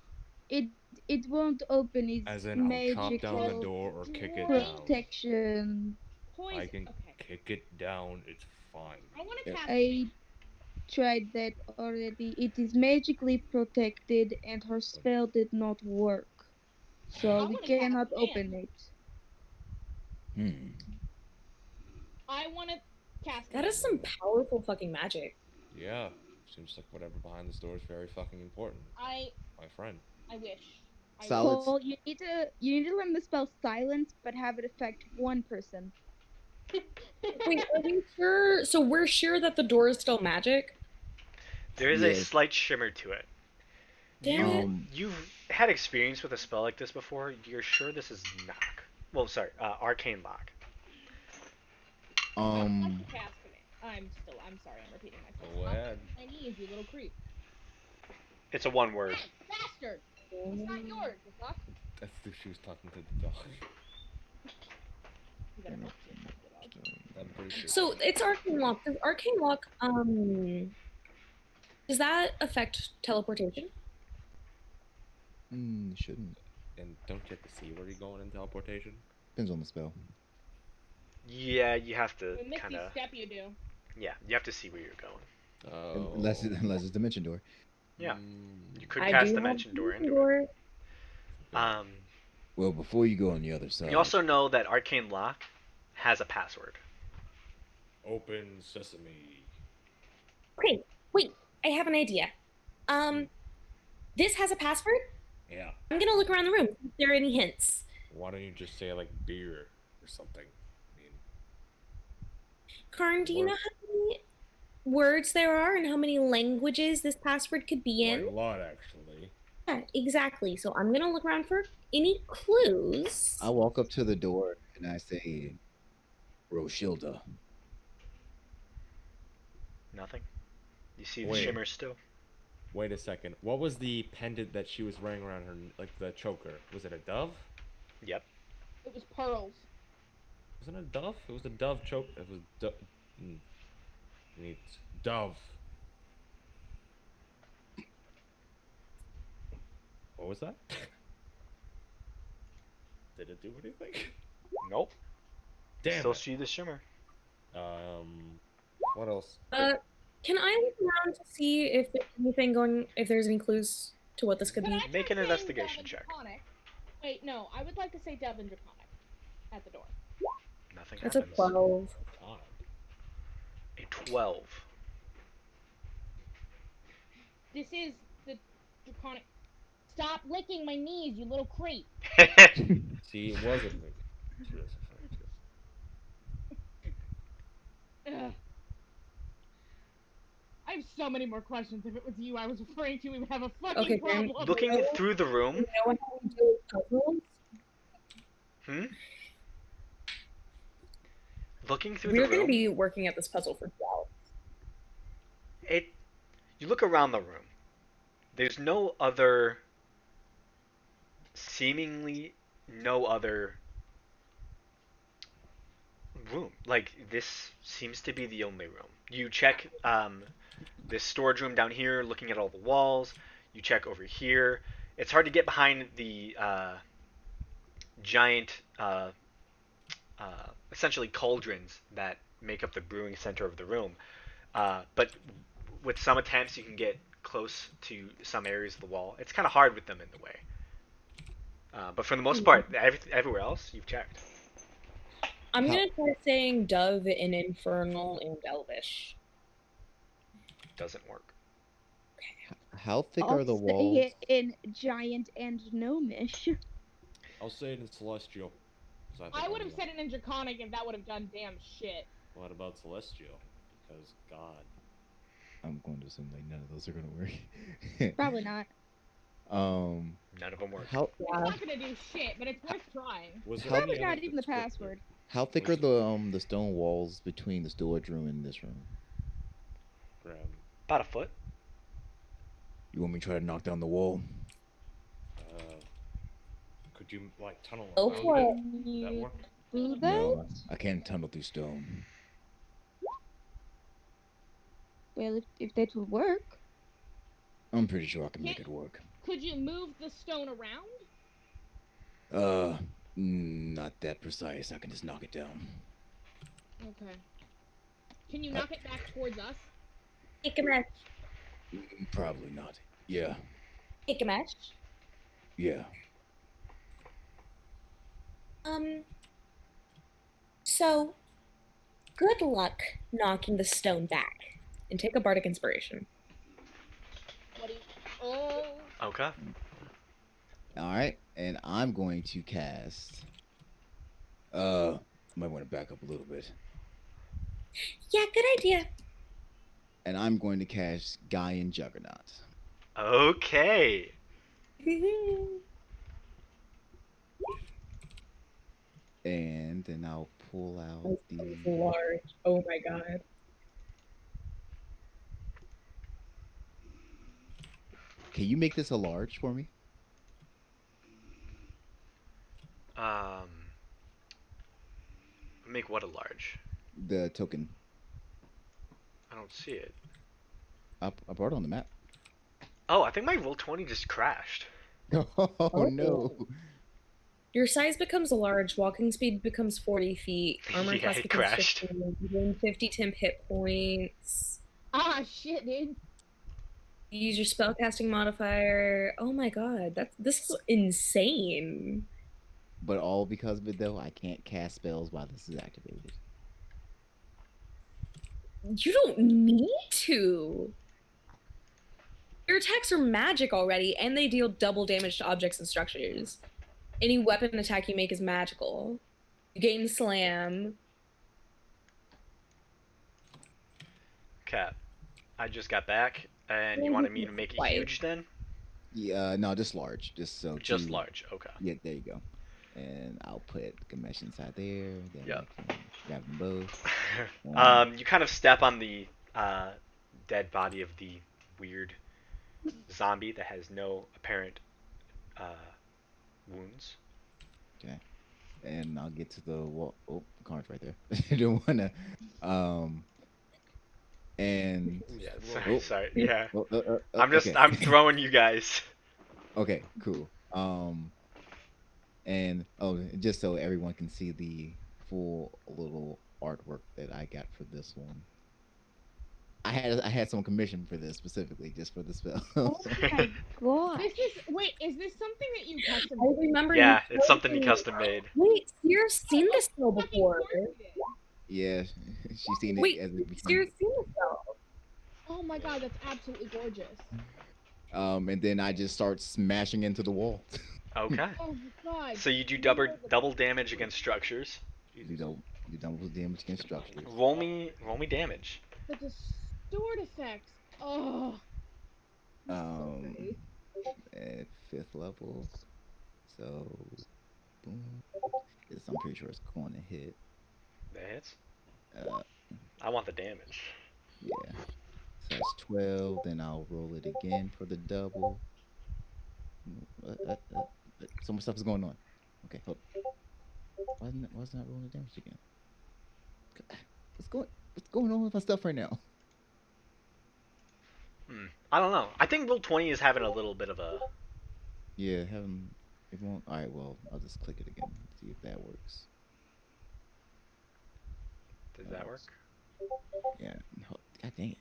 It won't open. It's As in, I'll magical chop down the door or kick it Right. down. protection. Poison. I can Okay. kick it down. It's fine. I want to Yeah. cast. I tried that already. It is magically protected, and her spell did not work. I So we wanna cast cannot Fan. open it. I want to cast. That is some powerful fucking magic. Yeah. Seems like whatever behind this door is very fucking important. I My friend. wish. Solid. Cole, you need to learn the spell silence, but have it affect one person. Wait, are we sure? So we're sure that the door is still magic? There is a Yes. slight shimmer to it. Damn it. You've had experience with a spell like this before. You're sure this is knock. Well, sorry, arcane lock. Um. Cast command. I'm sorry. I'm repeating myself. Go ahead. My knees, you little creep. It's a one word. Bastard. It's not yours. The fuck. I think she was talking to the dog. You better not say that to the dog. I'm pretty sure. So it's arcane lock. Does arcane lock does that affect teleportation? Shouldn't. And don't you have to see where you're going in teleportation? Depends on the spell. Yeah, you have to When Misty kind of. step, you do. Yeah, you have to see where you're going. Oh. Unless it's dimension door. Yeah. Mm, You could I cast do have dimension door into it. door. Well, before you go on the other side. You also know that arcane lock has a password. Open sesame. Okay, wait, I have an idea. This has a password? Yeah. I'm gonna look around the room. If there are any hints. Why don't you just say like beer or something? I mean, Karn, do you know Word. how many words there are and how many languages this password could be quite in? a lot actually. Yeah, exactly. So I'm gonna look around for any clues. I walk up to the door and I say, Roshilda. Nothing. You see the Wait. shimmer still. Wait a second. What was the pendant that she was wearing around her, like the choker? Was it a dove? Yep. It was pearls. Wasn't it a dove? It was a dove choke. It was Neat. Dove. What was that? Did it do anything? Nope. Damn Still it. see the shimmer. What else? Can I look around to see if there's anything going, if there's any clues to what this could Could be? I try Make an saying investigation Delve and check. Draconic? Wait, no. I would like to say Delve and Draconic at the door. Nothing That's a happens. 12. Time. A 12. This is the Draconic. Stop licking my knees, you little creep. See, it wasn't me. She was referring to. Ugh. I have so many more questions. If it was you I was referring to, we would have a fucking Okay, Graham, problem. Looking through the room. You know how we do puzzles? Hmm? Looking through We're the going to room. be working at this puzzle for 2 hours. You look around the room. There's seemingly no other room. Like, this seems to be the only room. You check this storage room down here, looking at all the walls. You check over here. It's hard to get behind the giant, essentially cauldrons that make up the brewing center of the room. But with some attempts, you can get close to some areas of the wall. It's kind of hard with them in the way. But for the most part, everywhere else, you've checked. I'm going to try saying Dove in Infernal and Elvish. Doesn't work. How thick I'll are the say walls? it in giant and gnomish. I'll say it in Celestial. 'cause think I would have I'm said it in Draconic if that would have done damn shit. What about Celestial? Because God. I'm going to assume like none of those are going to work. Probably not. None of them work. How It's not gonna do shit, but it's worth trying. Was there Probably any not other even the descriptor? password. how thick are the stone walls between the storage room and this room? Graham. About a foot. You want me to try to knock down the wall? Could you like tunnel Go around for it? it. Would that work? Do that? No, I can't tunnel through stone. Well, if that would work. I'm pretty sure I can make it work. Could you move the stone around? Not that precise. I can just knock it down. Okay. Can you knock it back towards us? Take a match. Probably not. Yeah, Take a match. yeah. So, good luck knocking the stone back. And take a Bardic Inspiration. What do you... Oh... Okay. All right, and I'm going to cast. Might want to back up a little bit. Yeah, good idea. And I'm going to cast Gaian Juggernaut. Okay. And then I'll pull out the. Large. Oh my god. Can you make this a large for me? Make what a large? The token. I don't see it. I brought it on the map. Oh, I think my Roll20 just crashed. Oh no. Your size becomes large, walking speed becomes 40 feet, armor Yeah, class it becomes crashed. 15, you gain 50 temp hit points. Ah, shit, dude. You use your spellcasting modifier. Oh my god, this is insane. But all because of it though, I can't cast spells while this is activated. You don't need to. Your attacks are magic already, and they deal double damage to objects and structures. Any weapon attack you make is magical. You gain slam. Cap. I just got back, and you wanted me to make it White. huge then? Yeah, no, just large. Just so. Just two- large. Okay. Yeah, there you go. And I'll put Gamesh inside there. Then Yep. I can grab them both. You kind of step on the dead body of the weird zombie that has no apparent wounds. Okay. And I'll get to the wall. Oh, the card's right there. I don't wanna. And. Yeah. Oh. Sorry. Yeah. Oh, I'm okay. throwing you guys. Okay, cool. And just so everyone can see the full little artwork that I got for this one. I had some commission for this specifically, just for the spell. Oh my god. Is this something that you custom? I remember. Yeah, you it's something he told me- custom made. Wait, Seer's seen this spell before. Yeah, she's seen it Wait, as it became. Seer's seen this spell. Oh my god, that's absolutely gorgeous. And then I just start smashing into the wall. Okay. Oh my god. So you do double damage against structures. You double damage against structures. Roll me damage. The distort effects. Oh. At 5th level, so boom. I'm pretty sure it's going to hit. That hits. Uh, I want the damage. yeah. So that's 12. Then I'll roll it again for the double. So much stuff is going on. Okay, hold. Why is not rolling the damage again? What's going on with my stuff right now? I don't know. I think Roll 20 is having a little bit of a. Yeah, it won't. All right, well, I'll just click it again. See if that works. Does that work? Yeah. God dang it.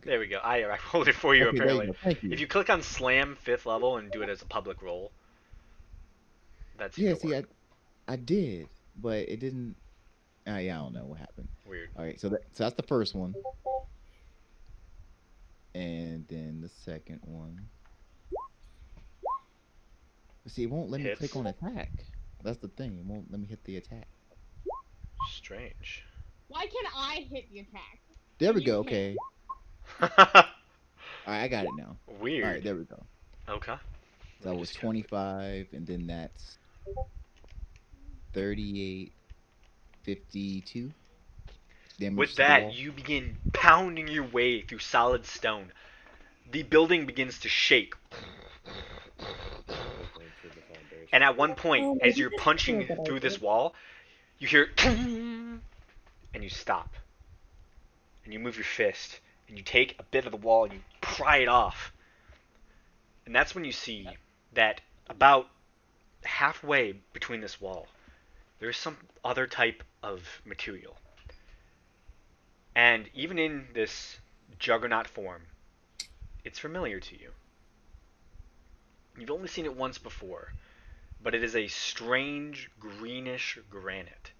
There we go. I rolled it for you Okay, there you apparently. go. Thank you. If you click on Slam 5th level and do it as a public roll, that's Yeah, see, I did, but it didn't. Yeah, I don't know what happened. Weird. All right, so that's the first one, and then the second one. See, it won't let me Hits. click on attack. That's the thing. It won't let me hit the attack. Strange. Why can I hit the attack? There we You go. can't. Okay. All right, I got it now. Weird. All right, there we go. Okay. So that was 25, and then that's 38, 52. Damage With to the that, wall. you begin pounding your way through solid stone. The building begins to shake. And at one point, as you're punching through this wall, you hear and you stop. And you move your fist, and you take a bit of the wall and you pry it off. And that's when you see that about halfway between this wall, there's some other type of material. And even in this juggernaut form, it's familiar to you. You've only seen it once before, but it is a strange greenish granite.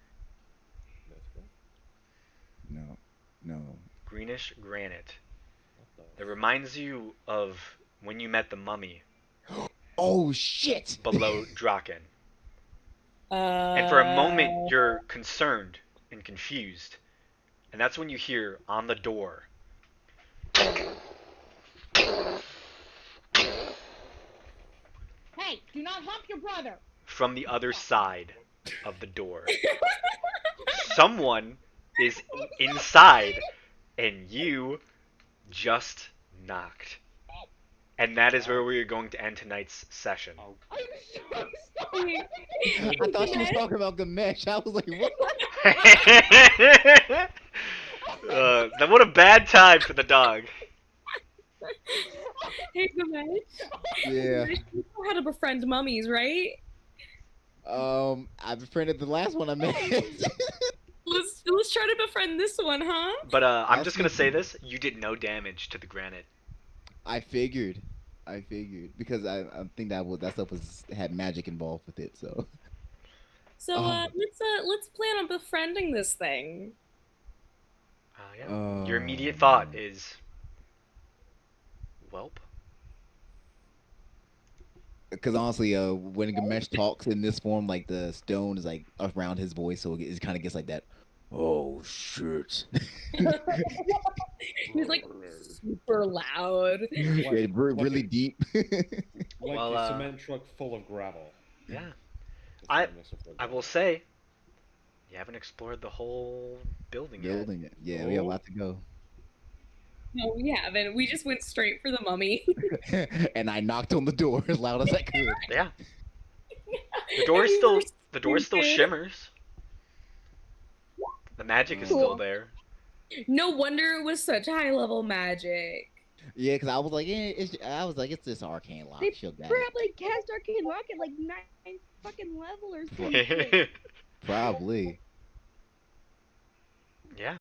No. Greenish granite that reminds you of when you met the mummy Oh shit! below Draken. And for a moment, you're concerned and confused. And that's when you hear on the door. Hey, do not hump your brother. From the other side of the door. Someone is inside, and you just knocked. And that is where we are going to end tonight's session. I'm so sorry. I thought she was talking about Gamesh. I was like, what? Then what a bad time for the dog. Hey, Gamesh. Yeah. You know how to befriend mummies, right? I befriended the last one I met. Let's try to befriend this one, huh? But I'm just gonna say this: you did no damage to the granite. I figured because I think that stuff had magic involved with it. So So let's plan on befriending this thing. Yeah. Your immediate thought is, welp. because honestly, when Gamesh talks in this form, like the stone is like around his voice, so it kind of gets like that. Oh shit! He's like super loud. Yeah, really deep. Like Well, a cement truck full of gravel. Yeah. That's I will say, you haven't explored the whole building yet. Building it. Yeah, we have a lot to go. No, we haven't. We just went straight for the mummy. And I knocked on the door as loud as I could. Yeah. The door still stupid. shimmers. The magic is still there. No wonder it was such high level magic. Yeah, because I was like, it's this arcane lock. They She'll get it. probably cast Arcane Lock at like 9 fucking level or something. Probably. Yeah.